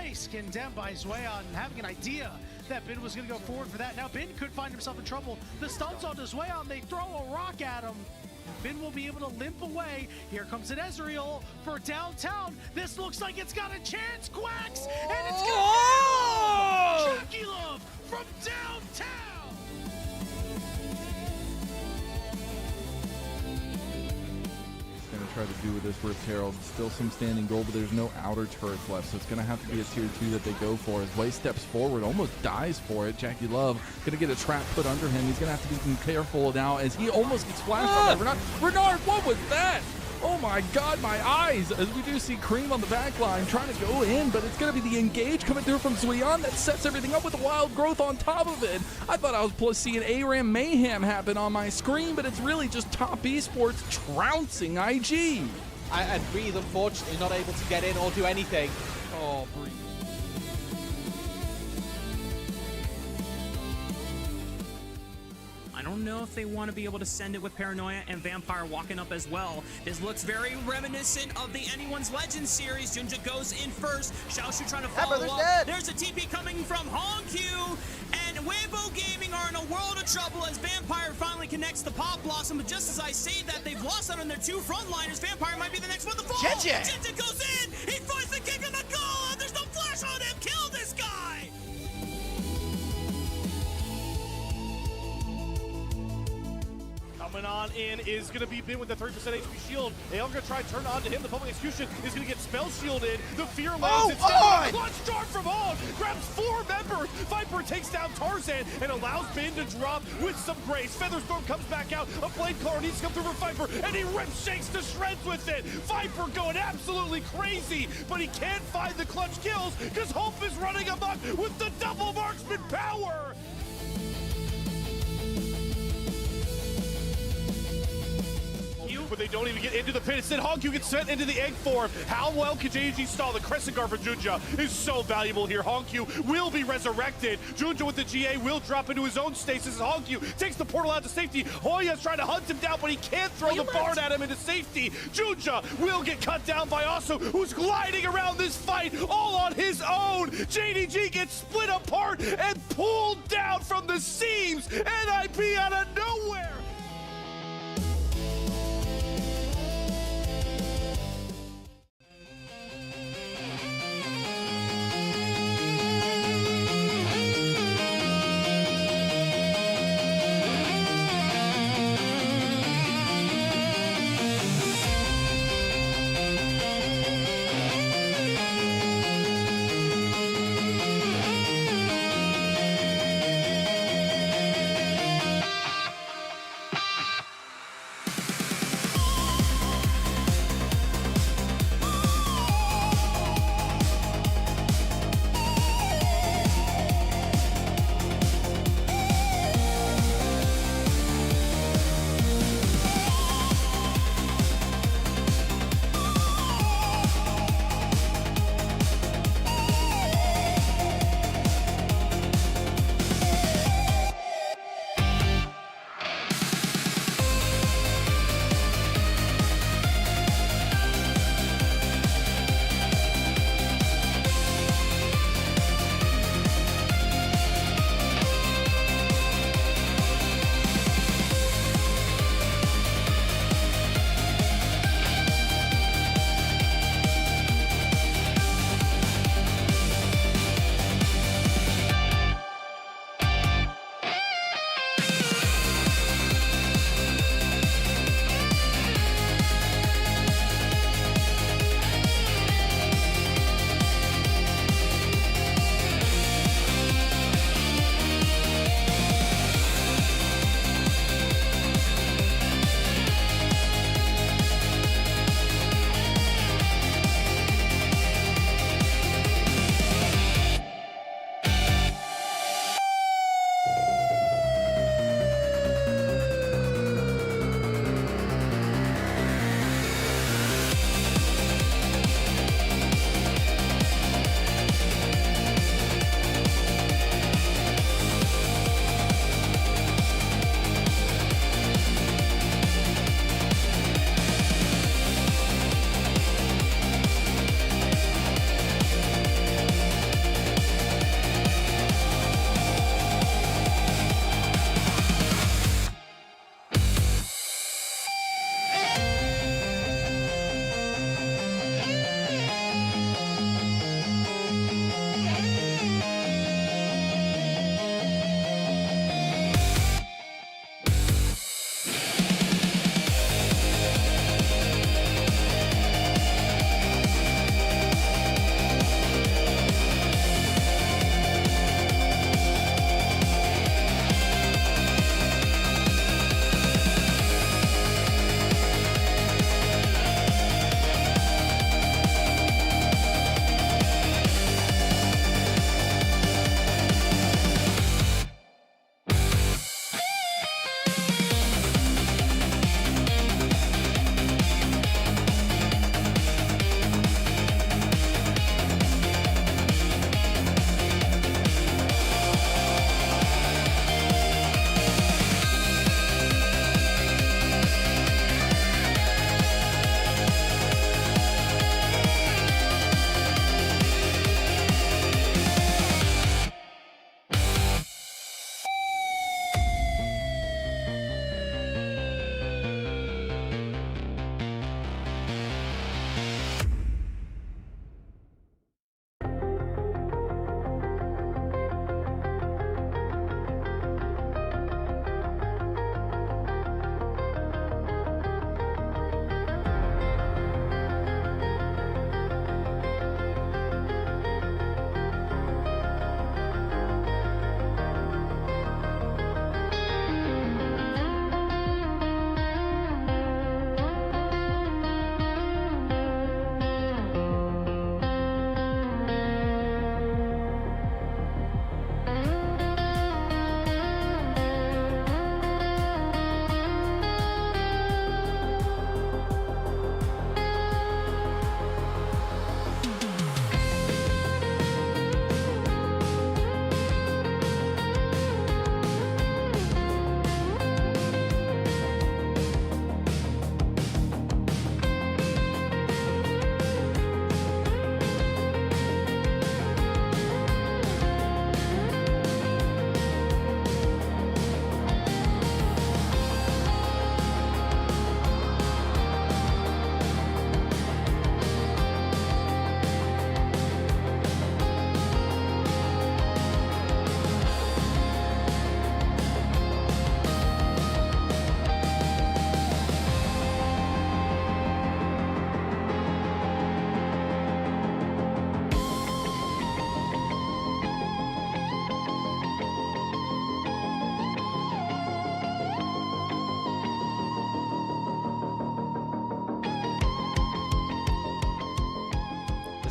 Nice condemned by Zweon, having an idea that Bin was going to go forward for that. Now Bin could find himself in trouble. The stunts on Zweon, they throw a rock at him. Bin will be able to limp away. Here comes an Ezreal for downtown. This looks like it's got a chance. Quacks, and it's going to Jackie Love from downtown. Try to do with this Rift Herald. Still some standing gold, but there's no outer turrets left, so it's going to have to be a tier 2 that they go for. As Way steps forward, almost dies for it. Jackie Love going to get a trap put under him. He's going to have to be careful now as he almost gets flashed on there. Renard, what was that? Oh my god, my eyes! As we do see Cream on the back line trying to go in, but it's going to be the engage coming through from Zweon that sets everything up with the wild growth on top of it. I thought I was seeing ARAM mayhem happen on my screen, but it's really just top esports trouncing IG. And Breathe, unfortunately, not able to get in or do anything. Oh, Breathe. I don't know if they want to be able to send it with Paranoia and Vampire walking up as well. This looks very reminiscent of the Anyone's Legend series. Junja goes in first. Xiaoshu trying to follow up. Dead. There's a TP coming from Hongq. And Weibo Gaming are in a world of trouble as Vampire finally connects the Pop Blossom. But just as I say that, they've lost out on their two frontliners. Vampire might be the next one to fall. Jinja goes in. He finds the kick on the goal. There's no flash on him. Kill this guy. Coming on in is going to be Bin with the 30% HP shield. Aeon going to try and turn on to him. The public execution is going to get spell shielded. The fear lands. It's down. Clutch charge from On. Grabs 4 members. Viper takes down Tarzan and allows Bin to drop with some grace. Featherstorm comes back out. A Blade Caller needs to come through for Viper, and he rips Shakes to shreds with it. Viper going absolutely crazy, but he can't find the clutch kills because Hope is running amok with the double marksman power. But they don't even get into the pit. Instead, Hongq gets sent into the egg form. How well can JG stall? The Crescent Guard for Junja is so valuable here. Hongq will be resurrected. Junja with the GA will drop into his own stasis as Hongq takes the portal out to safety. Hoya's trying to hunt him down, but he can't throw the Bard at him into safety. Junja will get cut down by Asu, who's gliding around this fight all on his own. JDG gets split apart and pulled down from the seams. NiP out of nowhere.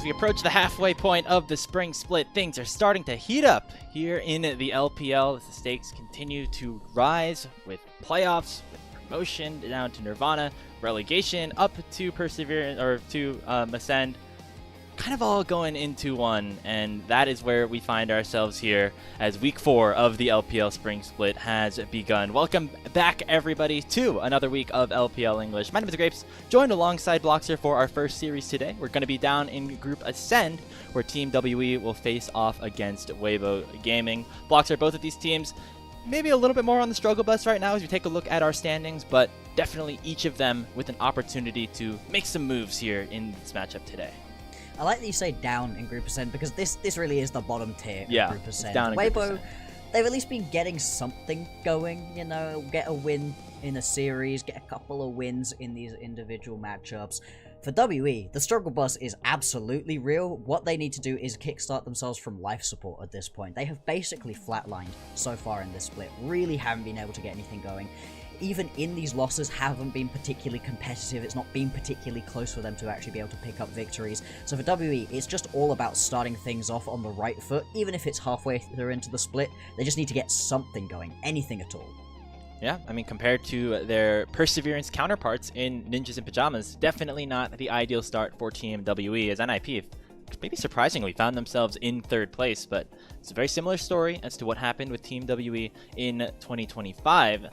we approach the halfway point of the spring split, things are starting to heat up here in the LPL as the stakes continue to rise with playoffs, with promotion down to Nirvana, relegation up to Perseverance or to Ascend. Kind of all going into one, and that is where we find ourselves here as week 4 of the LPL Spring Split has begun. Welcome back, everybody, to another week of LPL English. My name is Grapes, joined alongside Bloxer for our first series today. We're going to be down in Group Ascend, where Team WE will face off against Weibo Gaming. Bloxer, both of these teams maybe a little bit more on the struggle bus right now as we take a look at our standings, but definitely each of them with an opportunity to make some moves here in this matchup today. I like that you say down in Group Ascend because this really is the bottom tier of Group Ascend. Down in Group Ascend. They've at least been getting something going, you know, get a win in a series, get a couple of wins in these individual matchups. For WE, the struggle bus is absolutely real. What they need to do is kickstart themselves from life support at this point. They have basically flatlined so far in this split, really haven't been able to get anything going. Even in these losses, haven't been particularly competitive. It's not been particularly close for them to actually be able to pick up victories. So for WE, it's just all about starting things off on the right foot. Even if it's halfway through into the split, they just need to get something going, anything at all. Yeah, I mean, compared to their Perseverance counterparts in Ninjas in Pajamas, definitely not the ideal start for Team WE, as NiP maybe surprisingly found themselves in 3rd place, but it's a very similar story as to what happened with Team WE in 2025.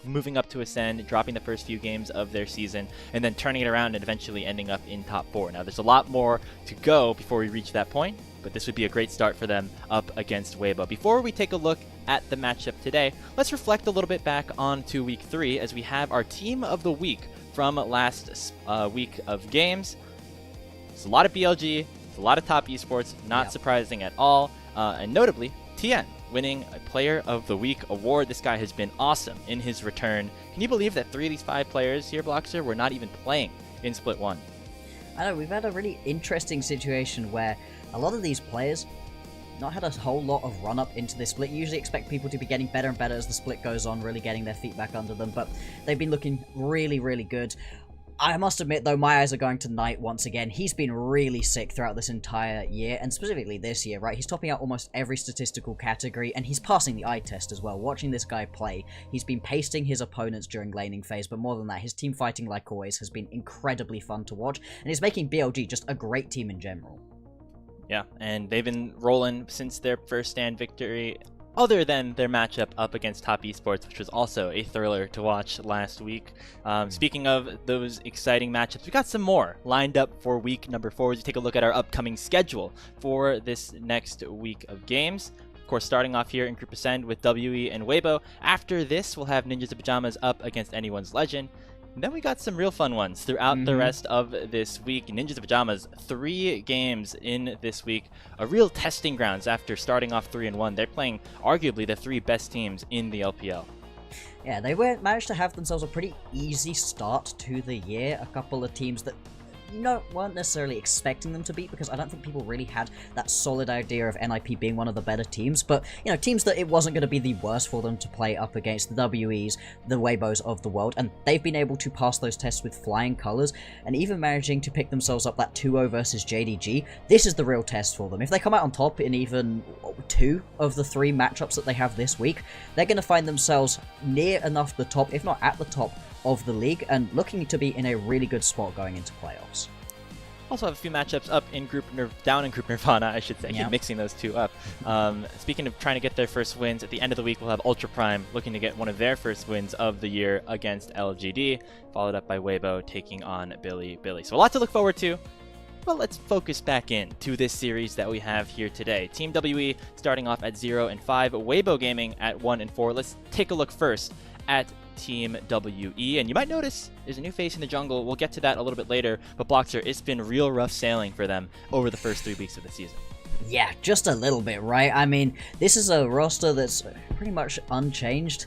Moving up to Ascend, dropping the first few games of their season, and then turning it around and eventually ending up in top 4. Now, there's a lot more to go before we reach that point, but this would be a great start for them up against Weibo. Before we take a look at the matchup today, let's reflect a little bit back on to week 3 as we have our team of the week from last week of games. It's a lot of BLG, it's a lot of top esports, not surprising at all, and notably, TN winning a Player of the Week award. This guy has been awesome in his return. Can you believe that 3 of these 5 players here, Bloxer, were not even playing in Split 1? I know, we've had a really interesting situation where a lot of these players not had a whole lot of run up into this split. You usually expect people to be getting better and better as the split goes on, really getting their feet back under them, but they've been looking really, really good. I must admit, though, my eyes are going to Knight once again. He's been really sick throughout this entire year, and specifically this year, right? He's topping out almost every statistical category, and he's passing the eye test as well. Watching this guy play, he's been pasting his opponents during laning phase, but more than that, his team fighting, like always, has been incredibly fun to watch, and he's making BLG just a great team in general. Yeah, and they've been rolling since their first stand victory, other than their matchup up against Top Esports, which was also a thriller to watch last week. Speaking of those exciting matchups, we got some more lined up for week number 4 as we take a look at our upcoming schedule for this next week of games. Of course, starting off here in Group Ascend with WE and Weibo. After this, we'll have Ninjas in Pajamas up against Anyone's Legend. And then we got some real fun ones throughout the rest of this week. Ninjas in Pajamas, 3 games in this week. A real testing grounds after starting off 3-1. They're playing arguably the 3 best teams in the LPL. Yeah, they managed to have themselves a pretty easy start to the year. A couple of teams that weren't necessarily expecting them to beat, because I don't think people really had that solid idea of NiP being one of the better teams, but, you know, teams that it wasn't going to be the worst for them to play up against, the WEs, the Weibos of the world, and they've been able to pass those tests with flying colors, and even managing to pick themselves up that 2-0 versus JDG. This is the real test for them. If they come out on top in even 2 of the 3 matchups that they have this week, they're going to find themselves near enough the top, if not at the top, of the league, and looking to be in a really good spot going into playoffs. Also have a few matchups up in down in Group Nirvana, I should say. I keep mixing those 2 up. Speaking of trying to get their first wins, at the end of the week we'll have Ultra Prime looking to get one of their first wins of the year against LGD, followed up by Weibo taking on Billy. So a lot to look forward to. But let's focus back in to this series that we have here today. Team WE starting off at 0-5, Weibo Gaming at 1-4. Let's take a look first at Team WE, and you might notice there's a new face in the jungle. We'll get to that a little bit later, but Bloxer, it's been real rough sailing for them over the first 3 weeks of the season. Yeah, just a little bit, right? I mean, this is a roster that's pretty much unchanged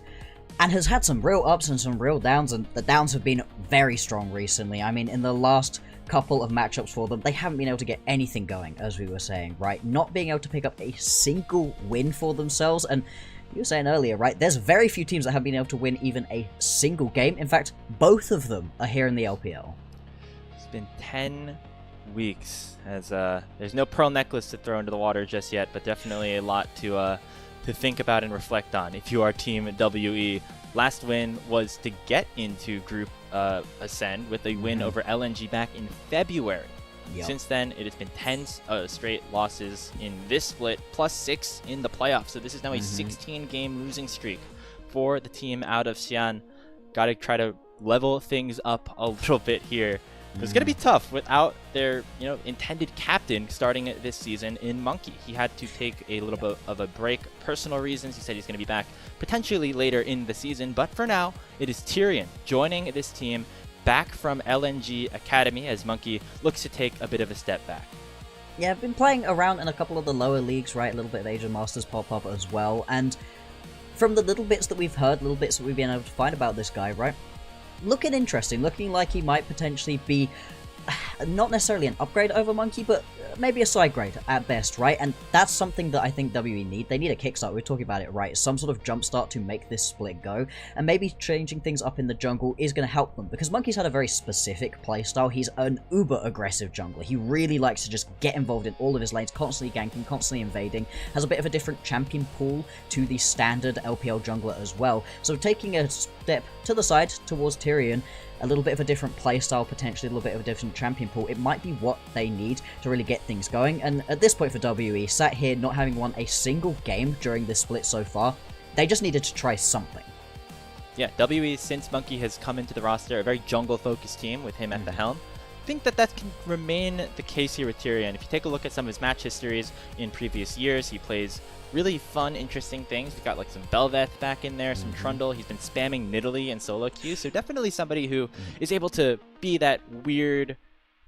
and has had some real ups and some real downs, and the downs have been very strong recently. I mean, in the last couple of matchups for them, they haven't been able to get anything going, as we were saying, right? Not being able to pick up a single win for themselves, and you were saying earlier, right, there's very few teams that have been able to win even a single game. In fact, both of them are here in the LPL. It's been 10 weeks, as there's no pearl necklace to throw into the water just yet, but definitely a lot to think about and reflect on if you are Team WE. Last win was to get into Group Ascend with a win over LNG back in February. Yep. Since then, it has been 10 straight losses in this split, plus 6 in the playoffs. So this is now a 16-game losing streak for the team out of Xi'an. Got to try to level things up a little bit here. It's going to be tough without their, intended captain starting this season in Monkey. He had to take a little bit of a break, personal reasons. He said he's going to be back potentially later in the season, but for now, it is Tyrion joining this team back from LNG Academy as Monkey looks to take a bit of a step back. Yeah, I've been playing around in a couple of the lower leagues, right? A little bit of Asian Masters pop up as well, and from the little bits that we've heard, little bits that we've been able to find about this guy, right? Looking interesting, looking like he might potentially be not necessarily an upgrade over Monkey, but maybe a side grade at best, right? And that's something that I think WE need. They need a kickstart. We're talking about it, right? Some sort of jumpstart to make this split go, and maybe changing things up in the jungle is going to help them, because Monkey's had a very specific playstyle. He's an uber-aggressive jungler. He really likes to just get involved in all of his lanes, constantly ganking, constantly invading, has a bit of a different champion pool to the standard LPL jungler as well. So taking a step to the side towards Tyrion, a little bit of a different playstyle, potentially a little bit of a different champion pool, it might be what they need to really get things going. And at this point for WE, sat here not having won a single game during this split so far, they just needed to try something. Yeah, WE, since Monkey has come into the roster, a very jungle-focused team with him at the helm. I think that can remain the case here with Tyrion. If you take a look at some of his match histories in previous years, he plays really fun, interesting things. He's got like some Belveth back in there, some Trundle. He's been spamming Nidalee and solo queues, so definitely somebody who is able to be that weird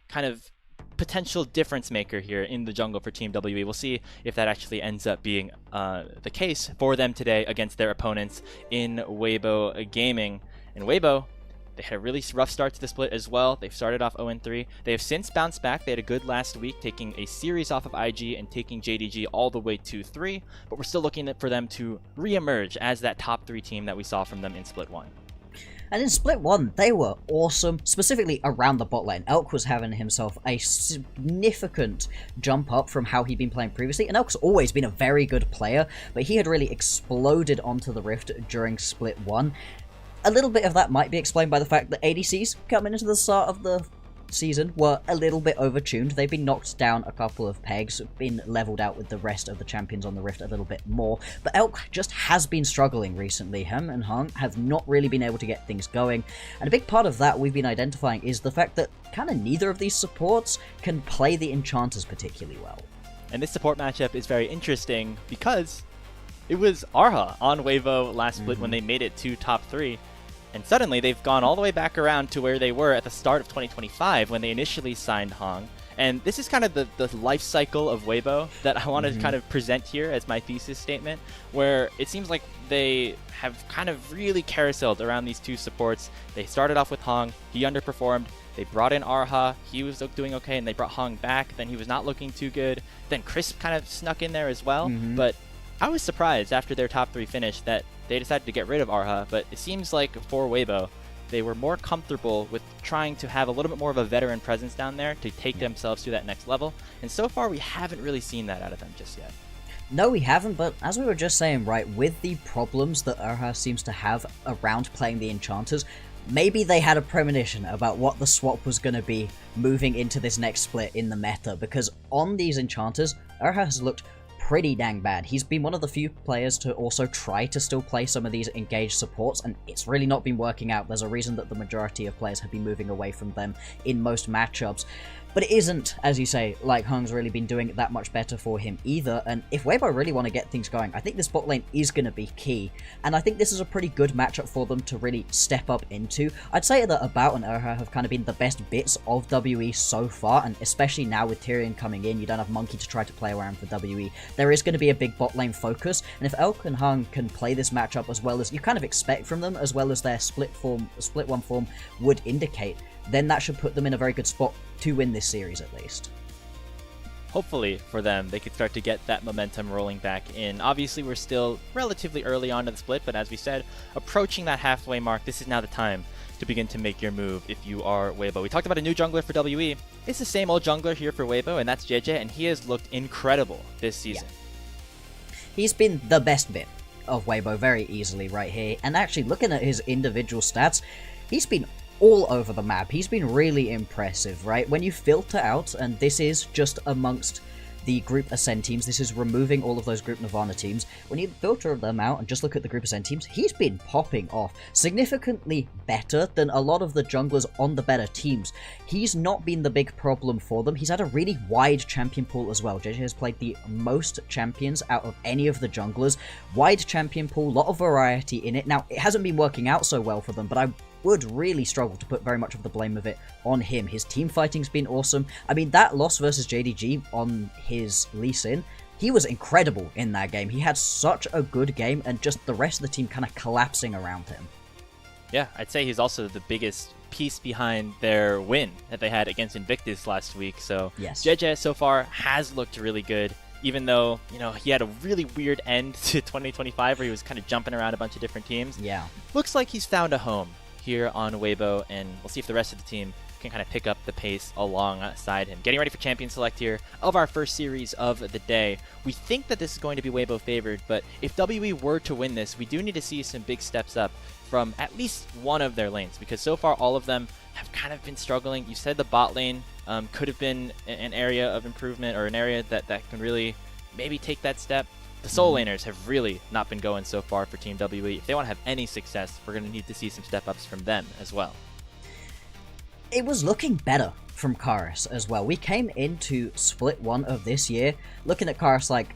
kind of potential difference maker here in the jungle for Team WE. We'll see if that actually ends up being the case for them today against their opponents in Weibo Gaming. And Weibo, they had a really rough start to the split as well. They've started off 0-3. They have since bounced back. They had a good last week, taking a series off of IG and taking JDG all the way to 3. But we're still looking for them to re-emerge as that top 3 team that we saw from them in Split 1. And in Split 1, they were awesome, specifically around the bot lane. Elk was having himself a significant jump up from how he'd been playing previously, and Elk's always been a very good player, but he had really exploded onto the Rift during Split 1. A little bit of that might be explained by the fact that ADCs coming into the start of the season were a little bit overtuned. They've been knocked down a couple of pegs, been leveled out with the rest of the champions on the Rift a little bit more, but Elk just has been struggling recently. Him and Hung have not really been able to get things going, and a big part of that we've been identifying is the fact that kind of neither of these supports can play the enchanters particularly well. And this support matchup is very interesting because it was Arha on Weibo last split when they made it to top 3. And suddenly, they've gone all the way back around to where they were at the start of 2025 when they initially signed Hong. And this is kind of the life cycle of Weibo that I want to kind of present here as my thesis statement, where it seems like they have kind of really carouseled around these two supports. They started off with Hong, he underperformed. They brought in Arha, he was doing okay, and they brought Hong back. Then he was not looking too good. Then Crisp kind of snuck in there as well. But I was surprised after their top 3 finish that they decided to get rid of Arha, but it seems like for Weibo, they were more comfortable with trying to have a little bit more of a veteran presence down there to take themselves to that next level, and so far we haven't really seen that out of them just yet. No, we haven't, but as we were just saying, right, with the problems that Arha seems to have around playing the enchanters, maybe they had a premonition about what the swap was going to be moving into this next split in the meta, because on these enchanters, Arha has looked pretty dang bad. He's been one of the few players to also try to still play some of these engaged supports, and it's really not been working out. There's a reason that the majority of players have been moving away from them in most matchups. But it isn't, as you say, like Hung's really been doing it that much better for him either, and if Weibo really want to get things going, I think this bot lane is going to be key, and I think this is a pretty good matchup for them to really step up into. I'd say that About and Erha have kind of been the best bits of WE so far, and especially now with Tyrion coming in, you don't have Monkey to try to play around for WE. There is going to be a big bot lane focus, and if Elk and Hung can play this matchup as well as you kind of expect from them, as well as their Split 1 form would indicate, then that should put them in a very good spot to win this series at least. Hopefully for them, they could start to get that momentum rolling back in. Obviously, we're still relatively early on to the split, but as we said, approaching that halfway mark, this is now the time to begin to make your move if you are Weibo. We talked about a new jungler for WE. It's the same old jungler here for Weibo, and that's JJ, and he has looked incredible this season. Yeah. He's been the best bit of Weibo very easily right here, and actually looking at his individual stats, he's been all over the map. He's been really impressive, right? When you filter out, and this is just amongst the Group Ascend teams, this is removing all of those Group Nirvana teams, when you filter them out and just look at the Group Ascend teams, he's been popping off significantly better than a lot of the junglers on the better teams. He's not been the big problem for them. He's had a really wide champion pool as well. JJ has played the most champions out of any of the junglers. Wide champion pool, lot of variety in it. Now, it hasn't been working out so well for them, but I would really struggle to put very much of the blame of it on him. His team fighting's been awesome. I mean, that loss versus JDG on his Lee Sin, he was incredible in that game. He had such a good game, and just the rest of the team kind of collapsing around him. Yeah, I'd say he's also the biggest piece behind their win that they had against Invictus last week. So yes, JJ so far has looked really good, even though, you know, he had a really weird end to 2025 where he was kind of jumping around a bunch of different teams. Yeah. Looks like he's found a home here on Weibo, and we'll see if the rest of the team can kind of pick up the pace alongside him. Getting ready for Champion Select here of our first series of the day. We think that this is going to be Weibo favored, but if WE were to win this, we do need to see some big steps up from at least one of their lanes, because so far all of them have kind of been struggling. You said the bot lane could have been an area of improvement, or an area that can really maybe take that step. The solo laners have really not been going so far for Team WE. If they want to have any success, we're going to need to see some step-ups from them as well. It was looking better from Karis as well. We came into Split 1 of this year looking at Karis like,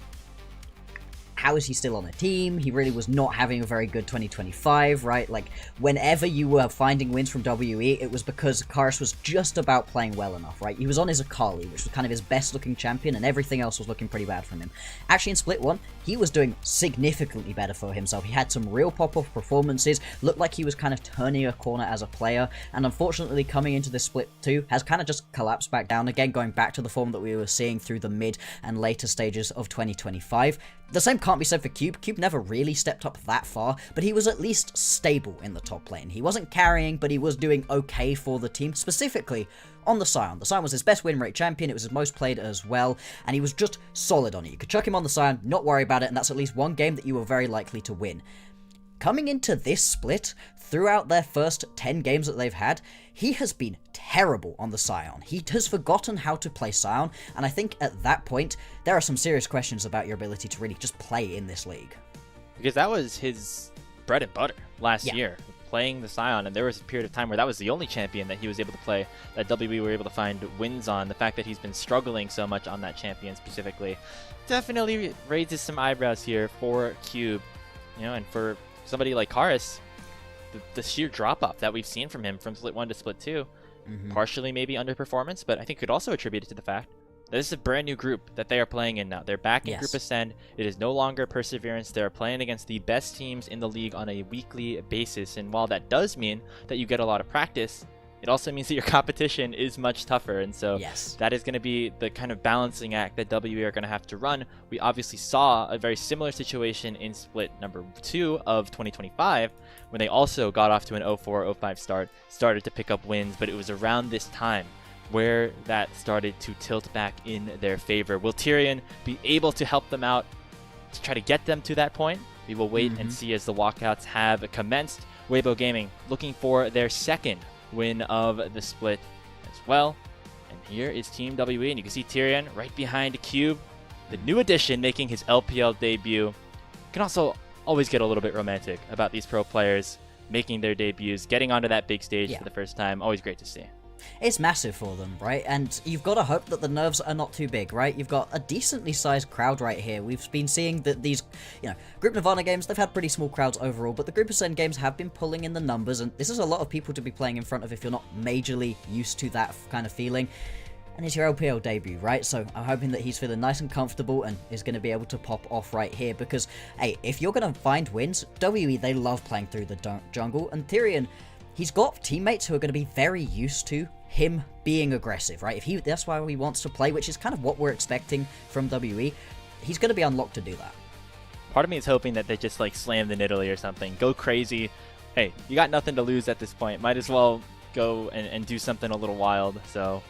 how is he still on the team? He really was not having a very good 2025, right? Like, whenever you were finding wins from WE, it was because Karis was just about playing well enough, right? He was on his Akali, which was kind of his best-looking champion, and everything else was looking pretty bad from him. Actually, in Split 1, he was doing significantly better for himself. He had some real pop-off performances, looked like he was kind of turning a corner as a player, and unfortunately, coming into this Split 2, has kind of just collapsed back down again, going back to the form that we were seeing through the mid and later stages of 2025. The same can't be said for Cube. Cube never really stepped up that far, but he was at least stable in the top lane. He wasn't carrying, but he was doing okay for the team, specifically on the Sion. The Sion was his best win rate champion, it was his most played as well, and he was just solid on it. You could chuck him on the Sion, not worry about it, and that's at least one game that you were very likely to win. Coming into this split, throughout their first 10 games that they've had, he has been terrible on the Sion. He has forgotten how to play Sion, and I think at that point, there are some serious questions about your ability to really just play in this league. Because that was his bread and butter last year, playing the Sion, and there was a period of time where that was the only champion that he was able to play, that WB were able to find wins on. The fact that he's been struggling so much on that champion specifically definitely raises some eyebrows here for Cube, you know, and for somebody like Karis, the sheer drop-off that we've seen from him from Split 1 to Split 2, partially maybe underperformance, but I think could also attribute it to the fact that this is a brand new group that they are playing in now. They're back in Group Ascend. It is no longer Perseverance. They're playing against the best teams in the league on a weekly basis, and while that does mean that you get a lot of practice, it also means that your competition is much tougher, and so that is going to be the kind of balancing act that WE are going to have to run. We obviously saw a very similar situation in Split number 2 of 2025, when they also got off to an 0-4-0-5 start, started to pick up wins, but it was around this time where that started to tilt back in their favor. Will Tyrion be able to help them out to try to get them to that point? We will wait and see as the walkouts have commenced. Weibo Gaming looking for their second win of the split as well. And here is Team WE, and you can see Tyrion right behind Cube, the new addition making his LPL debut. You can also always get a little bit romantic about these pro players making their debuts, getting onto that big stage for the first time. Always great to see. It's massive for them, right? And you've got to hope that the nerves are not too big, right? You've got a decently sized crowd right here. We've been seeing that these, you know, Group Nirvana games, they've had pretty small crowds overall, but the Group Ascend games have been pulling in the numbers, and this is a lot of people to be playing in front of if you're not majorly used to that kind of feeling. And it's your LPL debut, right? So I'm hoping that he's feeling nice and comfortable and is going to be able to pop off right here, because, hey, if you're going to find wins, WE, they love playing through the jungle, and Tyrion, he's got teammates who are going to be very used to him being aggressive, right? That's why he wants to play, which is kind of what we're expecting from WE. He's going to be unlocked to do that. Part of me is hoping that they just like slam the Nidalee or something, go crazy, hey, you got nothing to lose at this point. Might as well go and do something a little wild. So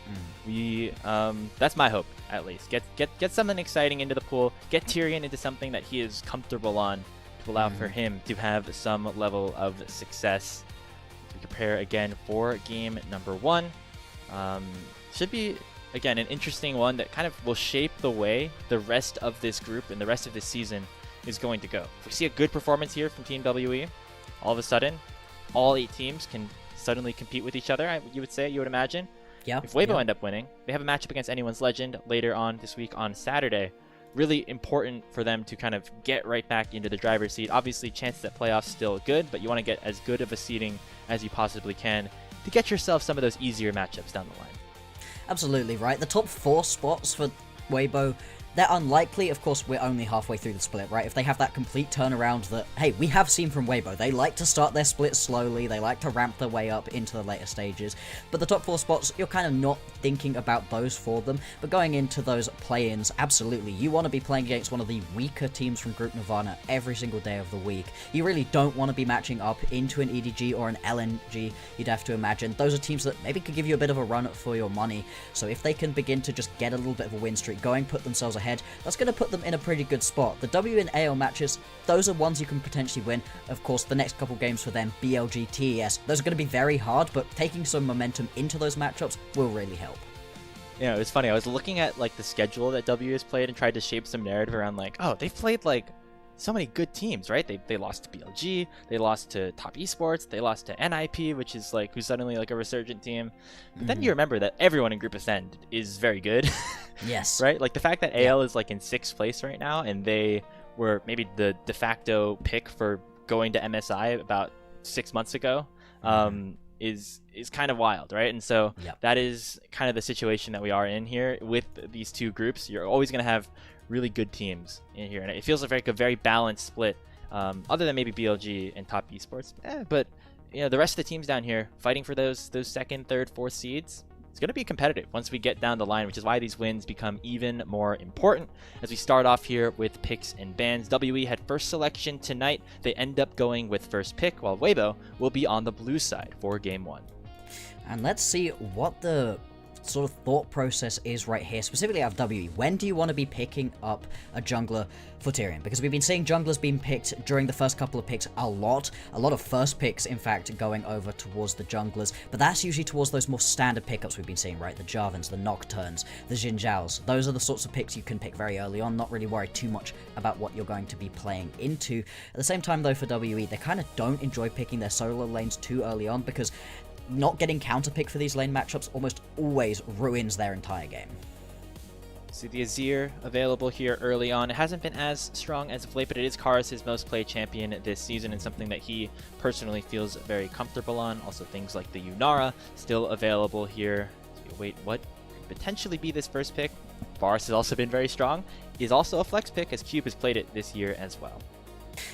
we that's my hope, at least. Get something exciting into the pool. Get Tyrion into something that he is comfortable on to allow for him to have some level of success. We prepare again for game number 1. Should be, again, an interesting one that kind of will shape the way the rest of this group and the rest of this season is going to go. If we see a good performance here from Team WE, all of a sudden, all 8 teams can suddenly compete with each other, you would imagine. Yeah. If Weibo end up winning, they have a matchup against Anyone's Legend later on this week on Saturday. Really important for them to kind of get right back into the driver's seat. Obviously, chances at playoffs still good, but you want to get as good of a seeding as you possibly can to get yourself some of those easier matchups down the line. Absolutely right. The top 4 spots for Weibo, they're unlikely. Of course, we're only halfway through the split, right? If they have that complete turnaround that, hey, we have seen from Weibo. They like to start their split slowly. They like to ramp their way up into the later stages. But the top 4 spots, you're kind of not thinking about those for them. But going into those play-ins, absolutely. You want to be playing against one of the weaker teams from Group Nirvana every single day of the week. You really don't want to be matching up into an EDG or an LNG, you'd have to imagine. Those are teams that maybe could give you a bit of a run for your money. So if they can begin to just get a little bit of a win streak going, put themselves ahead, that's going to put them in a pretty good spot. The W and AL matches, those are ones you can potentially win. Of course, the next couple games for them, BLG, TES, those are going to be very hard, but taking some momentum into those matchups will really help. Yeah, it was funny. I was looking at like the schedule that W has played and tried to shape some narrative around like, oh, they've played like so many good teams, right? They lost to BLG, they lost to Top Esports, they lost to NiP, which is like who's suddenly like a resurgent team. But then you remember that everyone in Group Ascend is very good. Yes. Right? Like the fact that AL is like in 6th place right now and they were maybe the de facto pick for going to MSI about 6 months ago is kind of wild, right? And so that is kind of the situation that we are in here with these 2 groups. You're always going to have really good teams in here, and it feels like a very balanced split, other than maybe BLG and Top Esports. But you know, the rest of the teams down here fighting for those 2nd, 3rd, 4th seeds, it's going to be competitive once we get down the line, which is why these wins become even more important. As we start off here with picks and bans, WE had first selection tonight. They end up going with first pick, while Weibo will be on the blue side for game 1. And let's see what the sort of thought process is right here, specifically out of WE. When do you want to be picking up a jungler for Tyrion? Because we've been seeing junglers being picked during the first couple of picks a lot of first picks, in fact, going over towards the junglers, but that's usually towards those more standard pickups we've been seeing, right? The Jarvans, the Nocturnes, the Xin Zhaos. Those are the sorts of picks you can pick very early on, not really worry too much about what you're going to be playing into. At the same time, though, for WE, they kind of don't enjoy picking their solo lanes too early on, because not getting counterpick for these lane matchups almost always ruins their entire game. See the Azir available here early on. It hasn't been as strong as of late, but it is Karus' most played champion this season and something that he personally feels very comfortable on. Also things like the Yunara still available here. So wait, what could potentially be this first pick? Varus has also been very strong. Is also a flex pick as Cube has played it this year as well.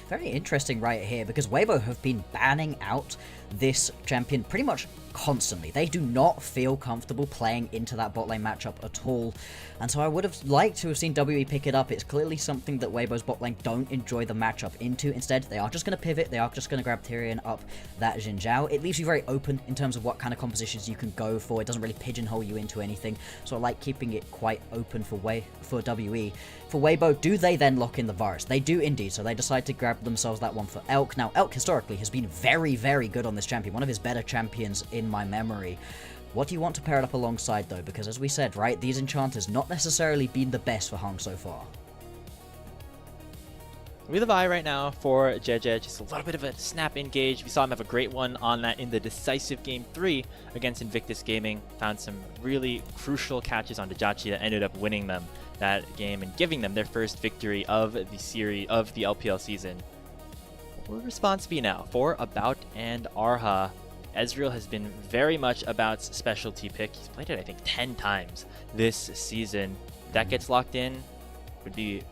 Very interesting right here, because Weibo have been banning out this champion pretty much constantly. They do not feel comfortable playing into that bot lane matchup at all, and so I would have liked to have seen WE pick it up. It's clearly something that Weibo's bot lane don't enjoy the matchup into. Instead, they are just going to pivot, they are just going to grab Tyrion up that Xin Zhao. It leaves you very open in terms of what kind of compositions you can go for. It doesn't really pigeonhole you into anything, so I like keeping it quite open for WE. For Weibo, do they then lock in the Varus? They do indeed, so they decide to grab themselves that one for Elk. Now, Elk historically has been very, very good on this champion, one of his better champions in my memory. What do you want to pair it up alongside, though? Because as we said, right, these enchanters not necessarily been the best for Hong so far. We the buy right now for JJ, just a little bit of a snap engage. We saw him have a great one on that in the decisive game 3 against Invictus Gaming. Found some really crucial catches on Dajachi that ended up winning them that game and giving them their first victory of the series of the LPL season. What will the response be now for About and Arha? Ezreal has been very much About's specialty pick. He's played it, I think, 10 times this season. That gets locked in, would be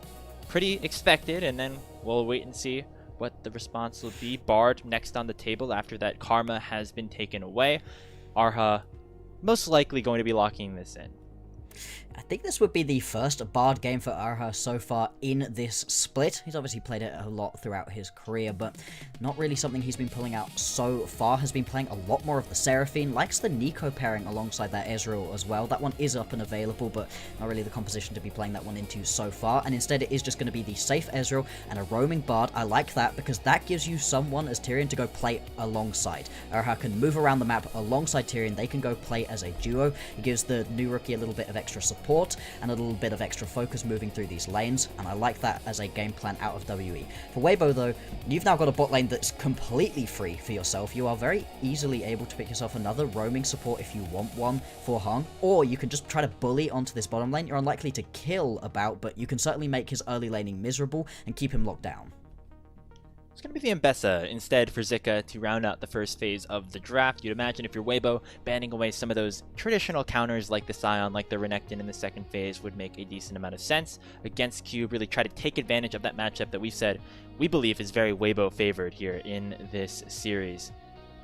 pretty expected, and then we'll wait and see what the response will be. Bard next on the table after that Karma has been taken away. Arha most likely going to be locking this in. I think this would be the first Bard game for Arha so far in this split. He's obviously played it a lot throughout his career, but not really something he's been pulling out so far. Has been playing a lot more of the Seraphine, likes the Nico pairing alongside that Ezreal as well. That one is up and available, but not really the composition to be playing that one into so far, and instead it is just going to be the safe Ezreal and a roaming Bard. I like that because that gives you someone as Tyrion to go play alongside. Arha can move around the map alongside Tyrion. They can go play as a duo. It gives the new rookie a little bit of extra support and a little bit of extra focus moving through these lanes, and I like that as a game plan out of WE. For Weibo though, you've now got a bot lane that's completely free for yourself. You are very easily able to pick yourself another roaming support if you want one for Hong, or you can just try to bully onto this bottom lane. You're unlikely to kill About, but you can certainly make his early laning miserable and keep him locked down. It's going to be the Mbessa instead for Zika to round out the first phase of the draft. You'd imagine if you're Weibo, banning away some of those traditional counters like the Scion, like the Renekton in the second phase would make a decent amount of sense. Against Cube, really try to take advantage of that matchup that we've said we believe is very Weibo favored here in this series.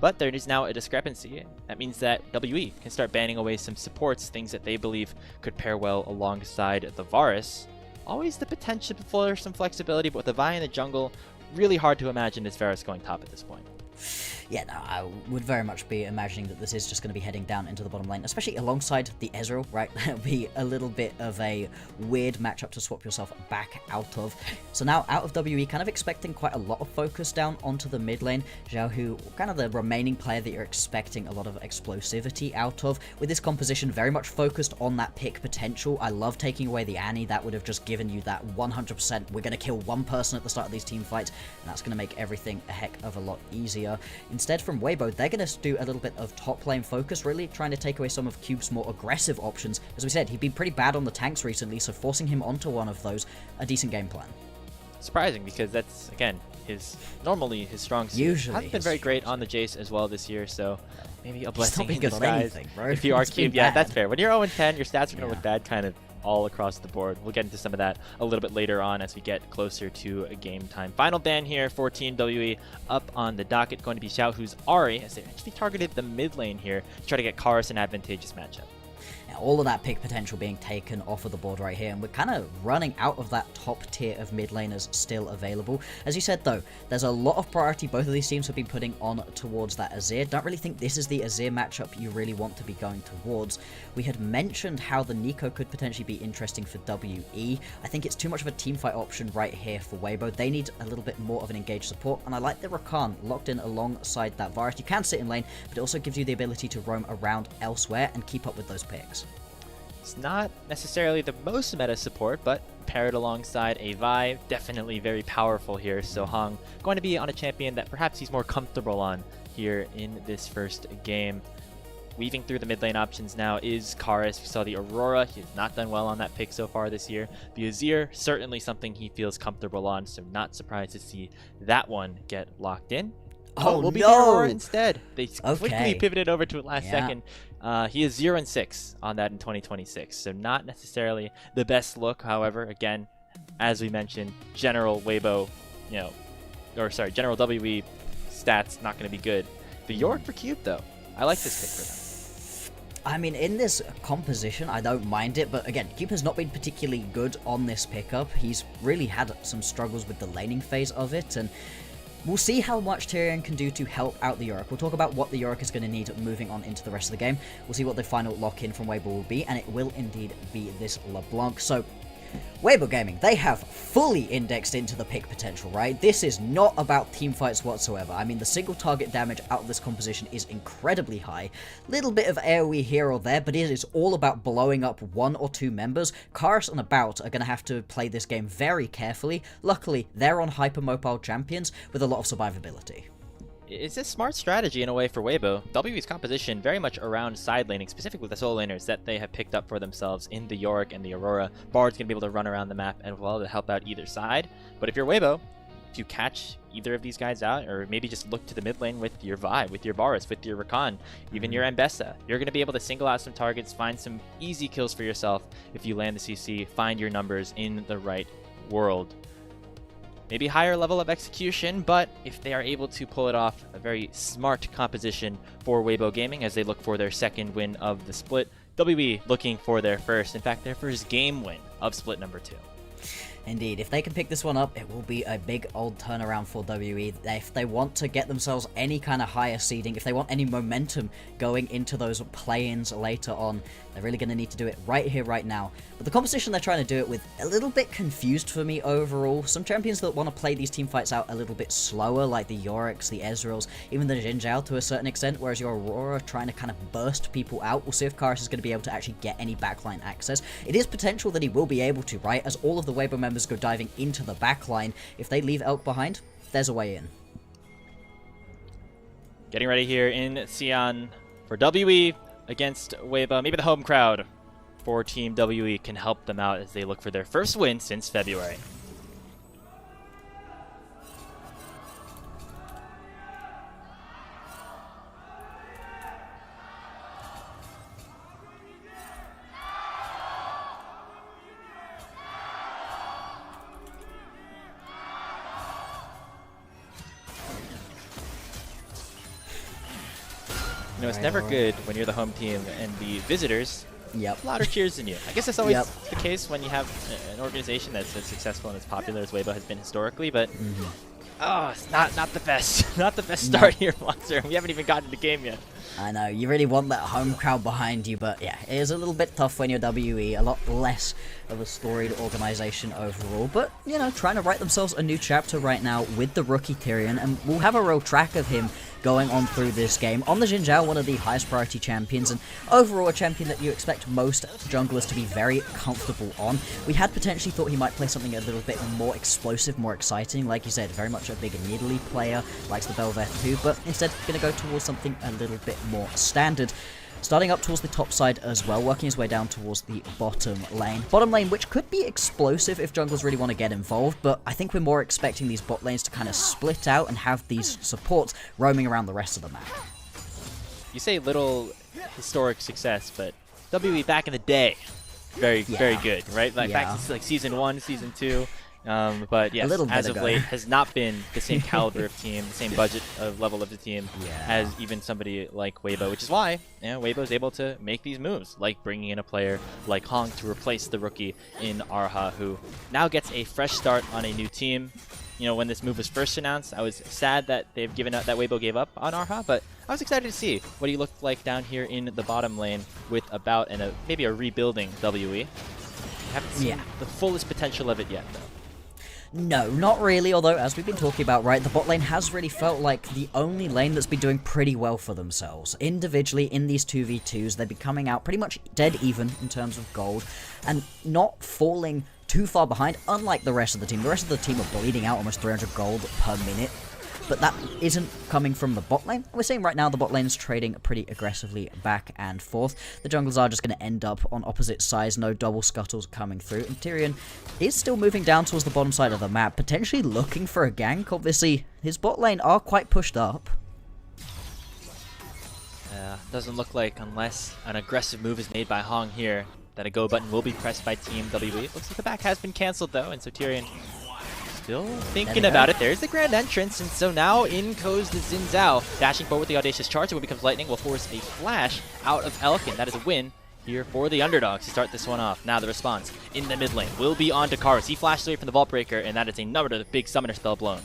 But there is now a discrepancy. That means that WE can start banning away some supports, things that they believe could pair well alongside the Varus. Always the potential for some flexibility, but with the Vi in the jungle, really hard to imagine this Varus going top at this point. Yeah, no, I would very much be imagining that this is just going to be heading down into the bottom lane, especially alongside the Ezreal, right? That would be a little bit of a weird matchup to swap yourself back out of. So now, out of WE, kind of expecting quite a lot of focus down onto the mid lane. Zhao Hu, kind of the remaining player that you're expecting a lot of explosivity out of. With this composition, very much focused on that pick potential. I love taking away the Annie. That would have just given you that 100%, we're going to kill one person at the start of these team fights, and that's going to make everything a heck of a lot easier. Instead, from Weibo, they're going to do a little bit of top lane focus, really trying to take away some of Cube's more aggressive options. As we said, he'd been pretty bad on the tanks recently, so forcing him onto one of those, a decent game plan. Surprising, because that's, again, normally his strong suit. Usually Hasn't been very great on the Jace as well this year, so maybe a blessing in good on disguise. anything, bro. If you are It's been Cube, yeah, bad. that's fair. When you're 0-10, your stats are going to look bad kind of all across the board. We'll get into some of that a little bit later on as we get closer to a game time. Final ban here for Team WE up on the docket, going to be Zhao Hu's Ahri, as they actually targeted the mid lane here to try to get Karus an advantageous matchup. All of that pick potential being taken off of the board right here, and we're kind of running out of that top tier of mid laners still available. As you said though, there's a lot of priority both of these teams have been putting on towards that Azir. Don't really think this is the Azir matchup you really want to be going towards. We had mentioned how the Nico could potentially be interesting for WE. I think it's too much of a teamfight option right here for Weibo. They need a little bit more of an engaged support, and I like the Rakan locked in alongside that Varus. You can sit in lane, but it also gives you the ability to roam around elsewhere and keep up with those picks. It's not necessarily the most meta support, but paired alongside a Vi, definitely very powerful here. So Hong going to be on a champion that perhaps he's more comfortable on here in this first game. Weaving through the mid lane options now is Karus. We saw the Aurora. He has not done well on that pick so far this year. The Azir, certainly something he feels comfortable on, so not surprised to see that one get locked in. Oh, we'll be no! the Aurora instead. They quickly pivoted over to it last second. He is 0-6 on that in 2026, so not necessarily the best look. However, again, as we mentioned, general Weibo, general WE stats not going to be good. The York for Cube, though, I like this pick for them. I mean, in this composition, I don't mind it, but again, Cube has not been particularly good on this pickup. He's really had some struggles with the laning phase of it, and we'll see how much Tyrion can do to help out the Yorick. We'll talk about what the Yorick is going to need moving on into the rest of the game. We'll see what the final lock-in from Weibo will be, and it will indeed be this LeBlanc. So, Weibo Gaming, they have fully indexed into the pick potential, right? This is not about teamfights whatsoever. I mean, the single target damage out of this composition is incredibly high. Little bit of AoE here or there, but it is all about blowing up one or two members. Karus and About are going to have to play this game very carefully. Luckily, they're on hypermobile champions with a lot of survivability. It's a smart strategy in a way for Weibo. WE's composition very much around side laning, specifically with the solo laners that they have picked up for themselves in the Yorick and the Aurora. Bard's going to be able to run around the map and well to help out either side. But if you're Weibo, if you catch either of these guys out, or maybe just look to the mid lane with your Vi, with your Varus, with your Rakan, even your Mbessa, you're going to be able to single out some targets, find some easy kills for yourself if you land the CC, find your numbers in the right world. Maybe higher level of execution, but if they are able to pull it off, a very smart composition for Weibo Gaming as they look for their second win of the split. WB looking for their first, in fact, their first game win of split number 2. Indeed, if they can pick this one up, it will be a big old turnaround for WE. If they want to get themselves any kind of higher seeding, if they want any momentum going into those play-ins later on, they're really going to need to do it right here, right now. But the composition they're trying to do it with, a little bit confused for me overall. Some champions that want to play these team fights out a little bit slower, like the Yoriks, the Ezreals, even the Xin Zhao to a certain extent, whereas your Aurora trying to kind of burst people out. We'll see if Karis is going to be able to actually get any backline access. It is potential that he will be able to, right, as all of the Weibo members go diving into the backline. If they leave Elk behind, there's a way in. Getting ready here in Xi'an for WE against Weibo. Maybe the home crowd for Team WE can help them out as they look for their first win since February. You know, it's never good when you're the home team and the visitors louder cheers than you. I guess that's always the case when you have an organization that's as successful and as popular as Weibo has been historically, but oh, it's not the best. Not the best start here, Monster. We haven't even gotten to the game yet. I know, you really want that home crowd behind you, but yeah, it is a little bit tough when you're WE, a lot less of a storied organization overall, but, you know, trying to write themselves a new chapter right now with the rookie Tyrion, and we'll have a real track of him going on through this game. On the Xin Zhao, one of the highest priority champions, and overall a champion that you expect most junglers to be very comfortable on. We had potentially thought he might play something a little bit more explosive, more exciting, like you said, very much a big Nidalee player, likes the Bel'Veth too, but instead going to go towards something a little bit more standard. Starting up towards the top side as well, working his way down towards the bottom lane. Bottom lane, which could be explosive if junglers really want to get involved, but I think we're more expecting these bot lanes to kind of split out and have these supports roaming around the rest of the map. You say little historic success, but WE back in the day, very good, right? Like back to like season 1, season 2. But yes, as of late, has not been the same caliber of team, the same budget of level of the team as even somebody like Weibo, which is why Weibo is able to make these moves, like bringing in a player like Hong to replace the rookie in Arha, who now gets a fresh start on a new team. You know, when this move was first announced, I was sad that they've given up, that Weibo gave up on Arha, but I was excited to see what he looked like down here in the bottom lane with about maybe a rebuilding WE. Haven't seen the fullest potential of it yet, though. No, not really, although, as we've been talking about, right, the bot lane has really felt like the only lane that's been doing pretty well for themselves. Individually, in these 2v2s, they've been coming out pretty much dead even in terms of gold, and not falling too far behind, unlike the rest of the team. The rest of the team are bleeding out almost 300 gold per minute, but that isn't coming from the bot lane. We're seeing right now the bot lane is trading pretty aggressively back and forth. The junglers are just going to end up on opposite sides, no double scuttles coming through, and Tyrion is still moving down towards the bottom side of the map, potentially looking for a gank. Obviously, his bot lane are quite pushed up. Doesn't look like, unless an aggressive move is made by Hong here, that a go button will be pressed by Team WE. It looks like the back has been cancelled though, and so Tyrion still thinking about it. There's the grand entrance, and so now in goes the Xin Zhao. Dashing forward with the audacious charge, and what becomes lightning will force a flash out of Elk, and that is a win here for the underdogs to start this one off. Now the response in the mid lane will be on to Karis. He flashed away from the Vault Breaker, and that is another big summoner spell blown.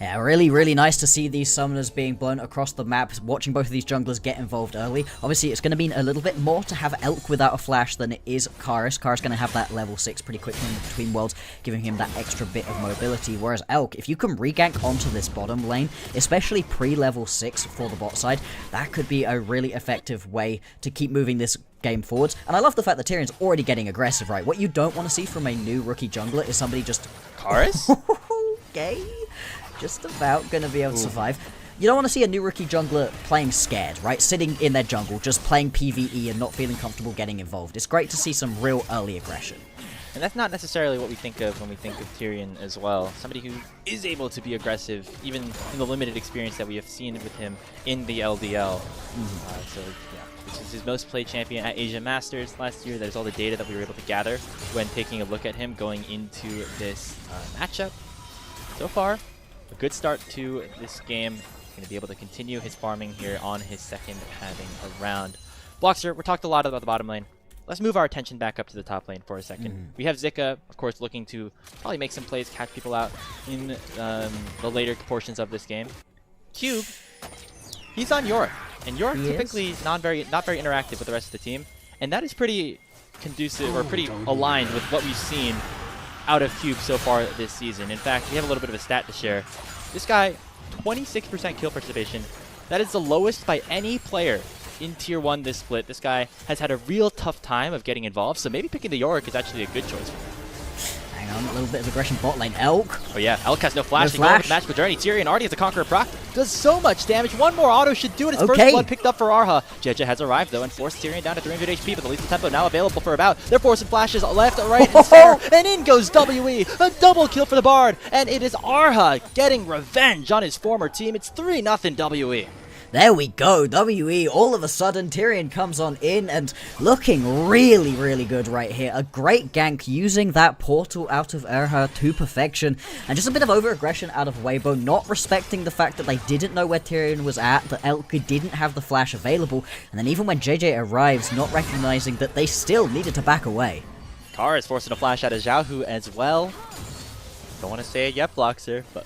Yeah, really, really nice to see these summoners being blown across the map, watching both of these junglers get involved early. Obviously, it's going to mean a little bit more to have Elk without a flash than it is Karis. Karis going to have that level 6 pretty quickly in between worlds, giving him that extra bit of mobility, whereas Elk, if you can regank onto this bottom lane, especially pre-level 6 for the bot side, that could be a really effective way to keep moving this game forwards. And I love the fact that Tyrion's already getting aggressive, right? What you don't want to see from a new rookie jungler is somebody just... Karis? Okay. Just about going to be able to survive. You don't want to see a new rookie jungler playing scared, right? Sitting in their jungle, just playing PvE and not feeling comfortable getting involved. It's great to see some real early aggression. And that's not necessarily what we think of when we think of Tyrion as well. Somebody who is able to be aggressive, even in the limited experience that we have seen with him in the LDL. So, yeah, this is his most played champion at Asia Masters last year. There's all the data that we were able to gather when taking a look at him going into this matchup. So far, a good start to this game. Going to be able to continue his farming here on his second halving around. Blockster, we talked a lot about the bottom lane. Let's move our attention back up to the top lane for a second. We have Zika, of course, looking to probably make some plays, catch people out in the later portions of this game. Cube, he's on Yorick, and Yorick typically not very interactive with the rest of the team, and that is pretty conducive or pretty aligned with what we've seen out of Cube so far this season. In fact, we have a little bit of a stat to share. This guy, 26% kill participation. That is the lowest by any player in Tier 1 this split. This guy has had a real tough time of getting involved, so maybe picking the Yorick is actually a good choice. Hang on, a little bit of aggression bot lane. Elk. Oh yeah, Elk has no flash. No flash. Match with Journey. Tyrion already has a Conqueror proc. Does so much damage. One more auto should do it. His first blood picked up for Arha. Jeje has arrived though and forced Tyrion down to 300 HP, but the lethal tempo now available for about. They're forcing flashes left, right, and center. And in goes WE. A double kill for the Bard. And it is Arha getting revenge on his former team. It's 3-0 WE. There we go, WE, all of a sudden Tyrion comes on in and looking really, really good right here. A great gank using that portal out of Erha to perfection. And just a bit of over-aggression out of Weibo, not respecting the fact that they didn't know where Tyrion was at, that Elk didn't have the flash available, and then even when JJ arrives, not recognizing that they still needed to back away. Kara is forcing a flash out of Xiaohu as well. Don't want to say it yet, Blockster, but...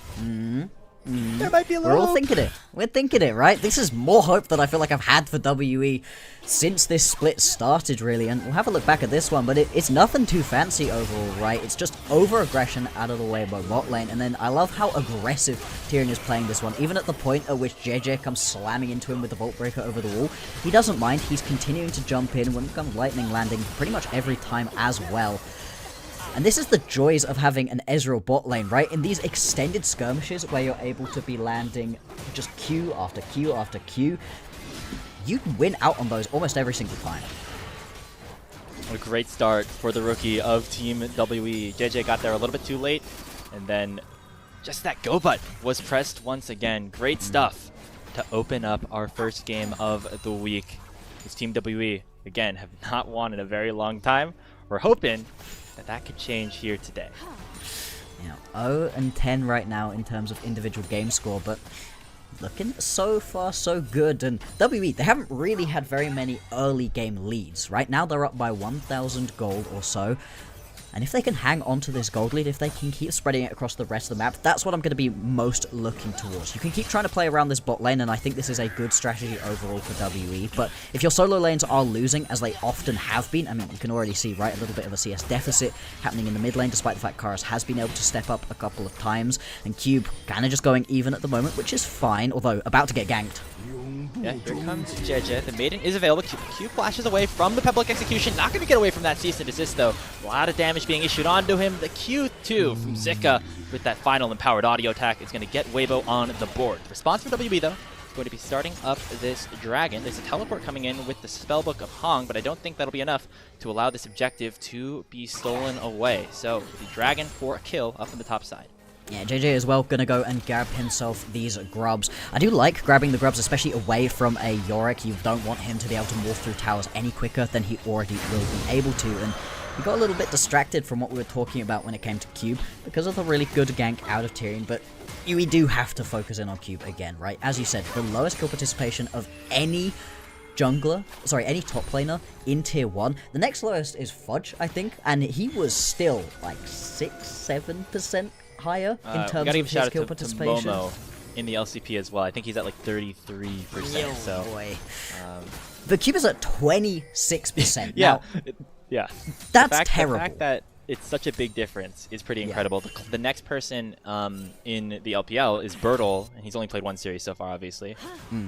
There might be a little We're all hope. thinking it. We're thinking it, right? This is more hope than I feel like I've had for WE since this split started, really. And we'll have a look back at this one, but it's nothing too fancy overall, right? It's just over-aggression out of the Weibo bot lane. And then I love how aggressive Tyrion is playing this one. Even at the point at which JJ comes slamming into him with the Vault Breaker over the wall, he doesn't mind. He's continuing to jump in when it comes lightning landing pretty much every time as well. And this is the joys of having an Ezreal bot lane, right? In these extended skirmishes where you're able to be landing just Q after Q after Q, you can win out on those almost every single time. What a great start for the rookie of Team WE. JJ got there a little bit too late, and then just that go button was pressed once again. Great stuff to open up our first game of the week. This Team WE, again, have not won in a very long time. We're hoping that could change here today. You know, 0-10 right now in terms of individual game score, but looking so far so good. And WE, they haven't really had very many early game leads. Right now they're up by 1,000 gold or so. And if they can hang on to this gold lead, if they can keep spreading it across the rest of the map, that's what I'm going to be most looking towards. You can keep trying to play around this bot lane, and I think this is a good strategy overall for WE. But if your solo lanes are losing, as they often have been, I mean, you can already see, right, a little bit of a CS deficit happening in the mid lane, despite the fact Karas has been able to step up a couple of times. And Cube kind of just going even at the moment, which is fine, although about to get ganked. Yeah, here comes Jeje. The Maiden is available. Q flashes away from the Public Execution. Not going to get away from that cease and desist, though. A lot of damage being issued onto him. The Q2 from Zika with that final empowered audio attack is going to get Weibo on the board. The response from WB, though, is going to be starting up this Dragon. There's a teleport coming in with the Spellbook of Hong, but I don't think that'll be enough to allow this objective to be stolen away. So the Dragon for a kill up on the top side. Yeah, JJ as well gonna go and grab himself these grubs. I do like grabbing the grubs, especially away from a Yorick. You don't want him to be able to morph through towers any quicker than he already will be able to. And we got a little bit distracted from what we were talking about when it came to Cube because of the really good gank out of Tyrion, but we do have to focus in on Cube again, right? As you said, the lowest kill participation of any jungler, sorry, any top laner in tier 1. The next lowest is Fudge, I think, and he was still like 6-7% higher in terms of his kill participation. To Momo in the LCP as well. I think he's at like 33%. So, boy. The Cube is at 26%. Yeah, now, yeah. That's terrible. The fact that it's such a big difference is pretty incredible. Yeah. The next person in the LPL is Bertle, and he's only played one series so far, obviously.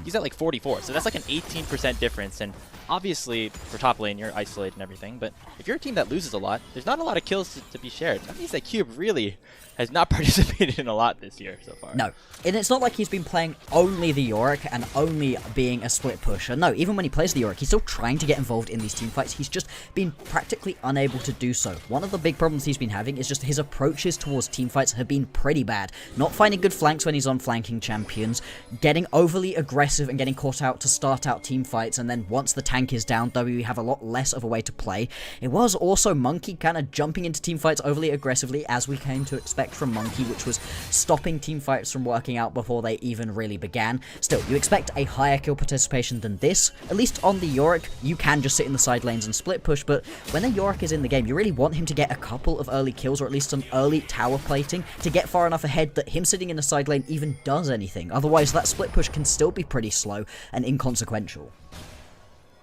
He's at like 44, so that's like an 18% difference. And obviously, for top lane, you're isolated and everything, but if you're a team that loses a lot, there's not a lot of kills to be shared. That means that Cube really has not participated in a lot this year so far. No, and it's not like he's been playing only the Yorick and only being a split pusher. No, even when he plays the Yorick, he's still trying to get involved in these team fights. He's just been practically unable to do so. One of the big problems he's been having is just his approaches towards team fights have been pretty bad. Not finding good flanks when he's on flanking champions, getting overly aggressive and getting caught out to start out team fights, and then once the tank is down, WE have a lot less of a way to play. It was also Monkey kind of jumping into team fights overly aggressively, as we came to expect expect from Monkey, which was stopping team fights from working out before they even really began. Still, you expect a higher kill participation than this. At least on the Yorick, you can just sit in the side lanes and split push, but when the Yorick is in the game, you really want him to get a couple of early kills, or at least some early tower plating, to get far enough ahead that him sitting in the side lane even does anything. Otherwise, that split push can still be pretty slow and inconsequential.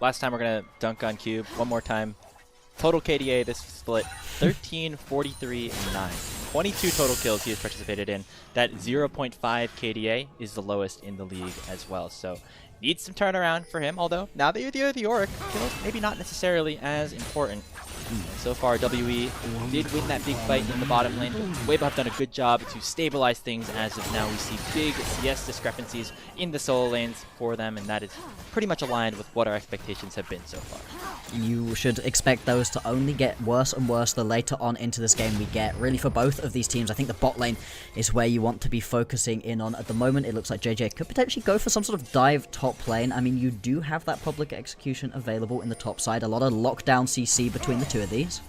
Last time we're going to dunk on Cube. One more time. Total KDA this split, 13, 43, and 9. 22 total kills he has participated in. That 0.5 KDA is the lowest in the league as well. So needs some turnaround for him, although now that you're the Yorick, kills maybe not necessarily as important. And so far, WE did win that big fight in the bottom lane. Weibo have done a good job to stabilize things as of now. We see big CS discrepancies in the solo lanes for them, and that is pretty much aligned with what our expectations have been so far. You should expect those to only get worse and worse the later on into this game we get. Really, for both of these teams, I think the bot lane is where you want to be focusing in on. At the moment, it looks like JJ could potentially go for some sort of dive top lane. I mean, you do have that public execution available in the top side. A lot of lockdown CC between the two of these.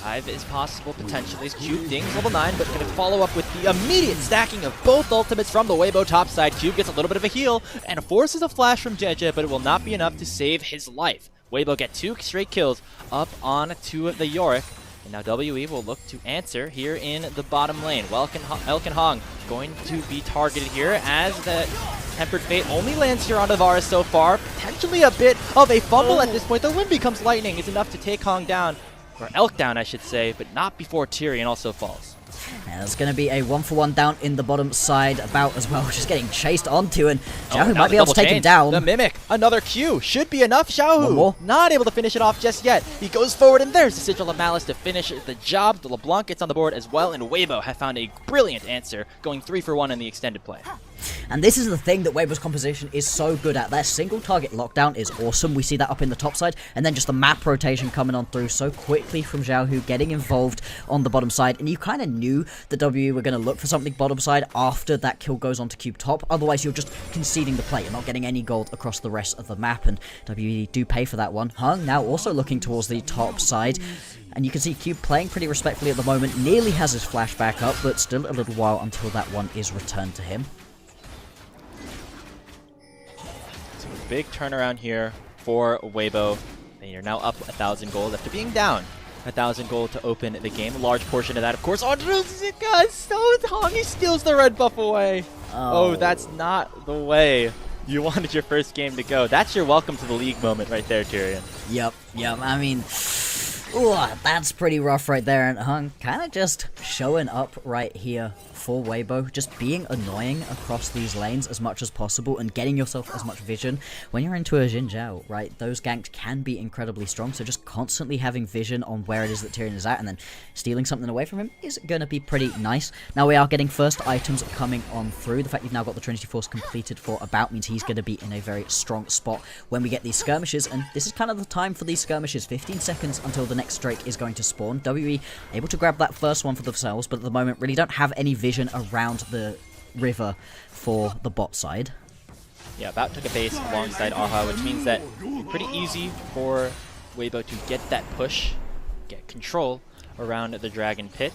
Dive is possible, potentially. Cube dings level 9, but going to follow up with the immediate stacking of both ultimates from the Weibo top side. Cube gets a little bit of a heal and forces a flash from JJ, but it will not be enough to save his life. Weibo get 2 straight kills up on to the Yorick. And now WE will look to answer here in the bottom lane. Elkin Hong going to be targeted here as the Tempered Fate only lands here on Varus so far. Potentially a bit of a fumble at this point. The wind becomes lightning is enough to take Hong down, or Elk down I should say, but not before Tyrion also falls. And there's going to be a 1-for-1 down in the bottom side about as well, just getting chased onto, and Xiaohu might be able to take him down. The Mimic, another Q, should be enough. Xiaohu not able to finish it off just yet. He goes forward, and there's the Sigil of Malice to finish the job. The LeBlanc gets on the board as well, and Weibo have found a brilliant answer, going 3-for-1 in the extended play. And this is the thing that Weibo's composition is so good at. Their single target lockdown is awesome. We see that up in the top side, and then just the map rotation coming on through so quickly from Xiaohu, getting involved on the bottom side. And you kind of knew that WE were going to look for something bottom side after that kill goes on to Cube top. Otherwise, you're just conceding the play. You're not getting any gold across the rest of the map, and WE do pay for that one. Hung now also looking towards the top side. And you can see Cube playing pretty respectfully at the moment. Nearly has his flash back up, but still a little while until that one is returned to him. Big turnaround here for Weibo. They are now up 1,000 gold after being down 1,000 gold to open the game. A large portion of that, of course, onto Zika. So Hong, he steals the red buff away. Oh, that's not the way you wanted your first game to go. That's your welcome to the league moment right there, Tyrion. Yep. I mean, ooh, that's pretty rough right there. And Hung kind of just showing up right here for Weibo, just being annoying across these lanes as much as possible and getting yourself as much vision. When you're into a Xin Zhao, right, those ganks can be incredibly strong, so just constantly having vision on where it is that Tyrion is at and then stealing something away from him is going to be pretty nice. Now we are getting first items coming on through. The fact you've now got the Trinity Force completed for About means he's going to be in a very strong spot when we get these skirmishes, and this is kind of the time for these skirmishes. 15 seconds until the next Drake is going to spawn. WE able to grab that first one for themselves, but at the moment really don't have any vision around the river for the bot side. Yeah, About took a base alongside Aha, which means that pretty easy for Weibo to get that push, get control around the Dragon Pit.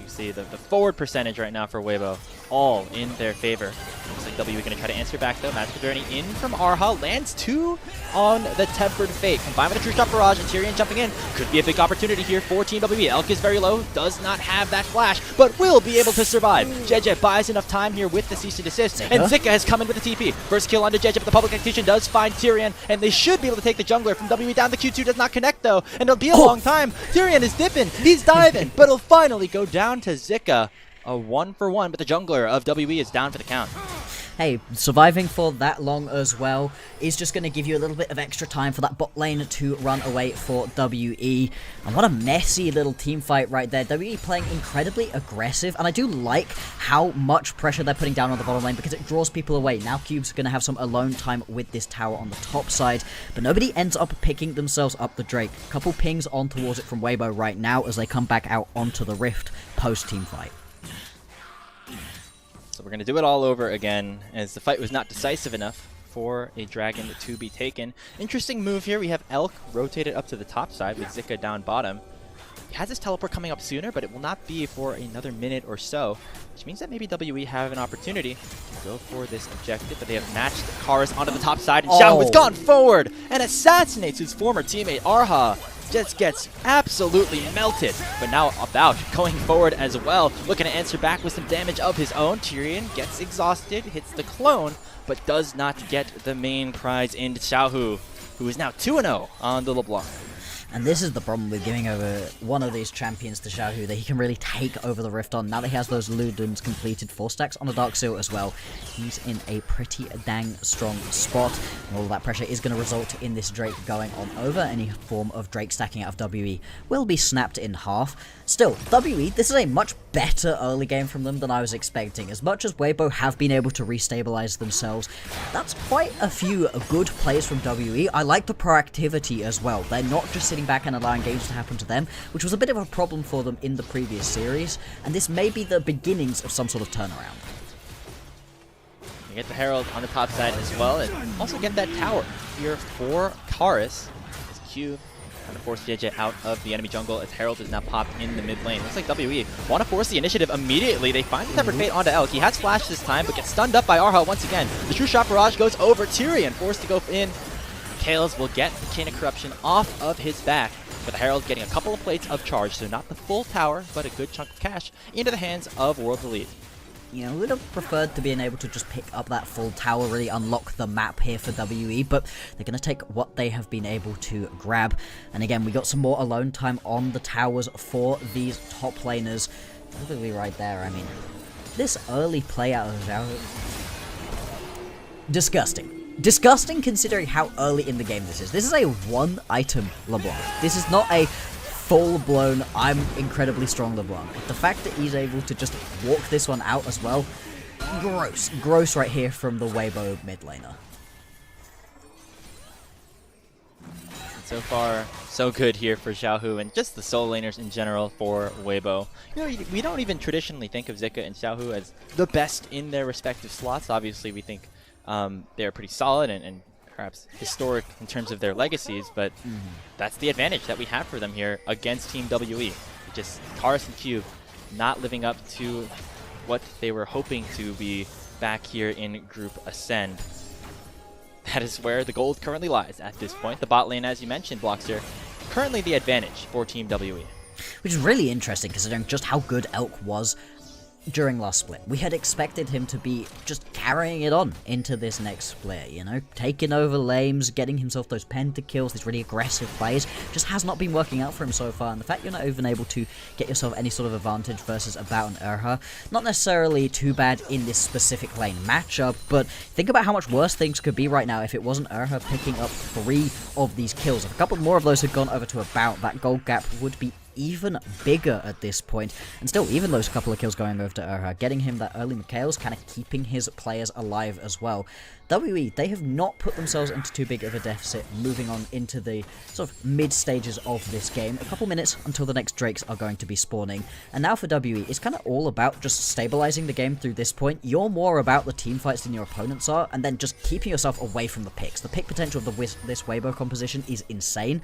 You see the forward percentage right now for Weibo, all in their favor. Looks like W going to try to answer back though. Magical Journey in from Arha, lands 2 on the Tempered Fate. Combined with a True Shot Barrage and Tyrion jumping in. Could be a big opportunity here for Team WE. Elk is very low, does not have that flash, but will be able to survive. JJ buys enough time here with the cease and desist, and Zika has come in with the TP. First kill onto JJ, but the public execution does find Tyrion, and they should be able to take the jungler from WE down. The Q2 does not connect though, and it'll be a long time. Tyrion is dipping, he's diving, but it'll finally go down to Zika. A 1-for-1, but the jungler of WE is down for the count. Hey, surviving for that long as well is just going to give you a little bit of extra time for that bot lane to run away for WE. And what a messy little team fight right there. WE playing incredibly aggressive, and I do like how much pressure they're putting down on the bottom lane because it draws people away. Now Cube's going to have some alone time with this tower on the top side, but nobody ends up picking themselves up the Drake. A couple pings on towards it from Weibo right now as they come back out onto the Rift post-team fight. So we're going to do it all over again, as the fight was not decisive enough for a dragon to be taken. Interesting move here. We have Elk rotated up to the top side with Zika down bottom. has his teleport coming up sooner, but it will not be for another minute or so, which means that maybe WE have an opportunity to go for this objective, but they have matched Karis onto the top side, and Xiaohu has gone forward and assassinates his former teammate Arha. Just gets absolutely melted, but now about going forward as well, looking to answer back with some damage of his own. Tyrion gets exhausted, hits the clone, but does not get the main prize in Xiaohu, who is now 2-0 on the LeBlanc. And this is the problem with giving over one of these champions to Xiaohu, that he can really take over the Rift on. Now that he has those Ludens completed 4 stacks on a Dark Seal as well, he's in a pretty dang strong spot. And all of that pressure is going to result in this Drake going on over. Any form of Drake stacking out of WE will be snapped in half. Still, WE, this is a much better early game from them than I was expecting. As much as Weibo have been able to restabilize themselves, that's quite a few good plays from WE. I like the proactivity as well. They're not just sitting back and allowing games to happen to them, which was a bit of a problem for them in the previous series, and this may be the beginnings of some sort of turnaround. You get the Herald on the top side as well, and also get that tower here for Karis. As Cube trying to force JJ out of the enemy jungle, as Herald is now popped in the mid lane. Looks like WE want to force the initiative immediately. They find the Tempered Fate onto Elk. He has flash this time, but gets stunned up by Arha once again. The True Shot Barrage goes over Tyrion, forced to go in. Kales will get the Chain of Corruption off of his back, but the Herald getting a couple of plates of charge, so not the full tower, but a good chunk of cash into the hands of World Elite. You know, we'd have preferred to being able to just pick up that full tower, really unlock the map here for WE, but they're going to take what they have been able to grab. And again, we got some more alone time on the towers for these top laners. Literally right there, I mean, this early play out of Xiaohu, disgusting. Disgusting considering how early in the game this is. This is a 1-item LeBlanc. This is not a full-blown, I'm incredibly strong LeBlanc. The fact that he's able to just walk this one out as well, gross. Gross right here from the Weibo mid laner. So far, so good here for Xiaohu, and just the solo laners in general for Weibo. You know, we don't even traditionally think of Zika and Xiaohu as the best in their respective slots. Obviously, we think they're pretty solid and perhaps historic in terms of their legacies, but that's the advantage that we have for them here against Team WE. Just Karis and Cube not living up to what they were hoping to be back here in Group Ascend. That is where the gold currently lies at this point. The bot lane, as you mentioned, Blockster, currently the advantage for Team WE. Which is really interesting considering just how good Elk was during last split. We had expected him to be just carrying it on into this next split, you know, taking over lanes, getting himself those pentakills, these really aggressive plays, just has not been working out for him so far, and the fact you're not even able to get yourself any sort of advantage versus About and Erha, not necessarily too bad in this specific lane matchup, but think about how much worse things could be right now if it wasn't Erha picking up 3 of these kills. If a couple more of those had gone over to About, that gold gap would be even bigger at this point, and still, even those couple of kills going over to Erha, getting him that early Mikhail's kind of keeping his players alive as well. WE, they have not put themselves into too big of a deficit moving on into the sort of mid stages of this game. A couple minutes until the next Drakes are going to be spawning, and now for WE, it's kind of all about just stabilizing the game through this point. You're more about the team fights than your opponents are, and then just keeping yourself away from the picks. The pick potential of this Weibo composition is insane,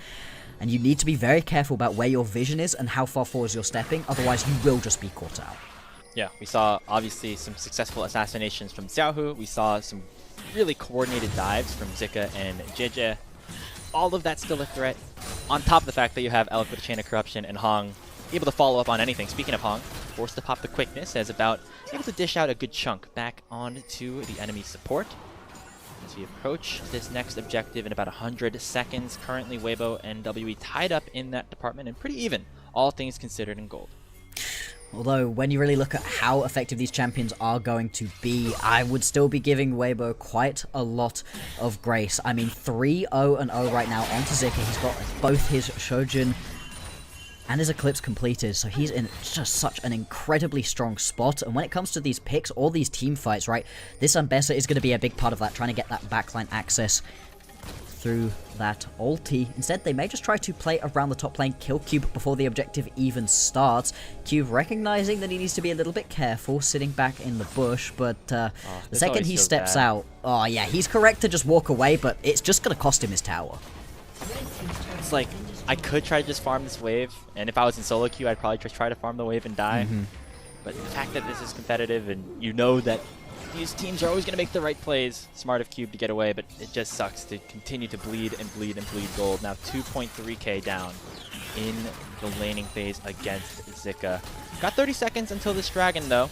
and you need to be very careful about where your vision is and how far forward you're stepping, otherwise you will just be caught out. Yeah, we saw obviously some successful assassinations from Xiaohu. We saw some really coordinated dives from Zika and JJ. All of that's still a threat, on top of the fact that you have Elk with Chain of Corruption and Hong able to follow up on anything. Speaking of Hong, forced to pop the quickness as About able to dish out a good chunk back onto the enemy support. As we approach this next objective in about 100 seconds, currently Weibo and WE tied up in that department and pretty even, all things considered, in gold. Although, when you really look at how effective these champions are going to be, I would still be giving Weibo quite a lot of grace. I mean, 3-0-0 right now onto Zika. He's got both his Shojin and his Eclipse completed, so he's in just such an incredibly strong spot. And when it comes to these picks or these team fights, right, this Ambessa is going to be a big part of that, trying to get that backline access through that ulti. Instead, they may just try to play around the top lane, kill Cube before the objective even starts. Cube recognizing that he needs to be a little bit careful, sitting back in the bush, but the second he steps out, oh yeah, he's correct to just walk away, but it's just going to cost him his tower. It's like I could try to just farm this wave, and if I was in solo queue, I'd probably just try to farm the wave and die. But the fact that this is competitive, and you know that these teams are always going to make the right plays, smart of Cube to get away, but it just sucks to continue to bleed and bleed and bleed gold. Now 2.3k down in the laning phase against Zika. Got 30 seconds until this dragon, though.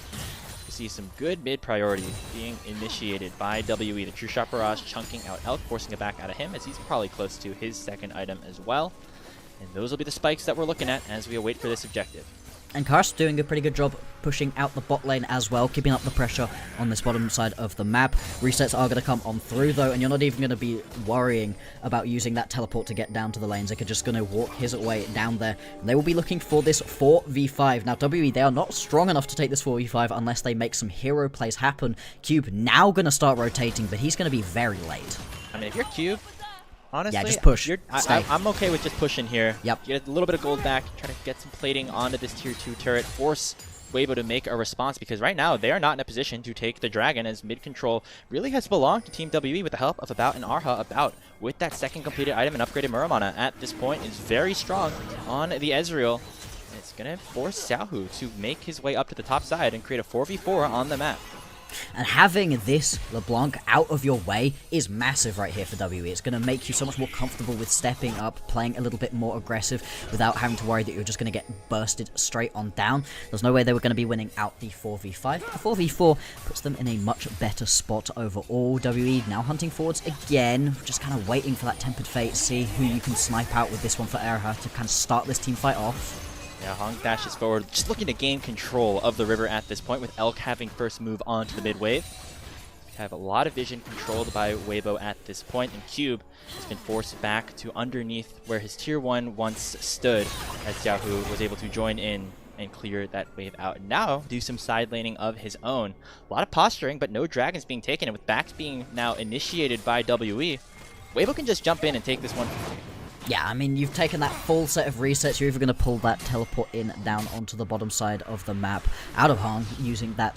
We see some good mid priority being initiated by WE. The True Shot Barrage chunking out Elk, forcing it back out of him, as he's probably close to his second item as well. And those will be the spikes that we're looking at as we await for this objective. And Karst doing a pretty good job pushing out the bot lane as well, keeping up the pressure on this bottom side of the map. Resets are going to come on through though, and you're not even going to be worrying about using that teleport to get down to the lanes. They're just going to walk his way down there. And they will be looking for this 4v5. Now WE, they are not strong enough to take this 4v5 unless they make some hero plays happen. Cube now going to start rotating, but he's going to be very late. I mean, if you're Cube, honestly, yeah, just push. I'm okay with just pushing here. Yep. Get a little bit of gold back, try to get some plating onto this tier 2 turret, force Weibo to make a response, because right now they are not in a position to take the dragon, as mid control really has belonged to Team WE with the help of About and Arha. About, with that second completed item and upgraded Muramana at this point, is very strong on the Ezreal. And it's going to force Xiaohu to make his way up to the top side and create a 4v4 on the map. And having this LeBlanc out of your way is massive right here for WE. It's going to make you so much more comfortable with stepping up, playing a little bit more aggressive without having to worry that you're just going to get bursted straight on down. There's no way they were going to be winning out the 4v5. The 4v4 puts them in a much better spot overall. WE now hunting forwards again, just kind of waiting for that Tempered Fate, see who you can snipe out with this one for Erha to kind of start this team fight off. Yeah, Hong dashes forward, just looking to gain control of the river at this point, with Elk having first move onto the mid wave. We have a lot of vision controlled by Weibo at this point, and Cube has been forced back to underneath where his tier 1 once stood, as Yahoo was able to join in and clear that wave out. And now do some side laning of his own. A lot of posturing, but no dragons being taken, and with backs being now initiated by WE, Weibo can just jump in and take this one for free. Yeah, I mean, you've taken that full set of resets. You're either going to pull that teleport in down onto the bottom side of the map out of Hong, using that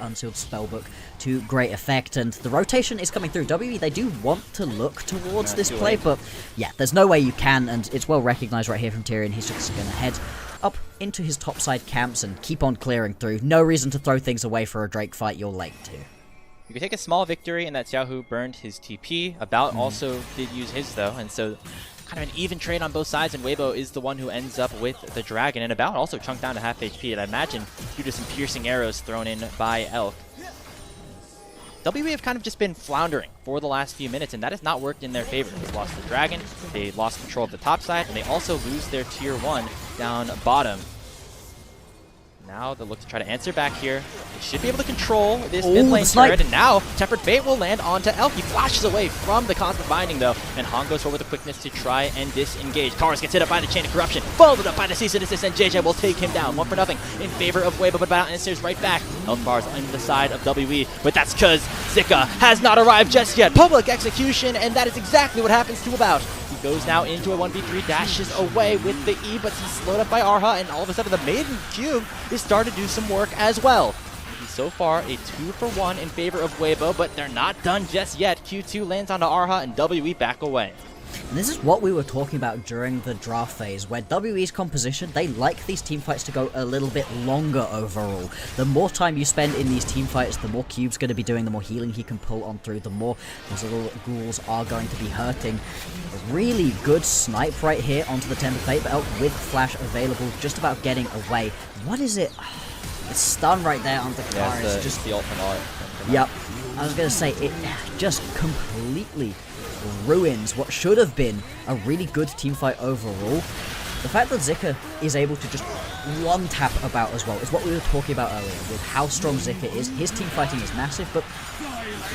unsealed spellbook to great effect. And the rotation is coming through. WE, they do want to look towards this play, but yeah, there's no way you can. And it's well recognized right here from Tyrion. He's just going to head up into his topside camps and keep on clearing through. No reason to throw things away for a Drake fight. You're late to. You could take a small victory in that Xiaohu burned his TP. About also did use his though, and so kind of an even trade on both sides, and Weibo is the one who ends up with the dragon, and About also chunked down to half HP, and I imagine due to some piercing arrows thrown in by Elk. WE have kind of just been floundering for the last few minutes, and that has not worked in their favor. They've lost the dragon, they lost control of the top side, and they also lose their tier 1 down bottom. Now they'll look to try to answer back here. They should be able to control this mid lane turret, and now Tempered Fate will land onto Elk. He flashes away from the Cosmic Binding though, and Hong goes forward with the quickness to try and disengage. Kars gets hit up by the Chain of Corruption, followed up by the Cease and Desist, and JJ will take him down 1-0 in favor of Weibo, but About answers right back. Elk bars on the side of WE, but that's because Zika has not arrived just yet. Public execution, and that is exactly what happens to About. He goes now into a 1v3, dashes away with the E, but he's slowed up by Arha, and all of a sudden the Maiden Cube is starting to do some work as well. He's so far a 2-for-1 in favor of Weibo, but they're not done just yet. Q2 lands onto Arha, and WE back away. And this is what we were talking about during the draft phase, where WE's composition, they like these teamfights to go a little bit longer overall. The more time you spend in these teamfights, the more Cube's going to be doing, the more healing he can pull on through, the more those little ghouls are going to be hurting. A really good snipe right here onto the Tempered Fate, but Elk with flash available, just about getting away. What is it? It's stun right there on the car. Yeah, it's just the ultimate art. Yep. I was going to say, it just completely ruins what should have been a really good teamfight overall. The fact that Zika is able to just one-tap About as well is what we were talking about earlier, with how strong Zika is. His team fighting is massive, but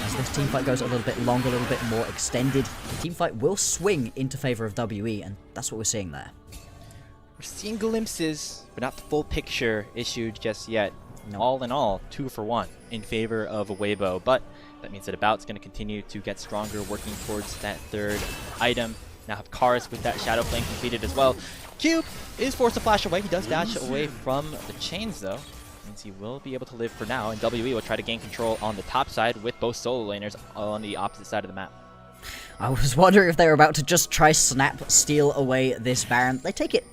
as this teamfight goes a little bit longer, a little bit more extended, the teamfight will swing into favor of WE, and that's what we're seeing there. We're seeing glimpses, but not the full picture issued just yet. No. All in all, 2-for-1 in favor of a Weibo, but that means that About's going to continue to get stronger, working towards that third item. Now have Kars with that Shadow Flame completed as well. Cube is forced to flash away. He does dash away from the chains though. Means he will be able to live for now, and WE will try to gain control on the top side with both solo laners on the opposite side of the map. I was wondering if they were about to just try steal away this Baron. They take it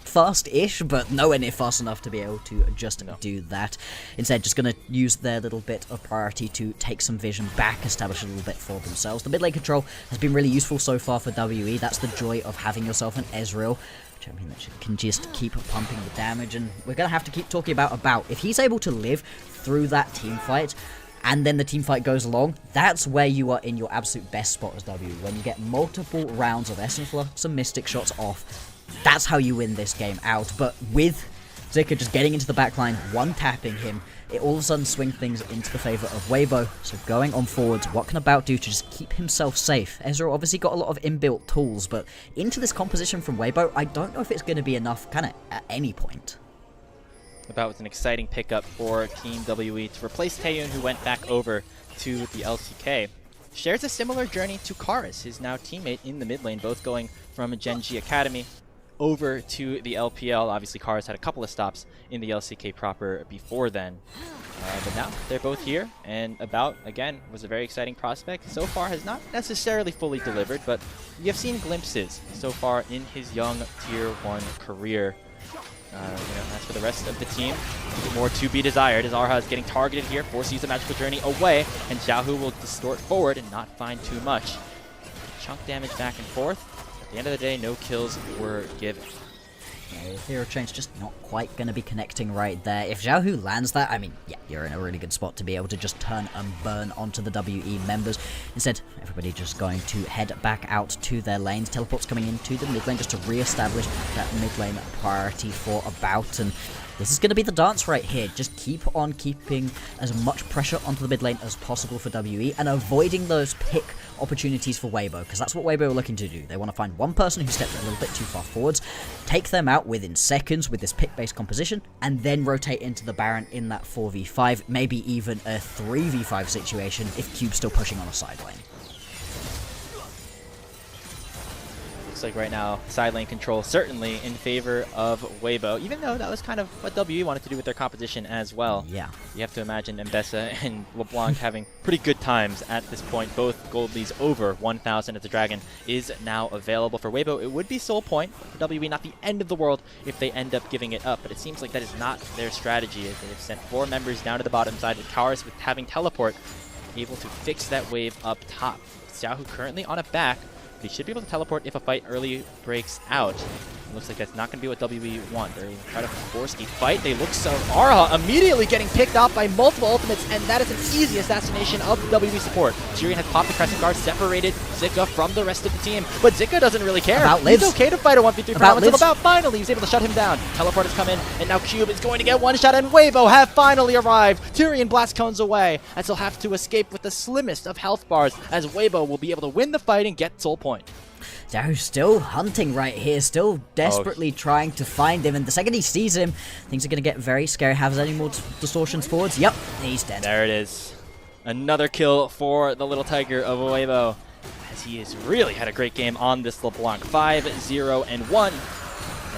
fast-ish, but nowhere near fast enough to be able to just do that. Instead, just going to use their little bit of priority to take some vision back, establish a little bit for themselves. The mid lane control has been really useful so far for WE. That's the joy of having yourself an Ezreal. I mean, that can just keep pumping the damage, and we're going to have to keep talking about if he's able to live through that team fight, and then the team fight goes along, that's where you are in your absolute best spot as W. When you get multiple rounds of Essence Flux and Mystic shots off, that's how you win this game out. But with Zika just getting into the backline, one-tapping him, it all of a sudden swings things into the favour of Weibo. So going on forwards, what can About do to just keep himself safe? Ezreal obviously got a lot of inbuilt tools, but into this composition from Weibo, I don't know if it's going to be enough kind of at any point. About was an exciting pickup for Team WE to replace Taeyun, who went back over to the LCK. Shares a similar journey to Karis, his now teammate in the mid lane, both going from Genji Academy over to the LPL. Obviously, Karis had a couple of stops in the LCK proper before then. But now they're both here, and About, again, was a very exciting prospect. So far has not necessarily fully delivered, but we have seen glimpses so far in his young Tier 1 career. As for the rest of the team, more to be desired as Arha is getting targeted here, forces the magical journey away, and Xiaohu will distort forward and not find too much. Chunk damage back and forth. At the end of the day, no kills were given. Hero Chain's just not quite going to be connecting right there. If Xiaohu lands that, I mean, yeah, you're in a really good spot to be able to just turn and burn onto the WE members. Instead, everybody just going to head back out to their lanes. Teleport's coming into the mid lane just to re-establish that mid lane priority for About, and this is going to be the dance right here. Just keep on keeping as much pressure onto the mid lane as possible for WE and avoiding those pick opportunities for Weibo, because that's what Weibo are looking to do. They want to find one person who steps a little bit too far forwards, take them out within seconds with this pick-based composition, and then rotate into the Baron in that 4v5, maybe even a 3v5 situation if Cube's still pushing on a side lane. Looks like right now, side lane control certainly in favor of Weibo, even though that was kind of what WE wanted to do with their competition as well. Yeah. You have to imagine Mbessa and LeBlanc having pretty good times at this point. Both gold leads over 1,000 as the Dragon is now available for Weibo. It would be soul point for WE, not the end of the world if they end up giving it up, but it seems like that is not their strategy, as they've sent 4 members down to the bottom side, with Karis with having teleport able to fix that wave up top. Xiaohu currently on a back. They should be able to teleport if a fight early breaks out. It looks like that's not going to be what WE want. They're going to try to force a fight. They look so... Arha immediately getting picked off by multiple ultimates, and that is an easy assassination of WE support. Tyrion has popped the Crescent Guard, separated Zika from the rest of the team, but Zika doesn't really care. About lives. He's okay to fight a 1v3 for now until About finally he's able to shut him down. Teleport has come in, and now Cube is going to get one shot, and Weibo have finally arrived. Tyrion blast cones away, as he'll have to escape with the slimmest of health bars, as Weibo will be able to win the fight and get soul point. Xiaohu's still hunting right here, still desperately trying to find him, and the second he sees him, things are going to get very scary. Has any more distortions forwards? Yep, he's dead. There it is. Another kill for the little tiger of Weibo, as he has really had a great game on this LeBlanc. 5-0-1.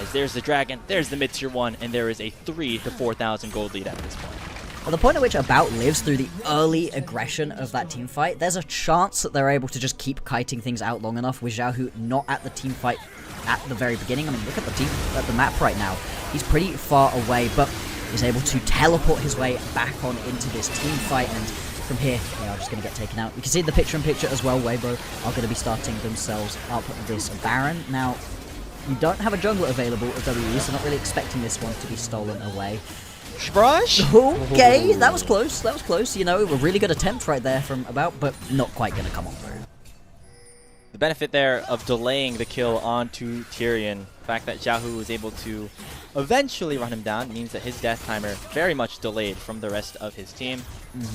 As there's the Dragon, there's the mid-tier 1, and there is a 3,000 to 4,000 gold lead at this point. At the point at which About lives through the early aggression of that team fight, there's a chance that they're able to just keep kiting things out long enough with Xiaohu not at the team fight at the very beginning. I mean, look at the map right now. Going pretty far away, but is able to teleport his way back on into this team fight, and from here, they are just going to get taken out. You can see the picture-in-picture as well. Weibo are going to be starting themselves up this Baron. Now, you don't have a jungler available at WE, so not really expecting this one to be stolen away. Brush? Okay, that was close. That was close. You know, a really good attempt right there from About, but not quite going to come on through. The benefit there of delaying the kill onto Tyrion, the fact that Xiaohu was able to eventually run him down, means that his death timer very much delayed from the rest of his team,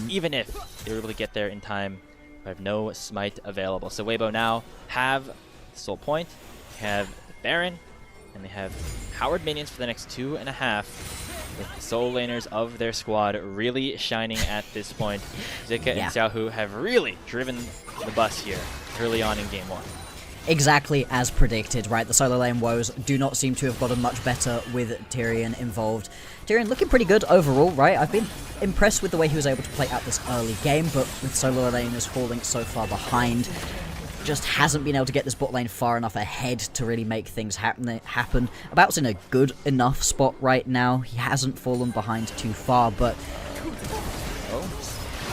even if they were able to get there in time. They have no smite available. So Weibo now have soul point, have Baron, and they have Howard minions for the next 2.5. With the soul laners of their squad really shining at this point. Zika and Xiaohu have really driven the bus here early on in game 1. Exactly as predicted, right? The solo lane woes do not seem to have gotten much better with Tyrion involved. Tyrion looking pretty good overall, right? I've been impressed with the way he was able to play out this early game, but with solo laners falling so far behind, just hasn't been able to get this bot lane far enough ahead to really make things happen. About's in a good enough spot right now. He hasn't fallen behind too far, but...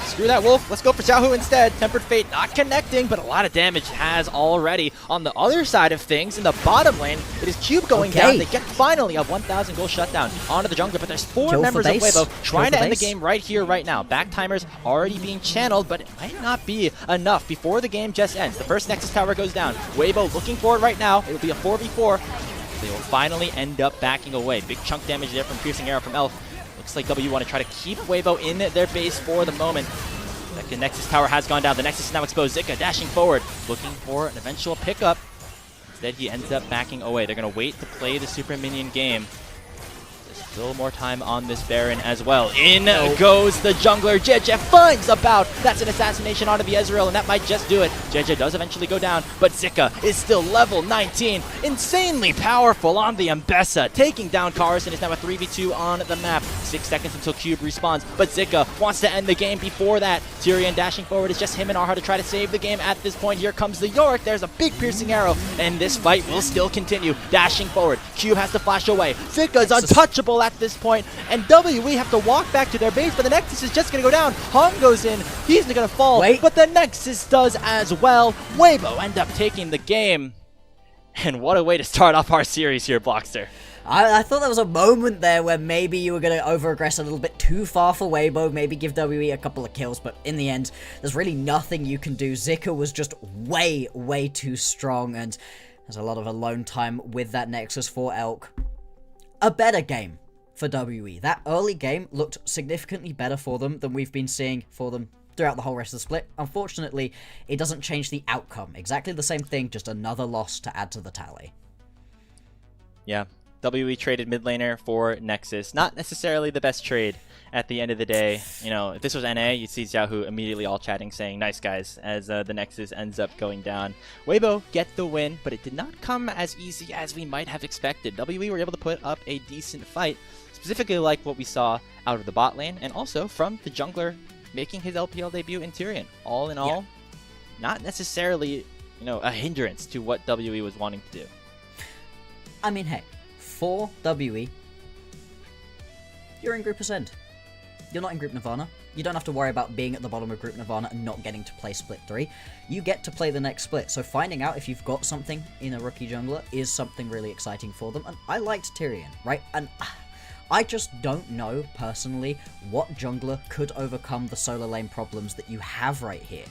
Screw that Wolf, let's go for Xiaohu instead. Tempered Fate not connecting, but a lot of damage has already. On the other side of things, in the bottom lane, it is Cube going down. They get finally a 1,000 gold shutdown onto the jungler, but there's 4 members of Weibo trying to end the game right here, right now. Back timers already being channeled, but it might not be enough before the game just ends. The first Nexus tower goes down. Weibo looking for it right now. It'll be a 4v4. They will finally end up backing away. Big chunk damage there from Piercing Arrow from Elf. Looks like W want to try to keep Weibo in their base for the moment. The Nexus tower has gone down. The Nexus is now exposed. Zika dashing forward, looking for an eventual pickup. Instead, he ends up backing away. They're going to wait to play the super minion game. There's still more time on this Baron as well. In goes the jungler. JJ finds about. That's an assassination onto the Ezreal, and that might just do it. JJ does eventually go down, but Zika is still level 19. Insanely powerful on the Mbessa. Taking down Kars, and is now a 3v2 on the map. 6 seconds until Cube respawns, but Zika wants to end the game before that. Tyrion dashing forward. It's just him and Arha to try to save the game at this point. Here comes the Yorick. There's a big piercing arrow, and this fight will still continue. Dashing forward. Cube has to flash away. Zika's untouchable at this point, and WE have to walk back to their base, but the Nexus is just going to go down. Hong goes in. He's going to fall, but the Nexus does as well. Weibo end up taking the game. And what a way to start off our series here, Blockster. I thought there was a moment there where maybe you were going to over-aggress a little bit too far for Weibo, maybe give WE a couple of kills, but in the end, there's really nothing you can do. Zika was just way, way too strong, and there's a lot of alone time with that Nexus for Elk. A better game for WE. That early game looked significantly better for them than we've been seeing for them throughout the whole rest of the split. Unfortunately, it doesn't change the outcome. Exactly the same thing, just another loss to add to the tally. Yeah. WE traded mid laner for Nexus. Not necessarily the best trade at the end of the day. You know, if this was NA, you'd see Xiaohu immediately all chatting saying, nice guys, as the Nexus ends up going down. Weibo get the win, but it did not come as easy as we might have expected. WE were able to put up a decent fight, specifically like what we saw out of the bot lane, and also from the jungler making his LPL debut in Tyrion. All in all, not necessarily, you know, a hindrance to what WE was wanting to do. I mean, hey, for WE, you're in Group Ascend. You're not in Group Nirvana. You don't have to worry about being at the bottom of Group Nirvana and not getting to play Split 3. You get to play the next split, so finding out if you've got something in a rookie jungler is something really exciting for them, and I liked Tyrion, right? And I just don't know, personally, what jungler could overcome the solo lane problems that you have right here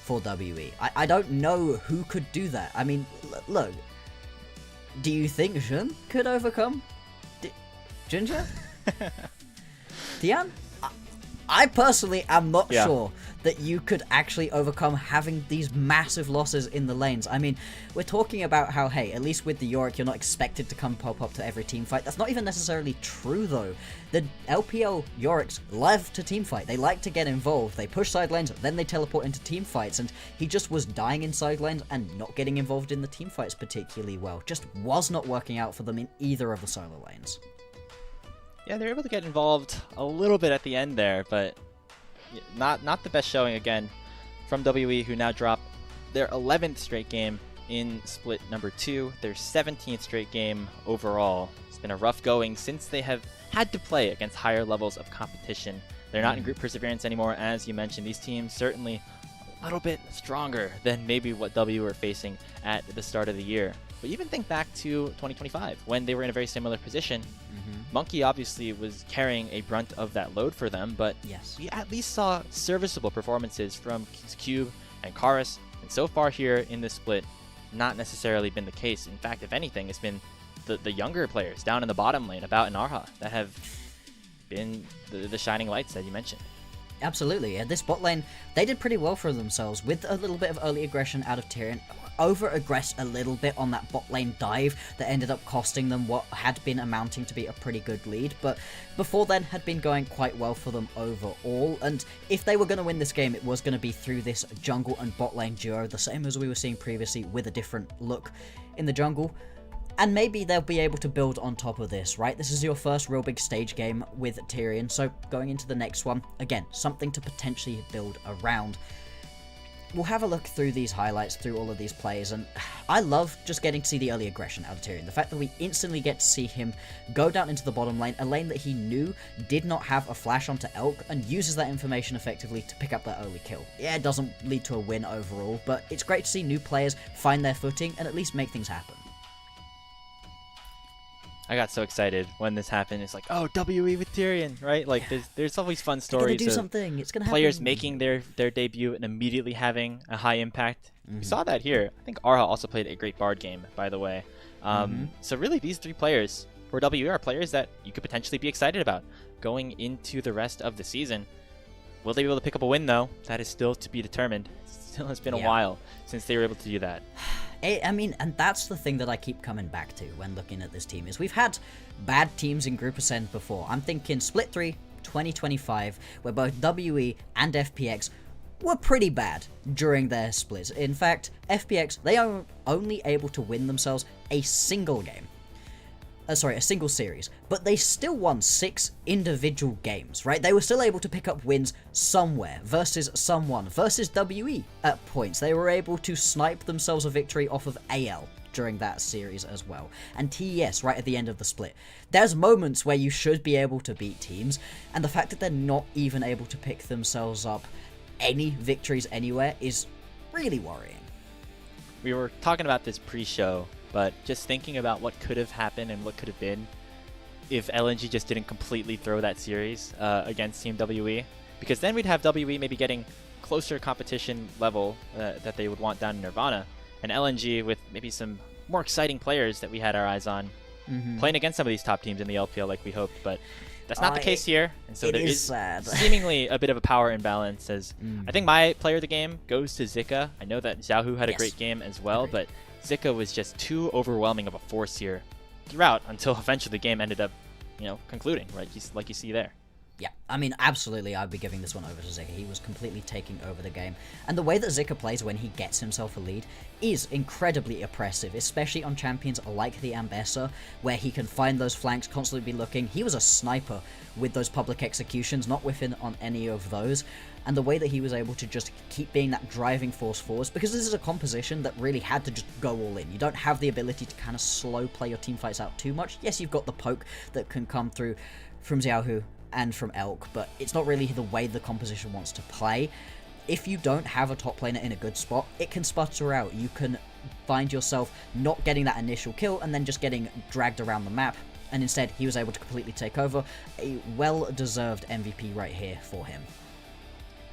for WE. I don't know who could do that. I mean, look, do you think Jhin could overcome Ginger? Tian? I personally am not sure that you could actually overcome having these massive losses in the lanes. I mean, we're talking about how, hey, at least with the Yorick, you're not expected to come pop up to every team fight. That's not even necessarily true, though. The LPL Yoricks love to team fight. They like to get involved. They push side lanes, then they teleport into team fights, and he just was dying in side lanes and not getting involved in the team fights particularly well. Just was not working out for them in either of the solo lanes. Yeah, they were able to get involved a little bit at the end there, but not the best showing again from WE, who now drop their 11th straight game in split number 2, their 17th straight game overall. It's been a rough going since they have had to play against higher levels of competition. They're not in group perseverance anymore, as you mentioned. These teams certainly a little bit stronger than maybe what W were facing at the start of the year. But even think back to 2025, when they were in a very similar position. Monkey obviously was carrying a brunt of that load for them, but we at least saw serviceable performances from Cube and Karis, and so far here in this split, not necessarily been the case. In fact, if anything, it's been the younger players down in the bottom lane, About and Arha, that have been the shining lights that you mentioned. Absolutely. At this bot lane, they did pretty well for themselves with a little bit of early aggression out of Tyrion. Over-aggressed a little bit on that bot lane dive that ended up costing them what had been amounting to be a pretty good lead, but before then had been going quite well for them overall, and if they were going to win this game, it was going to be through this jungle and bot lane duo, the same as we were seeing previously with a different look in the jungle. And maybe they'll be able to build on top of this, right? This is your first real big stage game with Tyrion, so going into the next one, again, something to potentially build around. we'll have a look through these highlights, through all of these plays, and I love just getting to see the early aggression out of Tyrion. The fact that we instantly get to see him go down into the bottom lane, a lane that he knew did not have a flash onto Elk, and uses that information effectively to pick up that early kill. Yeah, it doesn't lead to a win overall, but it's great to see new players find their footing and at least make things happen. I got so excited when this happened. It's like, oh, WE with Tyrion, right? Like, there's always fun They're gonna stories do of something. It's gonna players happen. making their debut and immediately having a high impact. We saw that here. I think Arha also played a great Bard game, by the way. So really, these three players for WE are players that you could potentially be excited about going into the rest of the season. Will they be able to pick up a win, though? That is still to be determined. It still has been a while since they were able to do that. I mean, and that's the thing that I keep coming back to when looking at this team, is we've had bad teams in Group Ascend before. I'm thinking Split 3, 2025, where both WE and FPX were pretty bad during their splits. In fact, FPX, they are only able to win themselves a single game. A single series, but they still won 6 individual games, right? They were still able to pick up wins somewhere versus someone, versus WE at points. They were able to snipe themselves a victory off of AL during that series as well. And TES right at the end of the split. There's moments where you should be able to beat teams, and the fact that they're not even able to pick themselves up any victories anywhere is really worrying. We were talking about this pre-show, but just thinking about what could have happened and what could have been if LNG just didn't completely throw that series against Team WE, because then we'd have WE maybe getting closer competition level that they would want down in Nirvana, and LNG with maybe some more exciting players that we had our eyes on playing against some of these top teams in the LPL like we hoped, but that's not the case here, and so there is seemingly a bit of a power imbalance, as I think my player of the game goes to Zika. I know that Xiaohu had a great game as well, but Zika was just too overwhelming of a force here throughout until eventually the game ended up, concluding, right? Like you see there. Yeah, I mean, absolutely, I'd be giving this one over to Zika. He was completely taking over the game. And the way that Zika plays when he gets himself a lead is incredibly oppressive, especially on champions like the Ambessa, where he can find those flanks, constantly be looking. He was a sniper with those public executions, not whiffing on any of those. And the way that he was able to just keep being that driving force forwards, because this is a composition that really had to just go all in. You don't have the ability to kind of slow play your team fights out too much. Yes, you've got the poke that can come through from Xiaohu and from Elk, but it's not really the way the composition wants to play. If you don't have a top laner in a good spot, it can sputter out. You can find yourself not getting that initial kill and then just getting dragged around the map, and instead he was able to completely take over. A well-deserved MVP right here for him.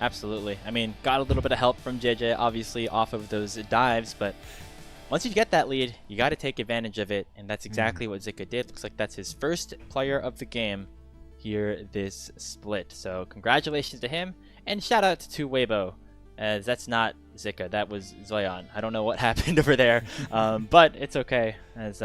Absolutely. I mean, got a little bit of help from JJ, obviously, off of those dives, but once you get that lead, you got to take advantage of it, and that's exactly what Zika did. Looks like that's his first player of the game here this split. So congratulations to him, and shout out to Weibo, as that's not Zika, that was Zoyan. I don't know what happened over there, but it's okay, as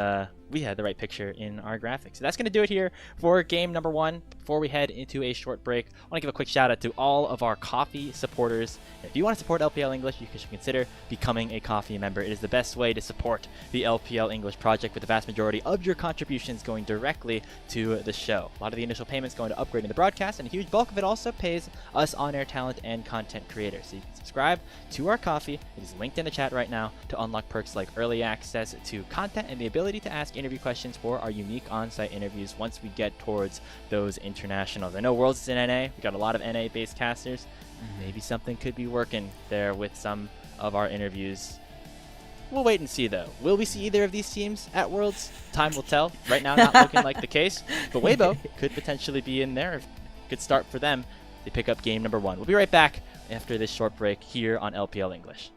we had the right picture in our graphics. So that's going to do it here for game number 1. Before we head into a short break, I want to give a quick shout out to all of our coffee supporters. If you want to support LPL English, you should consider becoming a coffee member. It is the best way to support the LPL English project, with the vast majority of your contributions going directly to the show. A lot of the initial payments going to upgrading the broadcast, and a huge bulk of it also pays us on-air talent and content creators. So you can subscribe to our coffee. It is linked in the chat right now to unlock perks like early access to content and the ability to ask interview questions for our unique on-site interviews once we get towards those internationals. I know Worlds is in NA. We got a lot of NA-based casters. Maybe something could be working there with some of our interviews. We'll wait and see, though. Will we see either of these teams at Worlds? Time will tell. Right now, not looking like the case. But Weibo could potentially be in there. Good start for them. They pick up game number 1. We'll be right back after this short break here on LPL English.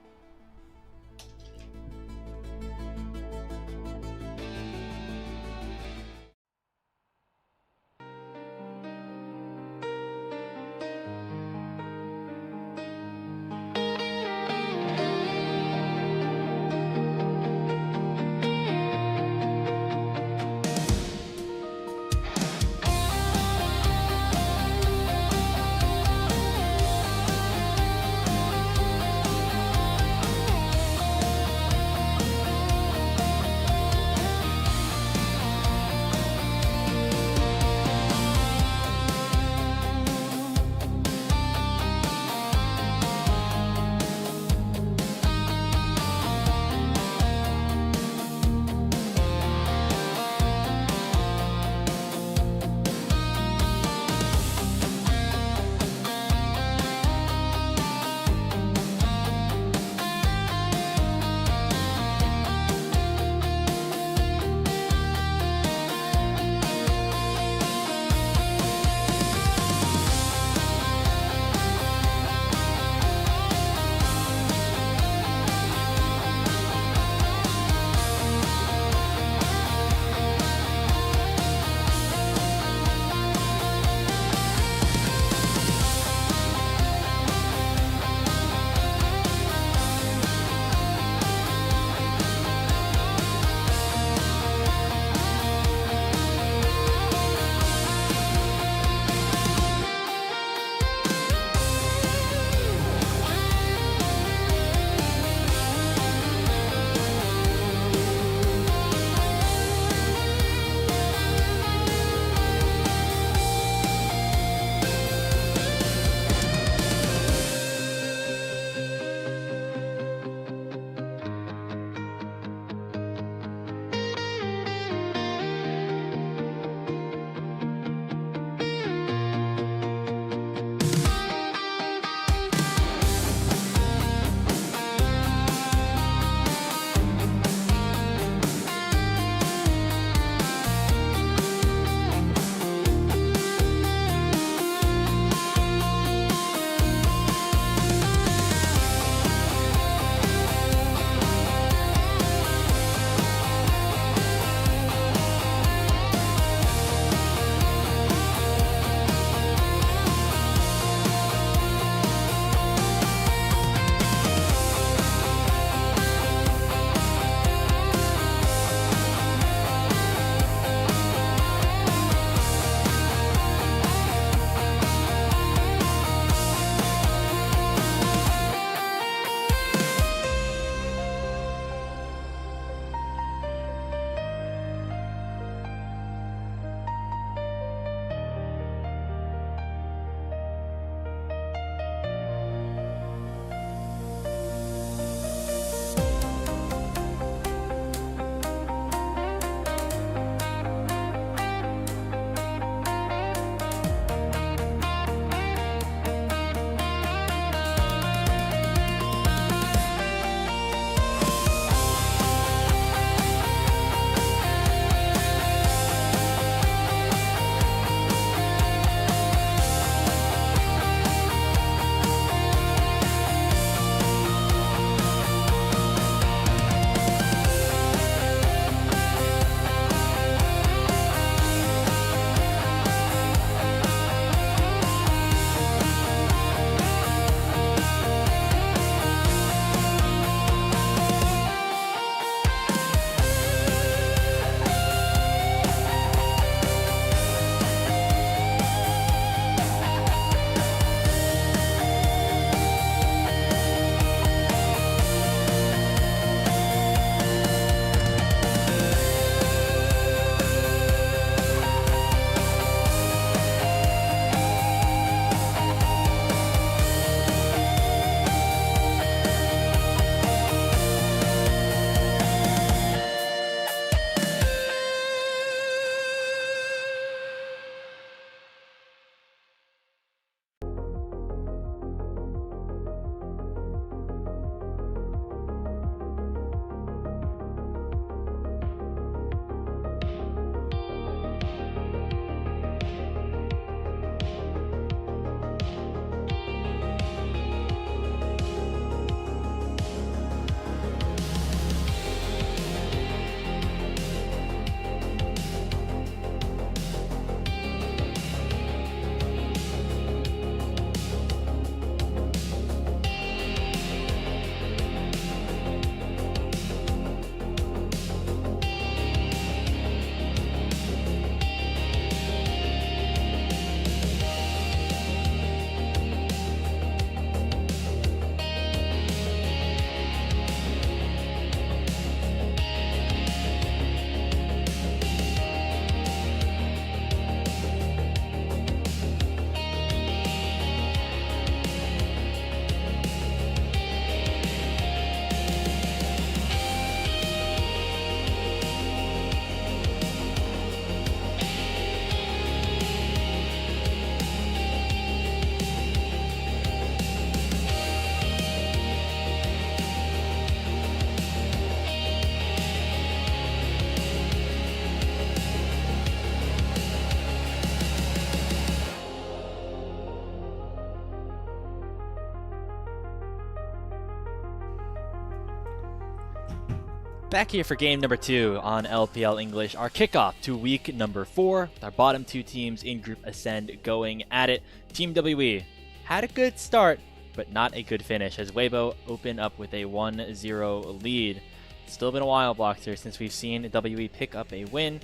Back here for game number 2 on LPL English, our kickoff to week number 4. Our bottom 2 teams in Group Ascend going at it. Team WE had a good start, but not a good finish as Weibo open up with a 1-0 lead. It's still been a while, Blockster, since we've seen WE pick up a win.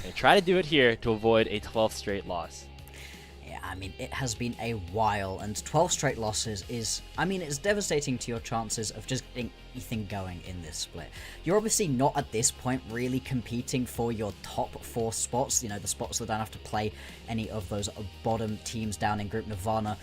They try to do it here to avoid a 12th straight loss. Yeah, I mean, it has been a while, and 12 straight losses is, I mean, it's devastating to your chances of just getting anything going in this split. You're obviously not at this point really competing for your top 4 spots, you know, the spots that don't have to play any of those bottom teams down in Group Nirvana.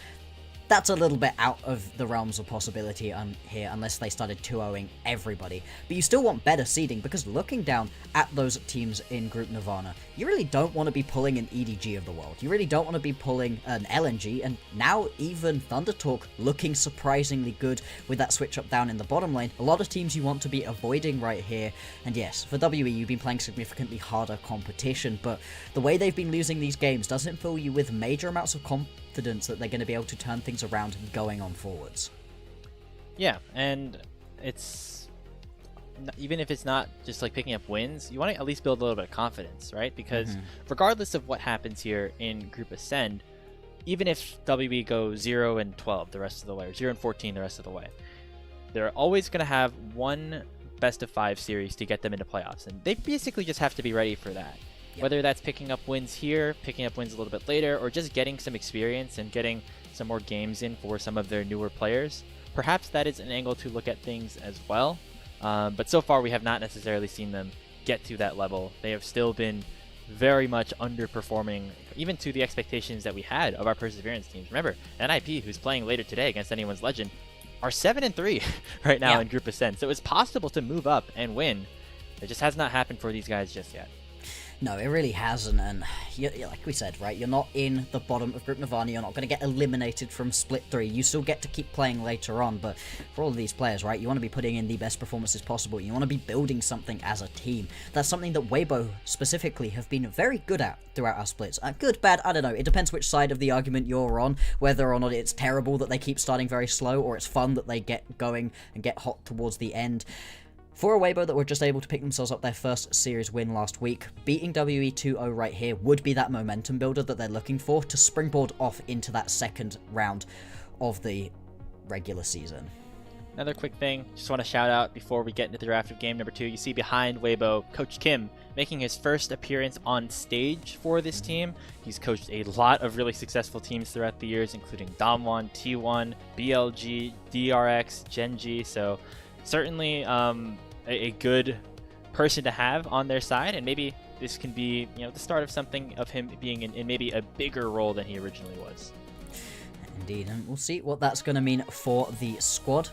That's a little bit out of the realms of possibility here, unless they started 2-0ing everybody. But you still want better seeding, because looking down at those teams in Group Nirvana, you really don't want to be pulling an EDG of the world. You really don't want to be pulling an LNG, and now even ThunderTalk looking surprisingly good with that switch up down in the bottom lane. A lot of teams you want to be avoiding right here. And yes, for WE, you've been playing significantly harder competition, but the way they've been losing these games doesn't fill you with major amounts of confidence that they're going to be able to turn things around going on forwards. Yeah, and it's even if it's not just like picking up wins, you want to at least build a little bit of confidence, right? Because regardless of what happens here in Group Ascend, even if WB go 0-12 the rest of the way, or 0-14 the rest of the way, they're always going to have one best of 5 series to get them into playoffs, and they basically just have to be ready for that. Whether that's picking up wins here, picking up wins a little bit later, or just getting some experience and getting some more games in for some of their newer players. Perhaps that is an angle to look at things as well. But so far we have not necessarily seen them get to that level. They have still been very much underperforming, even to the expectations that we had of our Perseverance teams. Remember, NiP, who's playing later today against Anyone's Legend, are 7-3 right now in Group Ascend. So it's possible to move up and win. It just has not happened for these guys just yet. No, it really hasn't, and like we said, right, you're not in the bottom of Group Nirvana, you're not going to get eliminated from Split 3, you still get to keep playing later on, but for all of these players, right, you want to be putting in the best performances possible, you want to be building something as a team. That's something that Weibo specifically have been very good at throughout our splits. Good, bad, I don't know, it depends which side of the argument you're on, whether or not it's terrible that they keep starting very slow, or it's fun that they get going and get hot towards the end. For a Weibo that were just able to pick themselves up their first series win last week, beating WE 2-0 right here would be that momentum builder that they're looking for to springboard off into that second round of the regular season. Another quick thing, just want to shout out before we get into the draft of game number 2, you see behind Weibo, Coach Kim making his first appearance on stage for this team. He's coached a lot of really successful teams throughout the years, including Damwon, T1, BLG, DRX, Genji, so certainly a good person to have on their side, and maybe this can be, you know, the start of something of him being in maybe a bigger role than he originally was. Indeed, and we'll see what that's going to mean for the squad.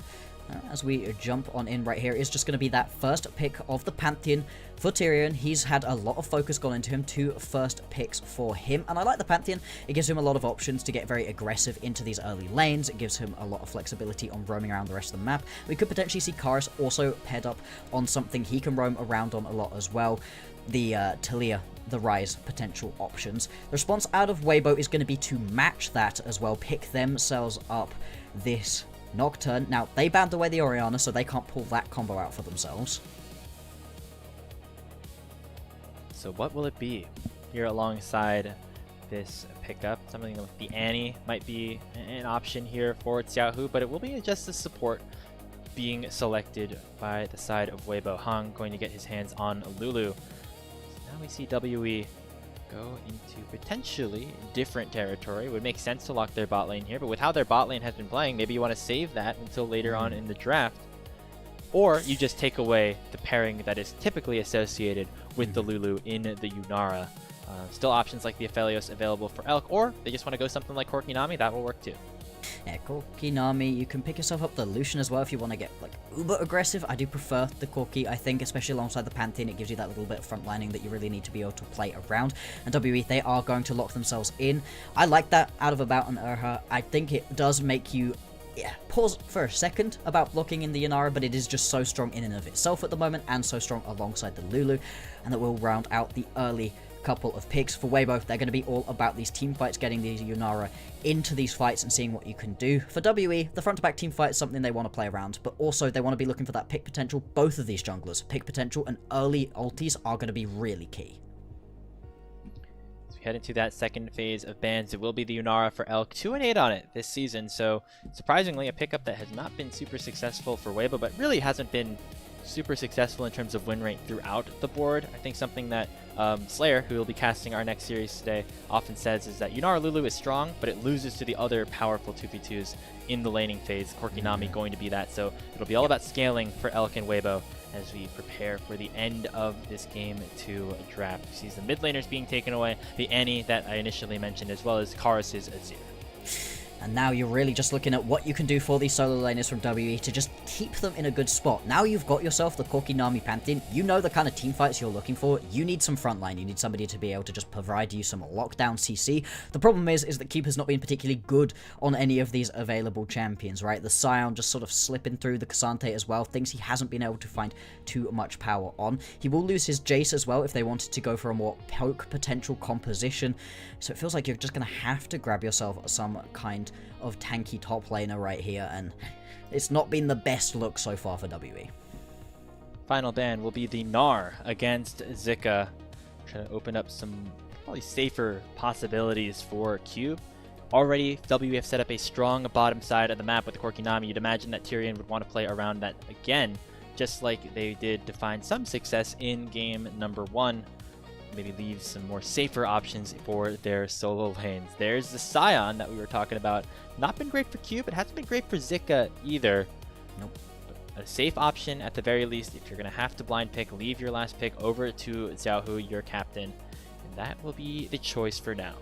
As we jump on in right here, is just going to be that first pick of the Pantheon for Tyrion. He's had a lot of focus gone into him, 2 first picks for him, and I like the Pantheon. It gives him a lot of options to get very aggressive into these early lanes. It gives him a lot of flexibility on roaming around the rest of the map. We could potentially see Karis also paired up on something he can roam around on a lot as well. The Talia, the Rise potential options. The response out of Weibo is going to be to match that as well, pick themselves up this Nocturne. Now, they banned away the Orianna, so they can't pull that combo out for themselves. So what will it be here alongside this pickup? Something like the Annie might be an option here for Xiaohu, but it will be just a support being selected by the side of Weibo. Hong going to get his hands on Lulu. So now we see WE go into potentially different territory. It would make sense to lock their bot lane here, but with how their bot lane has been playing, maybe you want to save that until later on in the draft. Or you just take away the pairing that is typically associated with the Lulu in the Yunara. Still options like the Aphelios available for Elk, or they just want to go something like Corki Nami, that will work too. Yeah, Corki Nami, you can pick yourself up the Lucian as well if you want to get like uber aggressive. I do prefer the Corki, I think, especially alongside the Pantheon. It gives you that little bit of frontlining that you really need to be able to play around. And WE, they are going to lock themselves in. I like that out of About and Urha. I think it does make you pause for a second about blocking in the Yunara, but it is just so strong in and of itself at the moment, and so strong alongside the Lulu, and that will round out the early couple of picks. For Weibo, they're going to be all about these team fights, getting these Yunara into these fights and seeing what you can do. For WE, the front-to-back team fight is something they want to play around, but also they want to be looking for that pick potential. Both of these junglers, pick potential and early ultis are going to be really key. Head into that second phase of bans. It will be the Yunara for Elk, 2-8 on it this season, so surprisingly a pickup that has not been super successful for Weibo, but really hasn't been super successful in terms of win rate throughout the board. I think something that Slayer, who will be casting our next series today, often says is that Yunara Lulu is strong, but it loses to the other powerful 2v2s in the laning phase. Corki Nami going to be that, so it'll be all about scaling for Elk and Weibo as we prepare for the end of this game to draft. We see the mid laners being taken away, the Annie that I initially mentioned, as well as Karus's Azir. And now you're really just looking at what you can do for these solo laners from WE to just keep them in a good spot. Now you've got yourself the Corki Nami Pantheon, you know the kind of team fights you're looking for. You need some frontline, you need somebody to be able to just provide you some lockdown CC. The problem is that Cube has not been particularly good on any of these available champions, right? The Scion just sort of slipping through, the Cassante as well, things he hasn't been able to find too much power on. He will lose his Jace as well if they wanted to go for a more poke potential composition. So it feels like you're just going to have to grab yourself some kind of tanky top laner right here, and it's not been the best look so far for WE. Final ban will be the Gnar against Zika, trying to open up some probably safer possibilities for Cube. Already, WE have set up a strong bottom side of the map with the Corki Nami. You'd imagine that Tyrion would want to play around that again, just like they did to find some success in game number 1. Maybe leave some more safer options for their solo lanes. There's the Scion that we were talking about. Not been great for Cube, it hasn't been great for Zika either. Nope. A safe option at the very least. If you're going to have to blind pick, leave your last pick over to Xiaohu, your captain. And that will be the choice for now.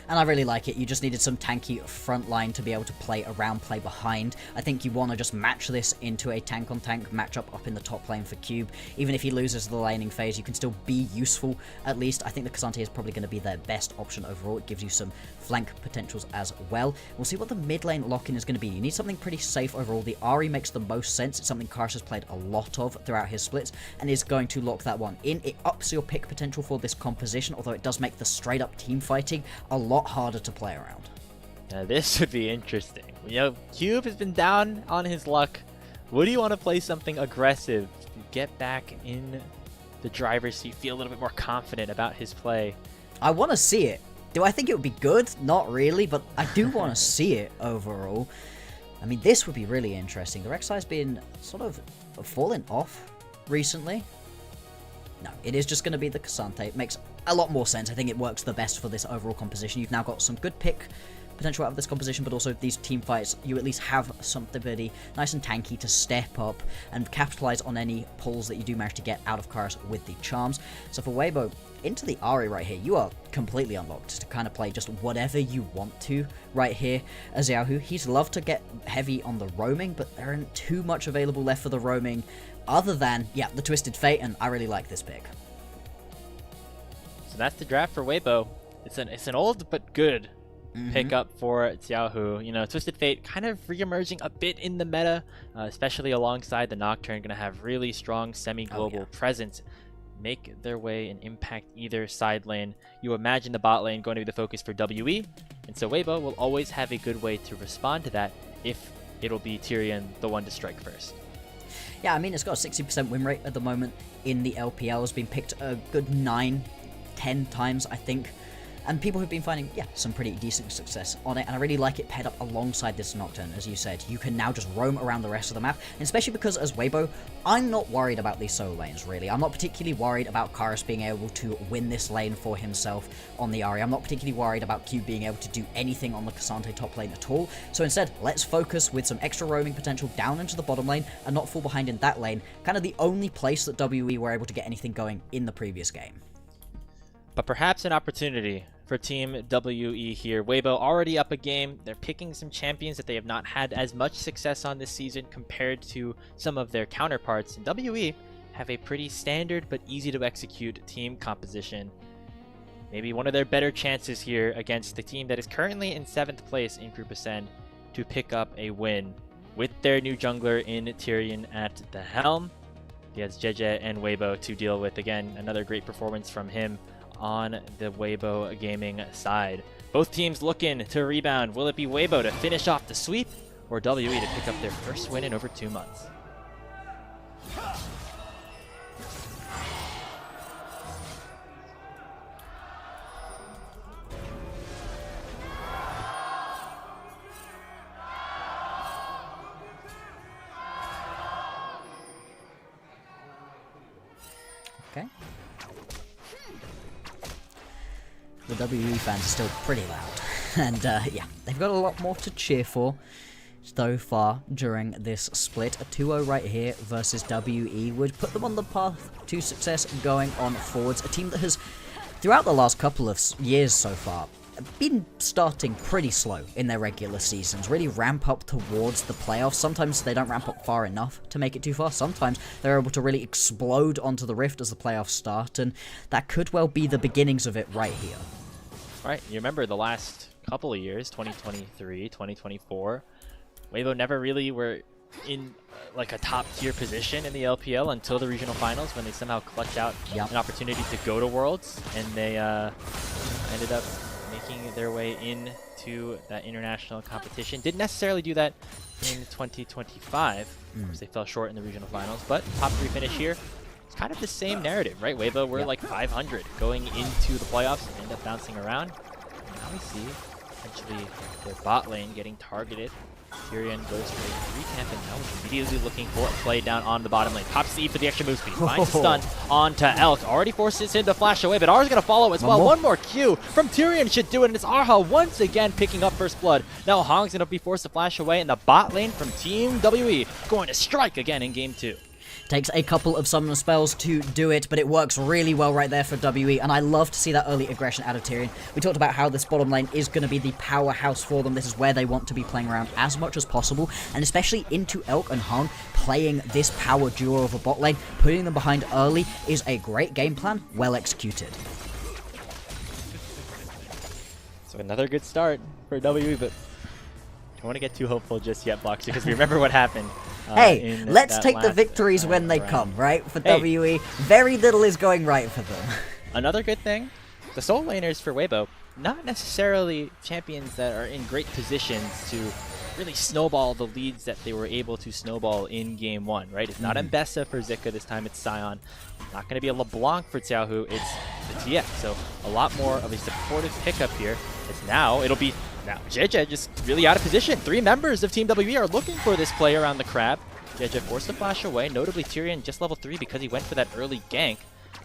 And I really like it. You just needed some tanky front line to be able to play around, play behind. I think you want to just match this into a tank-on-tank matchup up in the top lane for Cube. Even if he loses the laning phase, you can still be useful at least. I think the Cassante is probably going to be their best option overall. It gives you some flank potentials as well. We'll see what the mid lane lock-in is going to be. You need something pretty safe overall. The Ahri makes the most sense. It's something Karsh has played a lot of throughout his splits and is going to lock that one in. It ups your pick potential for this composition, although it does make the straight-up team fighting a lot harder to play around. Now this would be interesting. You know, Cube has been down on his luck. Would you want to play something aggressive to get back in the driver's seat, feel a little bit more confident about his play? I want to see it. Do I think it would be good? Not really, but I do want to see it overall. I mean, this would be really interesting. The Rek'Sai's been sort of falling off recently. No, it is just going to be the Cassante. It makes a lot more sense. I think it works the best for this overall composition. You've now got some good pick potential out of this composition, but also these team fights, you at least have somebody nice and tanky to step up and capitalize on any pulls that you do manage to get out of Karus with the charms. So for Weibo, into the Ahri right here, you are completely unlocked to kind of play just whatever you want to right here as Xiaohu. He's loved to get heavy on the roaming, but there isn't too much available left for the roaming other than, yeah, the Twisted Fate, and I really like this pick. So that's the draft for Weibo. It's an old but good pickup for Xiaohu. You know, Twisted Fate kind of re-emerging a bit in the meta, especially alongside the Nocturne, going to have really strong semi-global presence, make their way and impact either side lane. You imagine the bot lane going to be the focus for WE, and so Weibo will always have a good way to respond to that if it'll be Tyrion the one to strike first. Yeah, I mean, it's got a 60% win rate at the moment in the LPL. It's been picked a good 9-10 times, I think. And people have been finding, yeah, some pretty decent success on it, and I really like it paired up alongside this Nocturne. As you said, you can now just roam around the rest of the map, and especially because as Weibo, I'm not worried about these solo lanes, really. I'm not particularly worried about Karus being able to win this lane for himself on the Ahri. I'm not particularly worried about Cube being able to do anything on the Cassante top lane at all. So instead, let's focus with some extra roaming potential down into the bottom lane and not fall behind in that lane. Kind of the only place that WE were able to get anything going in the previous game. But perhaps an opportunity for Team WE here. Weibo already up a game. They're picking some champions that they have not had as much success on this season compared to some of their counterparts. And WE have a pretty standard but easy to execute team composition. Maybe one of their better chances here against the team that is currently in 7th place in Group Ascend to pick up a win with their new jungler in Tyrion at the helm. He has JJ and Weibo to deal with. Again, another great performance from him on the Weibo Gaming side. Both teams looking to rebound. Will it be Weibo to finish off the sweep, or WE to pick up their first win in over 2 months? Okay. The WE fans are still pretty loud. And yeah, they've got a lot more to cheer for so far during this split. A 2-0 right here versus WE would put them on the path to success going on forwards. A team that has, throughout the last couple of years so far, been starting pretty slow in their regular seasons, really ramp up towards the playoffs. Sometimes they don't ramp up far enough to make it too far. Sometimes they're able to really explode onto the rift as the playoffs start, and that could well be the beginnings of it right here. Right, you remember the last couple of years, 2023, 2024, Weibo never really were in like a top tier position in the LPL until the regional finals, when they somehow clutched out an opportunity to go to Worlds, and they ended up making their way into that international competition. Didn't necessarily do that in 2025, because they fell short in the regional finals, but top 3 finish here. It's kind of the same narrative, right? Weibo were like 500 going into the playoffs and end up bouncing around. And now we see potentially their bot lane getting targeted. Tyrion goes for a 3 camp, and now is immediately looking for a play down on the bottom lane. Pops the E for the extra move speed. Finds a stun onto Elk. Already forces him to flash away, but R's going to follow as well. One more Q from Tyrion should do it, and it's Arha once again picking up first blood. Now Hong's going to be forced to flash away, and the bot lane from Team WE going to strike again in game 2. Takes a couple of summon spells to do it, but it works really well right there for WE, and I love to see that early aggression out of Tyrion. We talked about how this bottom lane is going to be the powerhouse for them. This is where they want to be playing around as much as possible, and especially into Elk and Hong, playing this power duo of a bot lane, putting them behind early is a great game plan, well executed. So another good start for WE, but don't want to get too hopeful just yet, Blox, because we remember what happened. Hey, let's take the victories when they come, right? For WE, very little is going right for them. Another good thing, the soul laners for Weibo, not necessarily champions that are in great positions to really snowball the leads that they were able to snowball in game 1, right? It's not Mbessa for Zika, this time it's Sion. Not going to be a LeBlanc for Xiaohu, it's the TX. So a lot more of a supportive pickup here. It's now, it'll be now JJ just really out of position. 3 members of Team WE are looking for this play around the crab. JJ forced to flash away, notably Tyrion just level 3 because he went for that early gank.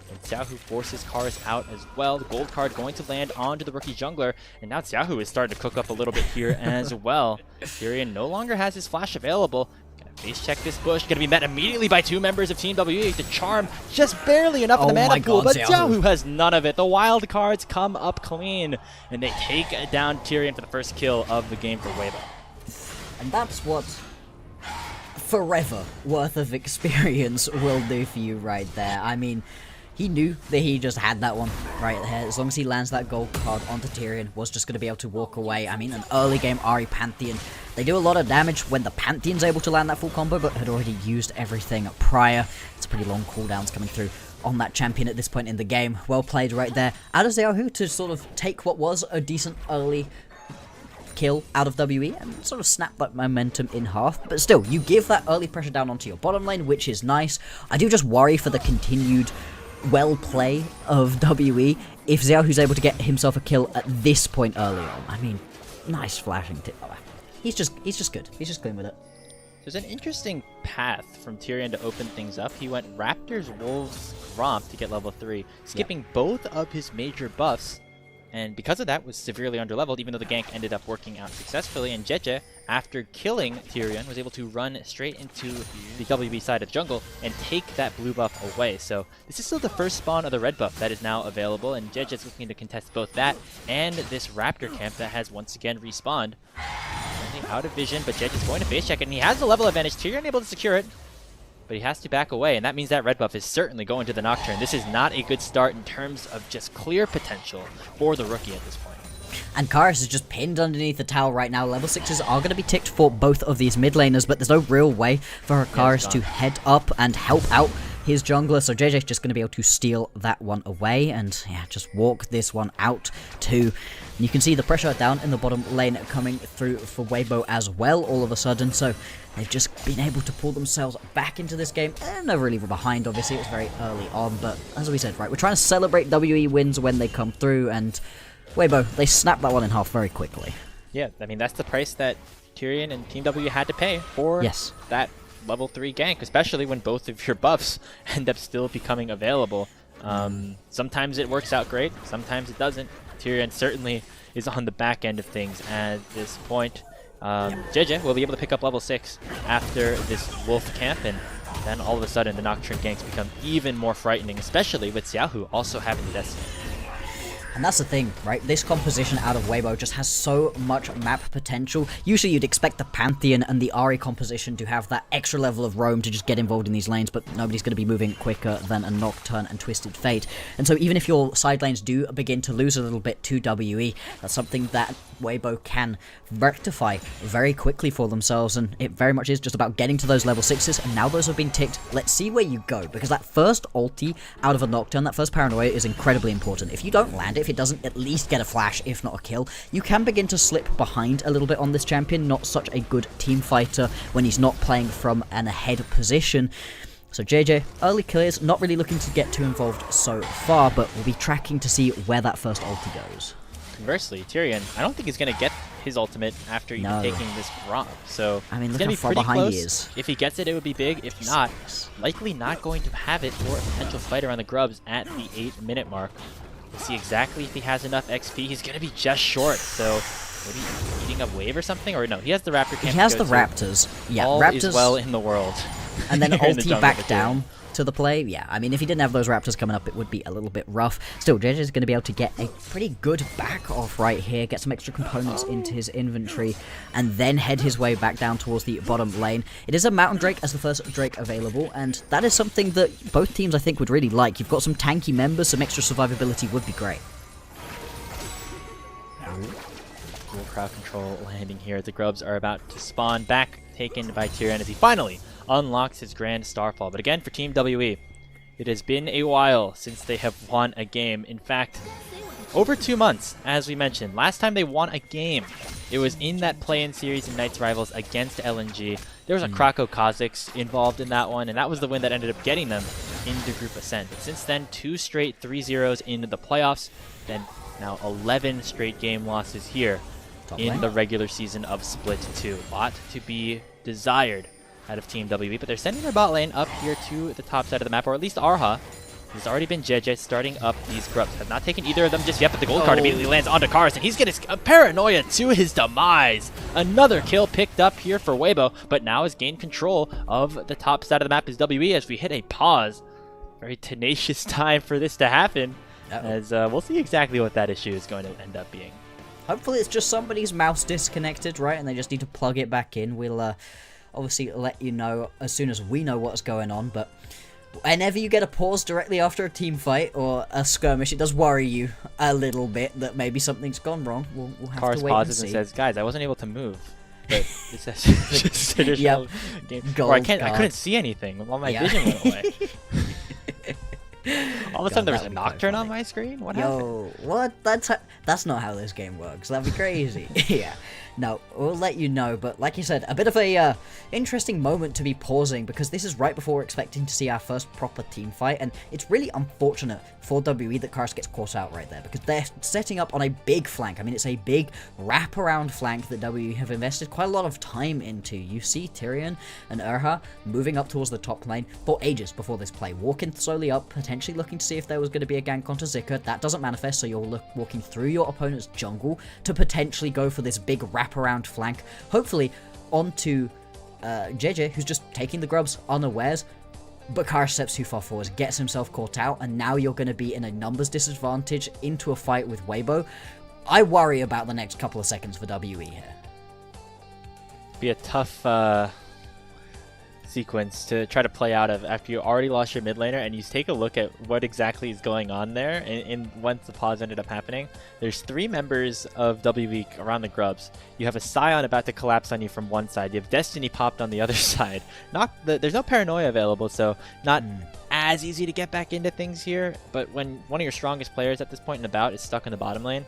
And Xiaohu forces Karis out as well. The gold card going to land onto the rookie jungler. And now Xiaohu is starting to cook up a little bit here as well. Tyrion no longer has his flash available. Gonna face check this bush. Gonna be met immediately by 2 members of Team WE to charm just barely enough of the mana pool. But Xiaohu has none of it. The wild cards come up clean. And they take down Tyrion for the first kill of the game for Weibo. And that's what forever worth of experience will do for you right there. I mean, he knew that he just had that one right there. As long as he lands that gold card onto Tyrion, was just going to be able to walk away. I mean, an early game Ahri Pantheon, they do a lot of damage when the Pantheon's able to land that full combo, but had already used everything prior. It's pretty long cooldowns coming through on that champion at this point in the game. Well played right there. Out of Xiaohu to sort of take what was a decent early kill out of WE and sort of snap that momentum in half, but still, you give that early pressure down onto your bottom lane, which is nice. I do just worry for the continued well play of WE if Xiaohu's able to get himself a kill at this point early on. I mean, nice flashing tip. He's just good. He's just clean with it. There's an interesting path from Tyrion to open things up. He went Raptors, Wolves, Gromp to get level 3, skipping both of his major buffs. And because of that, was severely underleveled, even though the gank ended up working out successfully. And Jeje, after killing Tyrion, was able to run straight into the WB side of the jungle and take that blue buff away. So this is still the first spawn of the red buff that is now available, and Jeje is looking to contest both that and this Raptor camp that has once again respawned. Out of vision, but Jeje is going to face check it, and he has the level advantage. Tyrion able to secure it, but he has to back away, and that means that red buff is certainly going to the Nocturne. This is not a good start in terms of just clear potential for the rookie at this point. And Karis is just pinned underneath the tower right now. Level 6s are going to be ticked for both of these mid laners, but there's no real way for Karis to head up and help out his jungler, so JJ's just going to be able to steal that one away and yeah, just walk this one out too. And you can see the pressure down in the bottom lane coming through for Weibo as well all of a sudden, so they've just been able to pull themselves back into this game. And they're really behind, obviously, it was very early on, but as we said, right, we're trying to celebrate WE wins when they come through, and Weibo, they snapped that one in half very quickly. Yeah, I mean, that's the price that Tyrion and Team W had to pay for that level 3 gank, especially when both of your buffs end up still becoming available. Sometimes it works out great, sometimes it doesn't. Tyrion certainly is on the back end of things at this point. JJ will be able to pick up level 6 after this wolf camp, and then all of a sudden the Nocturne ganks become even more frightening, especially with Xiaohu also having the Destiny. And that's the thing, right? This composition out of Weibo just has so much map potential. Usually you'd expect the Pantheon and the Ahri composition to have that extra level of roam to just get involved in these lanes, but nobody's going to be moving quicker than a Nocturne and Twisted Fate. And so even if your side lanes do begin to lose a little bit to WE, that's something that Weibo can rectify very quickly for themselves, and it very much is just about getting to those level 6s, and now those have been ticked. Let's see where you go, because that first ulti out of a Nocturne, that first Paranoia, is incredibly important. If you don't land it, if it doesn't at least get a flash, if not a kill, you can begin to slip behind a little bit on this champion. Not such a good team fighter when he's not playing from an ahead position. So JJ, early clears, not really looking to get too involved so far, but we'll be tracking to see where that first ulti goes. Conversely, Tyrion, I don't think he's going to get his ultimate after even taking this drop. So I mean, it's look going how to be far pretty behind close. he is. If he gets it, it would be big. If not, likely not going to have it for a potential fight around the Grubs at the 8-minute mark. We'll see exactly if he has enough XP. He's going to be just short, so maybe eating a wave or something? Or no, he has the Raptor camp. He has the Raptors. Yeah, all Raptors. is well in the world. And then in the ulti jungle back down to the play. Yeah, I mean, if he didn't have those Raptors coming up, it would be a little bit rough. Still, JJ is going to be able to get a pretty good back off right here, get some extra components into his inventory, and then head his way back down towards the bottom lane. It is a Mountain Drake as the first Drake available, and that is something that both teams, I think, would really like. You've got some tanky members, some extra survivability would be great. Cool crowd control landing here. The Grubs are about to spawn back, taken by Tyrion as he finally unlocks his Grand Starfall. But again, for Team WE, it has been a while since they have won a game. In fact, over 2 months, as we mentioned. Last time they won a game, it was in that play-in series in Knights Rivals against LNG. There was a Krakow Kha'Zix involved in that one, and that was the win that ended up getting them into Group Ascent. But since then, 2 straight 3-0s into the playoffs, then now 11 straight game losses here in the regular season of Split 2. A lot to be desired out of Team WB, but they're sending their bot lane up here to the top side of the map, or at least Arha. There's already been JJ starting up these Grubs. Have not taken either of them just yet, but the gold card immediately lands onto Kars, and he's getting a Paranoia to his demise. Another kill picked up here for Weibo, but now has gained control of the top side of the map as WE as we hit a pause. Very tenacious time for this to happen, as we'll see exactly what that issue is going to end up being. Hopefully it's just somebody's mouse disconnected, right, and they just need to plug it back in. We'll obviously let you know as soon as we know what's going on, but whenever you get a pause directly after a team fight or a skirmish, it does worry you a little bit that maybe something's gone wrong. We'll have Kars to wait pauses and see. and says, "Guys, I wasn't able to move." But it says just traditional game. Or I couldn't see anything while my vision went away. All of a sudden, there was a Nocturne on my screen. What happened? What? That's not how this game works. That'd be crazy. Yeah. No, we'll let you know, but like you said, a bit of a interesting moment to be pausing, because this is right before we're expecting to see our first proper team fight, and it's really unfortunate for WE that Kars gets caught out right there, because they're setting up on a big flank. I mean, it's a big wraparound flank that WE have invested quite a lot of time into. You see Tyrion and Erha moving up towards the top lane for ages before this play, walking slowly up, potentially looking to see if there was going to be a gank onto Zika. That doesn't manifest, so you're walking through your opponent's jungle to potentially go for this big wraparound flank, hopefully onto JJ, who's just taking the Grubs unawares, but Kars steps too far forward, gets himself caught out, and now you're going to be in a numbers disadvantage into a fight with Weibo. I worry about the next couple of seconds for WE here. Be a tough sequence to try to play out of after you already lost your mid laner, and you take a look at what exactly is going on there. And once the pause ended up happening, there's 3 members of WB around the Grubs. You have a Scion about to collapse on you from one side. You have Destiny popped on the other side. There's no Paranoia available, so not as easy to get back into things here, but when one of your strongest players at this point in the bout is stuck in the bottom lane,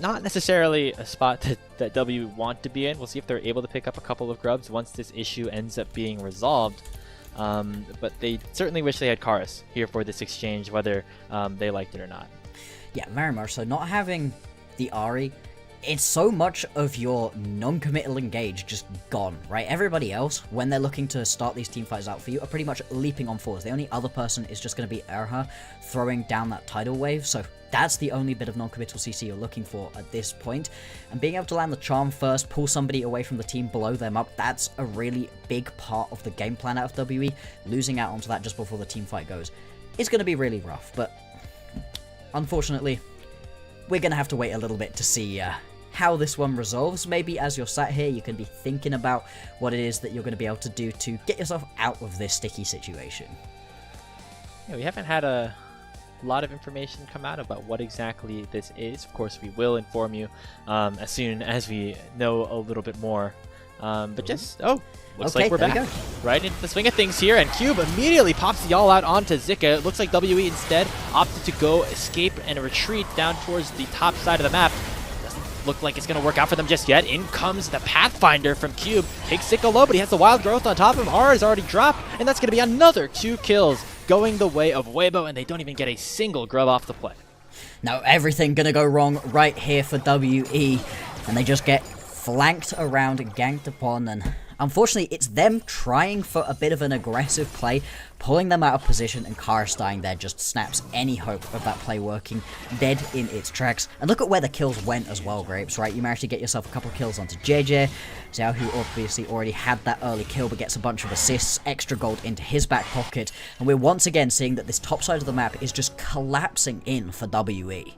not necessarily a spot that W want to be in. We'll see if they're able to pick up a couple of grubs once this issue ends up being resolved. But they certainly wish they had Karis here for this exchange, whether they liked it or not. Yeah, very much so. Not having the Ahri, it's so much of your non-committal engage just gone, right? Everybody else, when they're looking to start these team fights out for you, are pretty much leaping on forwards. The only other person is just going to be Erha throwing down that tidal wave, so that's the only bit of non-committal CC you're looking for at this point. And being able to land the charm first, pull somebody away from the team, blow them up, that's a really big part of the game plan out of WE. Losing out onto that just before the team fight goes is going to be really rough, but unfortunately, we're going to have to wait a little bit to see how this one resolves. Maybe as you're sat here, you can be thinking about what it is that you're going to be able to do to get yourself out of this sticky situation. Yeah, we haven't had a lot of information come out about what exactly this is. Of course, we will inform you as soon as we know a little bit more. But just, looks like we're back right into the swing of things here, and Cube immediately pops the all out onto Zika. It looks like WE instead opted to go escape and retreat down towards the top side of the map. Doesn't look like it's going to work out for them just yet. In comes the Pathfinder from Cube. Takes Zika low, but he has the wild growth on top of him. R is already dropped, and that's going to be another 2 kills going the way of Weibo, and they don't even get a single grub off the play. Now everything going to go wrong right here for WE, and they just get flanked around and ganked upon, and unfortunately it's them trying for a bit of an aggressive play, pulling them out of position, and Karis dying there just snaps any hope of that play working dead in its tracks. And look at where the kills went as well, Grapes, right? You managed to get yourself a couple of kills onto JJ, Xiao, who obviously already had that early kill but gets a bunch of assists, extra gold into his back pocket, and we're once again seeing that this top side of the map is just collapsing in for WE.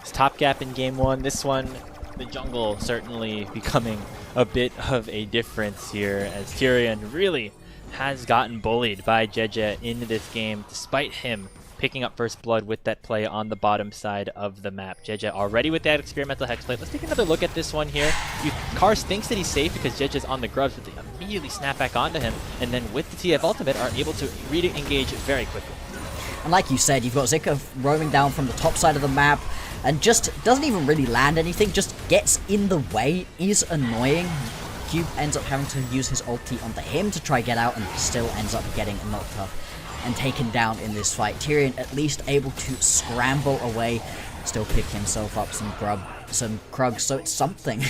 This top gap in game 1, this one, the jungle certainly becoming a bit of a difference here, as Tyrion really has gotten bullied by Jeje in this game, despite him picking up first blood with that play on the bottom side of the map. Jeje already with that experimental hex play. Let's take another look at this one here. Kars thinks that he's safe because Jeje's on the grubs, but they immediately snap back onto him, and then with the TF ultimate are able to re-engage very quickly. And like you said, you've got Zika roaming down from the top side of the map, and just doesn't even really land anything, just gets in the way, is annoying. Cube ends up having to use his ulti onto him to try get out, and still ends up getting knocked up and taken down in this fight. Tyrion at least able to scramble away, still pick himself up some krugs, so it's something.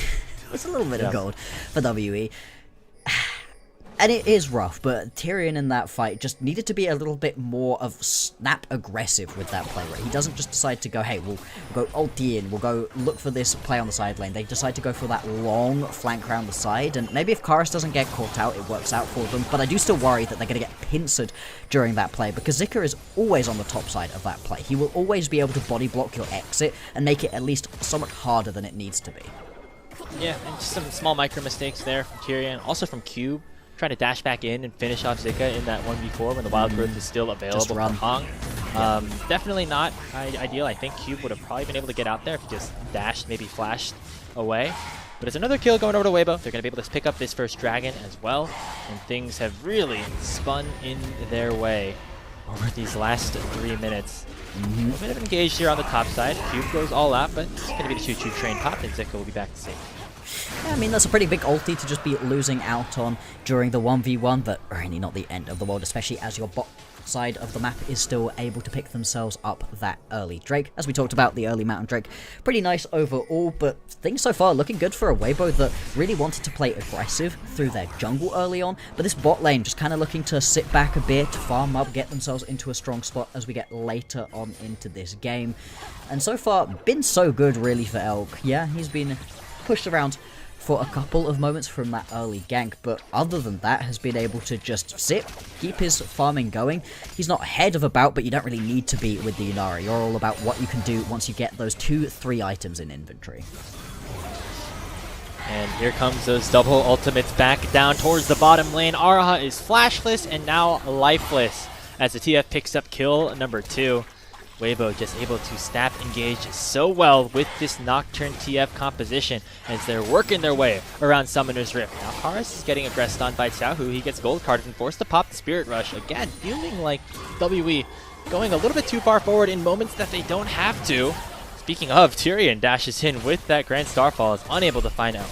It's a little bit of gold for WE. And it is rough, but Tyrion in that fight just needed to be a little bit more of snap aggressive with that play, right? He doesn't just decide to go, hey, we'll go ulti in, we'll go look for this play on the side lane. They decide to go for that long flank around the side, and maybe if Karis doesn't get caught out, it works out for them, but I do still worry that they're going to get pincered during that play, because Zika is always on the top side of that play. He will always be able to body block your exit and make it at least so much harder than it needs to be. Yeah, and just some small micro mistakes there from Tyrion, also from Cube, trying to dash back in and finish off Zika in that 1v4 when the wild growth is still available for Hong. Definitely not ideal. I think Cube would have probably been able to get out there if he just dashed, maybe flashed away. But it's another kill going over to Weibo. They're going to be able to pick up this first dragon as well, and things have really spun in their way over these last 3 minutes. A bit of engaged here on the top side. Cube goes all out, but it's going to be the choo-choo train pop, and Zika will be back to safety. Yeah, I mean, that's a pretty big ulti to just be losing out on during the 1v1, but really not the end of the world, especially as your bot side of the map is still able to pick themselves up that early Drake. As we talked about, the early Mountain Drake, pretty nice overall, but things so far looking good for a Weibo that really wanted to play aggressive through their jungle early on, but this bot lane just kind of looking to sit back a bit, farm up, get themselves into a strong spot as we get later on into this game. And so far, been so good really for Elk. Yeah, he's been pushed around for a couple of moments from that early gank, but other than that has been able to just sit, keep his farming going. He's not ahead of a bout, but you don't really need to be with the Inari. You're all about what you can do once you get those 2-3 items in inventory. And here comes those double ultimates back down towards the bottom lane. Araha is flashless and now lifeless as the TF picks up kill number 2. Weibo just able to snap engage so well with this Nocturne TF composition as they're working their way around Summoner's Rift. Now Paris is getting aggressed on by Xiaohu. He gets gold carded and forced to pop the Spirit Rush. Again, feeling like WE going a little bit too far forward in moments that they don't have to. Speaking of, Tyrion dashes in with that Grand Starfall, is unable to find out.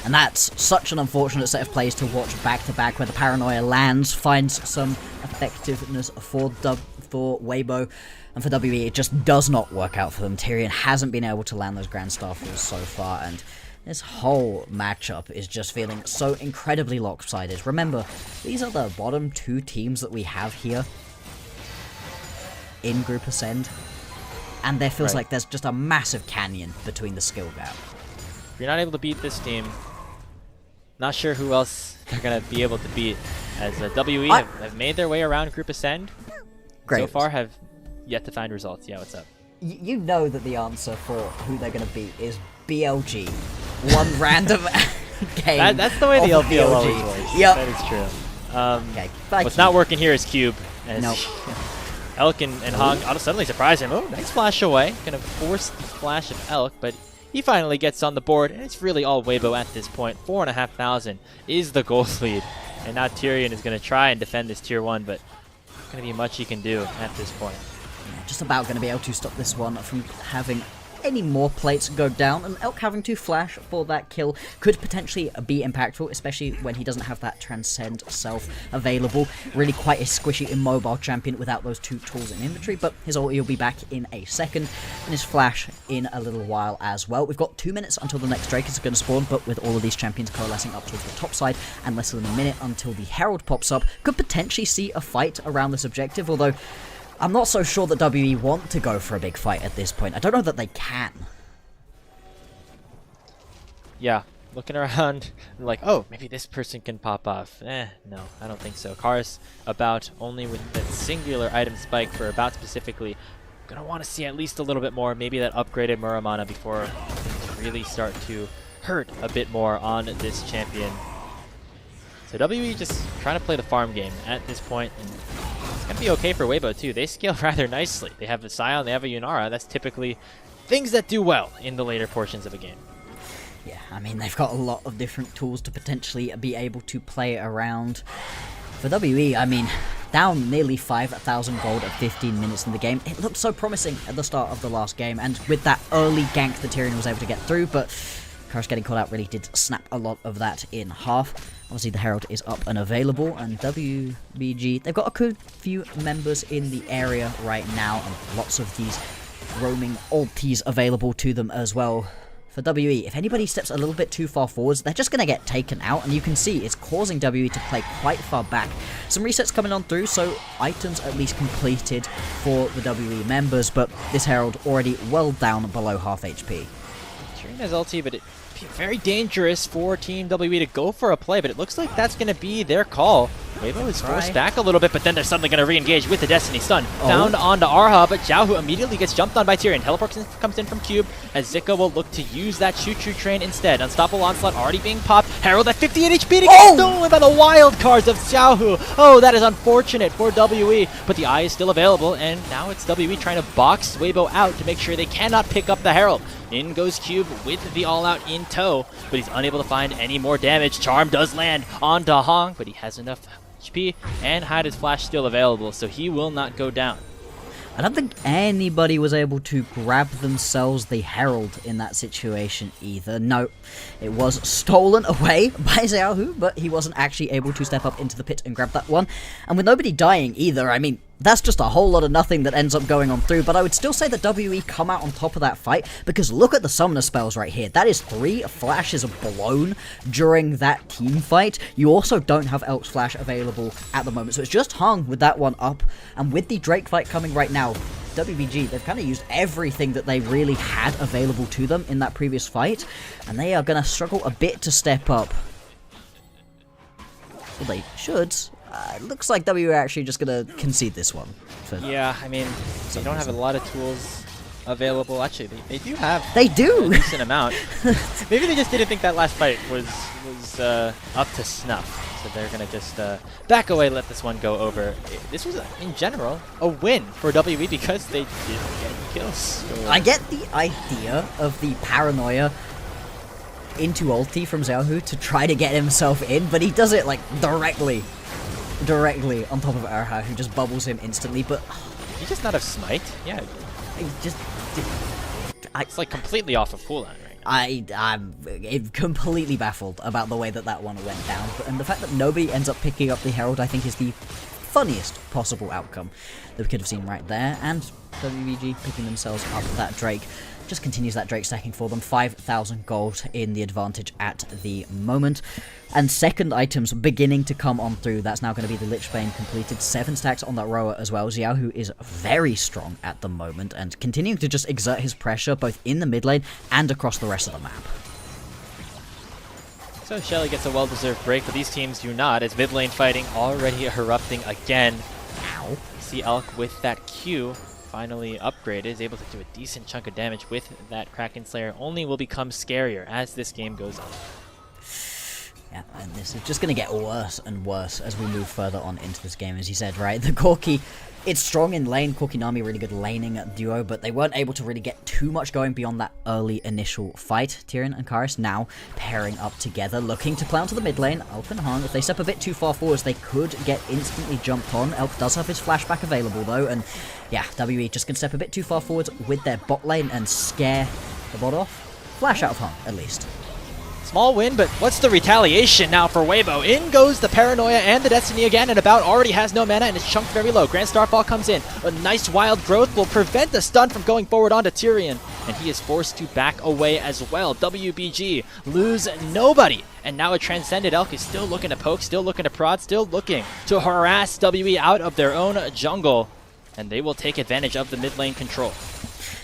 And that's such an unfortunate set of plays to watch back-to-back where the Paranoia lands, finds some effectiveness for Weibo, and for WE it just does not work out for them. Tyrion hasn't been able to land those Grand Starfalls so far, and this whole matchup is just feeling so incredibly lopsided. Remember, these are the bottom 2 teams that we have here in Group Ascend, and there feels like there's just a massive canyon between the skill gap. If you're not able to beat this team, not sure who else they're going to be able to beat, as WE have made their way around Group Ascend. Great. So far have yet to find results. Yeah, what's up? You know that the answer for who they're going to beat is BLG. One random game. That's the way the LPL always works. Yep. That is true. Okay, what's not working here is Cube. As Nope. Elk and Hong suddenly surprise him. Oh, nice flash away. Gonna force the flash of Elk, but he finally gets on the board, and it's really all Weibo at this point. 4,500 is the gold lead, and now Tyrion is gonna try and defend this tier 1, but not gonna be much he can do at this point. Yeah, just about going to be able to stop this one from having any more plates go down, and Elk having to flash for that kill could potentially be impactful, especially when he doesn't have that Transcend Self available. Really quite a squishy, immobile champion without those 2 tools in inventory, but his ulti will be back in a second, and his flash in a little while as well. We've got 2 minutes until the next Drake is going to spawn, but with all of these champions coalescing up towards the top side, and less than a minute until the Herald pops up, could potentially see a fight around this objective, although I'm not so sure that WE want to go for a big fight at this point. I don't know that they can. Yeah, looking around, like, oh, maybe this person can pop off. No, I don't think so. Kars about only with that singular item spike for about specifically. Gonna want to see at least a little bit more, maybe that upgraded Muramana before things really start to hurt a bit more on this champion. So WE just trying to play the farm game at this point, and it's going to be okay for Weibo too. They scale rather nicely. They have a Scion, they have a Yunara. That's typically things that do well in the later portions of a game. Yeah, I mean, they've got a lot of different tools to potentially be able to play around. For WE, I mean, down nearly 5,000 gold at 15 minutes in the game. It looked so promising at the start of the last game, and with that early gank that Tyrion was able to get through, but Kars getting caught out really did snap a lot of that in half. Obviously, the Herald is up and available, and WBG, they've got a good few members in the area right now, and lots of these roaming ultis available to them as well. For WE, if anybody steps a little bit too far forwards, they're just going to get taken out, and you can see it's causing WE to play quite far back. Some resets coming on through, so items at least completed for the WE members, but this Herald already well down below half HP. Tyrion has ulti, but it very dangerous for Team WE to go for a play, but it looks like that's going to be their call. Weibo is forced back a little bit, but then they're suddenly going to re-engage with the Destiny Stun. Found onto Arha, but Xiaohu immediately gets jumped on by Tyrion. Teleport comes in from Cube, as Zika will look to use that choo-choo train instead. Unstoppable Onslaught already being popped. Herald at 58 HP to get stolen by the wild cards of Xiaohu. Oh, that is unfortunate for WE, but the eye is still available, and now it's WE trying to box Weibo out to make sure they cannot pick up the Herald. In goes Cube with the all-out in tow, but he's unable to find any more damage. Charm does land onto Hong, but he has enough HP, and Hyda's flash still available, so he will not go down. I don't think anybody was able to grab themselves the Herald in that situation either. No, it was stolen away by Xiaohu, but he wasn't actually able to step up into the pit and grab that one. And with nobody dying either, I mean, that's just a whole lot of nothing that ends up going on through, but I would still say that WE come out on top of that fight, because look at the summoner spells right here. That is 3 flashes blown during that team fight. You also don't have Elk's flash available at the moment, so it's just Hung with that one up, and with the Drake fight coming right now, WBG, they've kind of used everything that they really had available to them in that previous fight, and they are going to struggle a bit to step up. Well, they should. Looks like WE are actually just going to concede this one. Yeah, I mean, they don't have a lot of tools available. Actually, they do have They do! a decent amount. Maybe they just didn't think that last fight was up to snuff. So they're going to just back away, let this one go over. This was, in general, a win for WB because they didn't get any kills. I get the idea of the paranoia into ulti from Xiaohu to try to get himself in, but he does it like directly on top of Erha, who just bubbles him instantly. But Did he just not have smite? Yeah, it's like completely off of cooldown right now. I'm completely baffled about the way that one went down, and the fact that nobody ends up picking up the Herald, I think, is the funniest possible outcome that we could have seen right there. And WBG picking themselves up that Drake just continues that Drake stacking for them. 5,000 gold in the advantage at the moment. And second items beginning to come on through. That's now going to be the Lich Bane completed. 7 stacks on that rower as well. Xiaohu is very strong at the moment and continuing to just exert his pressure both in the mid lane and across the rest of the map. So Shelly gets a well-deserved break, but these teams do not, as mid lane fighting already erupting again. Ow. See Elk with that Q finally upgraded, is able to do a decent chunk of damage with that Kraken Slayer, only will become scarier as this game goes on. Yeah, and this is just going to get worse and worse as we move further on into this game, as you said, right? The Corki, it's strong in lane. Corki Nami, really good laning duo, but they weren't able to really get too much going beyond that early initial fight. Tyrion and Karis now pairing up together, looking to play onto the mid lane. Elk and Han, if they step a bit too far forwards, they could get instantly jumped on. Elk does have his flashback available, though, and yeah, WE just can step a bit too far forwards with their bot lane and scare the bot off. Flash out of Han, at least. Small win, but what's the retaliation now for Weibo? In goes the Paranoia and the Destiny again, and About already has no mana and is chunked very low. Grand Starfall comes in. A nice wild growth will prevent the stun from going forward onto Tyrion, and he is forced to back away as well. WBG lose nobody, and now a Transcended Elk is still looking to poke, still looking to prod, still looking to harass WE out of their own jungle, and they will take advantage of the mid lane control.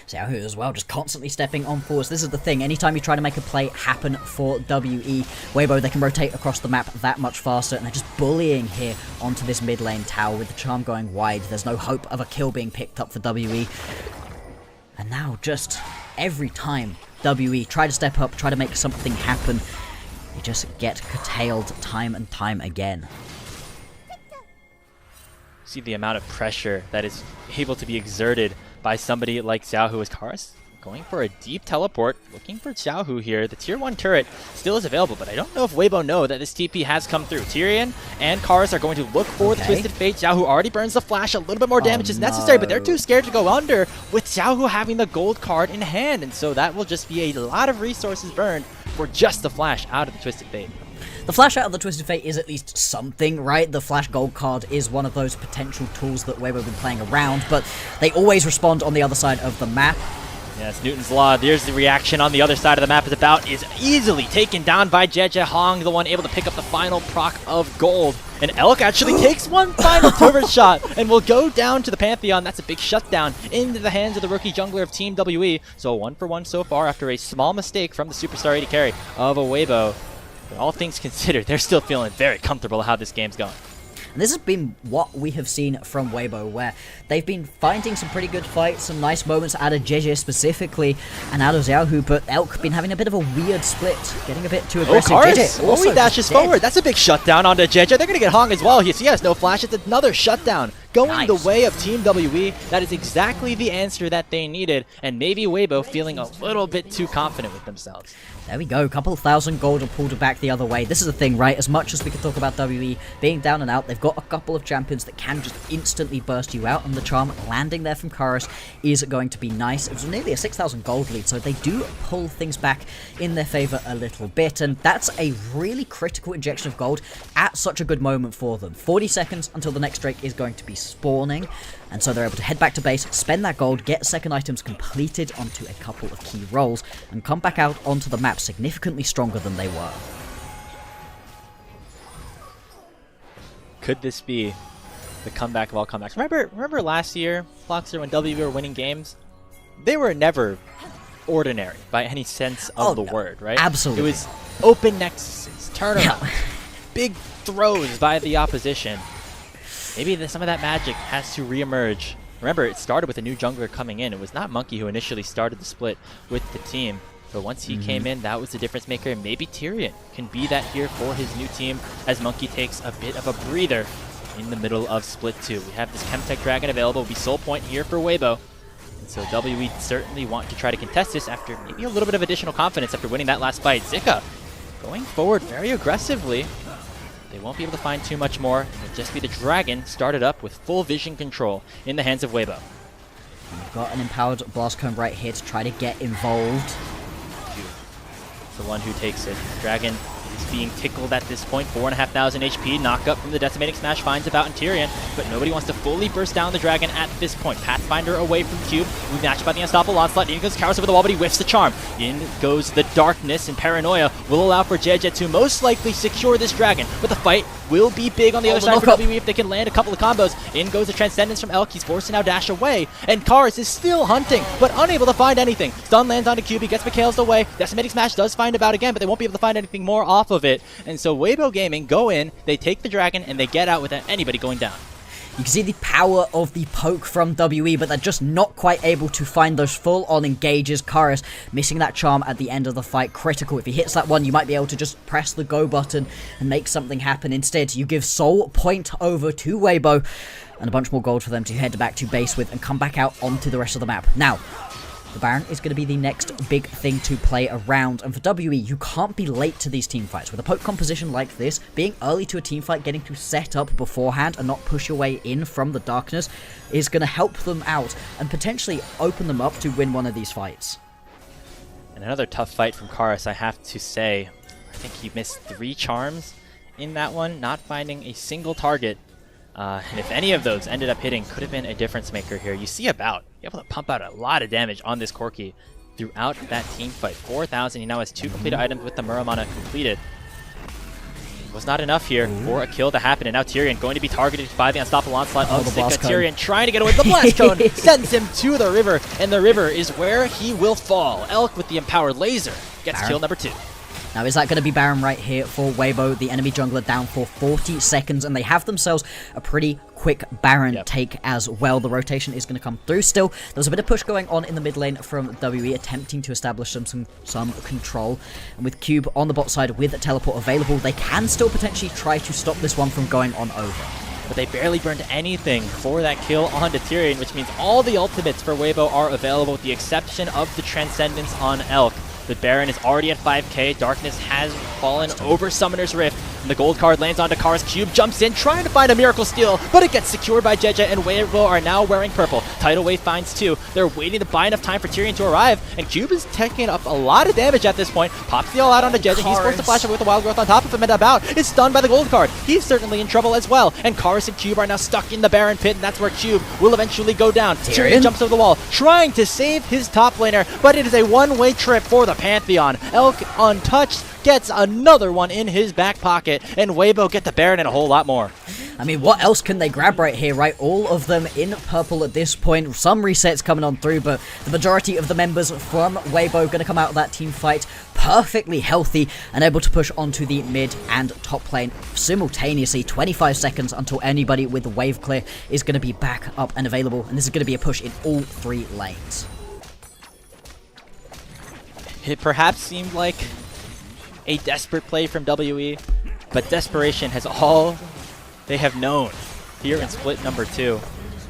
Xiaohu as well, just constantly stepping on forwards. This is the thing, anytime you try to make a play happen for WE, Weibo, they can rotate across the map that much faster, and they're just bullying here onto this mid lane tower with the charm going wide. There's no hope of a kill being picked up for WE. And now, just every time WE try to step up, try to make something happen, they just get curtailed time and time again. See the amount of pressure that is able to be exerted by somebody like Xiaohu, as Karis going for a deep teleport, looking for Xiaohu here. The tier 1 turret still is available, but I don't know if Weibo know that this TP has come through. Tyrion and Karis are going to look for the Twisted Fate. Xiaohu already burns the flash. A little bit more damage is necessary, but they're too scared to go under with Xiaohu having the gold card in hand, and so that will just be a lot of resources burned for just the flash out of the Twisted Fate. The flash out of the Twisted Fate is at least something, right? The flash gold card is one of those potential tools that Weibo have been playing around, but they always respond on the other side of the map. Yes, Newton's Law. There's the reaction on the other side of the map. Is About is easily taken down by Jeje. Hong, the one able to pick up the final proc of gold. And Elk actually takes one final turret shot and will go down to the Pantheon. That's a big shutdown into the hands of the rookie jungler of Team WE. So 1-for-1 so far after a small mistake from the Superstar AD carry of a Weibo. But all things considered, they're still feeling very comfortable how this game's going. And this has been what we have seen from Weibo, where they've been finding some pretty good fights, some nice moments out of Jeje specifically, and out of Xiaohu, but Elk been having a bit of a weird split, getting a bit too aggressive. Karis also dashes forward. That's a big shutdown onto Jeje. They're going to get Hong as well. He has no flash. It's another shutdown. Going the way of Team WE, that is exactly the answer that they needed, and maybe Weibo feeling a little bit too confident with themselves. There we go, a couple of thousand gold are pulled back the other way. This is the thing, right? As much as we could talk about WE being down and out, they've got a couple of champions that can just instantly burst you out, and the charm landing there from Karis is going to be nice. It was nearly a 6,000 gold lead, so they do pull things back in their favor a little bit, and that's a really critical injection of gold at such a good moment for them. 40 seconds until the next Drake is going to be spawning, and so they're able to head back to base, spend that gold, get second items completed onto a couple of key roles, and come back out onto the map significantly stronger than they were. Could this be the comeback of all comebacks? Remember last year, Floxer, when WB were winning games? They were never ordinary by any sense of the word, right? Absolutely. It was open nexuses, turnarounds, big throws by the opposition. Maybe some of that magic has to reemerge Remember, it started with a new jungler coming in. It was not Monkey who initially started the split with the team. But once he came in, that was the difference maker. And maybe Tyrion can be that here for his new team as Monkey takes a bit of a breather in the middle of Split 2. We have this Chemtech Dragon available. We soul point here for Weibo. And so WE certainly want to try to contest this after maybe a little bit of additional confidence after winning that last fight. Zika going forward very aggressively. They won't be able to find too much more. It'll just be the Dragon started up with full vision control in the hands of Weibo. We've got an empowered blast cone right here to try to get involved. The one who takes it. Dragon is being tickled at this point. 4,500 HP. Knock up from the Decimating Smash finds about in Tyrion, but nobody wants to fully burst down the Dragon at this point. Pathfinder away from Cube. We matched by the Unstoppable Onslaught. In goes Karos over the wall, but he whiffs the charm. In goes the Darkness, and Paranoia will allow for Jeje to most likely secure this Dragon. But the fight will be big on the other side for WE if they can land a couple of combos. In goes the Transcendence from Elk. He's forced to now dash away, and Karos is still hunting, but unable to find anything. Stun lands onto Cube. He gets Mikhail's away. Decimating Smash does find about again, but they won't be able to find anything more off of it. And so Weibo Gaming go in, they take the Dragon, and they get out without anybody going down. You can see the power of the poke from WE, but they're just not quite able to find those full-on engages. Karos missing that charm at the end of the fight, critical. If he hits that one, you might be able to just press the go button and make something happen. Instead, you give soul point over to Weibo, and a bunch more gold for them to head back to base with and come back out onto the rest of the map. Now, the Baron is going to be the next big thing to play around, and for WE, you can't be late to these team fights. With a poke composition like this, being early to a team fight, getting to set up beforehand and not push your way in from the darkness is going to help them out and potentially open them up to win one of these fights. And another tough fight from Karos, I have to say. I think he missed 3 charms in that one, not finding a single target. And if any of those ended up hitting, could have been a difference maker here. You see about able to pump out a lot of damage on this Corki throughout that team fight. 4,000. He now has 2 completed items with the Muramana completed. Was not enough here for a kill to happen, and now Tyrion going to be targeted by the Unstoppable Onslaught of Zika. Tyrion trying to get away with the Blast Cone, sends him to the river, and the river is where he will fall. Elk with the Empowered Laser gets kill number 2. Now, is that going to be Baron right here for Weibo? The enemy jungler down for 40 seconds, and they have themselves a pretty quick Baron take as well. The rotation is going to come through still. There's a bit of push going on in the mid lane from WE, attempting to establish some control. And with Cube on the bot side with a teleport available, they can still potentially try to stop this one from going on over. But they barely burned anything for that kill onto Tyrion, which means all the ultimates for Weibo are available with the exception of the Transcendence on Elk. The Baron is already at 5k. Darkness has fallen over Summoner's Rift. And the gold card lands onto Karos. Cube jumps in, trying to find a Miracle Steal, but it gets secured by Jeje, and Weibo are now wearing purple. Tidal Wave finds 2. They're waiting to buy enough time for Tyrion to arrive, and Cube is taking up a lot of damage at this point. Pops the all out onto Jeje. He's forced to flash away with the Wild Growth on top of him, and about is stunned by the gold card. He's certainly in trouble as well, and Karos and Cube are now stuck in the Baron pit, and that's where Cube will eventually go down. Tyrion jumps over the wall, trying to save his top laner, but it is a one-way trip for the Pantheon. Elk untouched gets another one in his back pocket, and Weibo get the Baron and a whole lot more. I mean, what else can they grab right here, right? All of them in purple at this point. Some resets coming on through, but the majority of the members from Weibo going to come out of that team fight perfectly healthy and able to push onto the mid and top lane simultaneously. 25 seconds until anybody with the wave clear is going to be back up and available, and this is going to be a push in all 3 lanes. It perhaps seemed like a desperate play from WE, but desperation has all they have known here in split number 2.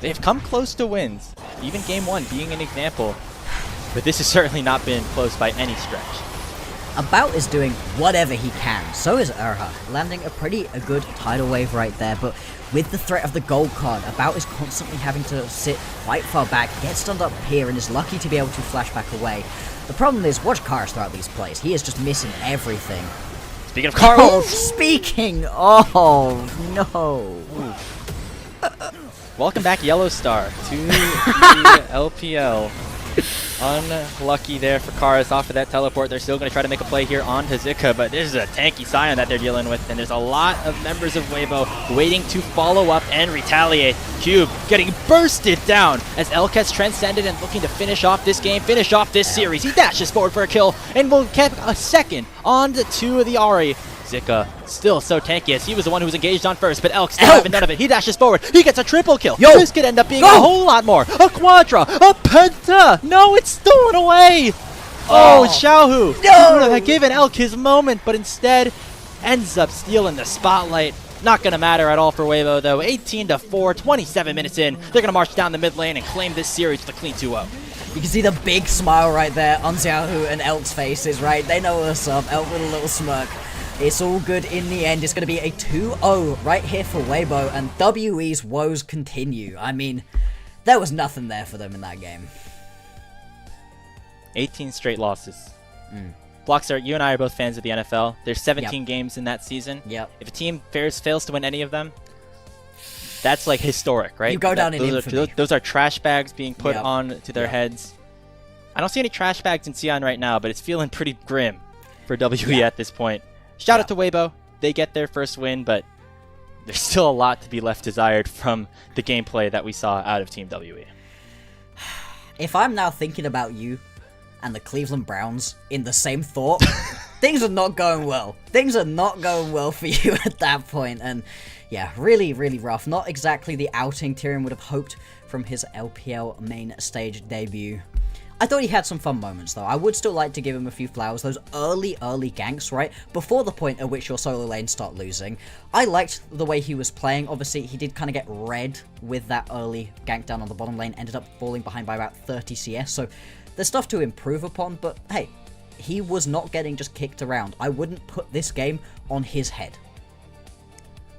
They've come close to wins, even game 1 being an example, but this has certainly not been close by any stretch. About is doing whatever he can, so is Erha, landing a good tidal wave right there, but with the threat of the gold card, About is constantly having to sit quite far back, gets stunned up here, and is lucky to be able to flash back away. The problem is, watch Karos throughout these plays. He is just missing everything. Speaking of Karos! No! Welcome back, Yellow Star, to the LPL. Unlucky there for Karos off of that teleport. They're still going to try to make a play here on Zika, but this is a tanky Sion that they're dealing with, and there's a lot of members of Weibo waiting to follow up and retaliate. Cube getting bursted down as Elk has transcended and looking to finish off this game, finish off this series. He dashes forward for a kill and will get a second on to the Ahri. Zika still so tanky as he was the one who was engaged on first, but Elk still having none of it. He dashes forward. He gets a triple kill. Yo. This could end up being a whole lot more. A quadra, a penta. No, it's stolen away. Oh, Xiaohu. No. Would have given Elk his moment, but instead ends up stealing the spotlight. Not going to matter at all for Weibo, though. 18-4, 27 minutes in. They're going to march down the mid lane and claim this series with a clean 2-0. You can see the big smile right there on Xiaohu and Elk's faces, right? They know what's up. Elk with a little smirk. It's all good in the end. It's going to be a 2-0 right here for Weibo, and WE's woes continue. I mean, there was nothing there for them in that game. 18 straight losses. Blockstar, you and I are both fans of the NFL. There's 17 Yep. games in that season. Yep. If a team fails to win any of them, that's like historic, right? You go down in infamy. Those are trash bags being put Yep. on to their Yep. heads. I don't see any trash bags in Sion right now, but it's feeling pretty grim for WE at this point. Shout out to Weibo. They get their first win, but there's still a lot to be left desired from the gameplay that we saw out of Team WE. If I'm now thinking about you and the Cleveland Browns in the same thought, things are not going well. Things are not going well for you at that point, and yeah, really, really rough. Not exactly the outing Tyrion would have hoped from his LPL main stage debut. I thought he had some fun moments, though. I would still like to give him a few flowers. Those early ganks, right? Before the point at which your solo lanes start losing. I liked the way he was playing. Obviously, he did kind of get red with that early gank down on the bottom lane. Ended up falling behind by about 30 CS. So there's stuff to improve upon. But hey, he was not getting just kicked around. I wouldn't put this game on his head.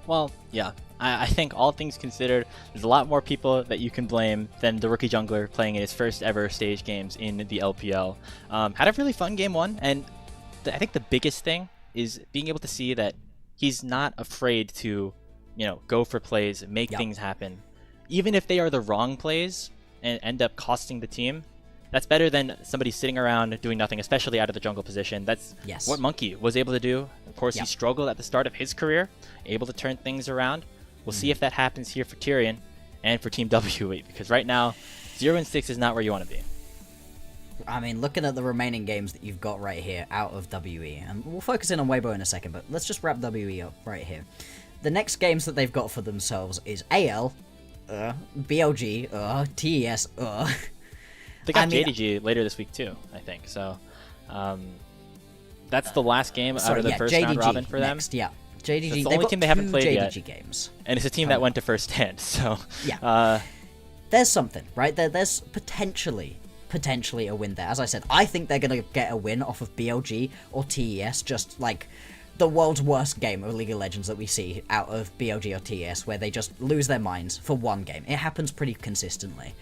Well, yeah. I think all things considered, there's a lot more people that you can blame than the rookie jungler playing in his first ever stage games in the LPL. Had a really fun game one, and I think the biggest thing is being able to see that he's not afraid to, go for plays, make things happen. Even if they are the wrong plays and end up costing the team, that's better than somebody sitting around doing nothing, especially out of the jungle position. That's what Monkey was able to do. Of course, he struggled at the start of his career, able to turn things around. We'll see if that happens here for Tyrion and for Team WE, because right now, 0-6 is not where you want to be. I mean, looking at the remaining games that you've got right here out of WE, and we'll focus in on Weibo in a second, but let's just wrap WE up right here. The next games that they've got for themselves is AL, BLG, TES, They got JDG later this week too, I think. So that's the last game out of the first round robin for them. Next, JDG, it's the only team they haven't played JDG yet. games. And it's a team that went to first stand, so... There's something, right? There's potentially a win there. As I said, I think they're going to get a win off of BLG or TES, just like the world's worst game of League of Legends that we see out of BLG or TES, where they just lose their minds for one game. It happens pretty consistently.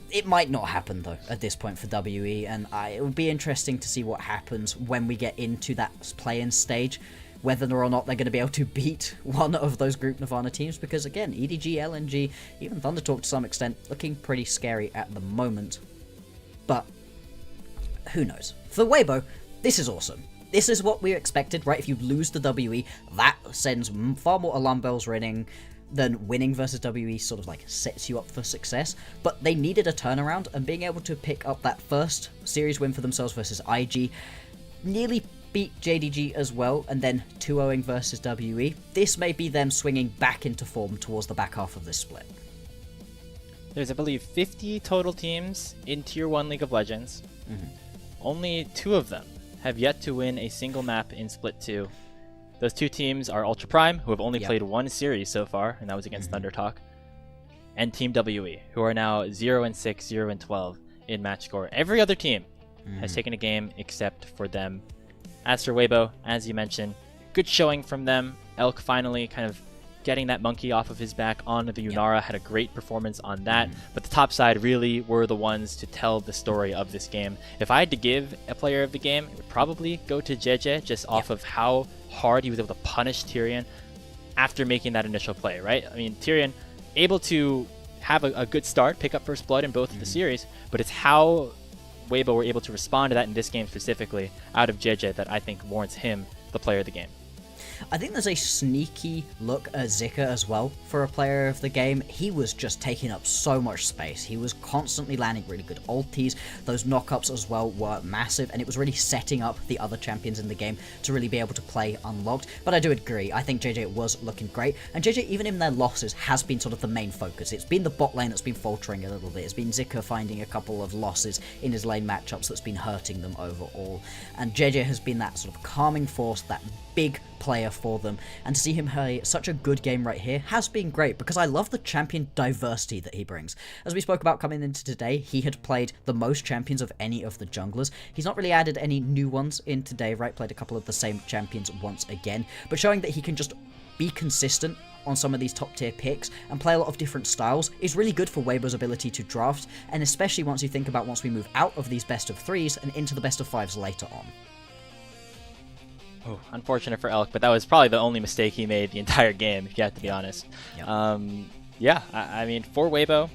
It might not happen, though, at this point for WE, and it would be interesting to see what happens when we get into that play-in stage, whether or not they're going to be able to beat one of those Group Nirvana teams, because, again, EDG, LNG, even Thundertalk to some extent, looking pretty scary at the moment. But who knows? For Weibo, this is awesome. This is what we expected, right? If you lose the WE, that sends far more alarm bells ringing than winning versus WE sort of like sets you up for success. But they needed a turnaround, and being able to pick up that first series win for themselves versus IG, nearly beat JDG as well, and then 2-0ing versus WE. This may be them swinging back into form towards the back half of this split. There's, I believe, 50 total teams in Tier 1 League of Legends. Only 2 of them have yet to win a single map in Split 2. Those 2 teams are Ultra Prime, who have only played 1 series so far, and that was against Thundertalk, and Team WE, who are now 0-6, 0-12 in match score. Every other team has taken a game except for them. As for Weibo, as you mentioned, good showing from them. Elk finally kind of getting that monkey off of his back on the Yunara, had a great performance on that, but the top side really were the ones to tell the story of this game. If I had to give a player of the game, it would probably go to JJ, just off of how hard he was able to punish Tyrion after making that initial play, right? I mean, Tyrion able to have a good start, pick up first blood in both of the series, but it's how Weibo were able to respond to that in this game specifically out of JJ that I think warrants him the player of the game. I think there's a sneaky look at Zika as well for a player of the game. He was just taking up so much space. He was constantly landing really good ultis. Those knockups as well were massive, and it was really setting up the other champions in the game to really be able to play unlocked. But I do agree, I think JJ was looking great, and JJ, even in their losses, has been sort of the main focus. It's been the bot lane that's been faltering a little bit. It's been Zika finding a couple of losses in his lane matchups that's been hurting them overall. And JJ has been that sort of calming force, that big player for them, and to see him play such a good game right here has been great, because I love the champion diversity that he brings. As we spoke about coming into today, he had played the most champions of any of the junglers. He's not really added any new ones in today, right? Played a couple of the same champions once again, but showing that he can just be consistent on some of these top tier picks and play a lot of different styles is really good for Weibo's ability to draft, and especially once you think about once we move out of these best of 3s and into the best of 5s later on. Oh, unfortunate for Elk, but that was probably the only mistake he made the entire game, if you have to be honest. Yep. Yeah, I mean, for Weibo,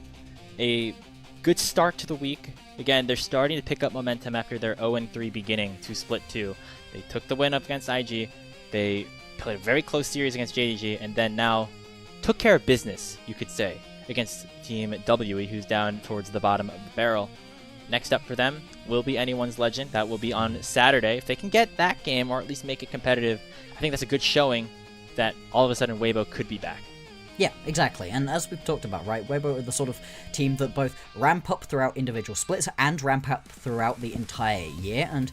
a good start to the week. Again, they're starting to pick up momentum after their 0-3 beginning to Split 2. They took the win up against IG. They played a very close series against JDG, and then now took care of business, you could say, against Team WE, who's down towards the bottom of the barrel. Next up for them will be Anyone's Legend. That will be on Saturday. If they can get that game, or at least make it competitive, I think that's a good showing that all of a sudden Weibo could be back. Yeah, exactly. And as we've talked about, right, Weibo are the sort of team that both ramp up throughout individual splits and ramp up throughout the entire year. And,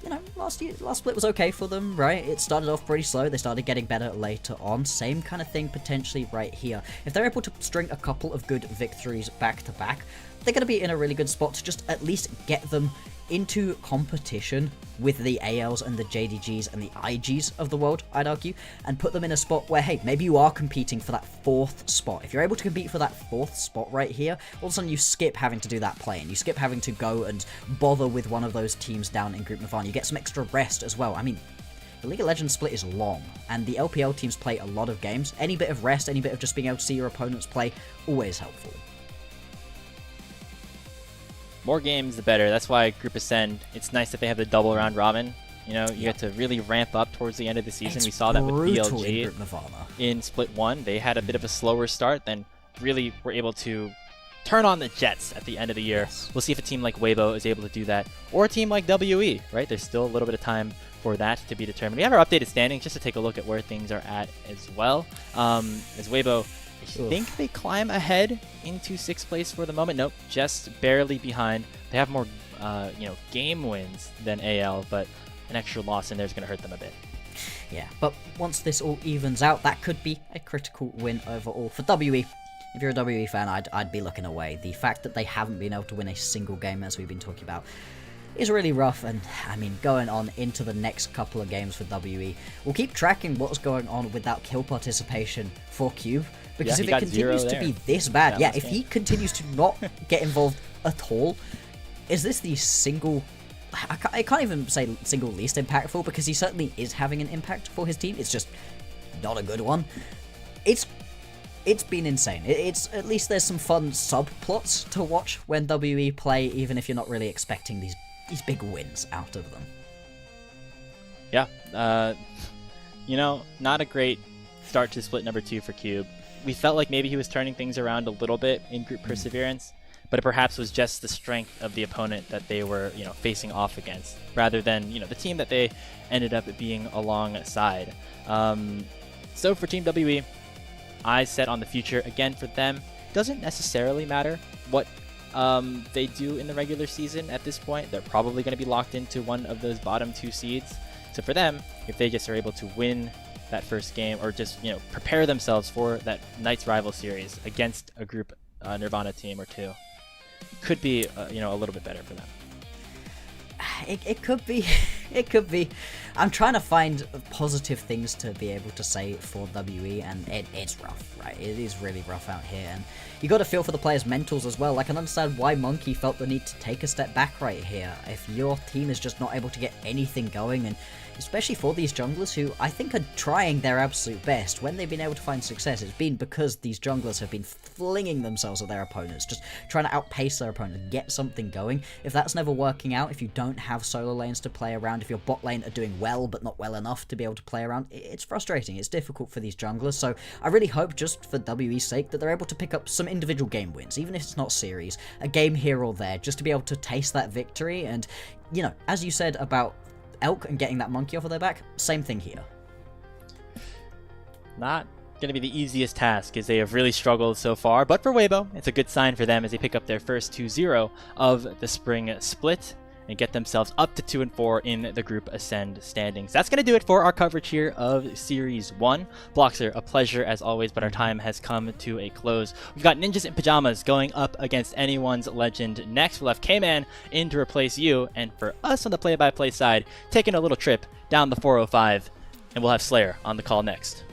you know, last split was okay for them, right? It started off pretty slow. They started getting better later on. Same kind of thing potentially right here. If they're able to string a couple of good victories back to back, they're going to be in a really good spot to just at least get them into competition with the ALs and the JDGs and the IGs of the world, I'd argue, and put them in a spot where, hey, maybe you are competing for that 4th spot. If you're able to compete for that 4th spot right here, all of a sudden you skip having to do that playing. You skip having to go and bother with one of those teams down in Group Nirvana. You get some extra rest as well. I mean, the League of Legends split is long, and the LPL teams play a lot of games. Any bit of rest, any bit of just being able to see your opponents play, always helpful. More games, the better. That's why Group Ascend, it's nice that they have the double round robin. You know, you get to really ramp up towards the end of the season. We saw that with BLG in Split 1. They had a bit of a slower start, then really were able to turn on the jets at the end of the year. Yes. We'll see if a team like Weibo is able to do that, or a team like WE, right? There's still a little bit of time for that to be determined. We have our updated standings just to take a look at where things are at as well. As Weibo, I think they climb ahead into 6th place for the moment. Nope, just barely behind. They have more, game wins than AL, but an extra loss in there is going to hurt them a bit. Yeah, but once this all evens out, that could be a critical win overall for WE. If you're a WE fan, I'd be looking away. The fact that they haven't been able to win a single game, as we've been talking about, is really rough. And I mean, going on into the next couple of games for WE, we'll keep tracking what's going on with that kill participation for Cube. Because if it continues to be this bad, if he continues to not get involved at all, is this the single... I can't even say single least impactful, because he certainly is having an impact for his team. It's just not a good one. It's been insane. It's at least there's some fun subplots to watch when WE play, even if you're not really expecting these big wins out of them. Yeah, not a great start to split number 2 for Cube. We felt like maybe he was turning things around a little bit in Group Perseverance, but it perhaps was just the strength of the opponent that they were, facing off against, rather than, the team that they ended up being alongside. So for Team WE, eyes set on the future. Again, for them, doesn't necessarily matter what they do in the regular season at this point. They're probably going to be locked into one of those bottom 2 seeds. So for them, if they just are able to win that first game, or just prepare themselves for that Knights rival series against a group Nirvana team or 2, could be a little bit better for them. It could be. It could be. I'm trying to find positive things to be able to say for WE, and it's rough, right? It is really rough out here, and you got to feel for the players' mentals as well. I can understand why Monkey felt the need to take a step back right here. If your team is just not able to get anything going, and especially for these junglers who I think are trying their absolute best, when they've been able to find success, it's been because these junglers have been flinging themselves at their opponents, just trying to outpace their opponents, get something going. If that's never working out, if you don't have solo lanes to play around, around if your bot lane are doing well but not well enough to be able to play around. It's frustrating, it's difficult for these junglers, so I really hope, just for WE's sake, that they're able to pick up some individual game wins, even if it's not series, a game here or there, just to be able to taste that victory. And, you know, as you said about Elk and getting that monkey off of their back, same thing here. Not going to be the easiest task, as they have really struggled so far, but for Weibo, it's a good sign for them as they pick up their first 2-0 of the spring split and get themselves up to 2-4 in the Group Ascend standings. That's going to do it for our coverage here of Series 1. Bloxer, a pleasure as always, but our time has come to a close. We've got Ninjas in Pajamas going up against Anyone's Legend next. We'll have K-Man in to replace you, and for us on the play-by-play side, taking a little trip down the 405, and we'll have Slayer on the call next.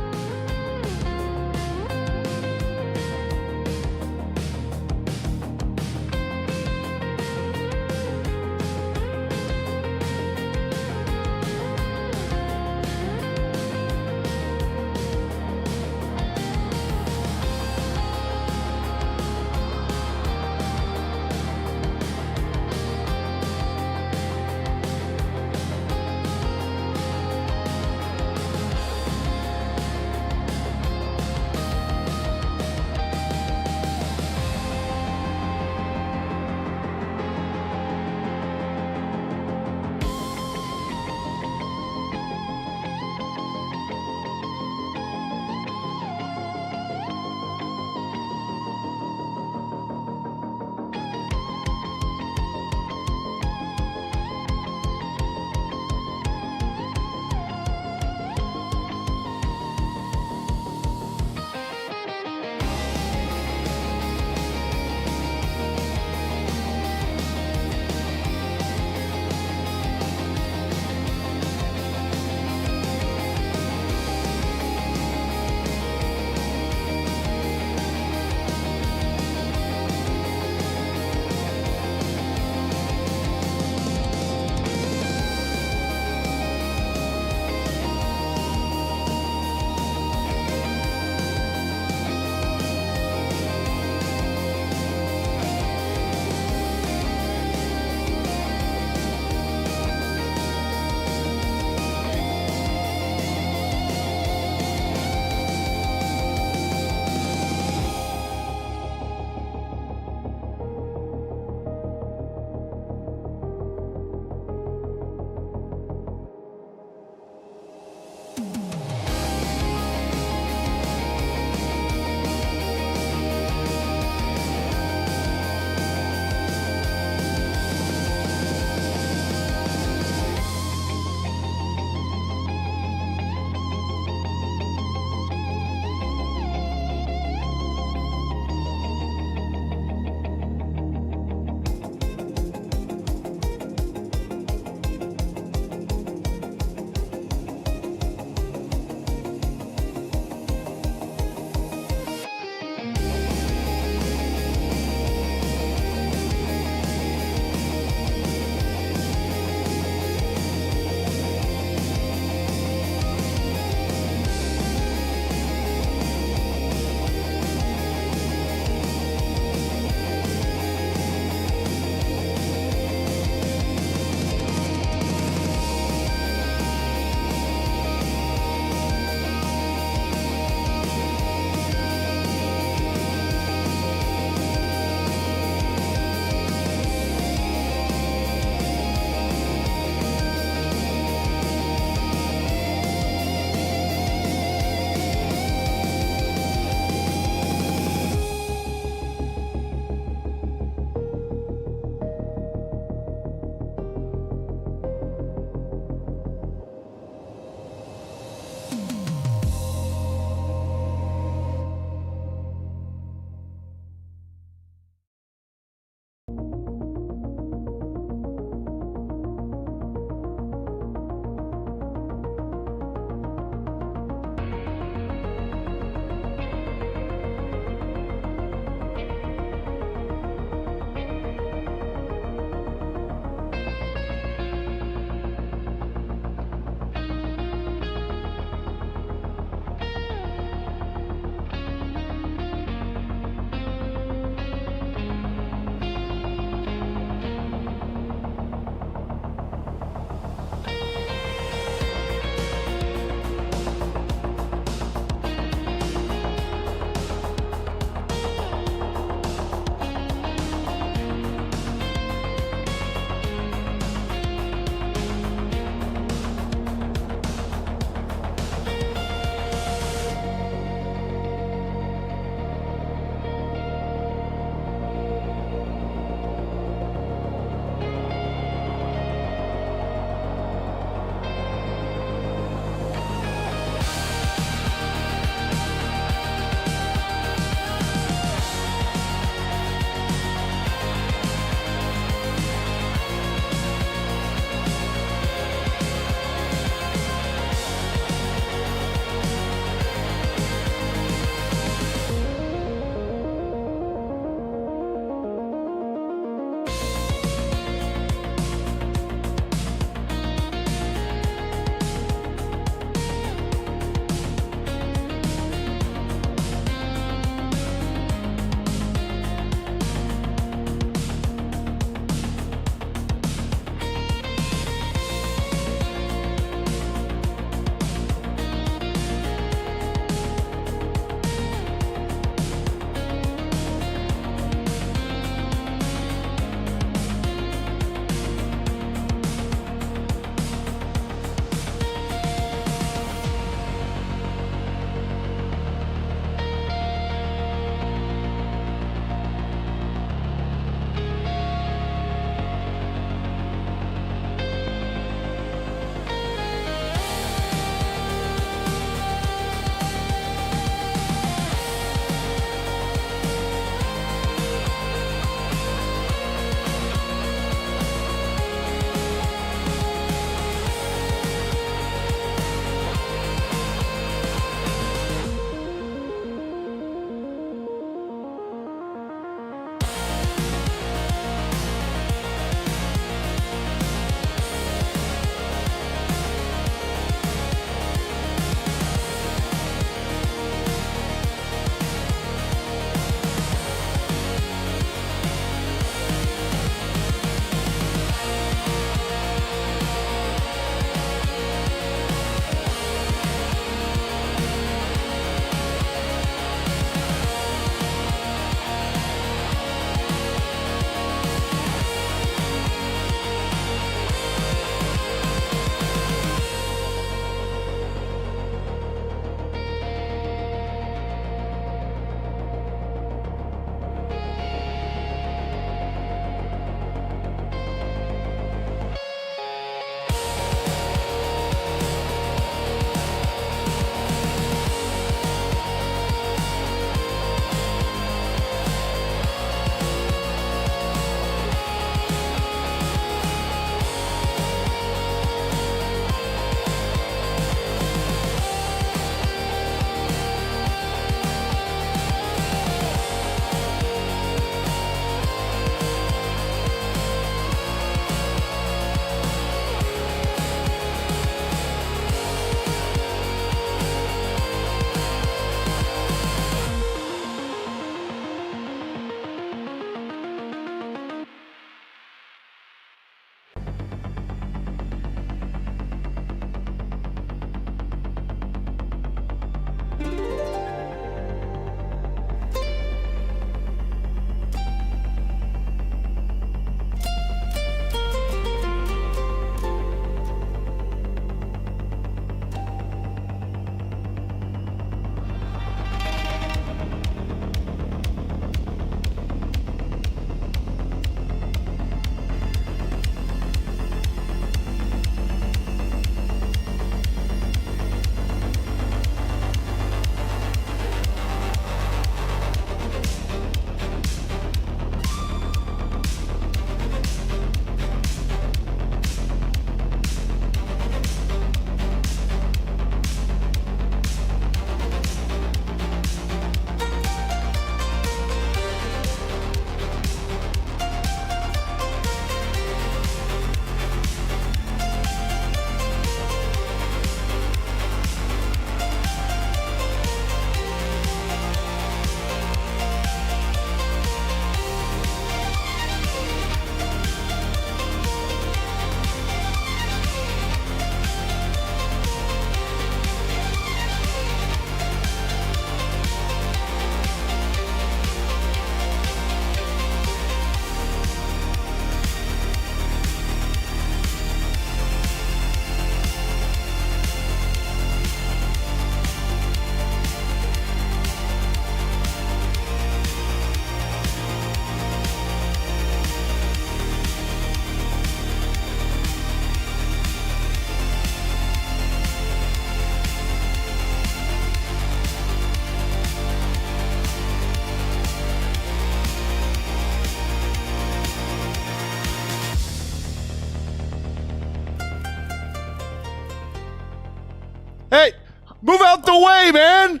Hey, move out the way, man!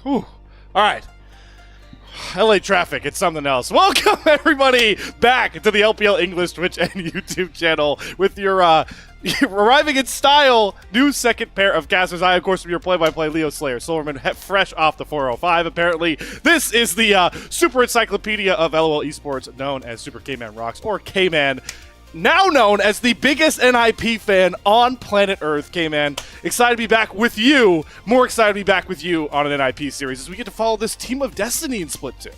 Whew. All right. LA traffic, it's something else. Welcome, everybody, back to the LPL English Twitch and YouTube channel with your arriving in style new second pair of casters. I, of course, am your play-by-play Leo Slayer Silverman, fresh off the 405. Apparently, this is the super encyclopedia of LOL esports, known as Super K-Man Rocks, or K-Man, now known as the biggest NiP fan on planet Earth. K-Man, excited to be back with you. More excited to be back with you on an NiP series as we get to follow this team of Destiny in Split 2.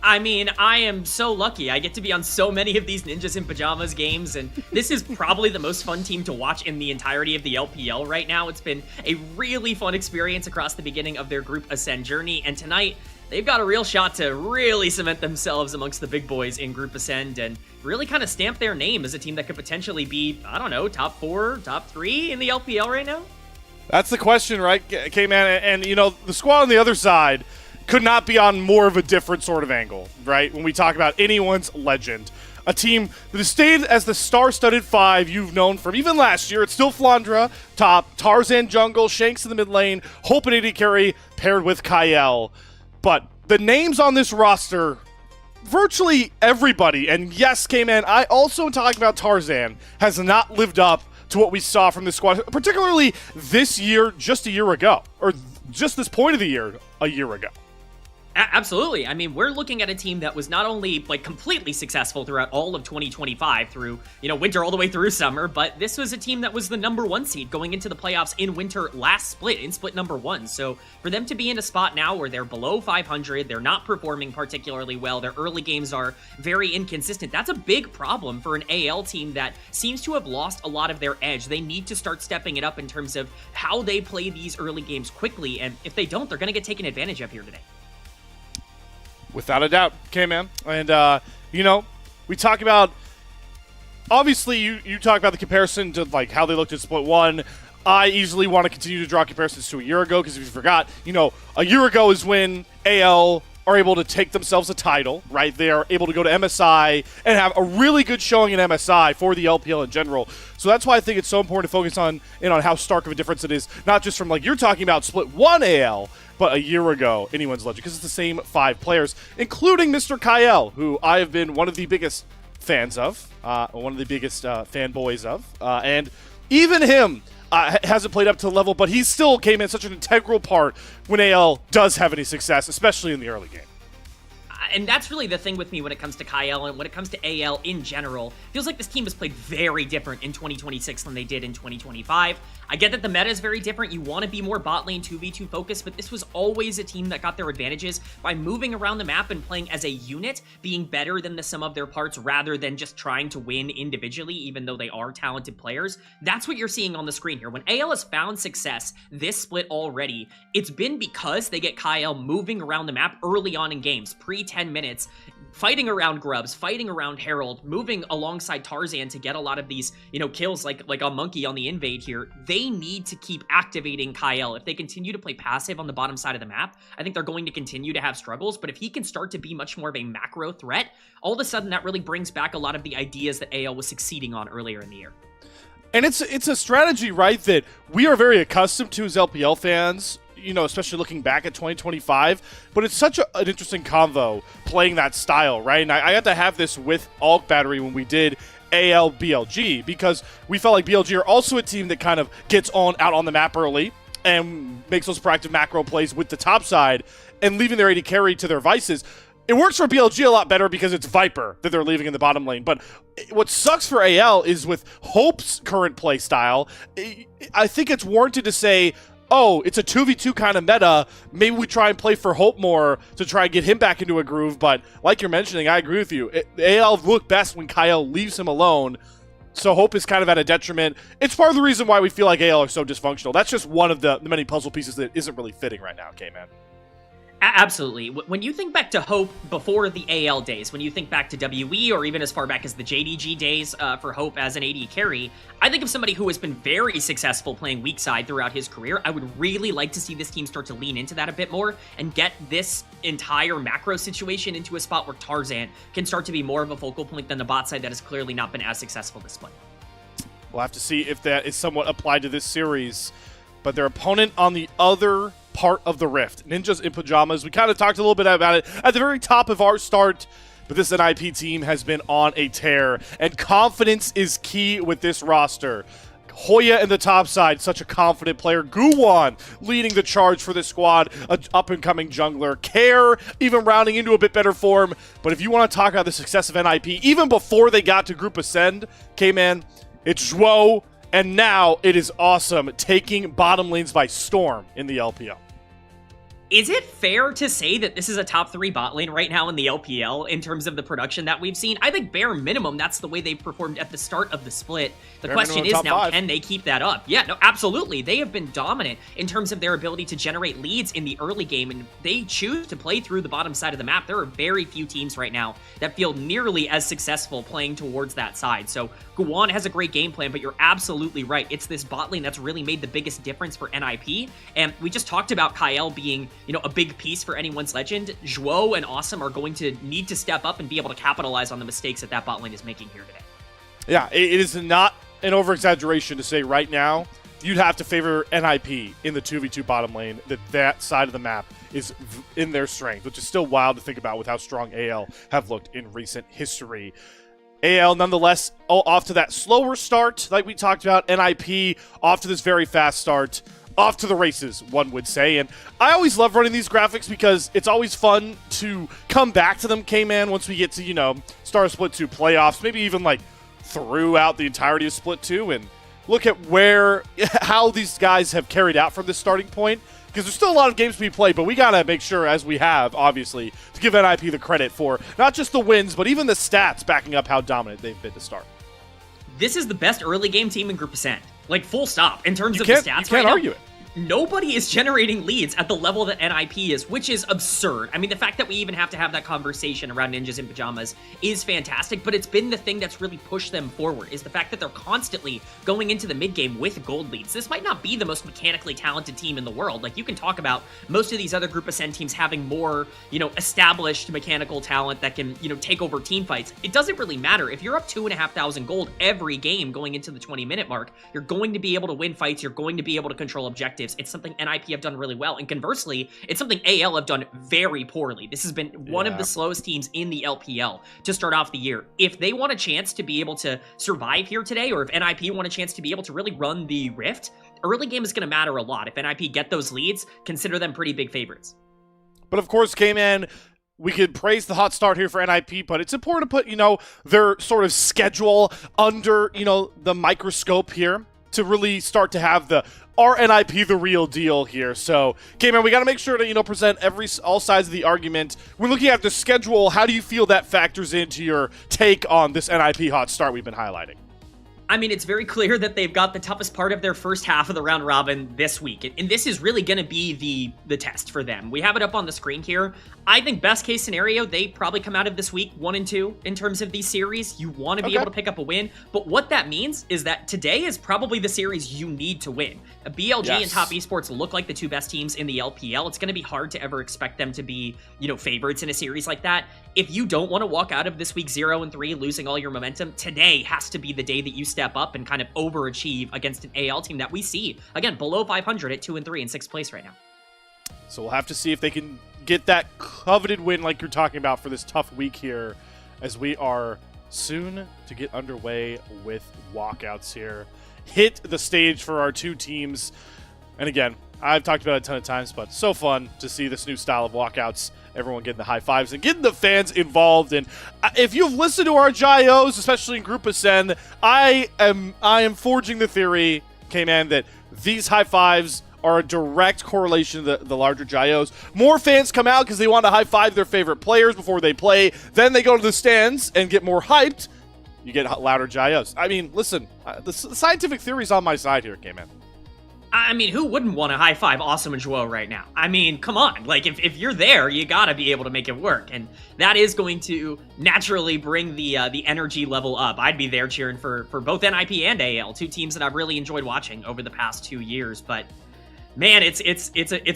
I mean, I am so lucky. I get to be on so many of these Ninjas in Pajamas games, and this is probably the most fun team to watch in the entirety of the LPL right now. It's been a really fun experience across the beginning of their Group Ascend journey, and tonight, they've got a real shot to really cement themselves amongst the big boys in Group Ascend and really kind of stamp their name as a team that could potentially be, I don't know, top 4, top 3 in the LPL right now? That's the question, right, K-Man? And, you know, the squad on the other side could not be on more of a different sort of angle, right? When we talk about anyone's legend. A team that has stayed as the star-studded 5 you've known from even last year. It's still Flandra, top, Tarzan jungle, Shanks in the mid lane, Hope and AD carry paired with Kyle. But the names on this roster, virtually everybody, and yes, K-Man, I also am talking about Tarzan, has not lived up to what we saw from this squad, particularly this year, just a year ago, or just this point of the year, a year ago. Absolutely. I mean, we're looking at a team that was not only like completely successful throughout all of 2025 through, winter all the way through summer, but this was a team that was the #1 seed going into the playoffs in winter last split, in split #1. So for them to be in a spot now where they're below 500, they're not performing particularly well, their early games are very inconsistent, that's a big problem for an AL team that seems to have lost a lot of their edge. They need to start stepping it up in terms of how they play these early games quickly, and if they don't, they're going to get taken advantage of here today. Without a doubt, K-Man. And, we talk about, obviously, you talk about the comparison to, like, how they looked at Split 1. I easily want to continue to draw comparisons to a year ago, because if you forgot, a year ago is when AL are able to take themselves a title, right? They are able to go to MSI and have a really good showing in MSI for the LPL in general. So that's why I think it's so important to focus on how stark of a difference it is, not just from, like, you're talking about Split 1 AL, but a year ago, anyone's legend, because it's the same 5 players, including Mr. Kyle, who I have been one of the biggest fans of, one of the biggest fanboys of, and even him hasn't played up to the level, but he still came in such an integral part when AL does have any success, especially in the early game. And that's really the thing with me when it comes to Kyle and when it comes to AL in general. Feels like this team has played very different in 2026 than they did in 2025. I get that the meta is very different. You want to be more bot lane 2v2 focused, but this was always a team that got their advantages by moving around the map and playing as a unit, being better than the sum of their parts rather than just trying to win individually, even though they are talented players. That's what you're seeing on the screen here. When AL has found success this split already, it's been because they get Kyle moving around the map early on in games, pre-10 minutes, fighting around Grubs, fighting around Herald, moving alongside Tarzan to get a lot of these, kills like a monkey on the invade here. They need to keep activating Kyle. If they continue to play passive on the bottom side of the map, I think they're going to continue to have struggles, but if he can start to be much more of a macro threat, all of a sudden that really brings back a lot of the ideas that AL was succeeding on earlier in the year. And it's a strategy, right, that we are very accustomed to as LPL fans, especially looking back at 2025, but it's such an interesting convo playing that style, right? And I got to have this with Alk Battery when we did AL BLG, because we felt like BLG are also a team that kind of gets out on the map early and makes those proactive macro plays with the top side and leaving their AD carry to their vices. It works for BLG a lot better because it's Viper that they're leaving in the bottom lane. But what sucks for AL is with Hope's current play style, I think it's warranted to say, oh, it's a 2v2 kind of meta. Maybe we try and play for Hope more to try and get him back into a groove. But like you're mentioning, I agree with you. AL look best when Kyle leaves him alone. So Hope is kind of at a detriment. It's part of the reason why we feel like AL are so dysfunctional. That's just one of the many puzzle pieces that isn't really fitting right now, K-Man. Absolutely. When you think back to Hope before the AL days, when you think back to WE or even as far back as the JDG days for Hope as an AD carry, I think of somebody who has been very successful playing weak side throughout his career. I would really like to see this team start to lean into that a bit more and get this entire macro situation into a spot where Tarzan can start to be more of a focal point than the bot side that has clearly not been as successful this split. We'll have to see if that is somewhat applied to this series. But their opponent on the other part of the Rift, Ninjas in Pajamas, we kind of talked a little bit about it at the very top of our start, but this NiP team has been on a tear, and confidence is key with this roster. Hoya in the top side, such a confident player. Guwon leading the charge for this squad, an up-and-coming jungler. Care even rounding into a bit better form. But if you want to talk about the success of NiP, even before they got to Group Ascend, K-Man, it's Zhuo, and now it is awesome, taking bottom lanes by storm in the LPL. Is it fair to say that this is a top 3 bot lane right now in the LPL in terms of the production that we've seen? I think bare minimum, that's the way they performed at the start of the split. The question is now, can they keep that up? Yeah, no, absolutely. They have been dominant in terms of their ability to generate leads in the early game, and they choose to play through the bottom side of the map. There are very few teams right now that feel nearly as successful playing towards that side. So Guwon has a great game plan, but you're absolutely right. It's this bot lane that's really made the biggest difference for NiP, and we just talked about Kyle being, you know, a big piece for anyone's legend. Zhuo and Awesome are going to need to step up and be able to capitalize on the mistakes that bot lane is making here today. Yeah, it is not an over-exaggeration to say right now you'd have to favor NiP in the 2v2 bottom lane, that side of the map is in their strength, which is still wild to think about with how strong AL have looked in recent history. AL, nonetheless, off to that slower start like we talked about. NiP off to this very fast start. Off to the races, one would say. And I always love running these graphics because it's always fun to come back to them, K-Man, once we get to, you know, start Split 2 playoffs, maybe even like throughout the entirety of Split 2, and look at how these guys have carried out from this starting point. Because there's still a lot of games we play, but we got to make sure, as we have, obviously, to give NiP the credit for not just the wins, but even the stats backing up how dominant they've been to start. This is the best early game team in Group Ascend. Like, full stop. In terms of the stats, you can't argue it. Nobody is generating leads at the level that NiP is, which is absurd. I mean, the fact that we even have to have that conversation around Ninjas in Pajamas is fantastic, but it's been the thing that's really pushed them forward, is the fact that they're constantly going into the mid-game with gold leads. This might not be the most mechanically talented team in the world. Like, you can talk about most of these other Group Ascend teams having more, you know, established mechanical talent that can, you know, take over team fights. It doesn't really matter. If you're up 2,500 gold every game going into the 20-minute mark, you're going to be able to win fights, you're going to be able to control objectives. It's something NiP have done really well, and conversely, it's something AL have done very poorly. This has been one of the slowest teams in the LPL to start off the year. If they want a chance to be able to survive here today, or if NiP want a chance to be able to really run the Rift, early game is going to matter a lot. If NiP get those leads, consider them pretty big favorites. But of course, K-Man, we could praise the hot start here for NiP, but it's important to put, you know, their sort of schedule under, you know, the microscope here to really start to have are NiP the real deal here? So, K-Man, we got to make sure to, you know, present all sides of the argument. We're looking at the schedule. How do you feel that factors into your take on this NiP hot start we've been highlighting? I mean, it's very clear that they've got the toughest part of their first half of the round robin this week, and this is really going to be the test for them. We have it up on the screen here. I think best case scenario, they probably come out of this week 1-2 in terms of these series. You want to be able to pick up a win, but what that means is that today is probably the series you need to win. BLG and Top Esports look like the two best teams in the LPL. It's going to be hard to ever expect them to be, you know, favorites in a series like that. If you don't want to walk out of this week 0-3, losing all your momentum, today has to be the day that you step up and kind of overachieve against an AL team that we see, again, below 500 at 2-3 in 6th place right now. So we'll have to see if they can get that coveted win like you're talking about for this tough week here, as we are soon to get underway with walkouts here. Hit the stage for our two teams. And again, I've talked about it a ton of times, but so fun to see this new style of walkouts. Everyone getting the high fives and getting the fans involved. And if you've listened to our GIOs, especially in Group Ascend, I am forging the theory, K-Man, that these high fives are a direct correlation to the larger GIOs. More fans come out because they want to high five their favorite players before they play. Then they go to the stands and get more hyped. You get louder GIOs. I mean, listen, the scientific theory's on my side here, K-Man. I mean, who wouldn't want to high five Awesome and Zhuo right now? I mean, come on. Like, if you're there, you gotta be able to make it work. And that is going to naturally bring the energy level up. I'd be there cheering for both NiP and AL, two teams that I've really enjoyed watching over the past 2 years. But Man, it's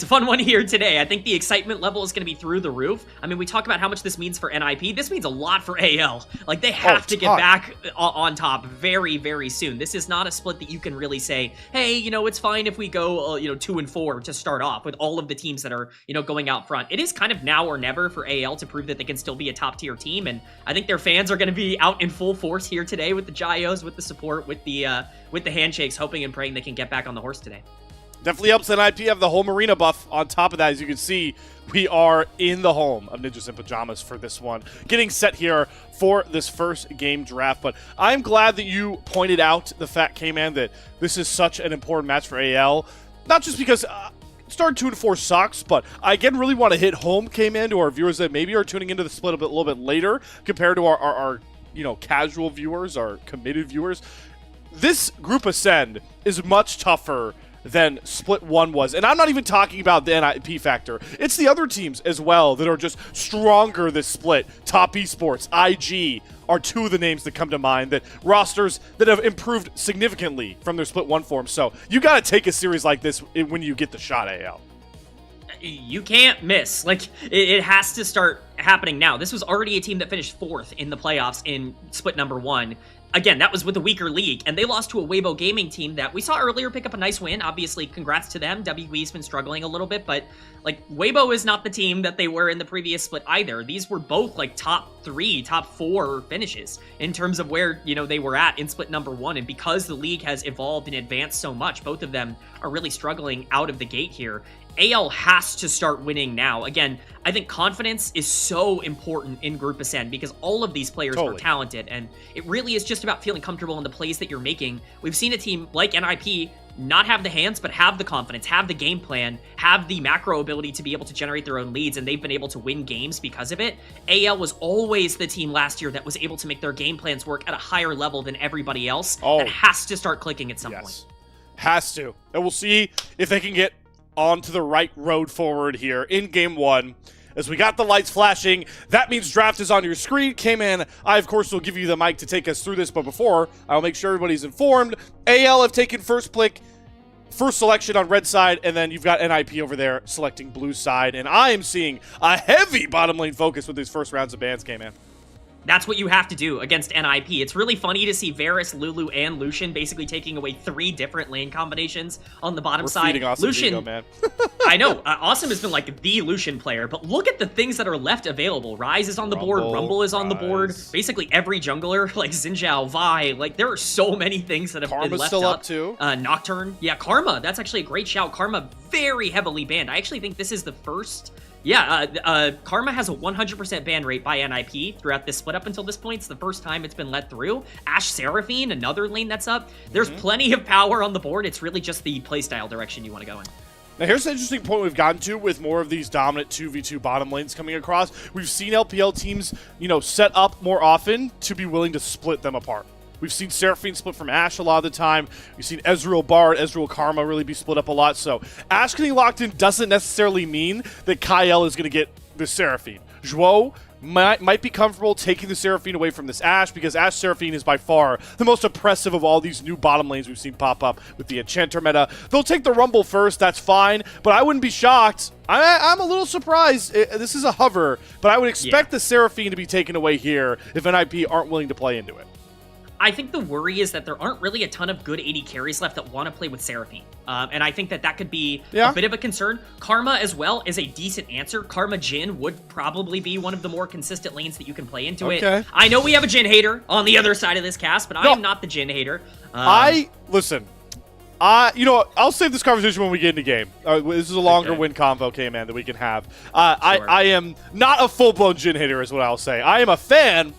a fun one here today. I think the excitement level is going to be through the roof. I mean, we talk about how much this means for NiP. This means a lot for AL. Like, they have to get back on top very, very soon. This is not a split that you can really say, hey, you know, it's fine if we go, 2-4 to start off with all of the teams that are, going out front. It is kind of now or never for AL to prove that they can still be a top-tier team, and I think their fans are going to be out in full force here today with the gyos, with the support, with the handshakes, hoping and praying they can get back on the horse today. Definitely helps NiP have the home arena buff on top of that. As you can see, we are in the home of Ninjas in Pajamas for this one. Getting set here for this first game draft. But I'm glad that you pointed out the fact, K-Man, that this is such an important match for AL. Not just because starting 2-4 sucks, but I again really want to hit home, K-Man, to our viewers that maybe are tuning into the split a little bit later compared to our casual viewers, our committed viewers. This group ascend is much tougher than Split 1 was. And I'm not even talking about the NiP factor. It's the other teams as well that are just stronger this split. Top Esports, IG are two of the names that come to mind, that rosters that have improved significantly from their Split 1 form. So you got to take a series like this when you get the shot, AL. You can't miss. Like, it has to start happening now. This was already a team that finished 4th in the playoffs in Split number 1. Again, that was with a weaker league, and they lost to a Weibo Gaming team that we saw earlier pick up a nice win. Obviously, congrats to them. WBG's been struggling a little bit, but, like, Weibo is not the team that they were in the previous split either. These were both, like, top 3, top 4 finishes in terms of where, they were at in split number 1, and because the league has evolved and advanced so much, both of them are really struggling out of the gate here. AL has to start winning now. Again, I think confidence is so important in Group Ascend because all of these players are talented, and it really is just about feeling comfortable in the plays that you're making. We've seen a team like NiP not have the hands, but have the confidence, have the game plan, have the macro ability to be able to generate their own leads, and they've been able to win games because of it. AL was always the team last year that was able to make their game plans work at a higher level than everybody else. That has to start clicking at some point. Has to. And we'll see if they can get onto the right road forward here in game 1. As we got the lights flashing, that means draft is on your screen. K-Man, I, of course, will give you the mic to take us through this, but before, I'll make sure everybody's informed. AL have taken first selection on red side, and then you've got NiP over there selecting blue side, and I am seeing a heavy bottom lane focus with these first rounds of bans, K-Man. That's what you have to do against NiP. It's really funny to see Varus, Lulu, and Lucian basically taking away 3 different lane combinations on the bottom side. Awesome Lucian, ego, man. I know, Awesome has been like the Lucian player, but look at the things that are left available. Ryze is on the board, Rumble is on the board, basically every jungler, like Xin Zhao, Vi, like there are so many things that have been left still up too. Nocturne, yeah, Karma, that's actually a great shout. Karma, very heavily banned. I actually think this is the first... Yeah, Karma has a 100% ban rate by NiP throughout this split up until this point. It's the first time it's been let through. Ashe Seraphine, another lane that's up. There's plenty of power on the board. It's really just the playstyle direction you want to go in. Now here's an interesting point we've gotten to with more of these dominant 2v2 bottom lanes coming across. We've seen LPL teams, set up more often to be willing to split them apart. We've seen Seraphine split from Ashe a lot of the time. We've seen Ezreal Bard, Ezreal Karma really be split up a lot. So Ashe getting locked in doesn't necessarily mean that Kyle is going to get the Seraphine. Zhuo might be comfortable taking the Seraphine away from this Ashe because Ashe Seraphine is by far the most oppressive of all these new bottom lanes we've seen pop up with the Enchanter meta. They'll take the Rumble first, that's fine, but I wouldn't be shocked. I'm a little surprised. This is a hover, but I would expect the Seraphine to be taken away here if NiP aren't willing to play into it. I think the worry is that there aren't really a ton of good AD carries left that want to play with Seraphine. And I think that could be a bit of a concern. Karma as well is a decent answer. Karma Jhin would probably be one of the more consistent lanes that you can play into it. I know we have a Jhin hater on the other side of this cast, but I am not the Jhin hater. Listen, I'll save this conversation when we get into game. This is a longer win convo, K-Man, that we can have. I am not a full-blown Jhin hater is what I'll say. I am a fan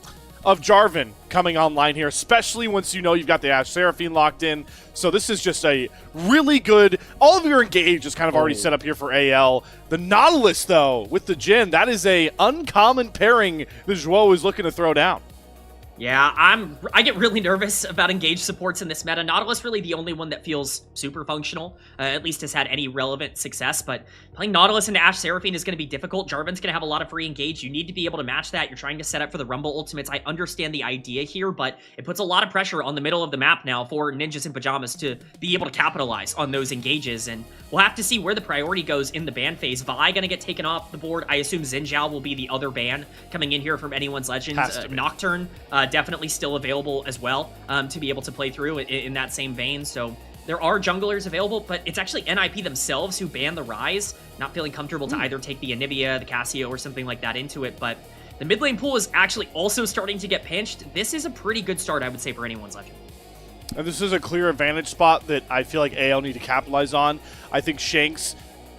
of Jarvan coming online here, especially once you've got the Ashe Seraphine locked in. So this is just a really good... All of your engage is kind of already set up here for AL. The Nautilus, though, with the Jhin, that is a uncommon pairing that Zhuo is looking to throw down. Yeah, I get really nervous about engaged supports in this meta. Nautilus really the only one that feels super functional, at least has had any relevant success, but playing Nautilus into Ashe Seraphine is going to be difficult. Jarvan's going to have a lot of free engage. You need to be able to match that. You're trying to set up for the Rumble ultimates. I understand the idea here, but it puts a lot of pressure on the middle of the map now for Ninjas in Pajamas to be able to capitalize on those engages, and we'll have to see where the priority goes in the ban phase. Vi going to get taken off the board. I assume Xin Zhao will be the other ban coming in here from Anyone's Legends. Nocturne definitely still available as well to be able to play through in that same vein. So there are junglers available, but it's actually NiP themselves who ban the Rise, not feeling comfortable to either take the Anivia, the Cassio, or something like that into it. But the mid lane pool is actually also starting to get pinched. This is a pretty good start, I would say, for Anyone's Legend. And this is a clear advantage spot that I feel like AL need to capitalize on. I think Shanks,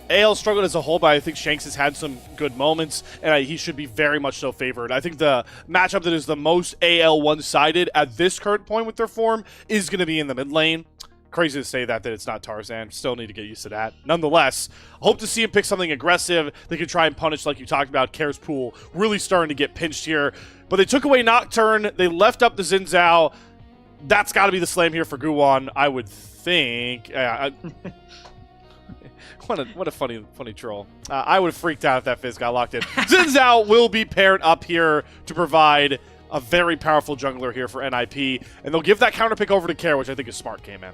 AL struggled as a whole, but I think Shanks has had some good moments, and he should be very much so favored. I think the matchup that is the most AL one-sided at this current point with their form is going to be in the mid lane. Crazy to say that it's not Tarzan. Still need to get used to that. Nonetheless, hope to see him pick something aggressive that can try and punish, like you talked about, Kair's pool really starting to get pinched here. But they took away Nocturne. They left up the Xin Zhao. That's got to be the slam here for Guwon, I would think. What a funny troll. I would have freaked out if that Fizz got locked in. Xin Zhao will be paired up here to provide a very powerful jungler here for NiP, and they'll give that counter pick over to Kair, which I think is smart, K-Man.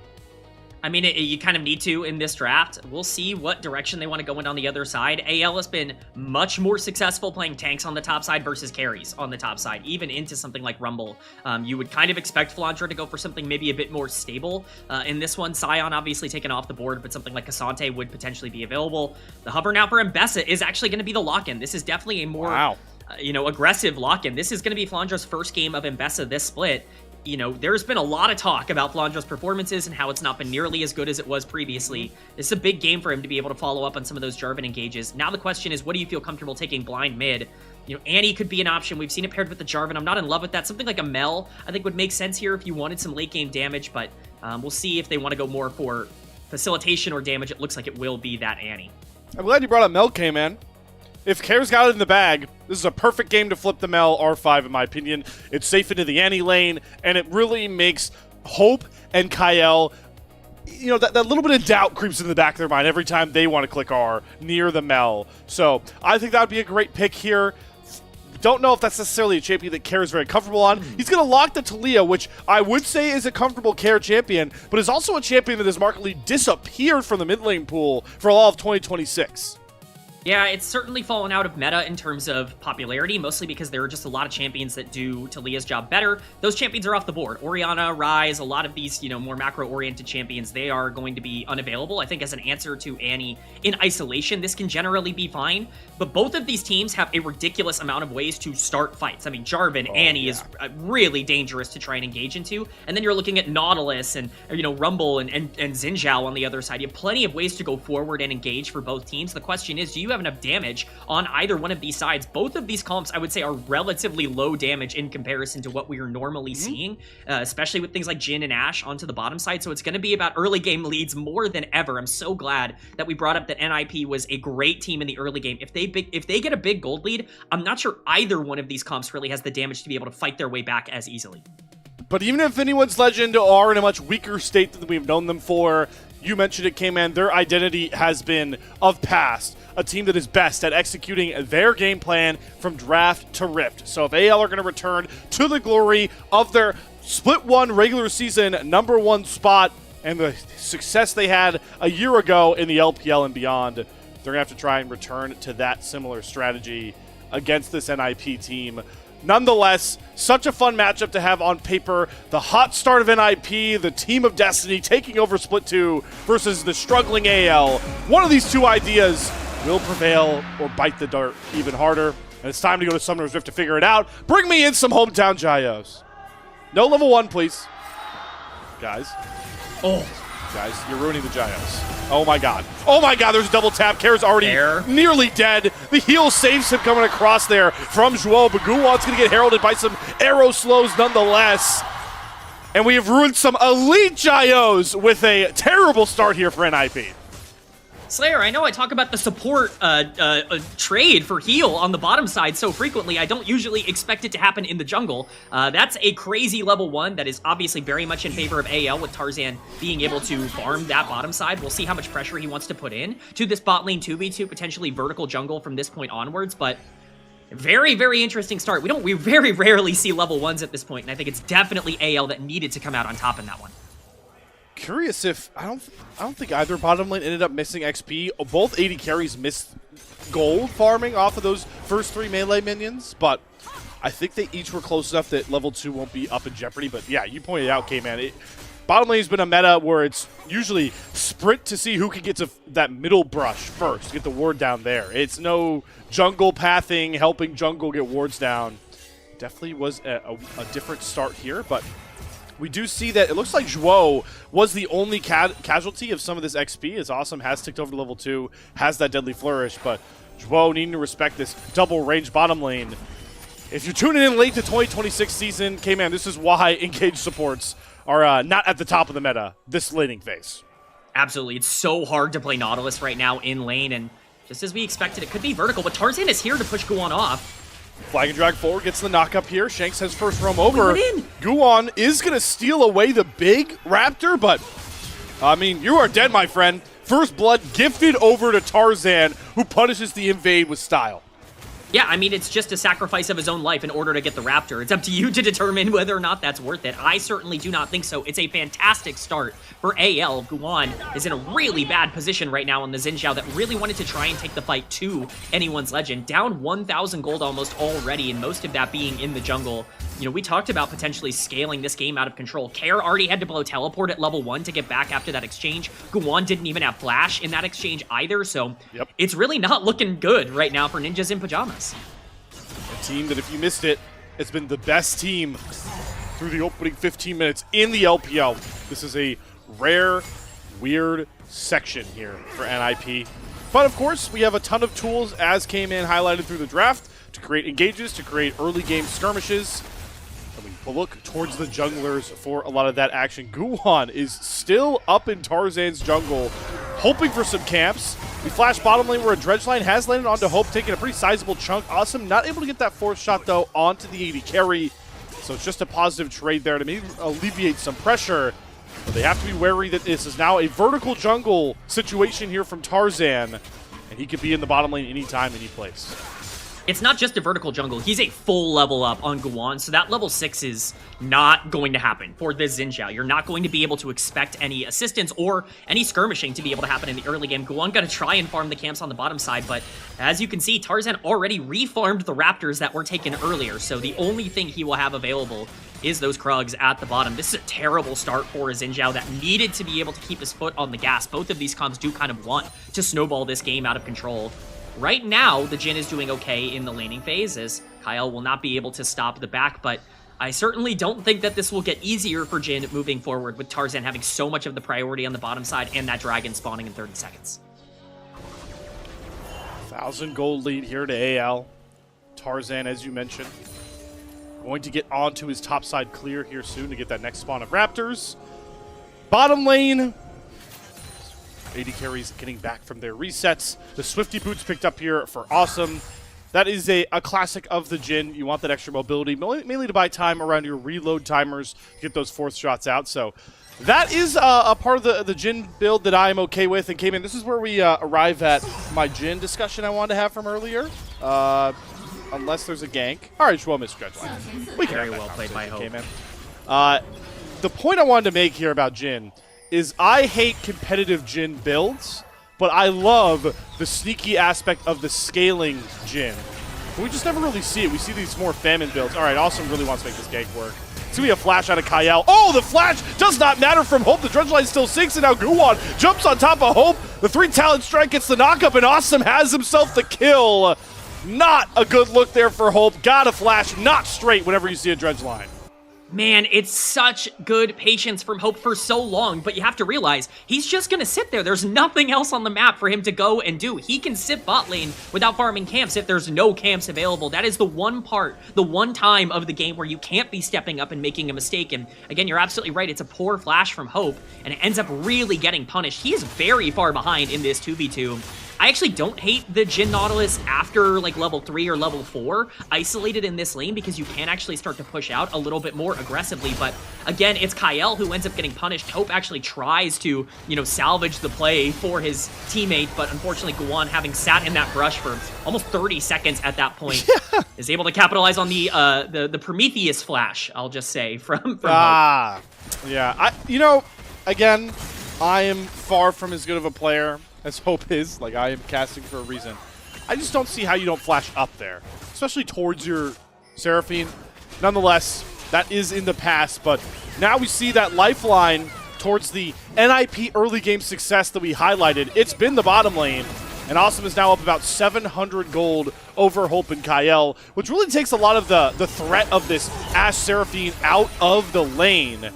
I mean, you kind of need to in this draft. We'll see what direction they want to go in on the other side. AL has been much more successful playing tanks on the top side versus carries on the top side, even into something like Rumble. You would kind of expect Flandre to go for something maybe a bit more stable. In this one, Sion obviously taken off the board, but something like Cassante would potentially be available. The hover now for Mbessa is actually going to be the lock-in. This is definitely a more aggressive lock-in. This is going to be Flandre's first game of Mbessa this split. You know, there's been a lot of talk about Flandre's performances and how it's not been nearly as good as it was previously. This is a big game for him to be able to follow up on some of those Jarvan engages. Now the question is, what do you feel comfortable taking blind mid? You know, Annie could be an option. We've seen it paired with the Jarvan. I'm not in love with that. Something like a Mel, I think, would make sense here if you wanted some late game damage, but we'll see if they want to go more for facilitation or damage. It looks like it will be that Annie. I'm glad you brought up Mel, K-Man. If Kair's got it in the bag, this is a perfect game to flip the Mel R5, in my opinion. It's safe into the Annie lane, and it really makes Hope and Kael, you know, that little bit of doubt creeps in the back of their mind every time they want to click R near the Mel. So I think that would be a great pick here. Don't know if that's necessarily a champion that Kair is very comfortable on. He's going to lock the Taliyah, which I would say is a comfortable Kair champion, but is also a champion that has markedly disappeared from the mid lane pool for all of 2026. Yeah, it's certainly fallen out of meta in terms of popularity, mostly because there are just a lot of champions that do Taliyah's job better. Those champions are off the board. Orianna, Ryze, a lot of these, you know, more macro-oriented champions, they are going to be unavailable. I think as an answer to Annie in isolation, this can generally be fine, but both of these teams have a ridiculous amount of ways to start fights. I mean, Jarvan, Annie is really dangerous to try and engage into, and then you're looking at Nautilus and, you know, Rumble and Xin Zhao on the other side. You have plenty of ways to go forward and engage for both teams. The question is, do you have enough damage on either one of these sides? Both of these comps, I would say, are relatively low damage in comparison to what we are normally seeing, especially with things like Jhin and Ashe onto the bottom side. So it's going to be about early game leads more than ever. I'm so glad that we brought up that NiP was a great team in the early game. If they get a big gold lead, I'm not sure either one of these comps really has the damage to be able to fight their way back as easily. But even if Anyone's Legend are in a much weaker state than we've known them for, you mentioned it, K-Man, their identity has been of past. A team that is best at executing their game plan from draft to rift. So if AL are going to return to the glory of their Split 1 regular season #1 spot and the success they had a year ago in the LPL and beyond, they're going to have to try and return to that similar strategy against this NiP team. Nonetheless, such a fun matchup to have on paper. The hot start of NiP, the team of destiny, taking over Split 2 versus the struggling AL. One of these two ideas will prevail or bite the dirt even harder. And it's time to go to Summoner's Rift to figure it out. Bring me in some hometown Gyos. No level 1, please. Guys. Guys, you're ruining the Gyos. Oh my god. Oh my god, there's a double tap. Kair's already nearly dead. The heal saves him coming across there from Zhuo, but Guwon's going to get heralded by some arrow slows nonetheless. And we have ruined some elite Gyos with a terrible start here for NiP. Slayer, I know I talk about the support trade for heal on the bottom side so frequently, I don't usually expect it to happen in the jungle. That's a crazy level 1 that is obviously very much in favor of AL, with Tarzan being able to farm that bottom side. We'll see how much pressure he wants to put in to this bot lane 2v2, potentially vertical jungle from this point onwards, but very, very interesting start. We very rarely see level 1s at this point, and I think it's definitely AL that needed to come out on top in that one. Curious if I don't think either bottom lane ended up missing XP. Both AD carries missed gold farming off of those first 3 melee minions, but I think they each were close enough that level 2 won't be up in jeopardy. But yeah, you pointed out, K-Man, bottom lane's been a meta where it's usually sprint to see who can get to that middle brush first, get the ward down there. It's no jungle pathing, helping jungle get wards down. Definitely was a different start here, but we do see that it looks like Zhuo was the only casualty of some of this XP, as Awesome has ticked over to level 2, has that deadly flourish, but Zhuo needing to respect this double range bottom lane. If you're tuning in late to 2026 season, K-Man, this is why engaged supports are not at the top of the meta this laning phase. Absolutely. It's so hard to play Nautilus right now in lane, and just as we expected, it could be vertical, but Tarzan is here to push Guwon off. Flag and drag forward, gets the knock up here. Shanks has first roam over. Guwon is going to steal away the big Raptor, but, I mean, you are dead, my friend. First blood gifted over to Tarzan, who punishes the invade with style. Yeah, I mean, it's just a sacrifice of his own life in order to get the Raptor. It's up to you to determine whether or not that's worth it. I certainly do not think so. It's a fantastic start for AL. Guwon is in a really bad position right now on the Xin Zhao that really wanted to try and take the fight to anyone's legend. Down 1,000 gold almost already, and most of that being in the jungle. You know, we talked about potentially scaling this game out of control. Kair already had to blow teleport at level 1 to get back after that exchange. Guwon didn't even have flash in that exchange either, so It's really not looking good right now for Ninjas in Pajamas. A team that, if you missed it, has been the best team through the opening 15 minutes in the LPL. This is a rare, weird section here for NiP. But of course, we have a ton of tools, as came in highlighted through the draft, to create engages, to create early game skirmishes. And we look towards the junglers for a lot of that action. Guwon is still up in Tarzan's jungle, hoping for some camps. We flash bottom lane where a dredge line has landed onto Hope, taking a pretty sizable chunk. Awesome, not able to get that fourth shot though onto the AD carry. So it's just a positive trade there to maybe alleviate some pressure. But they have to be wary that this is now a vertical jungle situation here from Tarzan. And he could be in the bottom lane anytime, any place. It's not just a vertical jungle. He's a full level up on Guwon, so that level 6 is not going to happen for this Xin Zhao. You're not going to be able to expect any assistance or any skirmishing to be able to happen in the early game. Guwon got to try and farm the camps on the bottom side, but as you can see, Tarzan already refarmed the Raptors that were taken earlier, so the only thing he will have available is those Krugs at the bottom. This is a terrible start for Xin Zhao that needed to be able to keep his foot on the gas. Both of these comps do kind of want to snowball this game out of control. Right now, the Jhin is doing okay in the laning phase, as Kyle will not be able to stop the back, but I certainly don't think that this will get easier for Jhin moving forward, with Tarzan having so much of the priority on the bottom side and that dragon spawning in 30 seconds. 1,000 gold lead here to AL. Tarzan, as you mentioned, going to get onto his top side clear here soon to get that next spawn of Raptors. Bottom lane, AD carries getting back from their resets. The Swifty Boots picked up here for Awesome. That is a classic of the Jhin. You want that extra mobility, mainly to buy time around your reload timers to get those fourth shots out. So that is a part of the Jhin build that I'm okay with. And Cayman, this is where we arrive at my Jhin discussion I wanted to have from earlier. Unless there's a gank. All right, Shwo missed dredge line. We can Very well played by Hope. Cayman. The point I wanted to make here about Jhin is I hate competitive Jhin builds, but I love the sneaky aspect of the scaling Jhin. We just never really see it. We see these more famine builds. All right, Awesome really wants to make this gank work. It's going to be a flash out of Kyle. Oh, the flash does not matter from Hope. The dredge line still sinks, and now Guwon jumps on top of Hope. The 3-talent strike gets the knockup, and Awesome has himself the kill. Not a good look there for Hope. Got a flash, not straight whenever you see a dredge line. Man, it's such good patience from Hope for so long, but you have to realize he's just gonna sit there. There's nothing else on the map for him to go and do. He can sit bot lane without farming camps if there's no camps available. That is the one part, the one time of the game where you can't be stepping up and making a mistake. And again, you're absolutely right. It's a poor flash from Hope, and it ends up really getting punished. He is very far behind in this 2v2. I actually don't hate the Jhin Nautilus after like level 3 or level 4 isolated in this lane because you can actually start to push out a little bit more aggressively. But again, it's Kyle who ends up getting punished. Hope actually tries to, you know, salvage the play for his teammate, but unfortunately Guwan, having sat in that brush for almost 30 seconds at that point, is able to capitalize on the Prometheus flash, I'll just say, from Hope. Yeah. You know, again, I am far from as good of a player as Hope is. Like, I am casting for a reason. I just don't see how you don't flash up there, especially towards your Seraphine. Nonetheless, that is in the past, but now we see that lifeline towards the NiP early game success that we highlighted. It's been the bottom lane, and Awesome is now up about 700 gold over Hope and Kyle, which really takes a lot of the threat of this Ashe Seraphine out of the lane.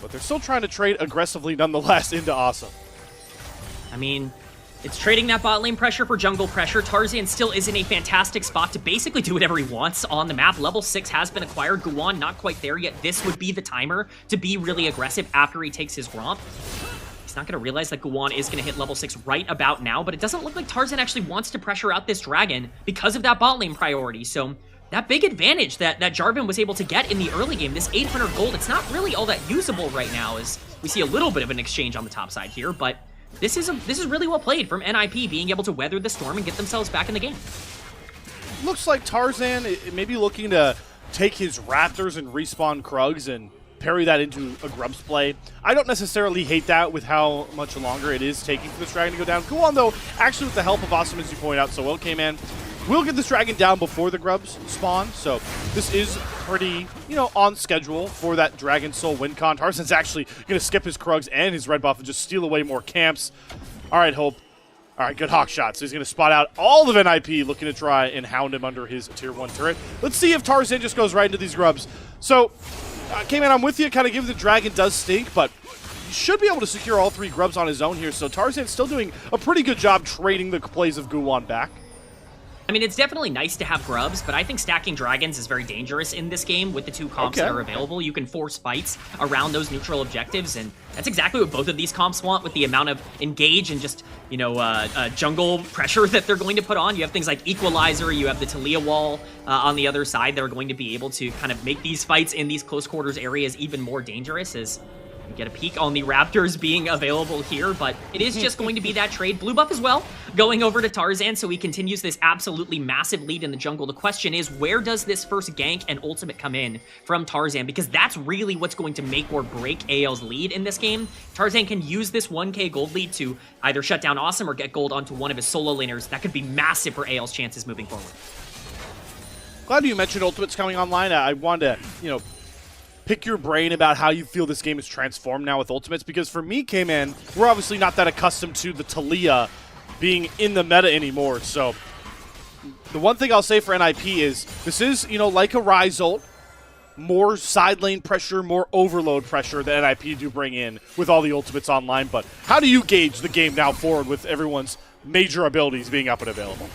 But they're still trying to trade aggressively nonetheless into Awesome. I mean, it's trading that bot lane pressure for jungle pressure. Tarzan still is in a fantastic spot to basically do whatever he wants on the map. Level 6 has been acquired. Guwan not quite there yet. This would be the timer to be really aggressive after he takes his romp. He's not going to realize that Guwan is going to hit level 6 right about now, but it doesn't look like Tarzan actually wants to pressure out this dragon because of that bot lane priority. So that big advantage that Jarvan was able to get in the early game, this 800 gold, it's not really all that usable right now, as we see a little bit of an exchange on the top side here, but this is really well played from NiP, being able to weather the storm and get themselves back in the game. Looks like Tarzan may be looking to take his Raptors and respawn Krugs and parry that into a Grubs play. I don't necessarily hate that with how much longer it is taking for this dragon to go down. Go on, though, actually with the help of Awesome, as you point out so well, K-Man, we'll get this dragon down before the Grubs spawn, so this is pretty, you know, on schedule for that Dragon Soul win con. Tarzan's actually going to skip his Krugs and his red buff and just steal away more camps. All right, Hope. All right, good hawk shot. So he's going to spot out all of NiP, looking to try and hound him under his tier 1 turret. Let's see if Tarzan just goes right into these Grubs. So, K-Man, I'm with you. Kind of give the dragon does stink, but he should be able to secure all 3 Grubs on his own here. So Tarzan's still doing a pretty good job trading the plays of Guwan back. I mean, it's definitely nice to have Grubs, but I think stacking dragons is very dangerous in this game with the 2 comps that are available. You can force fights around those neutral objectives, and that's exactly what both of these comps want with the amount of engage and just, you know, jungle pressure that they're going to put on. You have things like Equalizer, you have the Talia wall on the other side that are going to be able to kind of make these fights in these close quarters areas even more dangerous, as you get a peek on the Raptors being available here, but it is just going to be that trade. Blue buff as well, going over to Tarzan, so he continues this absolutely massive lead in the jungle. The question is, where does this first gank and ultimate come in from Tarzan? Because that's really what's going to make or break AL's lead in this game. Tarzan can use this 1k gold lead to either shut down Awesome or get gold onto one of his solo laners. That could be massive for AL's chances moving forward. Glad you mentioned ultimates coming online. I wanted to, you know, pick your brain about how you feel this game is transformed now with ultimates, because for me, K-Man, we're obviously not that accustomed to the Talia being in the meta anymore. So the one thing I'll say for NiP is this is, you know, like a Ryze ult, more side lane pressure, more overload pressure that NiP do bring in with all the ultimates online. But how do you gauge the game now forward with everyone's major abilities being up and available?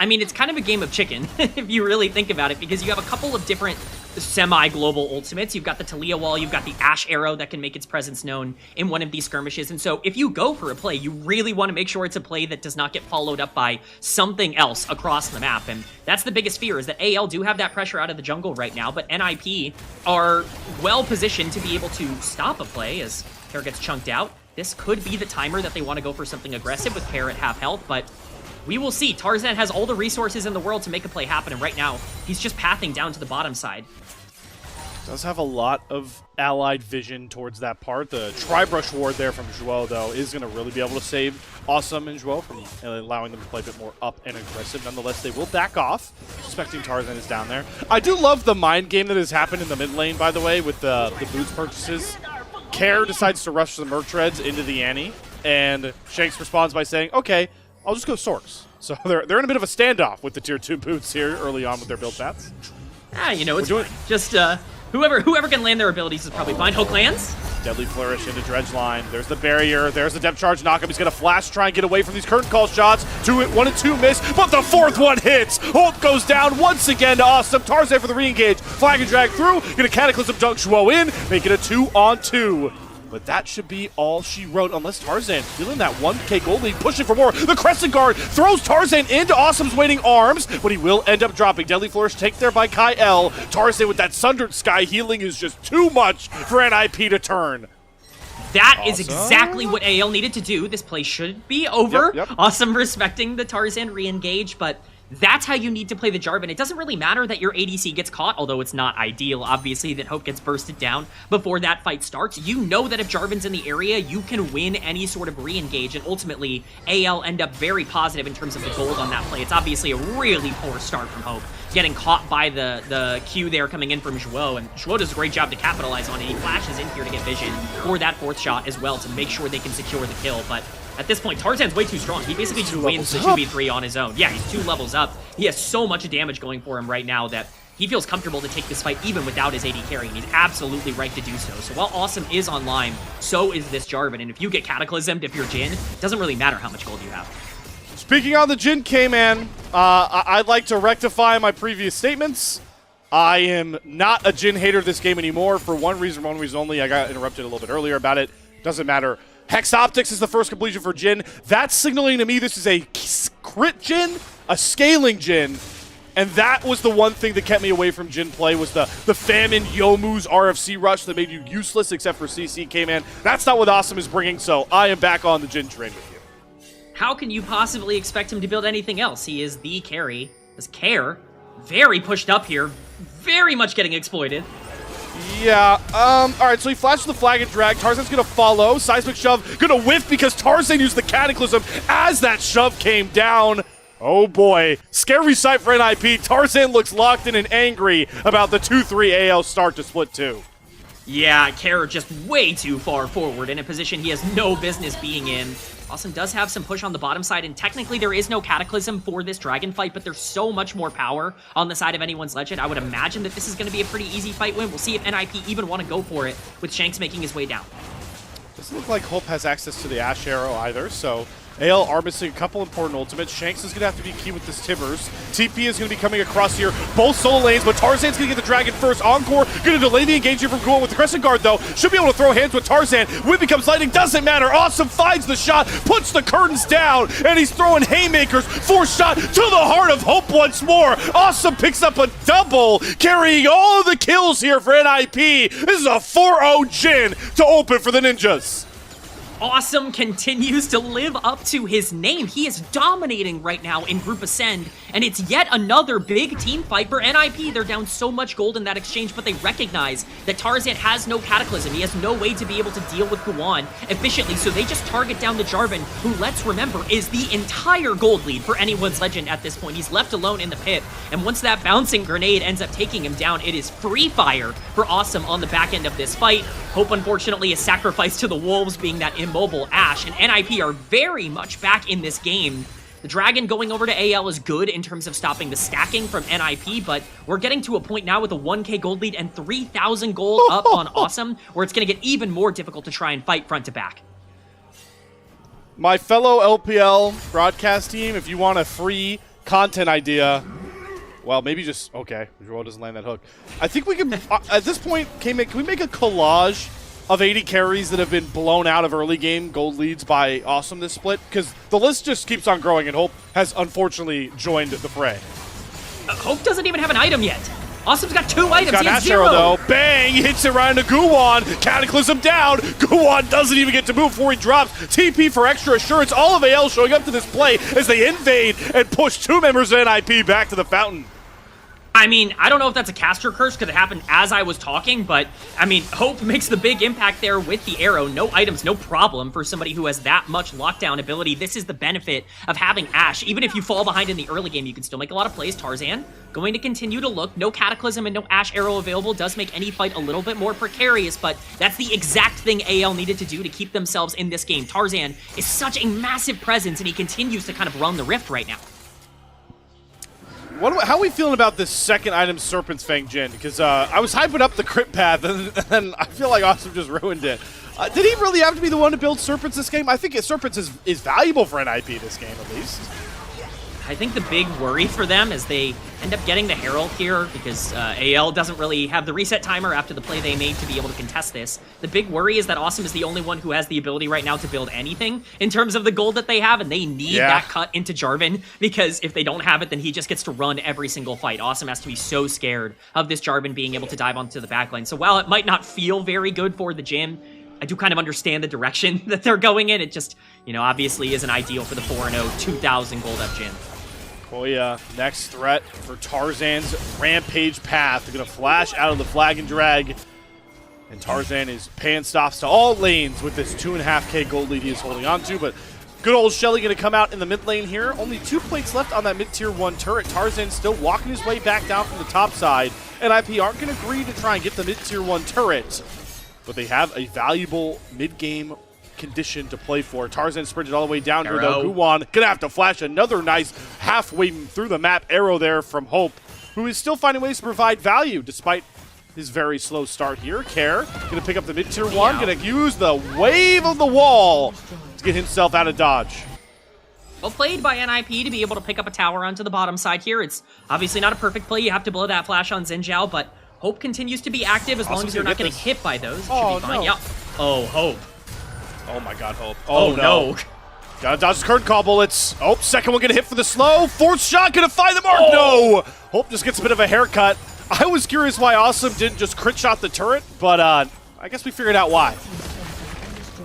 I mean, it's kind of a game of chicken, if you really think about it, because you have a couple of different semi-global ultimates. You've got the Talia wall, you've got the Ashe arrow that can make its presence known in one of these skirmishes, and so if you go for a play, you really want to make sure it's a play that does not get followed up by something else across the map, and that's the biggest fear, is that AL do have that pressure out of the jungle right now, but NiP are well-positioned to be able to stop a play as Carrot gets chunked out. This could be the timer that they want to go for something aggressive with Carrot half health, but we will see. Tarzan has all the resources in the world to make a play happen, and right now, he's just pathing down to the bottom side. Does have a lot of allied vision towards that part. The Tri-Brush ward there from Zhuo, though, is going to really be able to save Awesome and Zhuo from allowing them to play a bit more up and aggressive. Nonetheless, they will back off, suspecting Tarzan is down there. I do love the mind game that has happened in the mid lane, by the way, with the boots purchases. Care decides to rush the Merc Treads into the Annie, and Shanks responds by saying, okay, I'll just go Sorks. So they're in a bit of a standoff with the tier 2 boots here early on with their build paths. You know, it's just Whoever can land their abilities is probably fine. Hook lands. Deadly Flourish into Dredge line. There's the barrier. There's the depth charge knockup. He's going to flash, try and get away from these curtain call shots. 1 and 2 miss, but the 4th one hits. Hope goes down once again to Awesome. Tarzan for the re-engage. Flag and drag through. Going to Cataclysm dunk Shuo in. Make it a 2-on-2. But that should be all she wrote, unless Tarzan feeling that 1K gold lead, pushing for more. The Crescent Guard throws Tarzan into Awesome's waiting arms, but he will end up dropping. Deadly Flourish take there by Kyle. Tarzan with that Sundered Sky healing is just too much for NiP to turn. That is exactly what AL needed to do. This play should be over. Yep. Awesome respecting the Tarzan re-engage, but that's how you need to play the Jarvan. It doesn't really matter that your ADC gets caught, although it's not ideal, obviously, that Hope gets bursted down before that fight starts. You know that if Jarvan's in the area, you can win any sort of re-engage, and ultimately, AL end up very positive in terms of the gold on that play. It's obviously a really poor start from Hope, getting caught by the Q there coming in from Zhuo, and Zhuo does a great job to capitalize on it. He flashes in here to get vision for that 4th shot as well to make sure they can secure the kill, but at this point, Tarzan's way too strong. He basically just wins the 2v3 on his own. Yeah, he's 2 levels up. He has so much damage going for him right now that he feels comfortable to take this fight even without his AD carry, and he's absolutely right to do so. So while Awesome is online, so is this Jarvan, and if you get Cataclysmed, if you're Jhin, it doesn't really matter how much gold you have. Speaking on the Jhin K-Man, I'd like to rectify my previous statements. I am not a Jhin hater this game anymore for one reason only. I got interrupted a little bit earlier about it. Doesn't matter. Hex Optics is the first completion for Jhin. That's signaling to me this is a crit Jhin, a scaling Jhin, and that was the one thing that kept me away from Jhin play was the Famine Yomu's RFC rush that made you useless except for CC K-Man. That's not what Awesome is bringing, so I am back on the Jhin train with you. How can you possibly expect him to build anything else? He is the carry. This Care, very pushed up here, very much getting exploited. Yeah, alright, so he flashes the flag and drag. Tarzan's gonna follow. Seismic shove, gonna whiff because Tarzan used the Cataclysm as that shove came down. Oh boy, scary sight for NiP. Tarzan looks locked in and angry about the 2-3 AL start to split 2. Yeah, Care just way too far forward in a position he has no business being in. Awesome does have some push on the bottom side, and technically there is no Cataclysm for this Dragon fight, but there's so much more power on the side of anyone's Legend. I would imagine that this is going to be a pretty easy fight win. We'll see if NiP even want to go for it, with Shanks making his way down. Doesn't look like Hope has access to the Ash Arrow either, so AL are missing a couple important ultimates. Shanks is going to have to be key with this Tibbers. TP is going to be coming across here. Both solo lanes, but Tarzan's going to get the Dragon first. Encore going to delay the engage here from going with the Crescent Guard, though. Should be able to throw hands with Tarzan. When becomes lightning, doesn't matter. Awesome finds the shot, puts the curtains down, and he's throwing haymakers. 4th shot to the heart of Hope once more. Awesome picks up a double, carrying all of the kills here for NiP. This is a 4-0 Jhin to open for the Ninjas. Awesome continues to live up to his name. He is dominating right now in Group Ascend, and it's yet another big team fight for NiP. They're down so much gold in that exchange, but they recognize that Tarzan has no Cataclysm. He has no way to be able to deal with Guan efficiently, so they just target down the Jarvan, who, let's remember, is the entire gold lead for anyone's Legend at this point. He's left alone in the pit, and once that bouncing grenade ends up taking him down, it is free fire for Awesome on the back end of this fight. Hope, unfortunately, is sacrificed to the Wolves, being that immobile Ashe, and NiP are very much back in this game. The Dragon going over to AL is good in terms of stopping the stacking from NiP, but we're getting to a point now with a 1K gold lead and 3,000 gold up on Awesome, where it's going to get even more difficult to try and fight front to back. My fellow LPL broadcast team, if you want a free content idea, well, maybe just, okay, Zhuo doesn't land that hook. I think we can, at this point, can we make a collage of 80 carries that have been blown out of early game gold leads by Awesome this split? Because the list just keeps on growing, and Hope has unfortunately joined the fray. Hope doesn't even have an item yet. Awesome's got 2 items. Got he has Ash Arrow, 0. though. Bang! Hits it right into Guan. Cataclysm down. Guan doesn't even get to move before he drops. TP for extra assurance. All of AL showing up to this play as they invade and push 2 members of NiP back to the fountain. I mean, I don't know if that's a caster curse because it happened as I was talking, but, I mean, Hope makes the big impact there with the arrow. No items, no problem for somebody who has that much lockdown ability. This is the benefit of having Ashe. Even if you fall behind in the early game, you can still make a lot of plays. Tarzan going to continue to look. No Cataclysm and no Ashe arrow available does make any fight a little bit more precarious, but that's the exact thing AL needed to do to keep themselves in this game. Tarzan is such a massive presence, and he continues to kind of run the rift right now. How are we feeling about this second item, Serpent's Fang Jin? Because I was hyping up the crit path, and then I feel like Awesome just ruined it. Did he really have to be the one to build Serpents this game? I think Serpents is valuable for NiP this game, at least. I think the big worry for them is they end up getting the Herald here because AL doesn't really have the reset timer after the play they made to be able to contest this. The big worry is that Awesome is the only one who has the ability right now to build anything in terms of the gold that they have, and they need that cut into Jarvan because if they don't have it, then he just gets to run every single fight. Awesome has to be so scared of this Jarvan being able to dive onto the backline. So while it might not feel very good for the gym, I do kind of understand the direction that they're going in. It just, you know, obviously isn't ideal for the 4-0, 2,000 gold up gym. Koya, next threat for Tarzan's Rampage path. They're going to flash out of the flag and drag. And Tarzan is paying stops to all lanes with this 2.5k gold lead he is holding on to. But good old Shelly going to come out in the mid lane here. Only 2 plates left on that mid-tier 1 turret. Tarzan still walking his way back down from the top side. NiP aren't going to agree to try and get the mid-tier 1 turret. But they have a valuable mid-game condition to play for. Tarzan sprinted all the way down here, though. Guwan gonna have to flash another nice halfway through the map arrow there from Hope, who is still finding ways to provide value despite his very slow start here. Care gonna pick up the mid-tier 1, gonna use the wave of the wall to get himself out of dodge. Well played by NiP to be able to pick up a tower onto the bottom side here. It's obviously not a perfect play. You have to blow that flash on Xin Zhao, but Hope continues to be active as long as you're not getting hit by those. It should be fine. No. Yep. Oh, Hope. Oh my god, Hope. Oh no. Gotta dodge his curtain call bullets. Oh, second one gonna hit for the slow. Fourth shot gonna find the mark. No! Hope just gets a bit of a haircut. I was curious why Awesome didn't just crit shot the turret, but I guess we figured out why.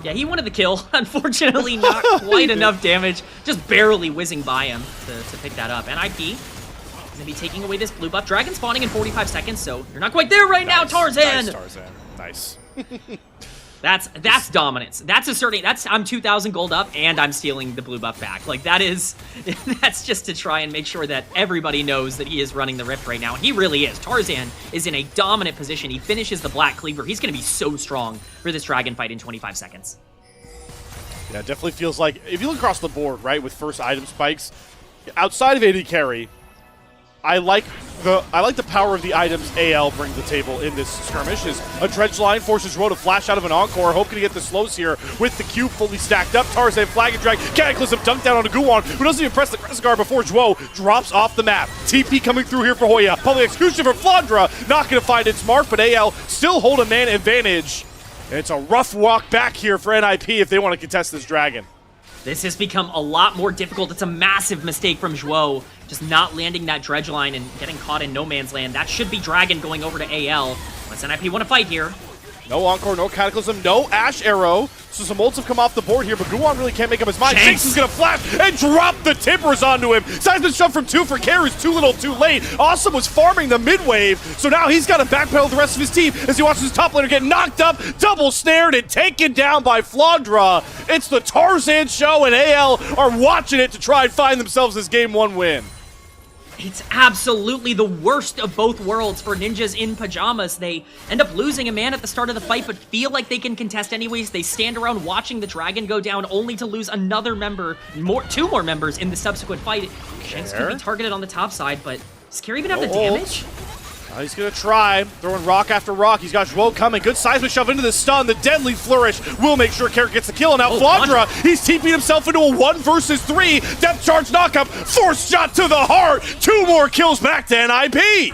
Yeah, he wanted the kill. Unfortunately, not quite enough damage. Just barely whizzing by him to pick that up. NiP is gonna be taking away this blue buff. Dragon spawning in 45 seconds, so you're not quite there right now, Tarzan! Nice, Tarzan. Nice. That's dominance. That's asserting. I'm 2,000 gold up and I'm stealing the blue buff back. Like that's just to try and make sure that everybody knows that he is running the Rift right now. And he really is. Tarzan is in a dominant position. He finishes the Black Cleaver. He's going to be so strong for this dragon fight in 25 seconds. Yeah, it definitely feels like, if you look across the board, right, with first item spikes, outside of AD carry, I like the power of the items AL brings to the table in this skirmish. Is a dredge line forces Ro to flash out of an encore, hoping to get the slows here with the cube fully stacked up. Tarzan flag and drag, Cataclysm dunked down on a Guwan, who doesn't even press the Crescent Guard before Zhuo drops off the map. TP coming through here for Hoya. Public execution for Flandra, not going to find its mark, but AL still hold a man advantage. And it's a rough walk back here for NiP if they want to contest this dragon. This has become a lot more difficult. It's a massive mistake from Zhuo, just not landing that dredge line and getting caught in no man's land. That should be Dragon going over to AL. Let's NiP want to fight here. No Encore, no Cataclysm, no Ash Arrow. So some ults have come off the board here, but Guwan really can't make up his mind. Jinx is going to flash and drop the tippers onto him. Seismic shove from 2 for Care is too little too late. Awesome was farming the mid-wave, so now he's got to backpedal the rest of his team as he watches his top laner get knocked up, double snared, and taken down by Flandra. It's the Tarzan show, and AL are watching it to try and find themselves this Game 1 win. It's absolutely the worst of both worlds for ninjas in pajamas. They end up losing a man at the start of the fight, but feel like they can contest anyways. They stand around watching the dragon go down, only to lose another member, two more members in the subsequent fight. Shanks could be targeted on the top side, but does Care even have the damage? He's going to try, throwing rock after rock. He's got Zhuo coming. Good seismic shove into the stun. The deadly flourish will make sure Carrot gets the kill. And now Flandra, he's TP'd himself into a 1 versus 3. Depth charge knockup. Force shot to the heart. 2 more kills back to NiP.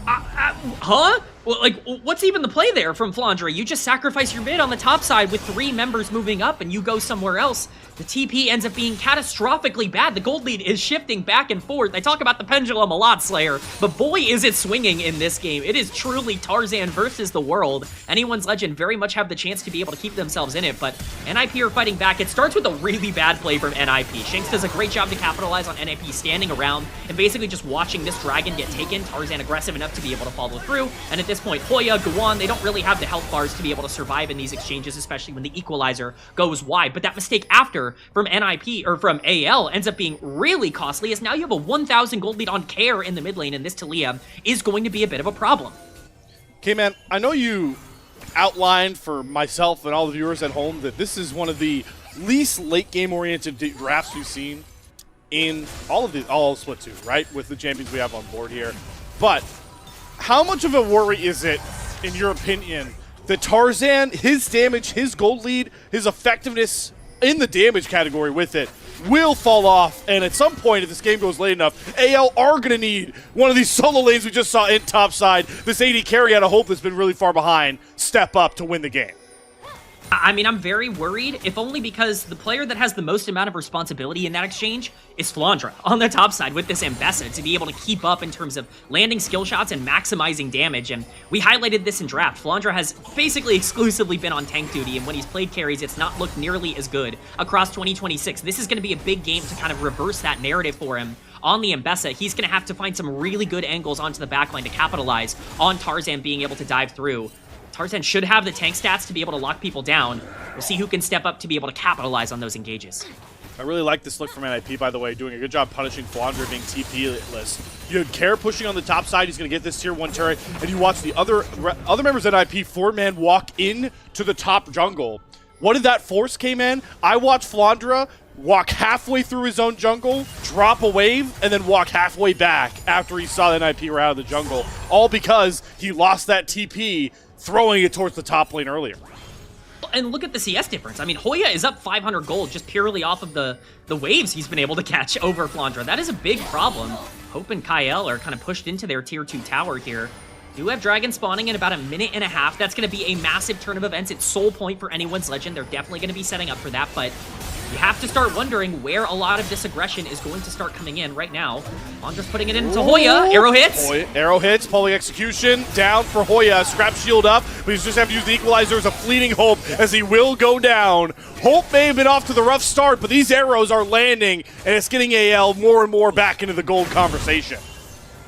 Huh? Well, like, what's even the play there from Flandra? You just sacrifice your mid on the top side with 3 members moving up and you go somewhere else. The TP ends up being catastrophically bad. The gold lead is shifting back and forth. I talk about the pendulum a lot, Slayer, but boy is it swinging in this game. It is truly Tarzan versus the world. Anyone's Legend very much have the chance to be able to keep themselves in it, but NiP are fighting back. It starts with a really bad play from NiP. Shanks does a great job to capitalize on NiP standing around and basically just watching this dragon get taken. Tarzan aggressive enough to be able to follow through, and at this point, Hoya, Guwan, they don't really have the health bars to be able to survive in these exchanges, especially when the equalizer goes wide. But that mistake after from NiP, or from AL, ends up being really costly, as now you have a 1,000 gold lead on Care in the mid lane, and this Talia is going to be a bit of a problem. Okay, man, I know you outlined for myself and all the viewers at home that this is one of the least late game oriented drafts we've seen in all of Split 2, right? With the champions we have on board here. But how much of a worry is it, in your opinion, that Tarzan, his damage, his gold lead, his effectiveness in the damage category with it, will fall off, and at some point, if this game goes late enough, AL are going to need one of these solo lanes we just saw in topside. This AD carry out of Hope that's been really far behind step up to win the game. I mean, I'm very worried, if only because the player that has the most amount of responsibility in that exchange is Flandra on the top side with this Ambessa to be able to keep up in terms of landing skill shots and maximizing damage. And we highlighted this in draft. Flandra has basically exclusively been on tank duty, and when he's played carries, it's not looked nearly as good across 2026. This is going to be a big game to kind of reverse that narrative for him. On the Ambessa, he's going to have to find some really good angles onto the backline to capitalize on Tarzan being able to dive through. Tarzan should have the tank stats to be able to lock people down. We'll see who can step up to be able to capitalize on those engages. I really like this look from NiP, by the way, doing a good job punishing Flandra being TP-less. You had Care pushing on the top side. He's going to get this tier 1 turret, and you watch the other members of NiP, 4-man, walk in to the top jungle. What did that force came in? I watched Flandra walk halfway through his own jungle, drop a wave, and then walk halfway back after he saw the NiP were out of the jungle, all because he lost that TP throwing it towards the top lane earlier. And look at the CS difference. I mean, Hoya is up 500 gold just purely off of the waves he's been able to catch over Flandra. That is a big problem. Hope and Kyle are kind of pushed into their tier 2 tower here. Do have Dragon spawning in about a minute and a half. That's going to be a massive turn of events. It's soul point for anyone's legend. They're definitely going to be setting up for that, but you have to start wondering where a lot of this aggression is going to start coming in right now. Fondra's putting it into Hoya. Arrow hits. Arrow hits. Pulling execution. Down for Hoya. Scrap shield up, but he's just have to use the equalizer as a fleeting hope as he will go down. Hope may have been off to the rough start, but these arrows are landing, and it's getting AL more and more back into the gold conversation.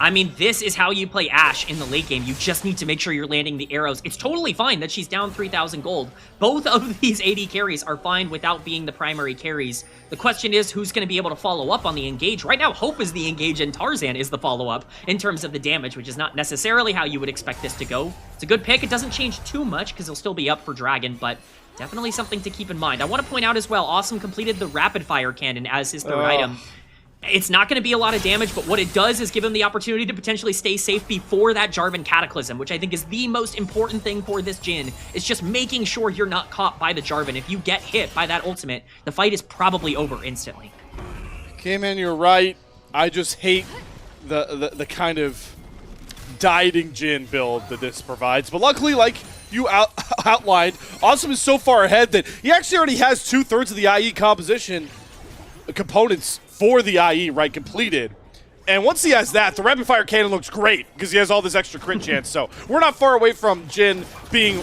I mean, this is how you play Ashe in the late game. You just need to make sure you're landing the arrows. It's totally fine that she's down 3,000 gold. Both of these AD carries are fine without being the primary carries. The question is, who's going to be able to follow up on the engage? Right now, Hope is the engage and Tarzan is the follow-up in terms of the damage, which is not necessarily how you would expect this to go. It's a good pick. It doesn't change too much because he'll still be up for Dragon, but definitely something to keep in mind. I want to point out as well, Awesome completed the rapid-fire cannon as his third item. It's not going to be a lot of damage, but what it does is give him the opportunity to potentially stay safe before that Jarvan Cataclysm, which I think is the most important thing for this Jhin. It's just making sure you're not caught by the Jarvan. If you get hit by that ultimate, the fight is probably over instantly. Okay, man, you're right. I just hate the kind of dieting Jhin build that this provides. But luckily, like you outlined, Awesome is so far ahead that he actually already has 2/3 of the IE composition components for the IE, right, completed. And once he has that, the rapid fire cannon looks great because he has all this extra crit chance. So we're not far away from Jhin being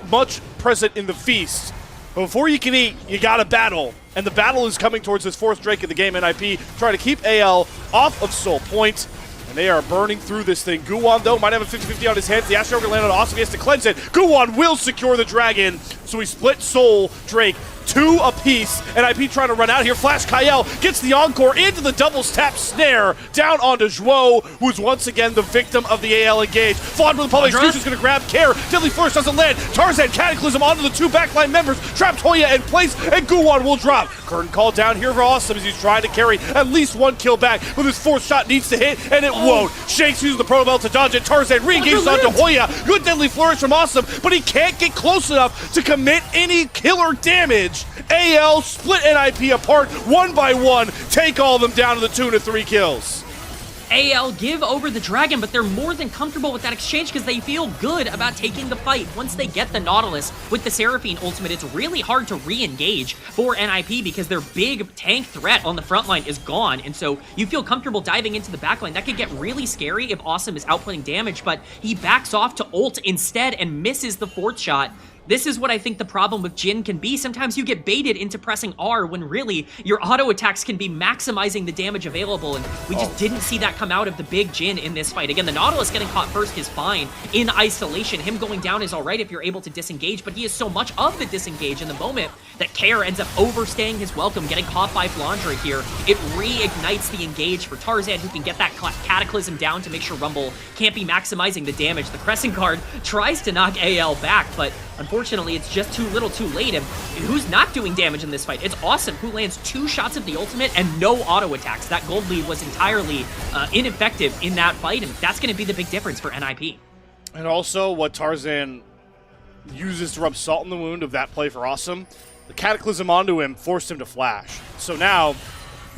much present in the feast. But before you can eat, you gotta battle. And the battle is coming towards this 4th Drake of the game, NiP, trying to keep AL off of Soul Point. And they are burning through this thing. Guwan, though, might have a 50-50 on his hands. The Astro land on Awesome. He has to cleanse it. Guwan will secure the Dragon. So we split Soul Drake 2 apiece. NiP trying to run out here. Flash Kyle gets the Encore into the double tap snare. Down onto Zhuo, who's once again the victim of the AL engage. Flandra with the public execution is going to grab Care. Deadly Flourish doesn't land. Tarzan Cataclysm onto the 2 backline members. Trapped Hoya in place, and Guwan will drop. Curtain call down here for Awesome as he's trying to carry at least 1 kill back, but his 4th shot needs to hit, and it won't. Shanks uses the Proto Belt to dodge it. Tarzan re-engages onto Hoya. Good Deadly Flourish from Awesome, but he can't get close enough to commit any killer damage. AL split NiP apart 1 by 1. Take all of them down to the tune of 3 kills. AL give over the Dragon, but they're more than comfortable with that exchange because they feel good about taking the fight. Once they get the Nautilus with the Seraphine ultimate, it's really hard to re-engage for NiP because their big tank threat on the front line is gone, and so you feel comfortable diving into the backline. That could get really scary if Awesome is outputting damage, but he backs off to ult instead and misses the 4th shot. This is what I think the problem with Jhin can be. Sometimes you get baited into pressing R when really your auto attacks can be maximizing the damage available, and we just didn't see that come out of the big Jhin in this fight. Again, the Nautilus getting caught first is fine in isolation. Him going down is alright if you're able to disengage, but he is so much of the disengage in the moment that Care ends up overstaying his welcome, getting caught by Flandra here. It reignites the engage for Tarzan, who can get that Cataclysm down to make sure Rumble can't be maximizing the damage. The Crescent Guard tries to knock AL back, but unfortunately unfortunately, it's just too little too late. And who's not doing damage in this fight? It's Awesome, who lands 2 shots of the ultimate and no auto attacks. That gold lead was entirely ineffective in that fight, and that's going to be the big difference for NiP. And also, what Tarzan uses to rub salt in the wound of that play for Awesome, the Cataclysm onto him forced him to flash. So now,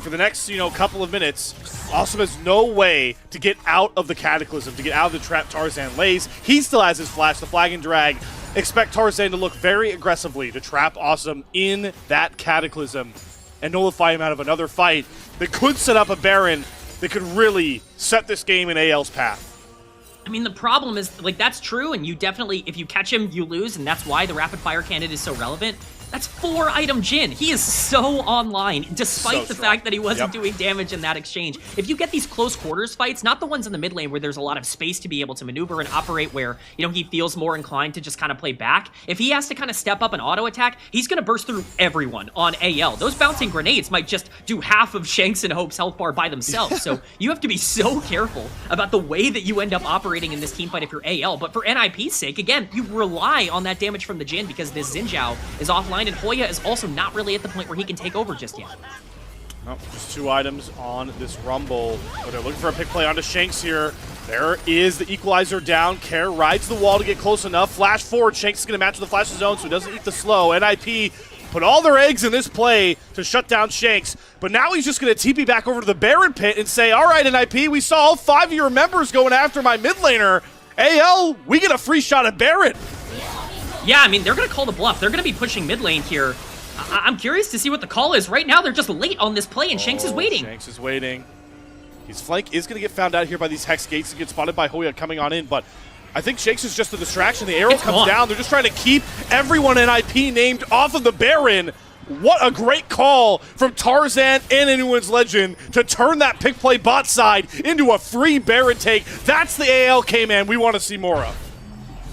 for the next, couple of minutes, Awesome has no way to get out of the Cataclysm, to get out of the trap Tarzan lays. He still has his flash, the flag and drag. Expect Tarzan to look very aggressively to trap Awesome in that Cataclysm and nullify him out of another fight that could set up a Baron that could really set this game in AL's path. I mean, the problem is, that's true, and you definitely, if you catch him, you lose, and that's why the rapid fire cannon is so relevant. That's 4-item Jhin. He is so online, despite the fact that he wasn't doing damage in that exchange. If you get these close quarters fights, not the ones in the mid lane where there's a lot of space to be able to maneuver and operate where, he feels more inclined to just kind of play back. If he has to kind of step up an auto attack, he's going to burst through everyone on AL. Those bouncing grenades might just do half of Shanks and Hope's health bar by themselves. So you have to be so careful about the way that you end up operating in this teamfight if you're AL. But for NiP's sake, again, you rely on that damage from the Jhin because this Xin Zhao is offline and Hoya is also not really at the point where he can take over just yet. Oh, just 2 items on this Rumble. Oh, they're looking for a pick play onto Shanks here. There is the equalizer down. Care rides the wall to get close enough. Flash forward. Shanks is going to match with the flash zone, so he doesn't eat the slow. NiP put all their eggs in this play to shut down Shanks, but now he's just going to TP back over to the Baron pit and say, all right, NiP, we saw all 5 of your members going after my mid laner. AL, we get a free shot at Baron. Yeah, I mean, they're going to call the bluff. They're going to be pushing mid lane here. I'm curious to see what the call is. Right now, they're just late on this play, and Shanks is waiting. Shanks is waiting. His flank is going to get found out here by these Hex Gates and get spotted by Hoya coming on in, but I think Shanks is just a distraction. The arrow comes down. They're just trying to keep everyone NiP named off of the Baron. What a great call from Tarzan and Anyone's Legend to turn that pick play bot side into a free Baron take. That's the ALK, man, we want to see more of.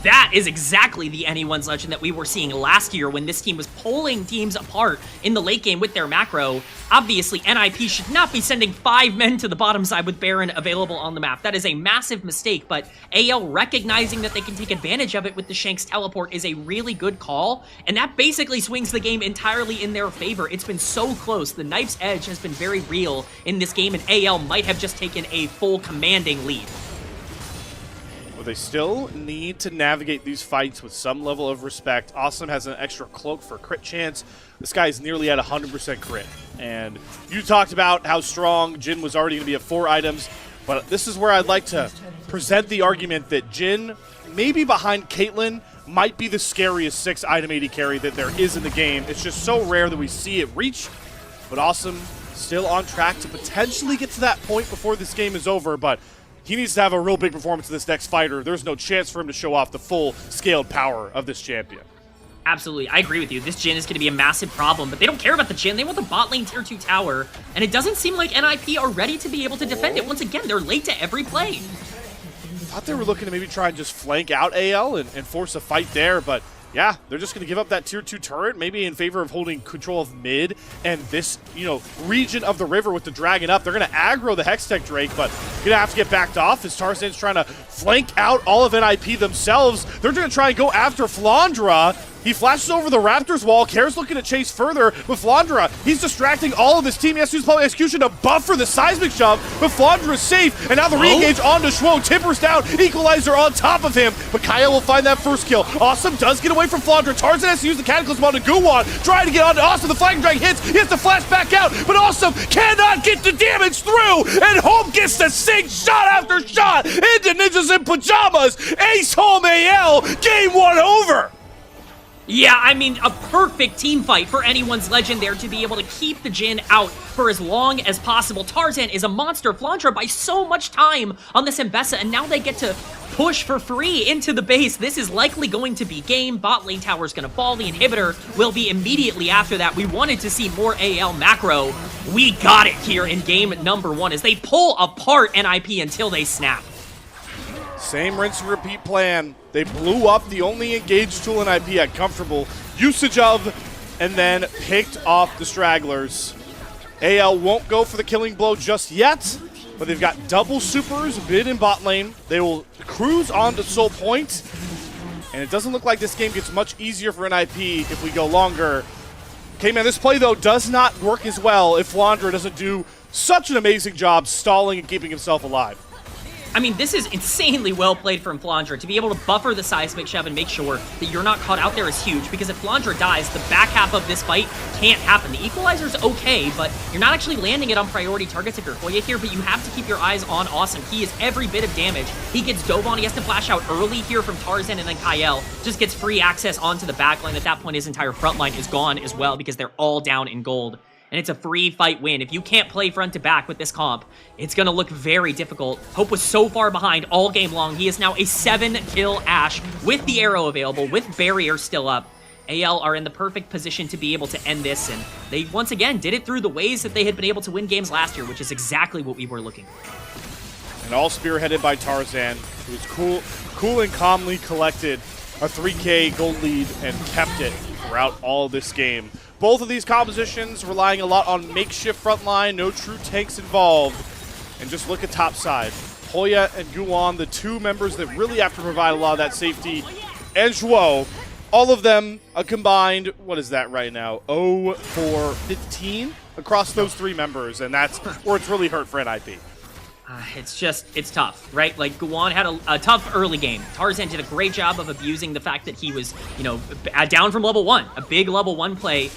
That is exactly the Anyone's Legend that we were seeing last year when this team was pulling teams apart in the late game with their macro. Obviously, NiP should not be sending 5 men to the bottom side with Baron available on the map. That is a massive mistake, but AL recognizing that they can take advantage of it with the Shanks teleport is a really good call, and that basically swings the game entirely in their favor. It's been so close. The knife's edge has been very real in this game, and AL might have just taken a full commanding lead. Well, they still need to navigate these fights with some level of respect. Awesome has an extra cloak for crit chance. This guy is nearly at 100% crit. And you talked about how strong Jhin was already going to be at 4 items, but this is where I'd like to present the argument that Jhin, maybe behind Caitlyn, might be the scariest 6-item AD carry that there is in the game. It's just so rare that we see it reach, but Awesome still on track to potentially get to that point before this game is over, but he needs to have a real big performance in this next fighter. There's no chance for him to show off the full-scaled power of this champion. Absolutely, I agree with you. This Jhin is going to be a massive problem, but they don't care about the Jhin. They want the bot lane tier 2 tower, and it doesn't seem like NiP are ready to be able to defend it. Once again, they're late to every play. Thought they were looking to maybe try and just flank out AL and force a fight there, but yeah, they're just going to give up that tier 2 turret, maybe in favor of holding control of mid and this, region of the river with the dragon up. They're going to aggro the Hextech Drake, but going to have to get backed off as Tarzan's trying to flank out all of NiP themselves. They're going to try and go after Flandra. He flashes over the Raptors wall. Kair's looking to chase further, but Flandra, he's distracting all of his team. He has to use public execution to buffer the seismic shove, but Flandra is safe, and now the re-engage onto Schwo. Timbers down, Equalizer on top of him, but Kaya will find that first kill. Awesome does get away from Flandra. Tarzan has to use the Cataclysm onto Guwan, trying to get onto Awesome. The flying drag hits, he has to flash back out, but Awesome cannot get the damage through, and Home gets to sink shot after shot into Ninjas in Pajamas. Ace Home AL, game 1 over. Yeah, I mean, a perfect team fight for Anyone's Legend there to be able to keep the Jhin out for as long as possible. Tarzan is a monster. Flandra by so much time on this Mbessa, and now they get to push for free into the base. This is likely going to be game. Bot lane tower is going to fall. The inhibitor will be immediately after that. We wanted to see more AL macro. We got it here in game number 1 as they pull apart NiP until they snap. Same rinse and repeat plan. They blew up the only engage tool NiP had comfortable usage of, and then picked off the stragglers. AL won't go for the killing blow just yet, but they've got double supers mid and bot lane. They will cruise on to Soul Point. And it doesn't look like this game gets much easier for NiP if we go longer. Okay, man, this play, though, does not work as well if Flandre doesn't do such an amazing job stalling and keeping himself alive. I mean, this is insanely well played from Flandre. To be able to buffer the seismic shove and make sure that you're not caught out there is huge, because if Flandre dies, the back half of this fight can't happen. The equalizer's okay, but you're not actually landing it on priority targets if you're Hoya here, but you have to keep your eyes on Awesome. He is every bit of damage. He gets dove on, he has to flash out early here from Tarzan, and then Kyle just gets free access onto the backline. At that point, his entire front line is gone as well, because they're all down in gold. And it's a free fight win. If you can't play front to back with this comp, it's going to look very difficult. Hope was so far behind all game long. He is now a 7-kill Ashe with the arrow available, with barrier still up. AL are in the perfect position to be able to end this, and they once again did it through the ways that they had been able to win games last year, which is exactly what we were looking for. And all spearheaded by Tarzan, who was cool and calmly collected a 3K gold lead and kept it throughout all of this game. Both of these compositions relying a lot on makeshift front line, no true tanks involved. And just look at top side. Hoya and Guan, the two members that really have to provide a lot of that safety. And Zhuo, all of them a combined, what is that right now? 0 for 15 across those three members. And that's where it's really hurt for NiP. It's tough, right? Like, Guan had a tough early game. Tarzan did a great job of abusing the fact that he was, you know, down from level 1. A big level 1 play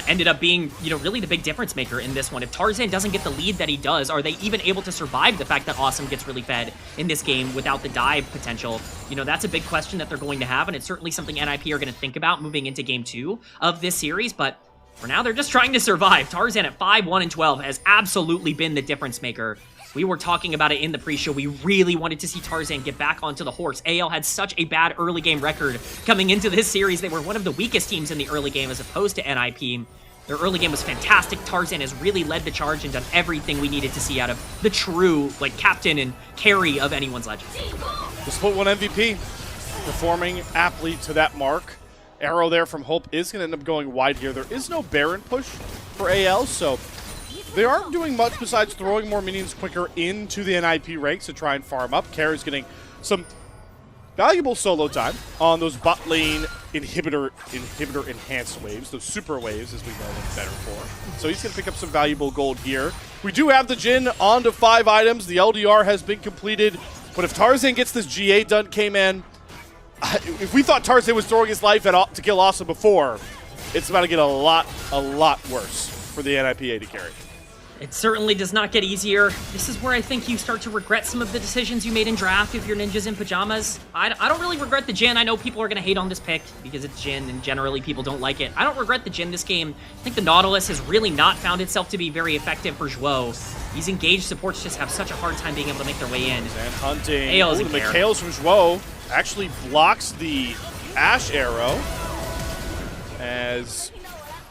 ended up being, you know, really the big difference maker in this one. If Tarzan doesn't get the lead that he does, are they even able to survive the fact that Awesome gets really fed in this game without the dive potential? You know, that's a big question that they're going to have, and it's certainly something NiP are going to think about moving into game 2 of this series, but for now, they're just trying to survive. Tarzan at 5-1-12 has absolutely been the difference maker. We were talking about it in the pre-show. We really wanted to see Tarzan get back onto the horse. AL had such a bad early game record coming into this series. They were one of the weakest teams in the early game as opposed to NiP. Their early game was fantastic. Tarzan has really led the charge and done everything we needed to see out of the true, like, captain and carry of anyone's legend. The Split 1 MVP, performing aptly to that mark. Arrow there from Hope is going to end up going wide here. There is no Baron push for AL, so they aren't doing much besides throwing more minions quicker into the NiP ranks to try and farm up. Carry's getting some valuable solo time on those bot lane inhibitor enhanced waves, those super waves as we know them better for. So he's going to pick up some valuable gold here. We do have the Jhin onto 5 items. The LDR has been completed, but if Tarzan gets this GA done, K-Man, if we thought Tarzan was throwing his life to kill Awesome before, it's about to get a lot worse for the NiP AD carry. It certainly does not get easier. This is where I think you start to regret some of the decisions you made in draft if you're ninjas in pajamas. I don't really regret the Jhin. I know people are going to hate on this pick because it's Jhin and generally people don't like it. I don't regret the Jhin this game. I think the Nautilus has really not found itself to be very effective for Zhuo. These engaged supports just have such a hard time being able to make their way in. And hunting. AL The Mikhails from Zhuo actually blocks the Ashe arrow as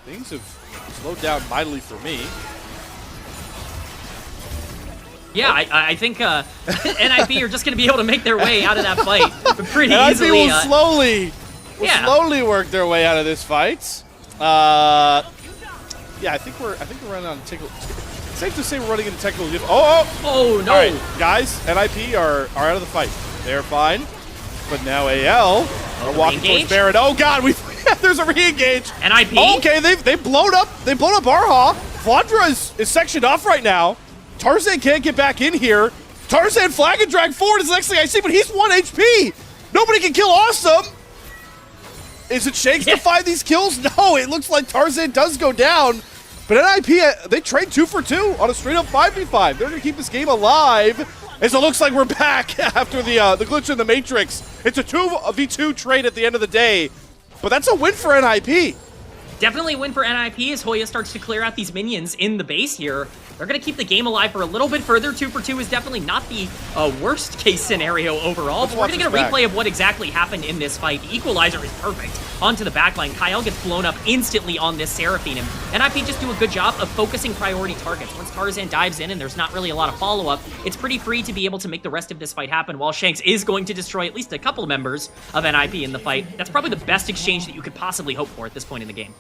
things have slowed down mightily for me. Yeah, I think NiP are just going to be able to make their way out of that fight pretty easily. NiP will slowly work their way out of this fight. Yeah, I think we're running on technical. It's safe to say we're running into technical. Oh no! All right, guys, NiP are out of the fight. They're fine, but now AL are walking towards Baron. Oh God, there's a re-engage. NiP. Oh, okay, they've blown up. They've blown up Arha. Flandre is sectioned off right now. Tarzan can't get back in here. Tarzan flag and drag forward is the next thing I see, but he's 1 HP. Nobody can kill Awesome. Is it Shanks to find these kills? No, it looks like Tarzan does go down. But NiP, they trade 2 for 2 on a straight up 5v5. They're going to keep this game alive. As it looks like we're back after the glitch in the Matrix. It's a 2v2 trade at the end of the day. But that's a win for NiP. Definitely a win for NiP as Hoya starts to clear out these minions in the base here. They're going to keep the game alive for a little bit further. 2 for 2 is definitely not the worst case scenario overall, but we're going to get a replay of what exactly happened in this fight. The equalizer is perfect onto the backline. Kyle gets blown up instantly on this Seraphine, and NiP just do a good job of focusing priority targets. Once Tarzan dives in and there's not really a lot of follow-up, it's pretty free to be able to make the rest of this fight happen, while Shanks is going to destroy at least a couple members of NiP in the fight. That's probably the best exchange that you could possibly hope for at this point in the game.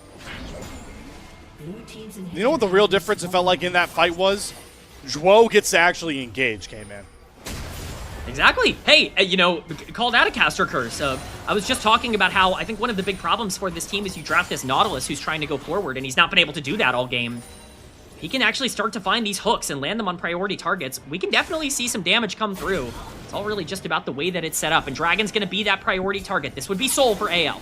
You know what the real difference it felt like in that fight was? Zhuo gets to actually engage, K-Man. Exactly. Hey, you know, called out a caster curse. I was just talking about how I think one of the big problems for this team is you draft this Nautilus who's trying to go forward, and he's not been able to do that all game. He can actually start to find these hooks and land them on priority targets. We can definitely see some damage come through. It's all really just about the way that it's set up, and Dragon's going to be that priority target. This would be Soul for AL.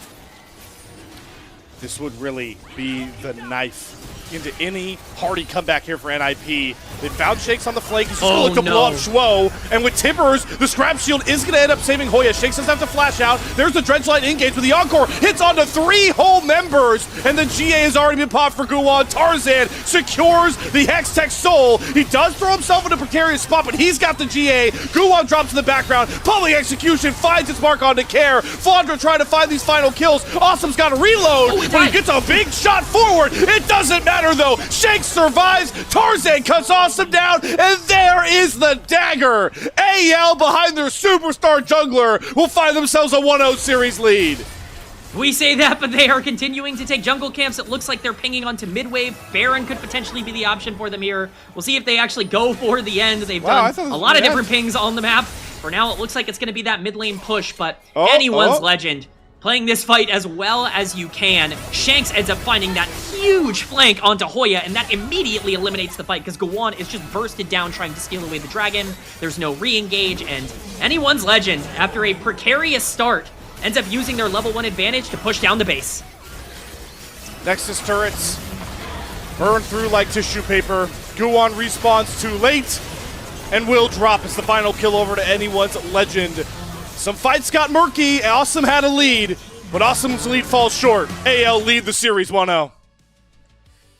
This would really be the knife into any hearty comeback here for NiP. They found Shakes on the flank. He's just going to look to blow up Schwo. And with Timbers, the Scrap Shield is going to end up saving Hoya. Shakes doesn't have to flash out. There's the Dredgelight engage with the Encore. Hits onto 3 whole members. And the GA has already been popped for Guwon. Tarzan secures the Hextech Soul. He does throw himself in a precarious spot, but he's got the GA. Guwon drops in the background. Public execution finds its mark on Care. Flandra trying to find these final kills. Awesome's got to reload, but he gets a big shot forward. It doesn't matter though. Shakes survives. Tarzan cuts Awesome down, and there is the dagger. AL behind their superstar jungler will find themselves a 1-0 series lead. We say that, but they are continuing to take jungle camps. It looks like they're pinging onto mid-wave. Baron could potentially be the option for them here. We'll see if they actually go for the end. They've done a lot of different pings on the map. For now, it looks like it's going to be that mid lane push, but anyone's legend. Playing this fight as well as you can. Shanks ends up finding that huge flank onto Hoya, and that immediately eliminates the fight because Guwon is just bursted down trying to steal away the dragon. There's no re-engage, and anyone's legend, after a precarious start, ends up using their level 1 advantage to push down the base. Nexus turrets burn through like tissue paper. Guwon respawns too late and will drop as the final kill over to anyone's legend. Some fights got murky. Awesome had a lead, but Awesome's lead falls short. AL lead the series 1-0.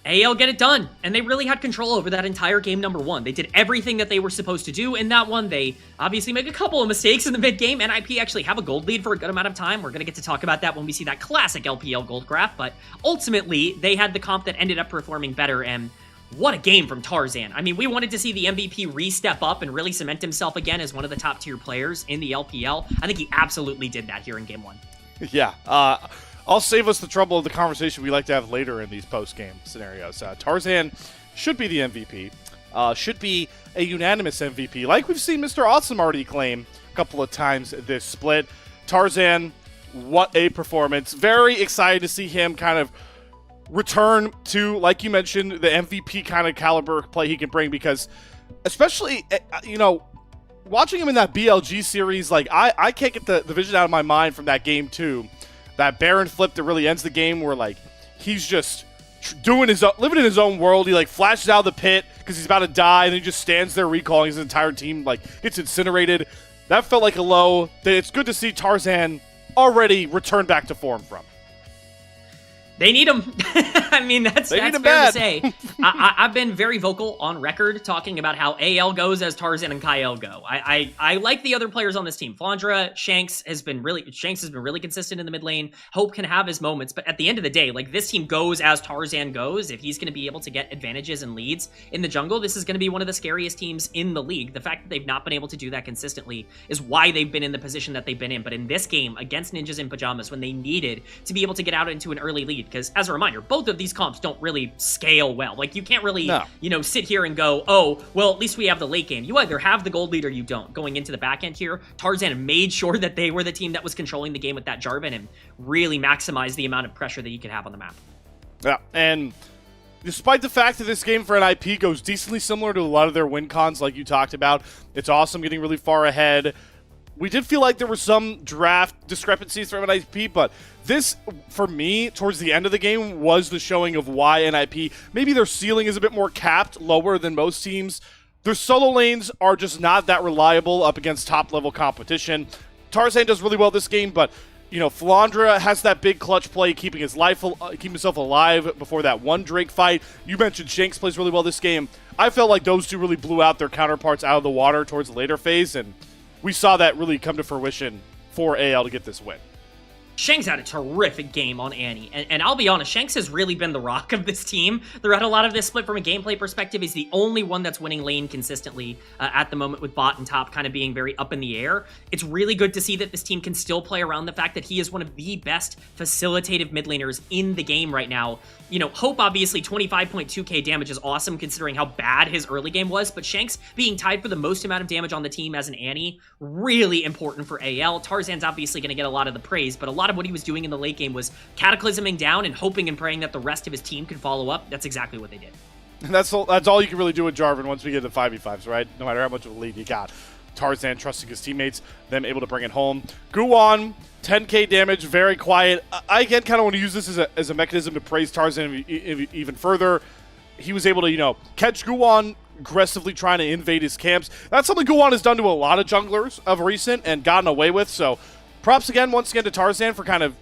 AL get it done, and they really had control over that entire game number 1. They did everything that they were supposed to do in that one. They obviously make a couple of mistakes in the mid-game. NiP actually have a gold lead for a good amount of time. We're going to get to talk about that when we see that classic LPL gold graph, but ultimately, they had the comp that ended up performing better, and what a game from Tarzan. I mean, we wanted to see the MVP re-step up and really cement himself again as one of the top-tier players in the LPL. I think he absolutely did that here in Game 1. Yeah, I'll save us the trouble of the conversation we like to have later in these post-game scenarios. Tarzan should be the MVP, should be a unanimous MVP, like we've seen Mr. Awesome already claim a couple of times this split. Tarzan, what a performance. Very excited to see him kind of return to, like you mentioned, the MVP kind of caliber play he can bring, because especially, you know, watching him in that BLG series, like I can't get the vision out of my mind from that game too. That Baron flip that really ends the game where like he's just doing his living in his own world. He like flashes out of the pit because he's about to die, and he just stands there recalling. His entire team like gets incinerated. That felt like a low that it's good to see Tarzan already return back to form from. They need him. I mean, that's fair to say. I've been very vocal on record talking about how AL goes as Tarzan and Kyle go. I like the other players on this team. Flandra, Shanks has been really consistent in the mid lane. Hope can have his moments, but at the end of the day, like this team goes as Tarzan goes. If he's going to be able to get advantages and leads in the jungle, this is going to be one of the scariest teams in the league. The fact that they've not been able to do that consistently is why they've been in the position that they've been in. But in this game against Ninjas in Pajamas, when they needed to be able to get out into an early lead, because as a reminder, both of these comps don't really scale well. Like you can't really, you know, sit here and go, oh, well, at least we have the late game. You either have the gold lead or you don't. Going into the back end here, Tarzan made sure that they were the team that was controlling the game with that Jarvan and really maximized the amount of pressure that you could have on the map. Yeah, and despite the fact that this game for NiP goes decently similar to a lot of their win cons like you talked about, it's awesome getting really far ahead. We did feel like there were some draft discrepancies from NiP, but this, for me, towards the end of the game, was the showing of why NiP, maybe their ceiling is a bit more capped, lower than most teams. Their solo lanes are just not that reliable up against top-level competition. Tarzan does really well this game, but, you know, Flandra has that big clutch play, keeping himself alive before that one Drake fight. You mentioned Shanks plays really well this game. I felt like those two really blew out their counterparts out of the water towards the later phase, and we saw that really come to fruition for AL to get this win. Shanks had a terrific game on Annie, and I'll be honest, Shanks has really been the rock of this team throughout a lot of this split. From a gameplay perspective, he's the only one that's winning lane consistently at the moment, with bot and top kind of being very up in the air. It's really good to see that this team can still play around the fact that he is one of the best facilitative mid laners in the game right now. You know, Hope, obviously, 25.2k damage is awesome considering how bad his early game was, but Shanks being tied for the most amount of damage on the team as an Annie, really important for AL. Tarzan's obviously going to get a lot of the praise, but a lot of what he was doing in the late game was cataclysming down and hoping and praying that the rest of his team could follow up. That's exactly what they did. And that's all you can really do with Jarvan once we get to 5v5s, right? No matter how much of a lead you got. Tarzan trusting his teammates, them able to bring it home. Guwon, 10k damage, very quiet. I again kind of want to use this as a mechanism to praise Tarzan even further. He was able to, you know, catch Guwon aggressively trying to invade his camps. That's something Guwon has done to a lot of junglers of recent and gotten away with. So props once again to Tarzan for kind of,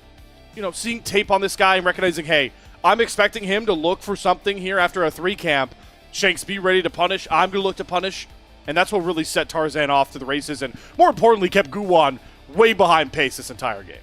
you know, seeing tape on this guy and recognizing, hey, I'm expecting him to look for something here after a 3 camp. Shanks, be ready to punish. I'm going to look to punish. And that's what really set Tarzan off to the races and, more importantly, kept Guwon way behind pace this entire game.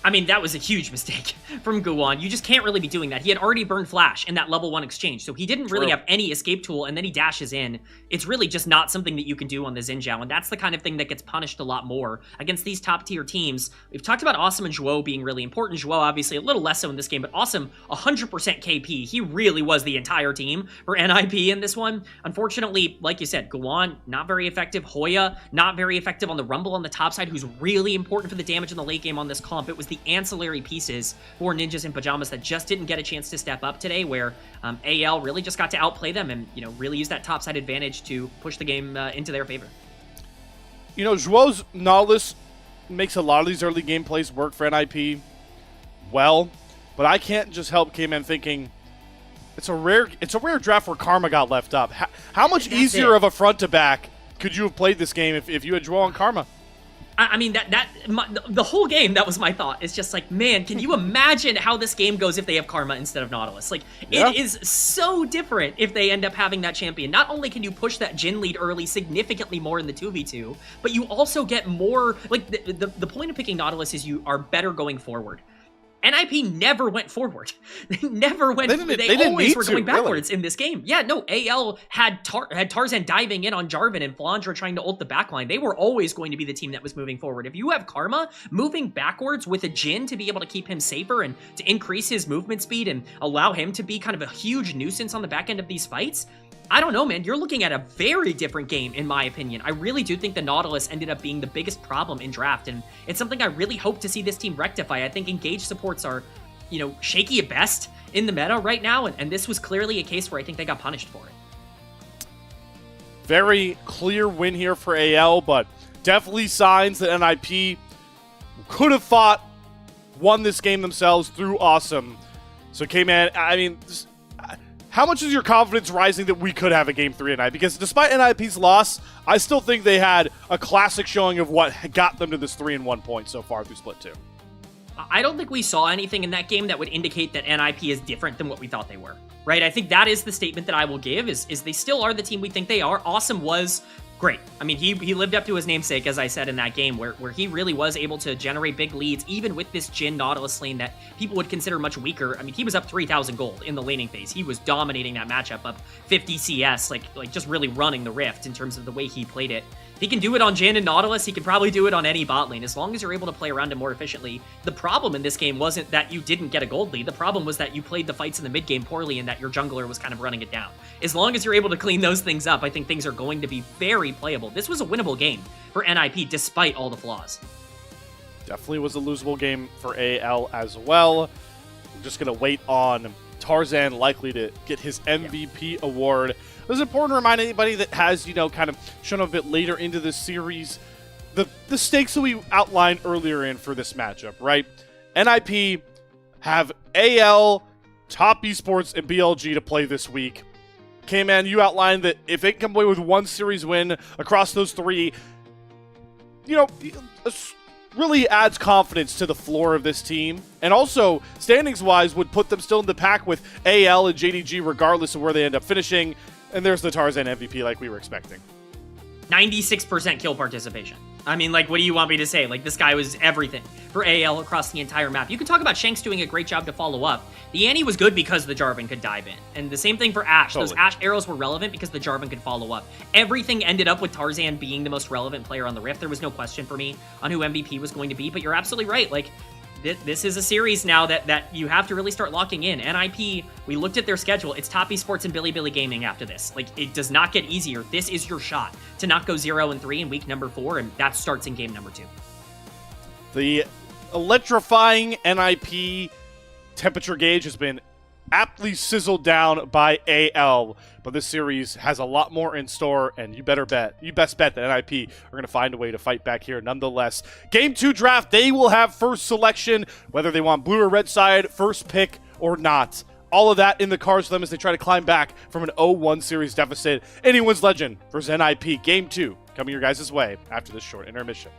I mean, that was a huge mistake from Guwon. You just can't really be doing that. He had already burned Flash in that level 1 exchange, so he didn't really have any escape tool, and then he dashes in. It's really just not something that you can do on the Xin Zhao, and that's the kind of thing that gets punished a lot more against these top-tier teams. We've talked about Awesome and Zhuo being really important. Zhuo, obviously, a little less so in this game, but Awesome, 100% KP. He really was the entire team for NiP in this one. Unfortunately, like you said, Guwon, not very effective. Hoya, not very effective on the Rumble on the top side, who's really important for the damage in the late game on this comp. It was the ancillary pieces for Ninjas in Pajamas that just didn't get a chance to step up today, where AL really just got to outplay them and, you know, really use that topside advantage to push the game into their favor. You know, Zhuo's Nautilus makes a lot of these early game plays work for NiP well, but I can't just help K-Man thinking it's a rare draft where Karma got left up. How much easier of a front to back could you have played this game if you had Zhuo and Karma? I mean, the whole game, that was my thought. It's just like, man, can you imagine how this game goes if they have Karma instead of Nautilus? Like, It is so different if they end up having that champion. Not only can you push that Jhin lead early significantly more in the 2v2, but you also get more, like, the point of picking Nautilus is you are better going forward. NiP never went forward. They never went. They always were going backwards in this game. Yeah, no. AL had Tarzan diving in on Jarvan and Flandre trying to ult the backline. They were always going to be the team that was moving forward. If you have Karma moving backwards with a Jhin to be able to keep him safer and to increase his movement speed and allow him to be kind of a huge nuisance on the back end of these fights, I don't know, man. You're looking at a very different game, in my opinion. I really do think the Nautilus ended up being the biggest problem in draft, and it's something I really hope to see this team rectify. I think engaged supports are, you know, shaky at best in the meta right now, and this was clearly a case where I think they got punished for it. Very clear win here for AL, but definitely signs that NiP could have won this game themselves through Awesome. So, K-Man, I mean, how much is your confidence rising that we could have a Game 3 tonight? Because despite NiP's loss, I still think they had a classic showing of what got them to this 3-1 point so far through Split 2. I don't think we saw anything in that game that would indicate that NiP is different than what we thought they were, right? I think that is the statement that I will give, is they still are the team we think they are. Awesome was great. I mean, he lived up to his namesake, as I said in that game, where he really was able to generate big leads, even with this Jhin Nautilus lane that people would consider much weaker. I mean, he was up 3,000 gold in the laning phase. He was dominating that matchup, up 50 CS, like just really running the Rift in terms of the way he played it. If he can do it on Jhin and Nautilus, he can probably do it on any bot lane, as long as you're able to play around him more efficiently. The problem in this game wasn't that you didn't get a gold lead. The problem was that you played the fights in the mid game poorly and that your jungler was kind of running it down. As long as you're able to clean those things up, I think things are going to be very playable. This was a winnable game for NiP despite all the flaws. Definitely was a losable game for AL as well. I'm just going to wait on Tarzan likely to get his MVP award. It's important to remind anybody that has, you know, kind of shown up a bit later into this series, the stakes that we outlined earlier in for this matchup, right? NiP have AL, Top Esports, and BLG to play this week. K-Man, you outlined that if they can come away with one series win across those three, you know, really adds confidence to the floor of this team. And also, standings-wise, would put them still in the pack with AL and JDG regardless of where they end up finishing. And there's the Tarzan MVP like we were expecting. 96% kill participation. I mean, like, what do you want me to say? Like, this guy was everything for AL across the entire map. You can talk about Shanks doing a great job to follow up. The Annie was good because the Jarvan could dive in. And the same thing for Ashe. Totally. Those Ashe arrows were relevant because the Jarvan could follow up. Everything ended up with Tarzan being the most relevant player on the Rift. There was no question for me on who MVP was going to be, but you're absolutely right. Like, this is a series now that you have to really start locking in. NiP, we looked at their schedule. It's Top Esports and Billy Gaming after this. Like, it does not get easier. This is your shot to not go 0-3 in week number 4, and that starts in game number 2. The electrifying NiP temperature gauge has been aptly sizzled down by AL, but this series has a lot more in store, and you best bet that NiP are going to find a way to fight back here nonetheless. Game 2 draft, they will have first selection, whether they want blue or red side, first pick or not. All of that in the cards for them as they try to climb back from an 0-1 series deficit. Anyone's legend versus NiP. Game 2 coming your guys' way after this short intermission.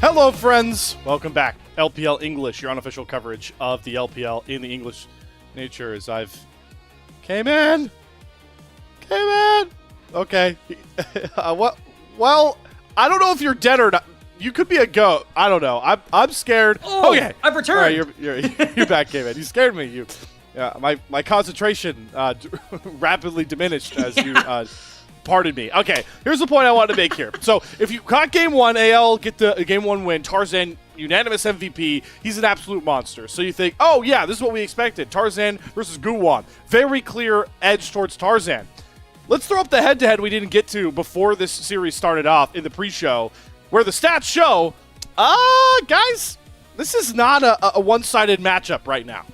Hello, friends. Welcome back. LPL English, your unofficial coverage of the LPL in the English nature as I've came in. Okay. What? Well, I don't know if you're dead or not. You could be a goat. I don't know. I'm scared. Oh, okay. I've returned. All right, you're back, Cayman. You scared me. My concentration rapidly diminished as you pardon me. Okay, here's the point I wanted to make here. So if you caught game one, AL get the game one win. Tarzan, unanimous MVP. He's an absolute monster. So you think, oh yeah, this is what we expected. Tarzan versus Guwan. Very clear edge towards Tarzan. Let's throw up the head-to-head we didn't get to before this series started off in the pre-show, where the stats show, guys, this is not a one-sided matchup right now.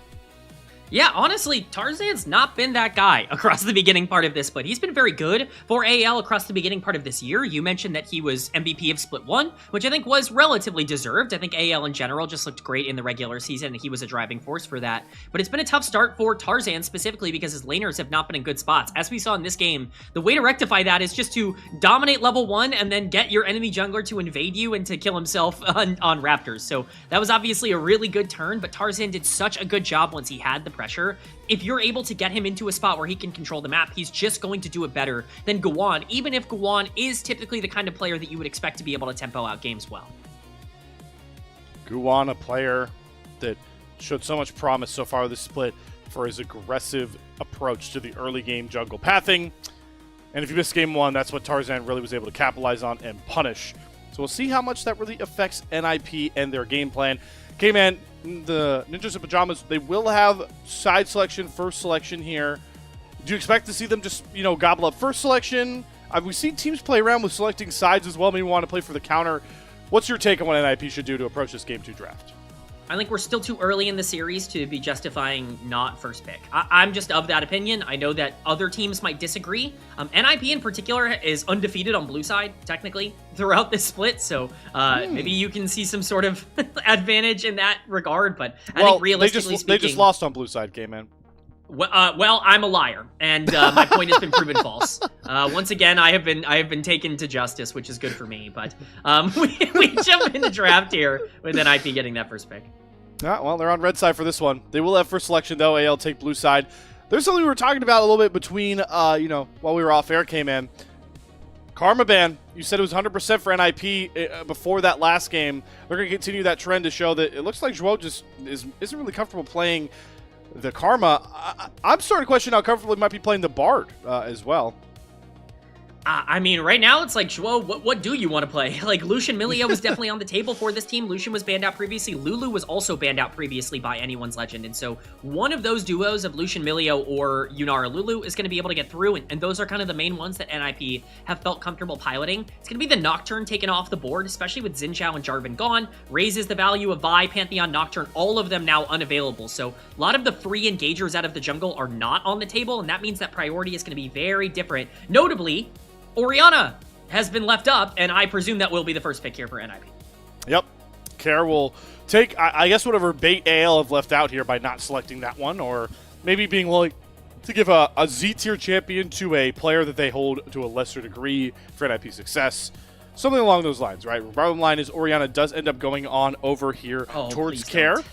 Yeah, honestly, Tarzan's not been that guy across the beginning part of this split. He's been very good for AL across the beginning part of this year. You mentioned that he was MVP of Split 1, which I think was relatively deserved. I think AL in general just looked great in the regular season, and he was a driving force for that. But it's been a tough start for Tarzan specifically because his laners have not been in good spots. As we saw in this game, the way to rectify that is just to dominate level 1 and then get your enemy jungler to invade you and to kill himself on Raptors. So that was obviously a really good turn, but Tarzan did such a good job once he had the pressure. If you're able to get him into a spot where he can control the map, he's just going to do it better than Guwan, even if Guwan is typically the kind of player that you would expect to be able to tempo out games well. Guwan, a player that showed so much promise so far this split for his aggressive approach to the early game jungle pathing. And if you missed game one, that's what Tarzan really was able to capitalize on and punish. So we'll see how much that really affects NiP and their game plan. K-Man, the Ninjas in Pajamas, they will have side selection, first selection here. Do you expect to see them just, gobble up first selection? We've seen teams play around with selecting sides as well. Maybe want to play for the counter. What's your take on what NiP should do to approach this Game 2 draft? I think we're still too early in the series to be justifying not first pick. I'm just of that opinion. I know that other teams might disagree. NiP in particular is undefeated on blue side, technically, throughout this split, so maybe you can see some sort of advantage in that regard, but I think realistically speaking... They just lost on blue side, K-Man. Well, I'm a liar, and my point has been proven false. Once again, I have been taken to justice, which is good for me. But we jump in the draft here with NiP getting that first pick. Yeah, well, they're on red side for this one. They will have first selection though. AL take blue side. There's something we were talking about a little bit between, while we were off air, K-Man. Karma ban. You said it was 100% for NiP before that last game. They're going to continue that trend to show that it looks like Joao just isn't really comfortable playing the Karma. I'm starting to question how comfortable he might be playing the Bard as well. I mean, right now it's like, whoa, what do you want to play? Like, Lucian Milio was definitely on the table for this team. Lucian was banned out previously. Lulu was also banned out previously by Anyone's Legend. And so one of those duos of Lucian Milio or Yunara Lulu is going to be able to get through. And those are kind of the main ones that NiP have felt comfortable piloting. It's going to be the Nocturne taken off the board, especially with Xin Zhao and Jarvan gone. Raises the value of Vi, Pantheon, Nocturne, all of them now unavailable. So a lot of the free engagers out of the jungle are not on the table. And that means that priority is going to be very different. Notably, Orianna has been left up, and I presume that will be the first pick here for NiP. Yep. Care will take, I guess, whatever bait AL have left out here by not selecting that one, or maybe being willing to give a Z-tier champion to a player that they hold to a lesser degree for NiP success. Something along those lines, right? Bottom line is Orianna does end up going on over here towards Care.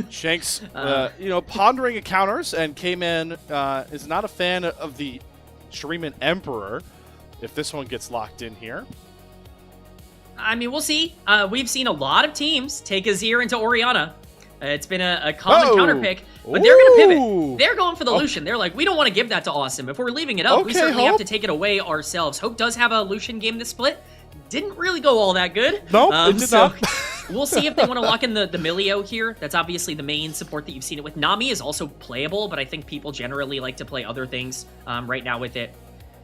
Shanks, pondering encounters, and K-Man is not a fan of the Shuriman Emperor. If this one gets locked in here. I mean, we'll see. We've seen a lot of teams take Azir into Orianna. It's been a common counter pick, but they're going to pivot. They're going for the Lucian. They're like, we don't want to give that to Awesome. If we're leaving it up, we certainly have to take it away ourselves. Hope does have a Lucian game this split. Didn't really go all that good. Nope, it did not. We'll see if they want to lock in the Milio here. That's obviously the main support that you've seen it with. Nami is also playable, but I think people generally like to play other things right now with it.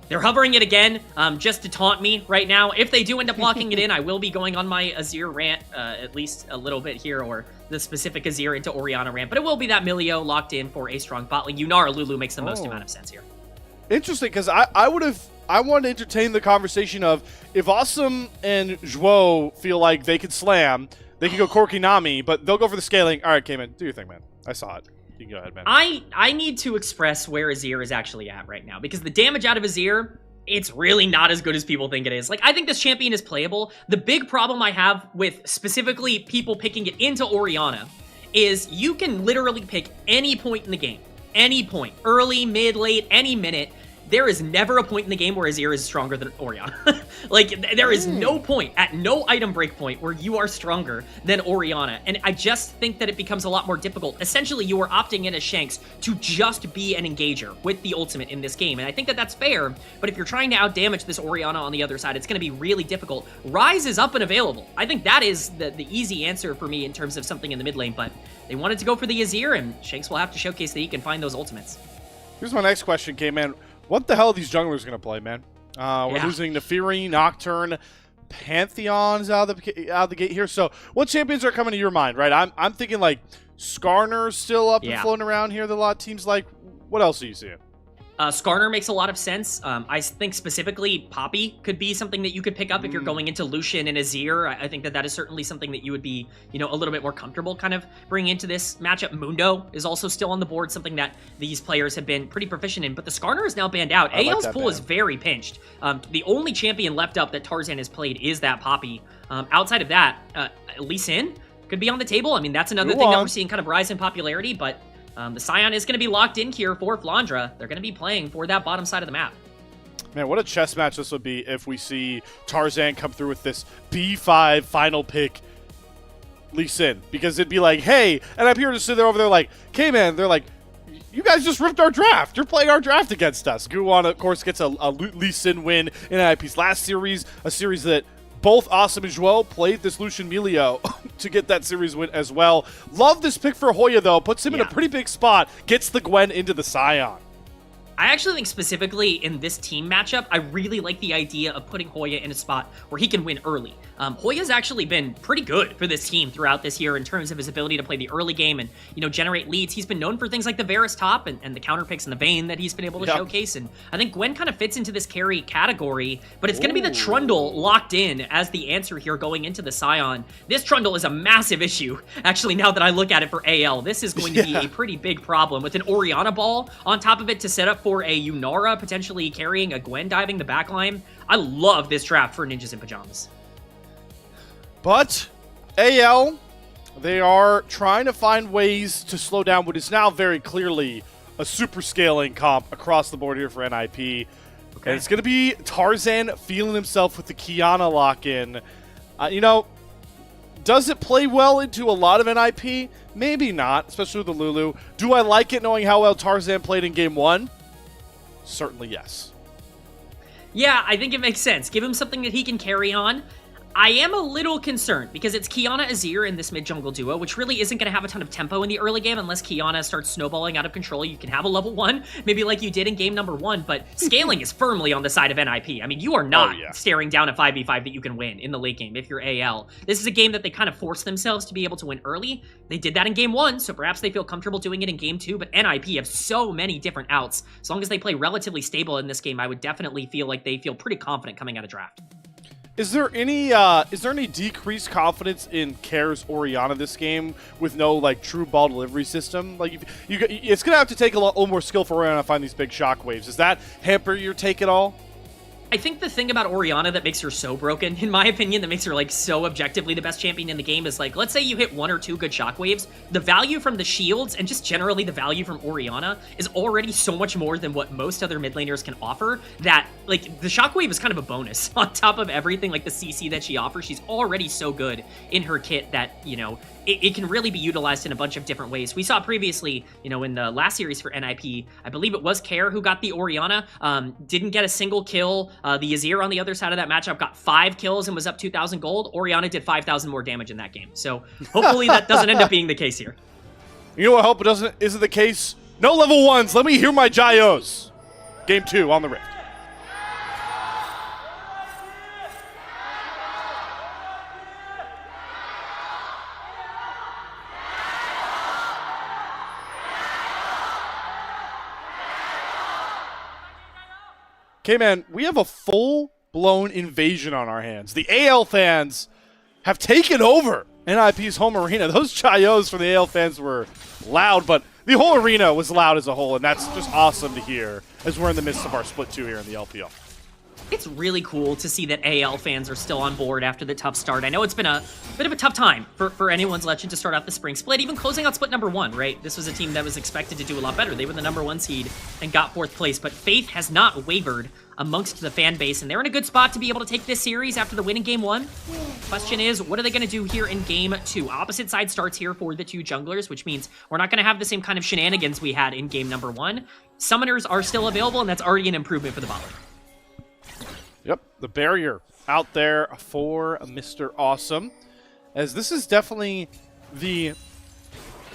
They're hovering it again, just to taunt me right now. If they do end up locking it in, I will be going on my Azir rant, at least a little bit here, or the specific Azir into Orianna rant. But it will be that Milio locked in for a strong bot lane. Yunara Lulu makes the most amount of sense here. Interesting, because I wanted to entertain the conversation of if Awesome and Joao feel like they could slam, they could go Corki Nami, but they'll go for the scaling. All right, Cayman, do your thing, man. I saw it. You can go ahead, man. I need to express where Azir is actually at right now, because the damage out of Azir it's really not as good as people think it is. Like, I think this champion is playable. The big problem I have with specifically people picking it into Orianna is you can literally pick any point in the game. Any point. Early, mid, late, any minute. There is never a point in the game where Azir is stronger than Orianna. Like, there is no point, at no item break point, where you are stronger than Orianna. And I just think that it becomes a lot more difficult. Essentially, you are opting in as Shanks to just be an engager with the ultimate in this game. And I think that that's fair, but if you're trying to outdamage this Orianna on the other side, it's going to be really difficult. Ryze is up and available. I think that is the easy answer for me in terms of something in the mid lane, but they wanted to go for the Azir, and Shanks will have to showcase that he can find those ultimates. Here's my next question, K-Man. What the hell are these junglers going to play, man? We're losing Nefiri, Nocturne, Pantheon's out of the gate here. So what champions are coming to your mind, right? I'm thinking like Skarner's still up and floating around here that a lot of teams like. What else are you seeing? Skarner makes a lot of sense. I think specifically Poppy could be something that you could pick up if you're going into Lucian and Azir. I think that is certainly something that you would be, a little bit more comfortable kind of bringing into this matchup. Mundo is also still on the board, something that these players have been pretty proficient in, but the Skarner is now banned out. AL's pool is very pinched. The only champion left up that Tarzan has played is that Poppy. Outside of that, Lee Sin could be on the table. I mean, that's another thing that we're seeing kind of rise in popularity, but the Scion is going to be locked in here for Flandra. They're going to be playing for that bottom side of the map. Man, what a chess match this would be if we see Tarzan come through with this B5 final pick Lee Sin. Because it'd be like, hey, and I'm here to sit there over there like, okay, man, they're like, you guys just ripped our draft. You're playing our draft against us. Guwon, of course, gets a Lee Sin win in NiP's last series, a series that both Awesome and Joel played this Lucian Melio to get that series win as well. Love this pick for Hoya, though. Puts him in a pretty big spot. Gets the Gwen into the Scion. I actually think specifically in this team matchup, I really like the idea of putting Hoya in a spot where he can win early. Hoya's actually been pretty good for this team throughout this year in terms of his ability to play the early game and, generate leads. He's been known for things like the Varus top and the counter picks in the Vayne that he's been able to showcase. And I think Gwen kind of fits into this carry category, but it's going to be the Trundle locked in as the answer here going into the Scion. This Trundle is a massive issue, actually, now that I look at it for AL. This is going to be a pretty big problem with an Orianna ball on top of it to set up for a Yunara potentially carrying a Gwen diving the backline. I love this draft for Ninjas in Pajamas. But AL, they are trying to find ways to slow down what is now very clearly a super scaling comp across the board here for NiP. And it's going to be Tarzan feeling himself with the Kiana lock-in. Does it play well into a lot of NiP? Maybe not, especially with the Lulu. Do I like it knowing how well Tarzan played in Game 1? Certainly yes. Yeah, I think it makes sense. Give him something that he can carry on. I am a little concerned because it's Kiana Azir in this mid-jungle duo, which really isn't going to have a ton of tempo in the early game unless Kiana starts snowballing out of control. You can have a level 1, maybe like you did in game number 1, but scaling is firmly on the side of NiP. I mean, you are not staring down a 5v5 that you can win in the late game if you're AL. This is a game that they kind of force themselves to be able to win early. They did that in game 1, so perhaps they feel comfortable doing it in game 2, but NiP have so many different outs. As long as they play relatively stable in this game, I would definitely feel like they feel pretty confident coming out of draft. Is there any decreased confidence in Kair's Orianna this game with no true ball delivery system? It's gonna have to take a little more skill for Orianna to find these big shockwaves. Does that hamper your take at all? I think the thing about Orianna that makes her so broken, in my opinion, that makes her so objectively the best champion in the game is let's say you hit 1 or 2 good shockwaves, the value from the shields and just generally the value from Orianna is already so much more than what most other mid laners can offer that the shockwave is kind of a bonus on top of everything the CC that she offers. She's already so good in her kit that, it can really be utilized in a bunch of different ways. We saw previously, in the last series for NiP, I believe it was Kair who got the Orianna, didn't get a single kill. The Azir on the other side of that matchup got 5 kills and was up 2,000 gold. Orianna did 5,000 more damage in that game. So hopefully that doesn't end up being the case here. You know what I hope it isn't the case? No level 1s. Let me hear my Jayos. Game 2 on the Rift. Okay, man, we have a full-blown invasion on our hands. The AL fans have taken over NiP's home arena. Those Chayos from the AL fans were loud, but the whole arena was loud as a whole, and that's just awesome to hear as we're in the midst of our Split 2 here in the LPL. It's really cool to see that AL fans are still on board after the tough start. I know it's been a bit of a tough time for anyone's Legend to start off the spring split, even closing out split number 1, right? This was a team that was expected to do a lot better. They were the number 1 seed and got 4th place, but faith has not wavered amongst the fan base, and they're in a good spot to be able to take this series after the win in Game 1. Question is, what are they going to do here in Game 2? Opposite side starts here for the 2 junglers, which means we're not going to have the same kind of shenanigans we had in Game number 1. Summoners are still available, and that's already an improvement for the bot lane. Yep, the barrier out there for Mr. Awesome, as this is definitely the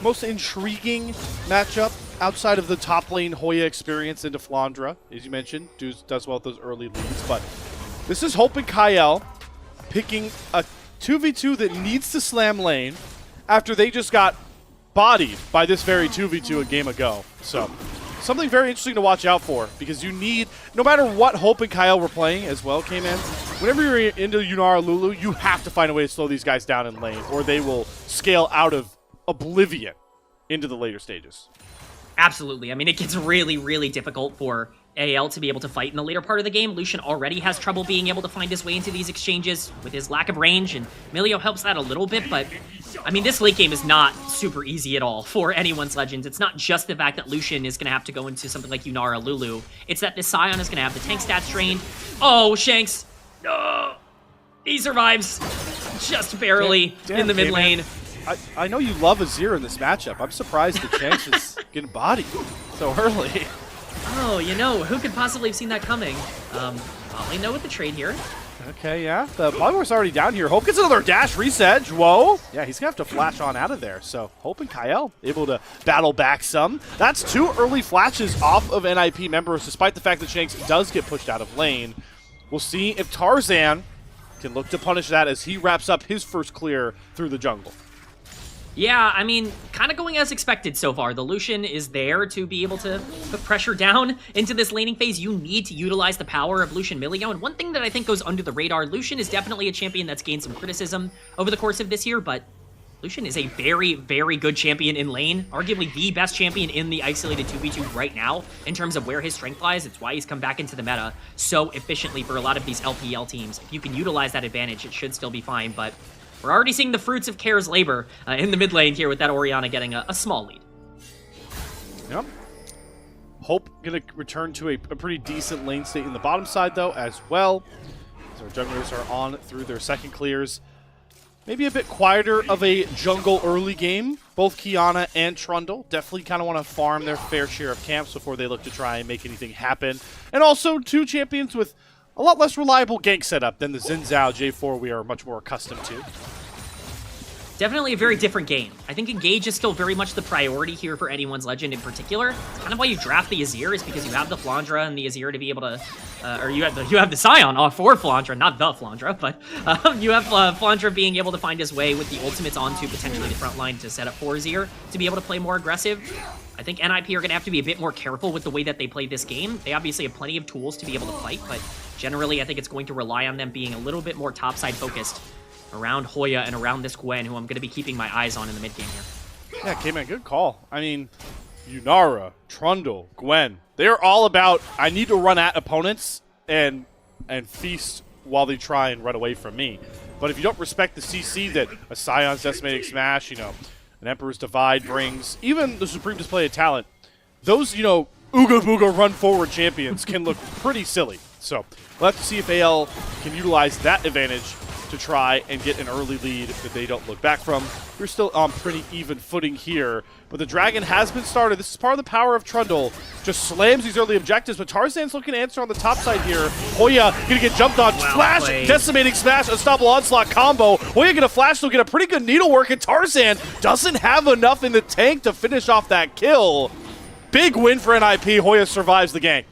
most intriguing matchup outside of the top lane Hoya experience into Flandra. As you mentioned, does well with those early leads, but this is Hope and Kyle picking a 2v2 that needs to slam lane after they just got bodied by this very 2v2 a game ago. So something very interesting to watch out for, because you need, no matter what Hope and Kyle were playing as well came in, whenever you're into Yunara Lulu, you have to find a way to slow these guys down in lane, or they will scale out of oblivion into the later stages. Absolutely. I mean, it gets really, really difficult for AL to be able to fight in the later part of the game. Lucian already has trouble being able to find his way into these exchanges with his lack of range, and Milio helps that a little bit, but I mean, this late game is not super easy at all for anyone's Legends. It's not just the fact that Lucian is going to have to go into something like Yunara Lulu. It's that this Sion is going to have the tank stats drained. Oh, Shanks. Oh, he survives just barely in the mid lane. I know you love Azir in this matchup. I'm surprised that Shanks is getting bodied so early. Oh, you know, who could possibly have seen that coming? Probably know with the trade here. Okay, yeah. The Polymore's already down here. Hope gets another dash reset. Whoa. Yeah, he's going to have to flash on out of there. So Hope and Kyle able to battle back some. That's 2 early flashes off of NiP members, despite the fact that Shanks does get pushed out of lane. We'll see if Tarzan can look to punish that as he wraps up his first clear through the jungle. Yeah, I mean, kind of going as expected so far. The Lucian is there to be able to put pressure down into this laning phase. You need to utilize the power of Lucian Milio, and one thing that I think goes under the radar, Lucian is definitely a champion that's gained some criticism over the course of this year, but Lucian is a very, very good champion in lane, arguably the best champion in the isolated 2v2 right now in terms of where his strength lies. It's why he's come back into the meta so efficiently for a lot of these LPL teams. If you can utilize that advantage, it should still be fine, but we're already seeing the fruits of Kair's labor in the mid lane here with that Orianna getting a small lead. Yep. Hope going to return to a pretty decent lane state in the bottom side, though, as well. As our junglers are on through their second clears. Maybe a bit quieter of a jungle early game. Both Kiana and Trundle definitely kind of want to farm their fair share of camps before they look to try and make anything happen. And also 2 champions with a lot less reliable gank setup than the Xin Zhao J4 we are much more accustomed to. Definitely a very different game. I think Engage is still very much the priority here for anyone's Legend in particular. It's kind of why you draft the Azir, is because you have the Flandra and the Azir to be able to, or you have the Sion for Flandra, not the Flandra, but you have Flandra being able to find his way with the ultimates onto potentially the front line to set up for Azir to be able to play more aggressive. I think NiP are going to have to be a bit more careful with the way that they play this game. They obviously have plenty of tools to be able to fight, but generally I think it's going to rely on them being a little bit more topside focused around Hoya and around this Gwen, who I'm going to be keeping my eyes on in the mid game here. Yeah, K-Man, good call. I mean, Yunara, Trundle, Gwen, they're all about, I need to run at opponents and feast while they try and run away from me. But if you don't respect the CC that a Sion's Decimating Smash, you know, an Emperor's Divide brings, even the Supreme Display of Talent, those, you know, Ooga Booga run forward champions can look pretty silly. So we'll have to see if AL can utilize that advantage to try and get an early lead that they don't look back from. We're still on pretty even footing here, but the Dragon has been started. This is part of the power of Trundle. Just slams these early objectives, but Tarzan's looking to answer on the top side here. Hoya gonna get jumped on. Well Flash, played. Decimating Smash, Unstoppable Onslaught combo. Hoya gonna flash, so get a pretty good needlework, and Tarzan doesn't have enough in the tank to finish off that kill. Big win for NiP. Hoya survives the gank.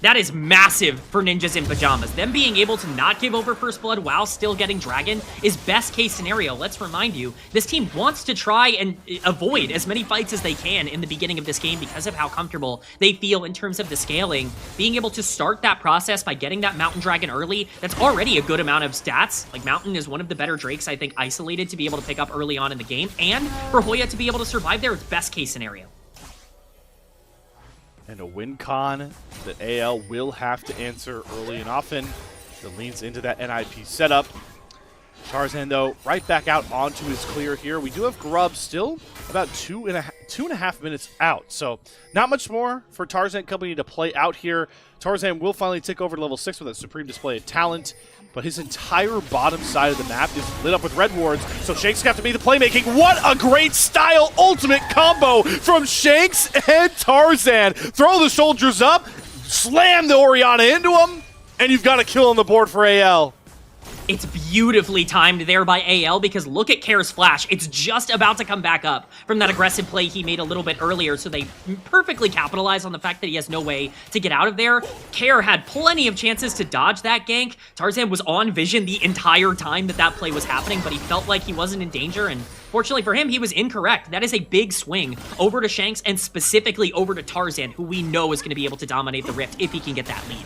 That is massive for Ninjas in Pajamas. Them being able to not give over First Blood while still getting Dragon is best case scenario. Let's remind you, this team wants to try and avoid as many fights as they can in the beginning of this game because of how comfortable they feel in terms of the scaling. Being able to start that process by getting that Mountain Dragon early, that's already a good amount of stats. Like, Mountain is one of the better Drakes, I think, isolated to be able to pick up early on in the game. And for Hoya to be able to survive there, it's best case scenario. and a win con that AL will have to answer early and often. That leans into that NiP setup. Tarzan, though, right back out onto his clear here. We do have Grub still about two and a half minutes out. So not much more for Tarzan Company to play out here. Tarzan will finally tick over to level 6 with a supreme display of talent. But his entire bottom side of the map is lit up with red wards, so Shanks got to be the playmaking. What a great style ultimate combo from Shanks and Tarzan. Throw the soldiers up, slam the Orianna into him, and you've got a kill on the board for AL. It's beautifully timed there by AL because look at Kair's flash. It's just about to come back up from that aggressive play he made a little bit earlier, so they perfectly capitalize on the fact that he has no way to get out of there. Kair had plenty of chances to dodge that gank. Tarzan was on vision the entire time that play was happening, but he felt like he wasn't in danger, and fortunately for him, he was incorrect. That is a big swing over to Shanks and specifically over to Tarzan, who we know is going to be able to dominate the Rift if he can get that lead.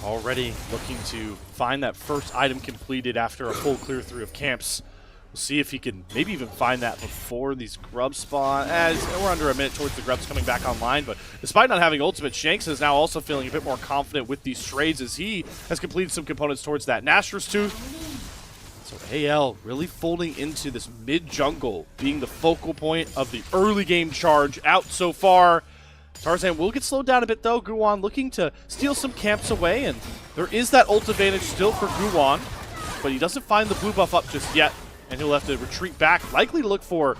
Already looking to find that first item completed after a full clear through of camps. We'll see if he can maybe even find that before these grubs spawn, as we're under a minute towards the grubs coming back online. But despite not having ultimate, Shanks is now also feeling a bit more confident with these trades as he has completed some components towards that Nastra's Tooth. So AL really folding into this mid-jungle, being the focal point of the early game charge out so far. Tarzan will get slowed down a bit, though. Guwan looking to steal some camps away, and there is that ult advantage still for Guwan, but he doesn't find the blue buff up just yet, and he'll have to retreat back, likely to look for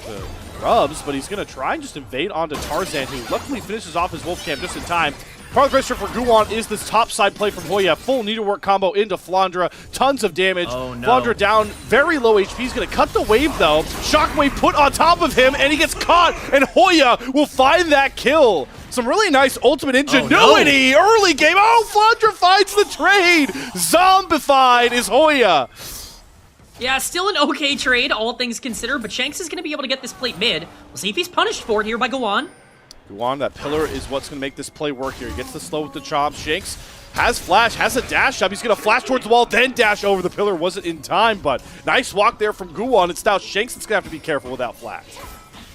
the grubs, but he's going to try and just invade onto Tarzan, who luckily finishes off his wolf camp just in time. Part of the pressure for Guwan is this top side play from Hoya. Full needlework combo into Flandra. Tons of damage. Oh, no. Flandra down, very low HP. He's going to cut the wave, though. Shockwave put on top of him, and he gets caught, and Hoya will find that kill. Some really nice ultimate ingenuity. Early game. Oh, Flandra finds the trade. Zombified is Hoya. Yeah, still an okay trade, all things considered, but Shanks is going to be able to get this plate mid. We'll see if he's punished for it here by Guwan. Guwan, that pillar is what's going to make this play work here. He gets the slow with the chop. Shanks has flash, has a dash up. He's going to flash towards the wall, then dash over the pillar. Wasn't in time, but nice walk there from Guwan. It's now Shanks that's going to have to be careful without flash.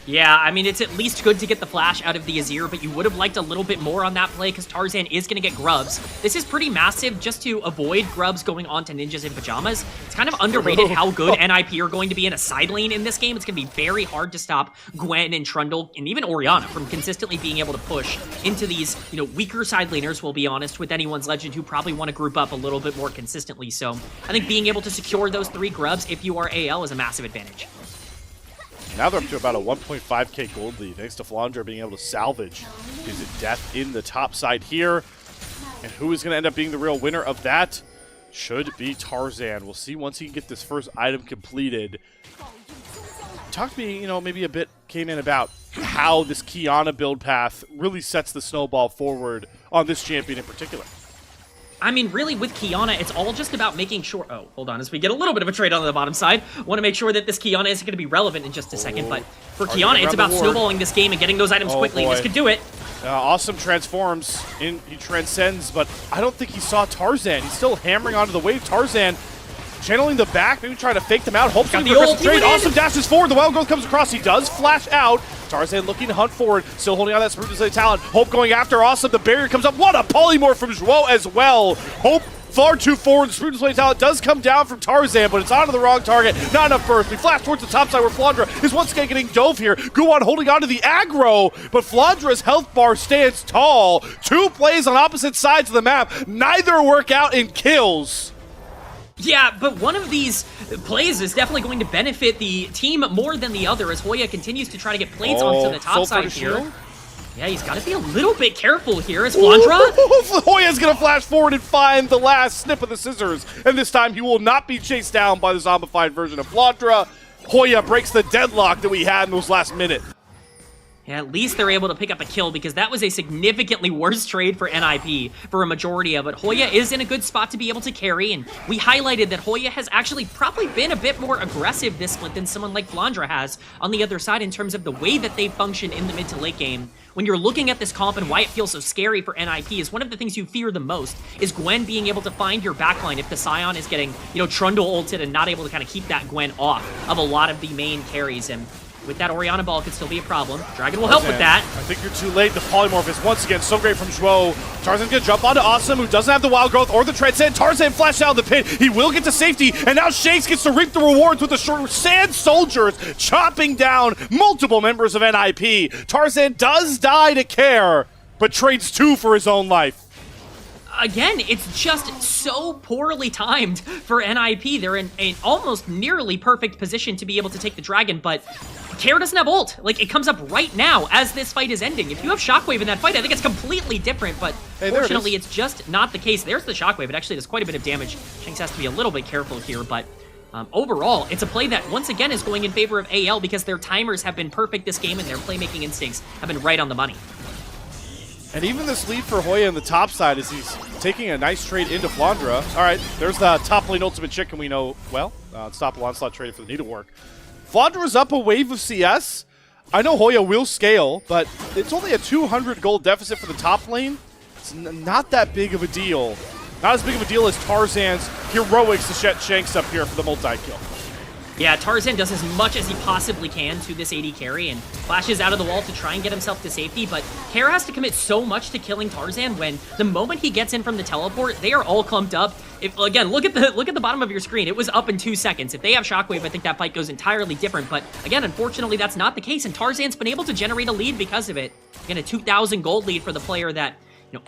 Yeah, I mean, it's at least good to get the flash out of the Azir, but you would have liked a little bit more on that play because Tarzan is going to get grubs. This is pretty massive just to avoid grubs going on to ninjas in pajamas. It's kind of underrated how good NiP are going to be in a side lane in this game. It's going to be very hard to stop Gwen and Trundle and even Orianna from consistently being able to push into these, weaker side laners, we'll be honest, with anyone's legend who probably want to group up a little bit more consistently. So I think being able to secure those 3 grubs if you are AL is a massive advantage. Now they're up to about a 1.5k gold lead, thanks to Flandra being able to salvage his death in the top side here. And who is going to end up being the real winner of that? Should be Tarzan. We'll see once he can get this first item completed. Talk to me, maybe a bit came in about how this Qiyana build path really sets the snowball forward on this champion in particular. I mean, really, with Qiyana, it's all just about making sure... Oh, hold on, as we get a little bit of a trade on the bottom side. Want to make sure that this Qiyana isn't going to be relevant in just a second, but for Qiyana, it's about snowballing this game and getting those items quickly. This could do it. Awesome transforms. He transcends, but I don't think he saw Tarzan. He's still hammering onto the wave. Tarzan channeling the back, maybe trying to fake them out. Hopefully the aggressive trade. Awesome dashes forward. The wild growth comes across. He does flash out. Tarzan looking to hunt forward, still holding on that Spruce talent. Hope going after Awesome. The barrier comes up. What a polymorph from Zhuo as well. Hope far too forward. The Spruce talent does come down from Tarzan, but it's onto the wrong target. Not enough burst. We flash towards the top side where Flandra is once again getting dove here. Guwan holding on to the aggro, but Flandra's health bar stands tall. 2 plays on opposite sides of the map. Neither work out in kills. Yeah, but one of these plays is definitely going to benefit the team more than the other as Hoya continues to try to get plays onto the top side here. Yeah, he's got to be a little bit careful here as Flandra. Hoya's going to flash forward and find the last snip of the scissors, and this time he will not be chased down by the zombified version of Flandra. Hoya breaks the deadlock that we had in those last minute. Yeah, at least they're able to pick up a kill because that was a significantly worse trade for NiP for a majority of it. Hoya is in a good spot to be able to carry, and we highlighted that Hoya has actually probably been a bit more aggressive this split than someone like Flandra has on the other side in terms of the way that they function in the mid to late game. When you're looking at this comp and why it feels so scary for NiP is one of the things you fear the most is Gwen being able to find your backline if the Scion is getting, Trundle ulted and not able to kind of keep that Gwen off of a lot of the main carries. And with that Orianna ball could still be a problem. Dragon will help with that. I think you're too late. The polymorph is once again so great from Zhuo. Tarzan's gonna jump onto Awesome, who doesn't have the wild growth or the transcend. Tarzan flashed out of the pit. He will get to safety, and now Shanks gets to reap the rewards with the short sand soldiers chopping down multiple members of NiP. Tarzan does die to care, but trades 2 for his own life. Again, it's just so poorly timed for NiP. They're in an almost nearly perfect position to be able to take the dragon, but Care doesn't have ult. Like, it comes up right now as this fight is ending. If you have Shockwave in that fight, I think it's completely different, but fortunately, it's just not the case. There's the Shockwave. It actually does quite a bit of damage. Shanks has to be a little bit careful here, but overall, it's a play that, once again, is going in favor of AL because their timers have been perfect this game and their playmaking instincts have been right on the money. And even this lead for Hoya on the top side as he's taking a nice trade into Flandra. All right, there's the top lane ultimate chicken we know well. Stop Onslaught traded for the Needlework. Flandra's up a wave of CS. I know Hoya will scale, but it's only a 200 gold deficit for the top lane. It's not that big of a deal. Not as big of a deal as Tarzan's heroics to set Shanks up here for the multi-kill. Yeah, Tarzan does as much as he possibly can to this AD carry and flashes out of the wall to try and get himself to safety, but Care has to commit so much to killing Tarzan when the moment he gets in from the teleport, they are all clumped up. Again, look at the bottom of your screen. It was up in 2 seconds. If they have Shockwave, I think that fight goes entirely different, but again, unfortunately, that's not the case, and Tarzan's been able to generate a lead because of it. Again, a 2,000 gold lead for the player that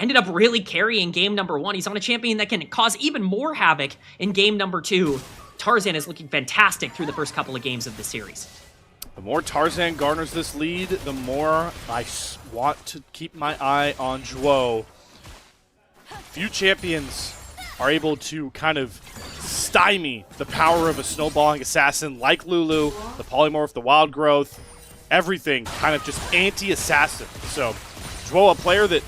ended up really carrying game number 1. He's on a champion that can cause even more havoc in game number 2. Tarzan is looking fantastic through the first couple of games of the series. The more Tarzan garners this lead, the more I want to keep my eye on Zhuo. Few champions are able to kind of stymie the power of a snowballing assassin like Lulu, the polymorph, the wild growth, everything kind of just anti-assassin. So Zhuo, a player that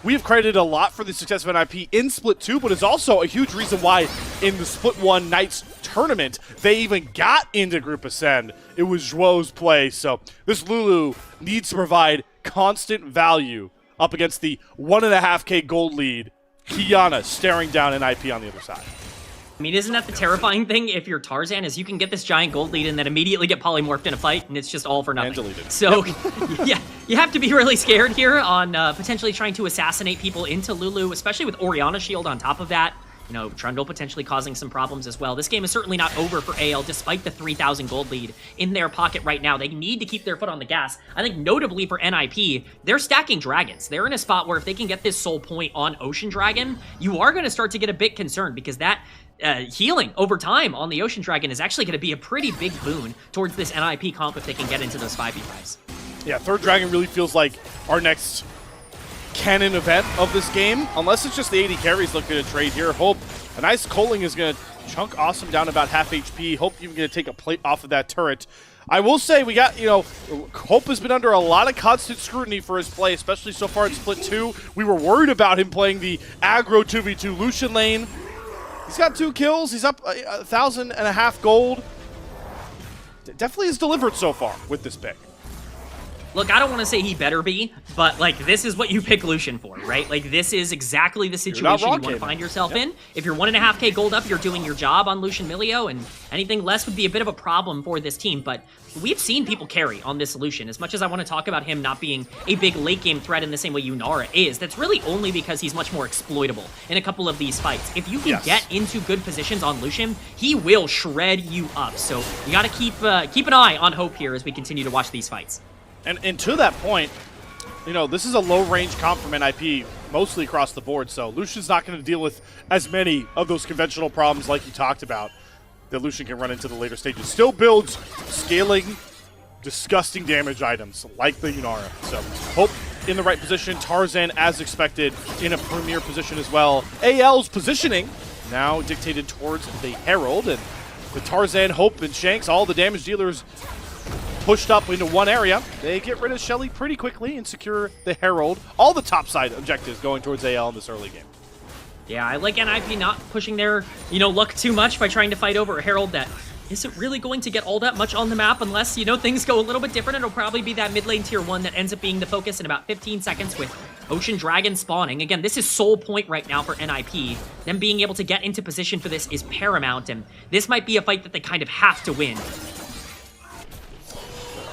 we have credited a lot for the success of NiP in Split 2, but is also a huge reason why in the Split 1 Knights tournament, they even got into Group Ascend. It was Zhuo's play, so this Lulu needs to provide constant value up against the 1.5k gold lead. Kiana staring down NiP on the other side. I mean, isn't that the terrifying thing if you're Tarzan, is you can get this giant gold lead and then immediately get polymorphed in a fight, and it's just all for nothing. And deleted. So, yeah, you have to be really scared here on potentially trying to assassinate people into Lulu, especially with Orianna shield on top of that. Trundle potentially causing some problems as well. This game is certainly not over for AL, despite the 3,000 gold lead in their pocket right now. They need to keep their foot on the gas. I think notably for NiP, they're stacking dragons. They're in a spot where if they can get this soul point on Ocean Dragon, you are going to start to get a bit concerned because that healing over time on the Ocean Dragon is actually going to be a pretty big boon towards this NiP comp if they can get into those 5v5s. Yeah, Third Dragon really feels like our next canon event of this game, unless it's just the AD carries looking to trade here. Hope a nice culling is going to chunk Awesome down about half HP. Hope even going to take a plate off of that turret. I will say we got, Hope has been under a lot of constant scrutiny for his play, especially so far in Split 2. We were worried about him playing the aggro 2v2 Lucian lane. He's got 2 kills. He's up 1,500 gold. Definitely has delivered so far with this pick. Look, I don't want to say he better be, but, this is what you pick Lucian for, right? This is exactly the situation you want to find yourself in. If you're 1.5k gold up, you're doing your job on Lucian Milio, and anything less would be a bit of a problem for this team, but we've seen people carry on this Lucian. As much as I want to talk about him not being a big late-game threat in the same way Yunara is, that's really only because he's much more exploitable in a couple of these fights. If you can get into good positions on Lucian, he will shred you up, so you got to keep an eye on Hope here as we continue to watch these fights. And to that point, this is a low-range comp from NiP, mostly across the board, so Lucian's not going to deal with as many of those conventional problems like you talked about that Lucian can run into the later stages. Still builds scaling, disgusting damage items like the Yunara. So Hope in the right position, Tarzan as expected in a premier position as well. AL's positioning now dictated towards the Herald, and with Tarzan, Hope, and Shanks, all the damage dealers pushed up into one area. They get rid of Shelly pretty quickly and secure the Herald. All the topside objectives going towards AL in this early game. Yeah, I like NiP not pushing their, luck too much by trying to fight over a Herald that isn't really going to get all that much on the map unless, things go a little bit different. It'll probably be that mid lane tier 1 that ends up being the focus in about 15 seconds with Ocean Dragon spawning. Again, this is soul point right now for NiP. Them being able to get into position for this is paramount, and this might be a fight that they kind of have to win.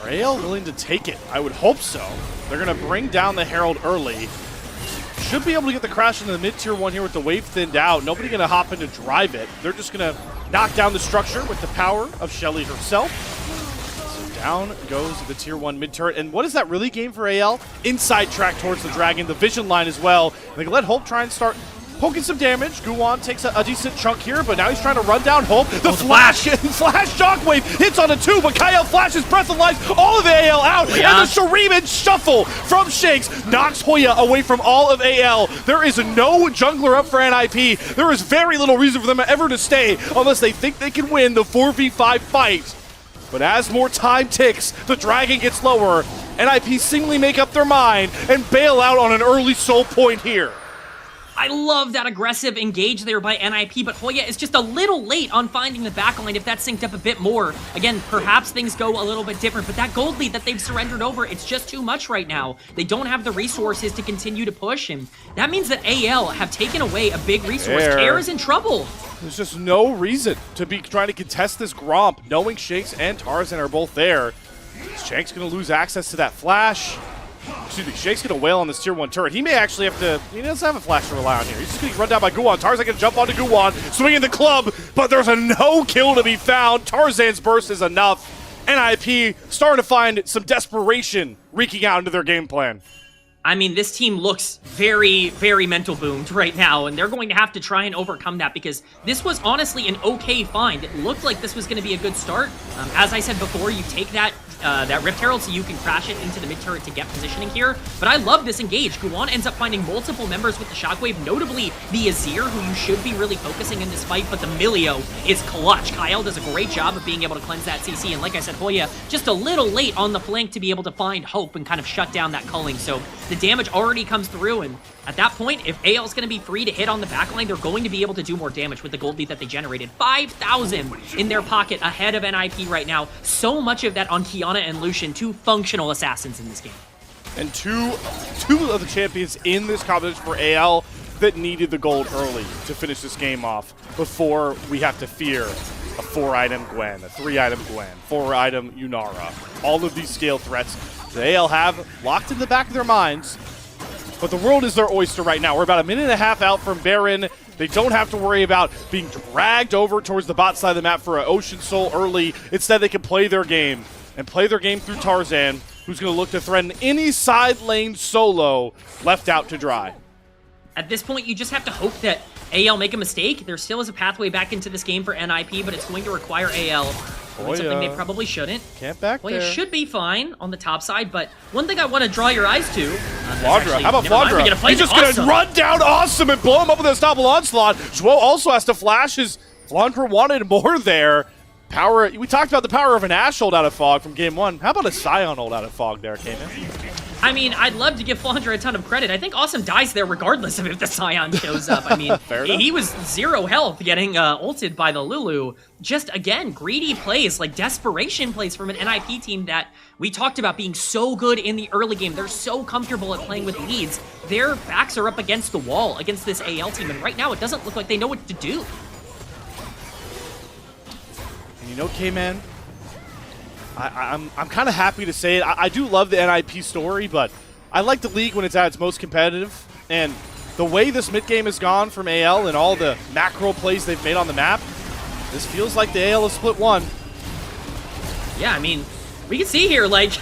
Are AL willing to take it? I would hope so. They're going to bring down the Herald early. Should be able to get the crash into the mid-tier 1 here with the wave thinned out. Nobody going to hop in to drive it. They're just going to knock down the structure with the power of Shelly herself. So down goes the tier 1 mid-turret. And what does that really gain for AL? Inside track towards the Dragon, the vision line as well. They let Hope try and start poking some damage. Guwon takes a decent chunk here, but now he's trying to run down Hope. The flash shockwave hits on a 2, but Kyle flashes Breath of Life all of AL out, and the Shuriman shuffle from Shakes knocks Hoya away from all of AL. There is no jungler up for NiP. There is very little reason for them ever to stay unless they think they can win the 4v5 fight. But as more time ticks, the Dragon gets lower. NiP seemingly make up their mind and bail out on an early soul point here. I love that aggressive engage there by NiP, but Hoya is just a little late on finding the backline. If that's synced up a bit more, again, perhaps things go a little bit different, but that gold lead that they've surrendered over, it's just too much right now. They don't have the resources to continue to push, and that means that AL have taken away a big resource. Care is in trouble. There's just no reason to be trying to contest this Gromp, knowing Shakes and Tarzan are both there. Shakes going to lose access to that flash. Excuse me, Shake's going to wail on this tier 1 turret. He may actually have to, he doesn't have a flash to rely on here. He's just going to run down by Guwon. Tarzan going to jump onto Guwon, swinging the club, but there's a no kill to be found. Tarzan's burst is enough. NiP starting to find some desperation reeking out into their game plan. I mean, this team looks very, very mental boomed right now, and they're going to have to try and overcome that because this was honestly an okay find. It looked like this was going to be a good start. As I said before, you take that Rift Herald so you can crash it into the mid-turret to get positioning here. But I love this engage. Guwon ends up finding multiple members with the Shockwave, notably the Azir, who you should be really focusing in this fight, but the Milio is clutch. Kyle does a great job of being able to cleanse that CC, and like I said, Hoya just a little late on the flank to be able to find Hope and kind of shut down that culling. So the damage already comes through, and at that point, if AL is going to be free to hit on the backline, they're going to be able to do more damage with the gold lead that they generated. 5,000 in their pocket ahead of NiP right now. So much of that on Kiana and Lucian, two functional assassins in this game. And two of the champions in this competition for AL that needed the gold early to finish this game off before we have to fear a 4-item Gwen, a 3-item Gwen, 4-item Yunara. All of these scale threats that AL have locked in the back of their minds. But the world is their oyster right now. We're about a minute and a half out from Baron. They don't have to worry about being dragged over towards the bot side of the map for an Ocean Soul early. Instead, they can play their game, and play their game through Tarzan, who's going to look to threaten any side lane solo left out to dry. At this point, you just have to hope that AL make a mistake. There still is a pathway back into this game for NiP, but it's going to require AL doing something they probably shouldn't. Can't back there. Hoya should be fine on the top side, but one thing I want to draw your eyes to... Flandra, how about Flandra? He's just going to run down Awesome and blow him up with a Unstoppable Onslaught. Zhuo also has to flash his... Flandra wanted more there. Power. We talked about the power of an Ashe hold out of Fog from Game 1. How about a Sion hold out of Fog there, Cayman? I mean, I'd love to give Flandra a ton of credit. I think Awesome dies there regardless of if the Sion shows up. I mean, he was 0 health getting ulted by the Lulu. Just, again, greedy plays, like desperation plays from an NiP team that we talked about being so good in the early game. They're so comfortable at playing with leads. Their backs are up against the wall against this AL team, and right now it doesn't look like they know what to do. And you know, K-Man, I'm kind of happy to say it. I do love the NiP story, but I like the league when it's at its most competitive. And the way this mid game has gone from AL and all the macro plays they've made on the map, this feels like the AL of Split 1. Yeah, I mean, we can see here, like,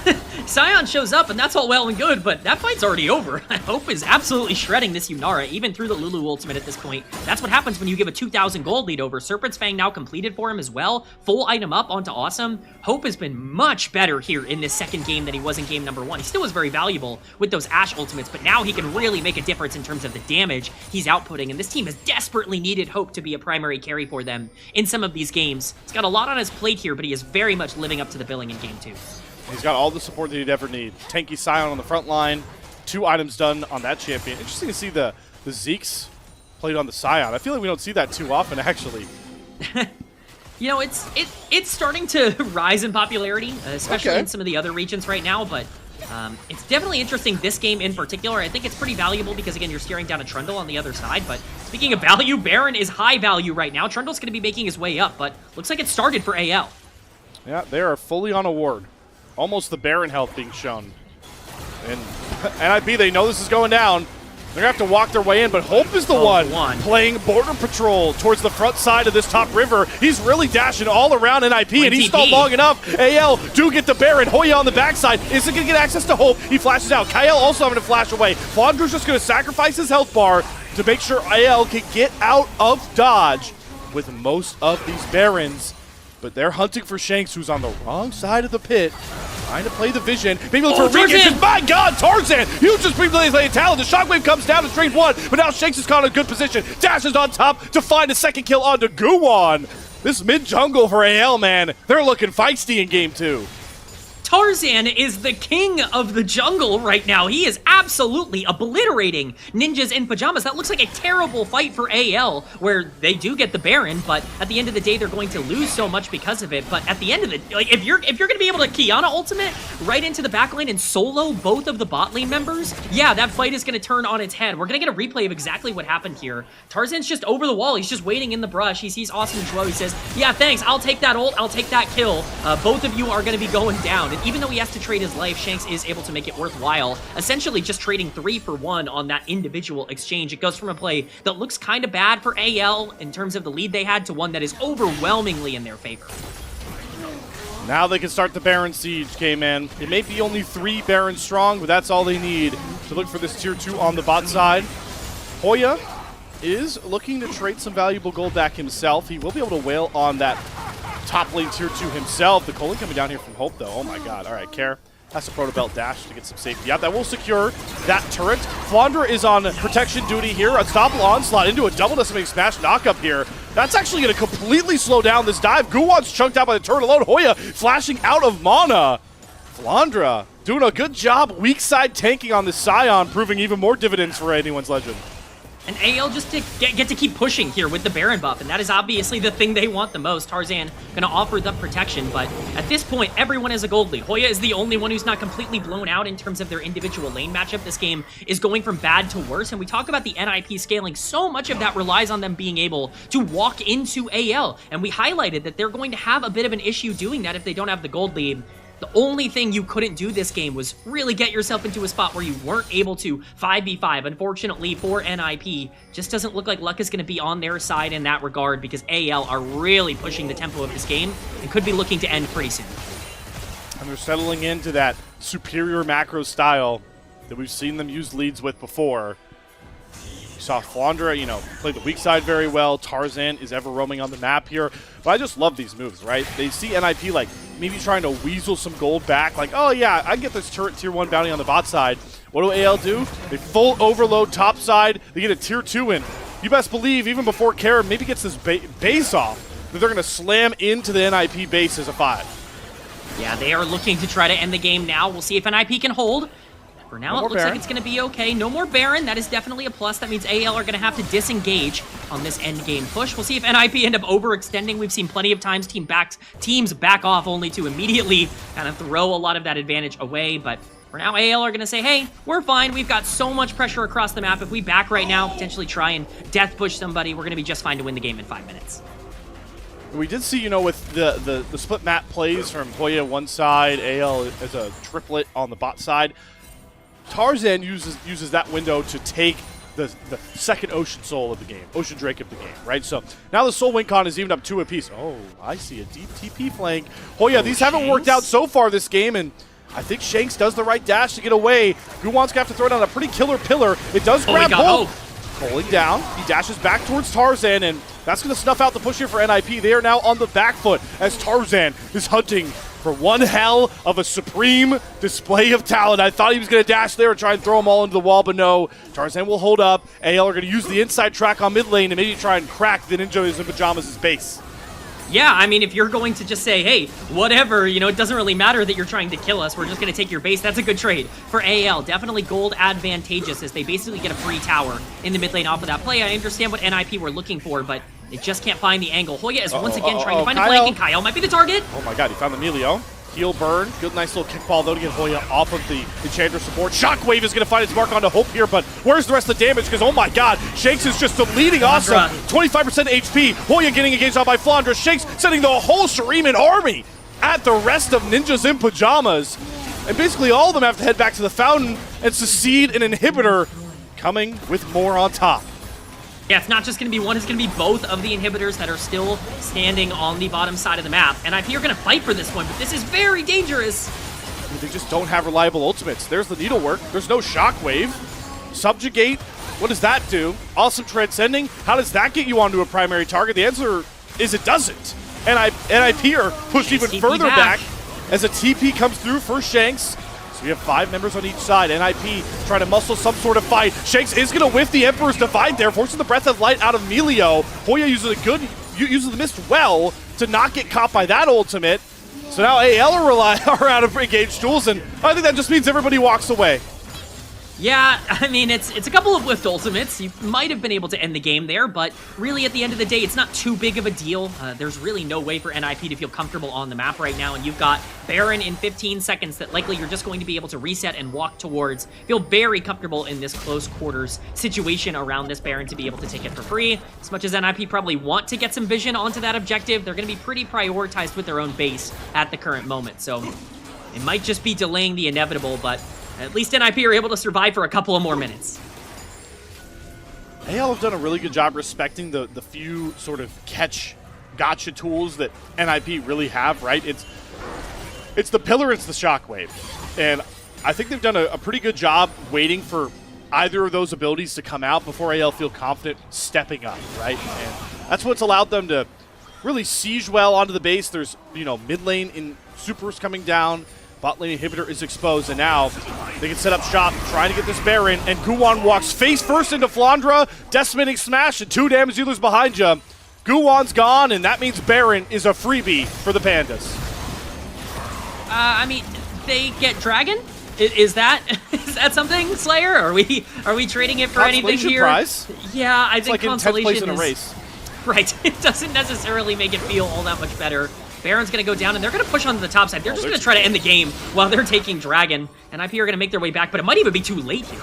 Sion shows up, and that's all well and good, but that fight's already over. Hope is absolutely shredding this Yunara, even through the Lulu ultimate at this point. That's what happens when you give a 2,000 gold lead over. Serpent's Fang now completed for him as well. Full item up onto Awesome. Hope has been much better here in this second game than he was in game number 1. He still was very valuable with those Ashe ultimates, but now he can really make a difference in terms of the damage he's outputting, and this team has desperately needed Hope to be a primary carry for them in some of these games. He's got a lot on his plate here, but he is very much living up to the billing in game 2. He's got all the support that he'd ever need. Tanky Sion on the front line, 2 items done on that champion. Interesting to see the Zeeks played on the Sion. I feel like we don't see that too often, actually. You know, it's starting to rise in popularity, especially in some of the other regions right now, but it's definitely interesting this game in particular. I think it's pretty valuable because, again, you're staring down a Trundle on the other side, but speaking of value, Baron is high value right now. Trundle's going to be making his way up, but looks like it started for AL. Yeah, they are fully on a ward. Almost the Baron health being shown. And NiP, they know this is going down. They're going to have to walk their way in, but Hope is the one playing border patrol towards the front side of this top river. He's really dashing all around NiP, and he's stalled long enough. AL do get the Baron. Hoya on the backside isn't going to get access to Hope. He flashes out. Kyle also having to flash away. Flaundra's just going to sacrifice his health bar to make sure AL can get out of dodge with most of these Barons. But they're hunting for Shanks, who's on the wrong side of the pit, trying to play the vision. Maybe look for Regan. My God, Tarzan! You just briefly lay talent. The shockwave comes down to trade one, but now Shanks is caught in a good position. Dashes on top to find a second kill onto Guwon. This mid jungle for AL, man, they're looking feisty in game 2. Tarzan is the king of the jungle right now. He is absolutely obliterating ninjas in pajamas. That looks like a terrible fight for AL, where they do get the Baron, but at the end of the day, they're going to lose so much because of it. But at the end of it, like, if you're going to be able to Kiana ultimate right into the back lane and solo both of the bot lane members, yeah, that fight is going to turn on its head. We're going to get a replay of exactly what happened here. Tarzan's just over the wall. He's just waiting in the brush. He sees Austin and Joe. He says, yeah, thanks. I'll take that ult. I'll take that kill. Both of you are going to be going down. And even though he has to trade his life, Shanks is able to make it worthwhile, essentially just trading 3 for 1 on that individual exchange. It goes from a play that looks kind of bad for AL in terms of the lead they had to one that is overwhelmingly in their favor. Now they can start the Baron siege, K-Man. It may be only 3 Barons strong, but that's all they need to look for this tier 2 on the bot side. Hoya is looking to trade some valuable gold back himself. He will be able to wail on that top lane tier 2 himself. The Colin coming down here from Hope, though. Oh my God. All right, Care has to proto belt dash to get some safety out. That will secure that turret. Flaundra is on protection duty here. Unstoppable onslaught into a double decimating smash knockup here. That's actually going to completely slow down this dive. Guwon's chunked out by the turret alone. Hoya flashing out of mana. Flaundra doing a good job weak side tanking on the Scion, proving even more dividends for anyone's legend. And AL just get to keep pushing here with the Baron buff, and that is obviously the thing they want the most. Tarzan going to offer the protection, but at this point, everyone has a gold lead. Hoya is the only one who's not completely blown out in terms of their individual lane matchup. This game is going from bad to worse, and we talk about the NiP scaling. So much of that relies on them being able to walk into AL, and we highlighted that they're going to have a bit of an issue doing that if they don't have the gold lead. The only thing you couldn't do this game was really get yourself into a spot where you weren't able to 5v5. Unfortunately for NiP, just doesn't look like luck is going to be on their side in that regard, because AL are really pushing the tempo of this game and could be looking to end pretty soon. And they're settling into that superior macro style that we've seen them use leads with before. You saw Flaundra, play the weak side very well. Tarzan is ever roaming on the map here. But I just love these moves, right? They see NiP like maybe trying to weasel some gold back. Like, oh yeah, I can get this turret tier 1 bounty on the bot side. What do AL do? They full overload top side. They get a tier 2 in. You best believe, even before Kara maybe gets this base off, that they're going to slam into the NiP base as a 5. Yeah, they are looking to try to end the game now. We'll see if NiP can hold. For now, it looks Baron. like it's going to be okay. No more Baron. That is definitely a plus. That means AL are going to have to disengage on this end game push. We'll see if NiP end up overextending. We've seen plenty of times teams back off only to immediately kind of throw a lot of that advantage away. But for now, AL are going to say, hey, we're fine. We've got so much pressure across the map. If we back right now, potentially try and death push somebody, we're going to be just fine to win the game in 5 minutes. We did see, with the split map plays from Hoya one side, AL as a triplet on the bot side. Tarzan uses that window to take the second Ocean Soul of the game, Ocean Drake of the game, right? So now the Soul Wincon is even up 2 apiece. Oh, I see a deep TP flank. Hoya, these haven't worked out so far this game, and I think Shanks does the right dash to get away. Guwon's going to have to throw down a pretty killer pillar. It does grab Hope. Pulling down. He dashes back towards Tarzan, and that's going to snuff out the push here for NiP. They are now on the back foot as Tarzan is hunting for one hell of a supreme display of talent. I thought he was going to dash there and try and throw them all into the wall, but no. Tarzan will hold up. AL are going to use the inside track on mid lane and maybe try and crack the Ninjas in Pajamas' base. Yeah, I mean, if you're going to just say, hey, whatever, it doesn't really matter that you're trying to kill us. We're just going to take your base. That's a good trade for AL. Definitely gold advantageous as they basically get a free tower in the mid lane off of that play. I understand what NiP were looking for, but they just can't find the angle. Hoya is once again trying to find a flank, and Kyle might be the target. Oh my God, he found the Emilio. Heal burn. Good, nice little kickball, though, to get Hoya off of the Enchanter support. Shockwave is going to find its mark onto Hope here, but where's the rest of the damage? Because, oh my God, Shanks is just deleting awesome. 25% HP. Hoya getting engaged on by Flaundra. Shanks sending the whole Shuriman army at the rest of Ninjas in Pajamas. And basically all of them have to head back to the fountain and succeed an inhibitor, coming with more on top. Yeah, it's not just going to be one, it's going to be both of the inhibitors that are still standing on the bottom side of the map. And NiP are going to fight for this one, but this is very dangerous. They just don't have reliable ultimates. There's the needlework. There's no shockwave. Subjugate. What does that do? Awesome transcending. How does that get you onto a primary target? The answer is it doesn't. And NiP are pushed even further back as a TP comes through for Shanks. So we have 5 members on each side. NiP trying to muscle some sort of fight. Shanks is going to whiff the Emperor's Divide there, forcing the Breath of Light out of Melio. Hoya uses the mist well to not get caught by that ultimate. So now AL are out of engaged tools, and I think that just means everybody walks away. Yeah, I mean, it's a couple of whiffed ultimates. You might have been able to end the game there, but really at the end of the day, it's not too big of a deal. There's really no way for NiP to feel comfortable on the map right now, and you've got Baron in 15 seconds that likely you're just going to be able to reset and walk towards. Feel very comfortable in this close quarters situation around this Baron to be able to take it for free. As much as NiP probably want to get some vision onto that objective, they're going to be pretty prioritized with their own base at the current moment. So it might just be delaying the inevitable, but at least NiP are able to survive for a couple of more minutes. AL have done a really good job respecting the few sort of gotcha tools that NiP really have, right? It's the pillar, it's the shockwave. And I think they've done a pretty good job waiting for either of those abilities to come out before AL feel confident stepping up, right? And that's what's allowed them to really siege well onto the base. There's, mid lane in supers coming down. Bot lane inhibitor is exposed, and now they can set up shop, trying to get this Baron, and Guwon walks face first into Flandra, decimating smash, and 2 damage dealers behind you. Guwon's gone, and that means Baron is a freebie for the Pandas. I mean, they get Dragon? Is that something, Slayer? Are we trading it for anything here? Prize? Yeah, I think like consolation in 10th place in a race. Right, it doesn't necessarily make it feel all that much better. Baron's going to go down, and they're going to push onto the top side. They're just going to try to end the game while they're taking Dragon. And NiP are going to make their way back, but it might even be too late here.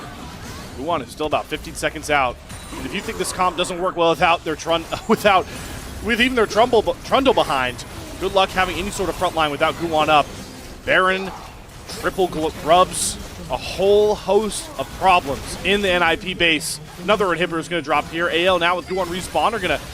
Guwon is still about 15 seconds out. And if you think this comp doesn't work well with even their Trundle behind, good luck having any sort of front line without Guwon up. Baron, triple grubs, a whole host of problems in the NiP base. Another inhibitor is going to drop here. AL now with Guwon respawn are going to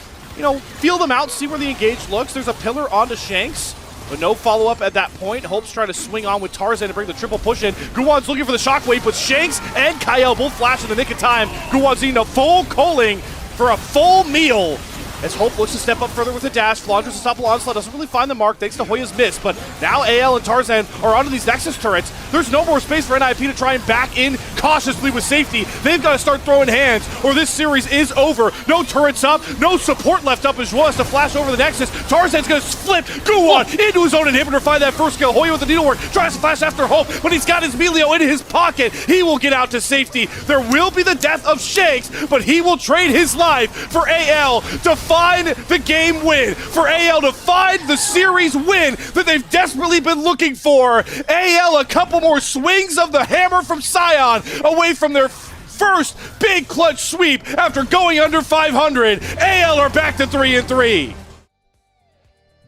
feel them out, see where the engage looks. There's a pillar onto Shanks, but no follow-up at that point. Hope's trying to swing on with Tarzan to bring the triple push in. Guwon's looking for the shockwave, but Shanks and Kyle both flash in the nick of time. Guwon's eating a full culling for a full meal. As Hope looks to step up further with a dash, Flanders to stop onslaught, doesn't really find the mark thanks to Hoya's miss, but now AL and Tarzan are onto these Nexus turrets. There's no more space for NiP to try and back in cautiously with safety. They've got to start throwing hands, or this series is over. No turrets up, no support left up as well as to flash over the Nexus. Tarzan's going to flip Guwon into his own inhibitor, find that first kill. Hoya with the needlework, tries to flash after Hope, but he's got his Melio in his pocket. He will get out to safety. There will be the death of Shanks, but he will trade his life for AL to find the game win, for AL to find the series win that they've desperately been looking for. AL a couple more swings of the hammer from Sion away from their first big clutch sweep after going under 500. AL are back to 3-3.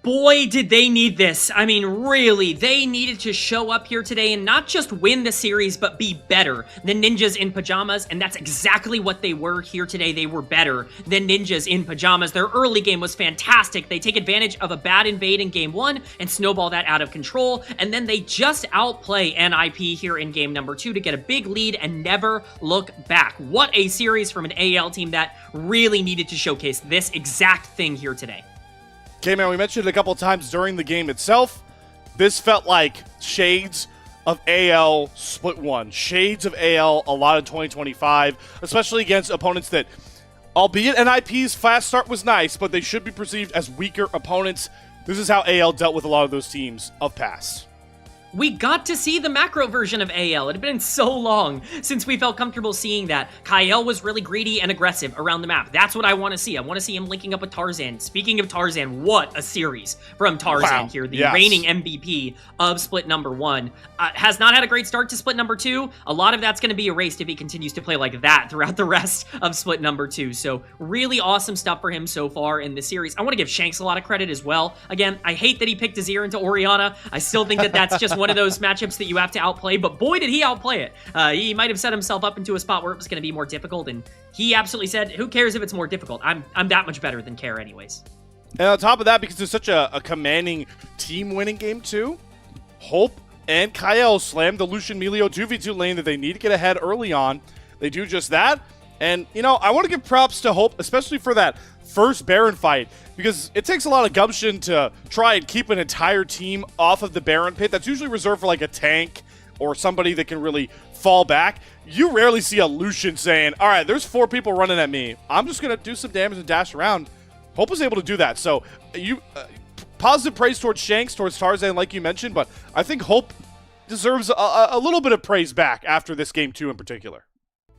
Boy, did they need this. I mean, really, they needed to show up here today and not just win the series, but be better than Ninjas in Pajamas, and that's exactly what they were here today. They were better than Ninjas in Pajamas. Their early game was fantastic. They take advantage of a bad invade in game 1 and snowball that out of control, and then they just outplay NiP here in game number 2 to get a big lead and never look back. What a series from an AL team that really needed to showcase this exact thing here today. K-Man, we mentioned it a couple of times during the game itself. This felt like shades of AL Split 1. Shades of AL a lot in 2025, especially against opponents that, albeit NiP's fast start was nice, but they should be perceived as weaker opponents. This is how AL dealt with a lot of those teams of past. we got to see the macro version of AL. It had been so long since we felt comfortable seeing that. Kyle was really greedy and aggressive around the map. That's what I want to see. I want to see him linking up with Tarzan. Speaking of Tarzan, what a series from Tarzan here, the reigning MVP of split number 1. Has not had a great start to split number 2. A lot of that's going to be erased if he continues to play like that throughout the rest of split number 2. So really awesome stuff for him so far in the series. I want to give Shanks a lot of credit as well. Again, I hate that he picked Azir into Orianna. I still think that that's just one of those matchups that you have to outplay, but boy did he outplay it. He might have set himself up into a spot where it was going to be more difficult, and he absolutely said, who cares if it's more difficult? I'm that much better than Care anyways. And on top of that, because it's such a commanding team-winning game too, Hope and Kyle slammed the Lucian Melio 2v2 lane that they need to get ahead early on. They do just that, and you know, I want to give props to Hope, especially for that first Baron fight, because it takes a lot of gumption to try and keep an entire team off of the Baron pit. That's usually reserved for like a tank or somebody that can really fall back. You rarely see a Lucian saying, all right, there's 4 people running at me. I'm just going to do some damage and dash around. Hope was able to do that. So you positive praise towards Shanks, towards Tarzan, like you mentioned, but I think Hope deserves a little bit of praise back after this game 2 in particular.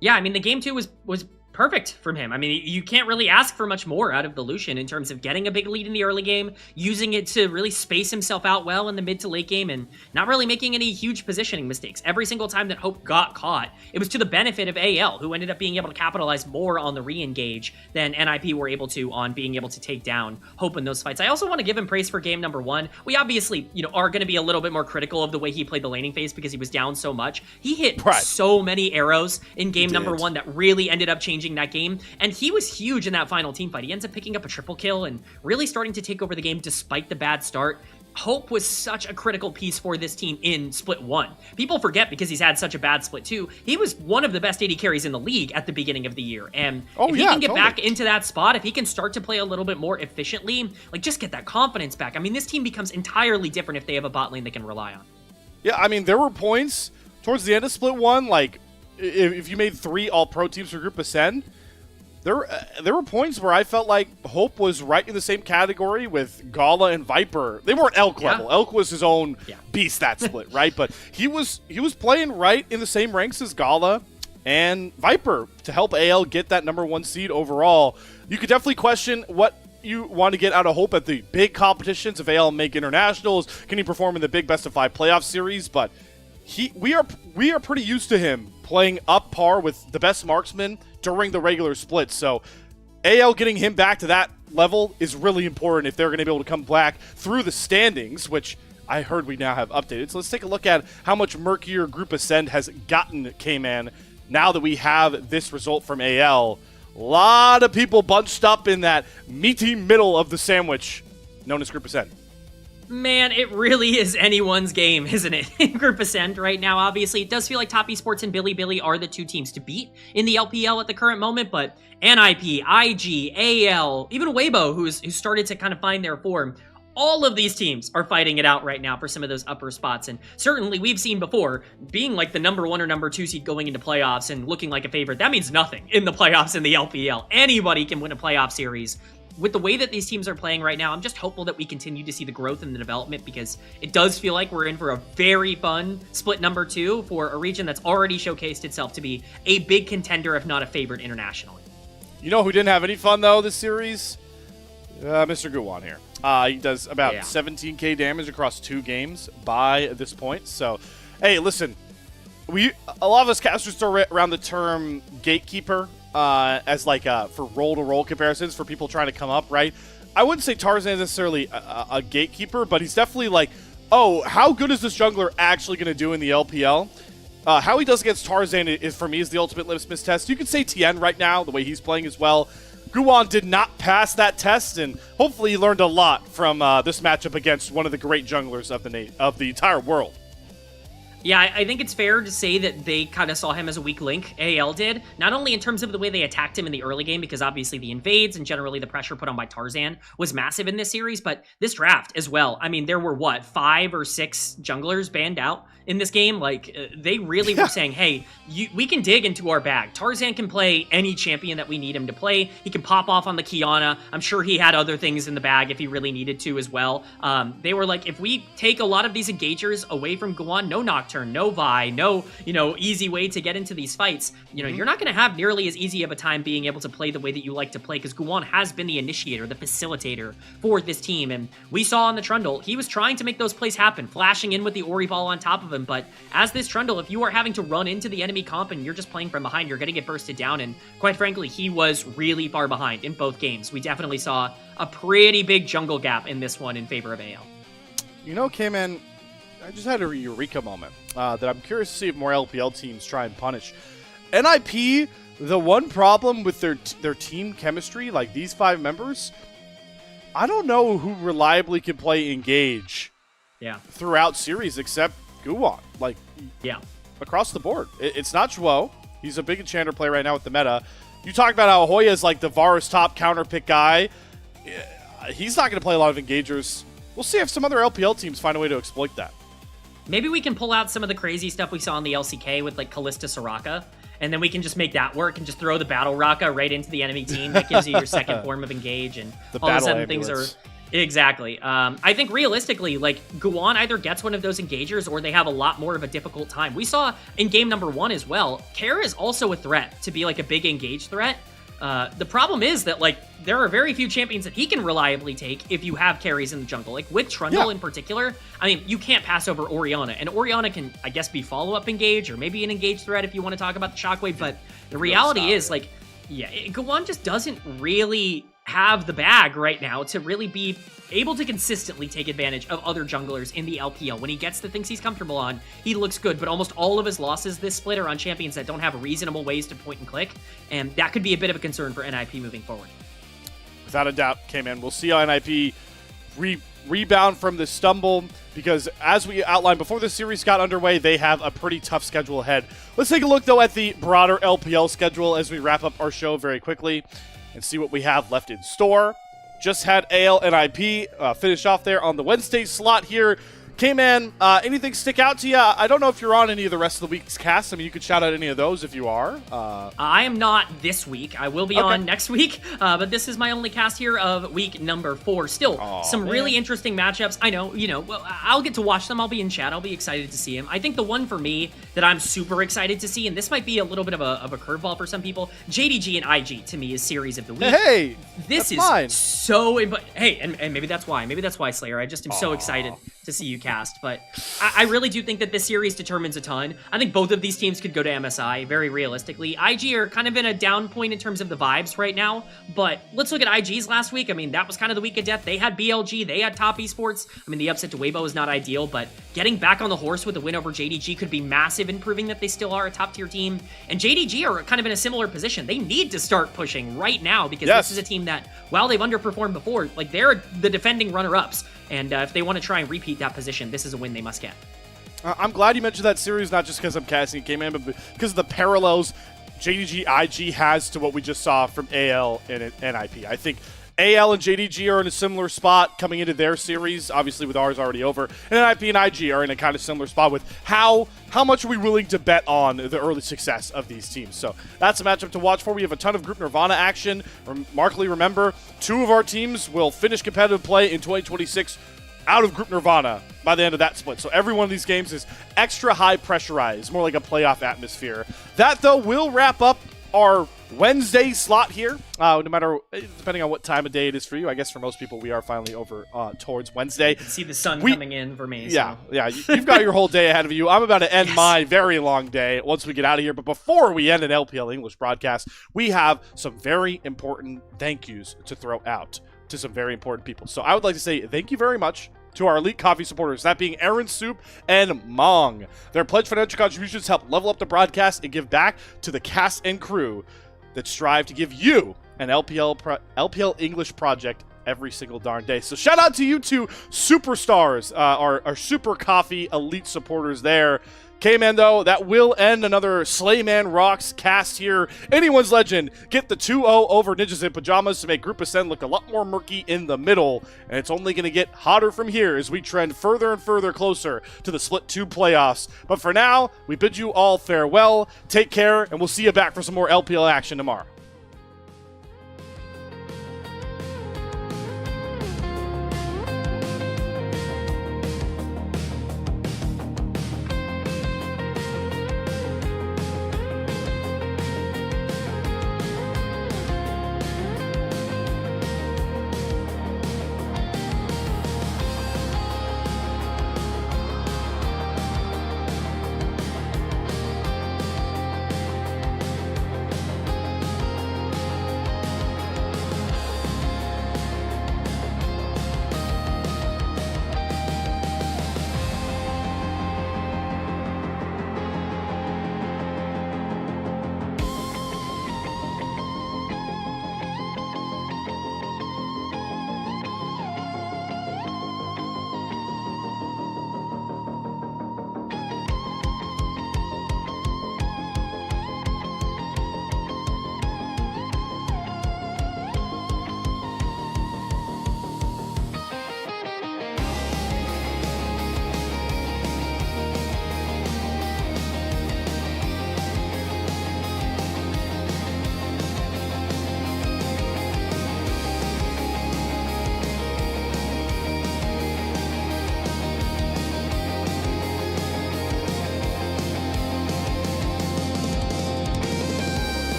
Yeah, I mean, the game 2 was perfect from him. I mean, you can't really ask for much more out of the Lucian in terms of getting a big lead in the early game, using it to really space himself out well in the mid to late game, and not really making any huge positioning mistakes. Every single time that Hope got caught, it was to the benefit of AL, who ended up being able to capitalize more on the re-engage than NiP were able to on being able to take down Hope in those fights. I also want to give him praise for game number 1. We obviously, are going to be a little bit more critical of the way he played the laning phase because he was down so much. He hit so many arrows in game number 1 that really ended up changing that game, and he was huge in that final team fight. He ends up picking up a triple kill and really starting to take over the game despite the bad start. Hope was such a critical piece for this team in split 1. People forget because he's had such a bad split 2. He was one of the best AD carries in the league at the beginning of the year, and if he can get back into that spot, if he can start to play a little bit more efficiently, like just get that confidence back. I mean, this team becomes entirely different if they have a bot lane they can rely on. Yeah, I mean, there were points towards the end of split 1, like if you made 3 all-pro teams for Group Ascend, there were points where I felt like Hope was right in the same category with Gala and Viper. They weren't Elk level. Elk was his own beast that split, right? But he was playing right in the same ranks as Gala and Viper to help AL get that number 1 seed overall. You could definitely question what you want to get out of Hope at the big competitions. If AL make internationals, can he perform in the big best-of-5 playoff series? But we are pretty used to him playing up par with the best marksman during the regular split. So AL getting him back to that level is really important if they're going to be able to come back through the standings, which I heard we now have updated. So let's take a look at how much murkier Group Ascend has gotten K-Man now that we have this result from AL. A lot of people bunched up in that meaty middle of the sandwich known as Group Ascend. Man, it really is anyone's game, isn't it? In Group Ascend right now, obviously, it does feel like Top Esports and Bilibili are the 2 teams to beat in the LPL at the current moment, but NiP, IG, AL, even Weibo, who's started to kind of find their form, all of these teams are fighting it out right now for some of those upper spots, and certainly we've seen before, being like the number 1 or number 2 seed going into playoffs and looking like a favorite, that means nothing in the playoffs in the LPL. Anybody can win a playoff series. With the way that these teams are playing right now, I'm just hopeful that we continue to see the growth and the development, because it does feel like we're in for a very fun split number 2 for a region that's already showcased itself to be a big contender, if not a favorite internationally. You know who didn't have any fun, though, this series? Mr. Guwan here. He does about 17k damage across 2 games by this point. So, hey, listen, a lot of us casters throw around the term gatekeeper as like for roll-to-roll comparisons for people trying to come up, right? I wouldn't say Tarzan is necessarily a gatekeeper, but he's definitely like, oh, how good is this jungler actually going to do in the LPL? How he does against Tarzan is, for me, is the ultimate litmus test. You could say Tien right now, the way he's playing as well. Guwan did not pass that test, and hopefully he learned a lot from this matchup against one of the great junglers of the entire world. Yeah, I think it's fair to say that they kind of saw him as a weak link, AL did. Not only in terms of the way they attacked him in the early game, because obviously the invades and generally the pressure put on by Tarzan was massive in this series, but this draft as well. I mean, there were, what, 5 or 6 junglers banned out in this game? Like, they really were saying, hey, we can dig into our bag. Tarzan can play any champion that we need him to play. He can pop off on the Kiana. I'm sure he had other things in the bag if he really needed to as well. They were like, if we take a lot of these engagers away from Guan, no Nocturne, no Vi, no, easy way to get into these fights, you're not going to have nearly as easy of a time being able to play the way that you like to play, because Guan has been the initiator, the facilitator for this team, and we saw on the Trundle, he was trying to make those plays happen, flashing in with the Ori ball on top of him, but as this Trundle, if you are having to run into the enemy comp and you're just playing from behind, you're going to get bursted down, and quite frankly, he was really far behind in both games. We definitely saw a pretty big jungle gap in this one in favor of AL. K-Man, I just had a eureka moment that I'm curious to see if more LPL teams try and punish. NiP, the one problem with their team chemistry, like these 5 members, I don't know who reliably can play Engage throughout series except Guwan. Like, across the board. It's not Zhuo. He's a big enchanter player right now with the meta. You talk about how Hoya is like the Varus top counter pick guy. He's not going to play a lot of Engagers. We'll see if some other LPL teams find a way to exploit that. Maybe we can pull out some of the crazy stuff we saw in the LCK with like Kalista Soraka, and then we can just make that work and just throw the Battle Raka right into the enemy team. That gives you your second form of Engage, and all of a sudden things are... Exactly. I think realistically, like, Guan either gets one of those engagers or they have a lot more of a difficult time. We saw in game number 1 as well, Kara is also a threat to be like a big engage threat. The problem is that, like, there are very few champions that he can reliably take if you have carries in the jungle. Like, with Trundle in particular, I mean, you can't pass over Orianna. And Orianna can, I guess, be follow-up engage or maybe an engage threat if you want to talk about the Shockwave. But the reality is, like, Guan just doesn't really have the bag right now to really be able to consistently take advantage of other junglers in the LPL. When he gets the things he's comfortable on, he looks good, but almost all of his losses this split are on champions that don't have reasonable ways to point and click, and that could be a bit of a concern for NiP moving forward. Without a doubt, K-Man. We'll see how NiP rebound from this stumble, because as we outlined before the series got underway, they have a pretty tough schedule ahead. Let's take a look, though, at the broader LPL schedule as we wrap up our show very quickly and see what we have left in store. Just had AL and NiP finish off there on the Wednesday slot here. K-Man, anything stick out to you? I don't know if you're on any of the rest of the week's cast. I mean, you could shout out any of those if you are. I am not this week. I will be on next week, but this is my only cast here of week number 4. Still, some really interesting matchups. I know, well, I'll get to watch them. I'll be in chat. I'll be excited to see them. I think the one for me that I'm super excited to see, and this might be a little bit of a curveball for some people, JDG and IG to me is series of the week. Hey, this is mine. So, hey, and maybe that's why. Maybe that's why, Slayer. I just am so excited to see you cast, but I really do think that this series determines a ton. I think both of these teams could go to MSI, very realistically. IG are kind of in a down point in terms of the vibes right now, but let's look at IG's last week. I mean, that was kind of the week of death. They had BLG, they had top esports. I mean, the upset to Weibo is not ideal, but getting back on the horse with a win over JDG could be massive in proving that they still are a top-tier team. And JDG are kind of in a similar position. They need to start pushing right now, because this is a team that, while they've underperformed before, like, they're the defending runner-ups. And if they want to try and repeat that position, this is a win they must get. I'm glad you mentioned that series, not just because I'm casting K-Man, but because of the parallels JDG IG has to what we just saw from AL and NiP. I think AL and JDG are in a similar spot coming into their series, obviously with ours already over. And NiP and IG are in a kind of similar spot with how much are we willing to bet on the early success of these teams. So that's a matchup to watch for. We have a ton of Group Nirvana action. Remarkably, remember, 2 of our teams will finish competitive play in 2026 out of Group Nirvana by the end of that split. So every one of these games is extra high pressurized, more like a playoff atmosphere. That, though, will wrap up our Wednesday slot here, no matter, depending on what time of day it is for you. I guess for most people, we are finally over towards Wednesday. You can see the sun coming in for me. Yeah, you've got your whole day ahead of you. I'm about to end my very long day once we get out of here. But before we end an LPL English broadcast, we have some very important thank yous to throw out to some very important people. So I would like to say thank you very much to our Elite Coffee supporters, that being Aaron Soup and Mong. Their pledged financial contributions help level up the broadcast and give back to the cast and crew that strive to give you an LPL English project every single darn day. So shout out to you two superstars, our Super Coffee Elite supporters there. K-Man, though, that will end another Slayman Rocks cast here. Anyone's Legend get the 2-0 over Ninjas in Pajamas to make Group Ascend look a lot more murky in the middle. And it's only going to get hotter from here as we trend further and further closer to the Split 2 playoffs. But for now, we bid you all farewell. Take care, and we'll see you back for some more LPL action tomorrow.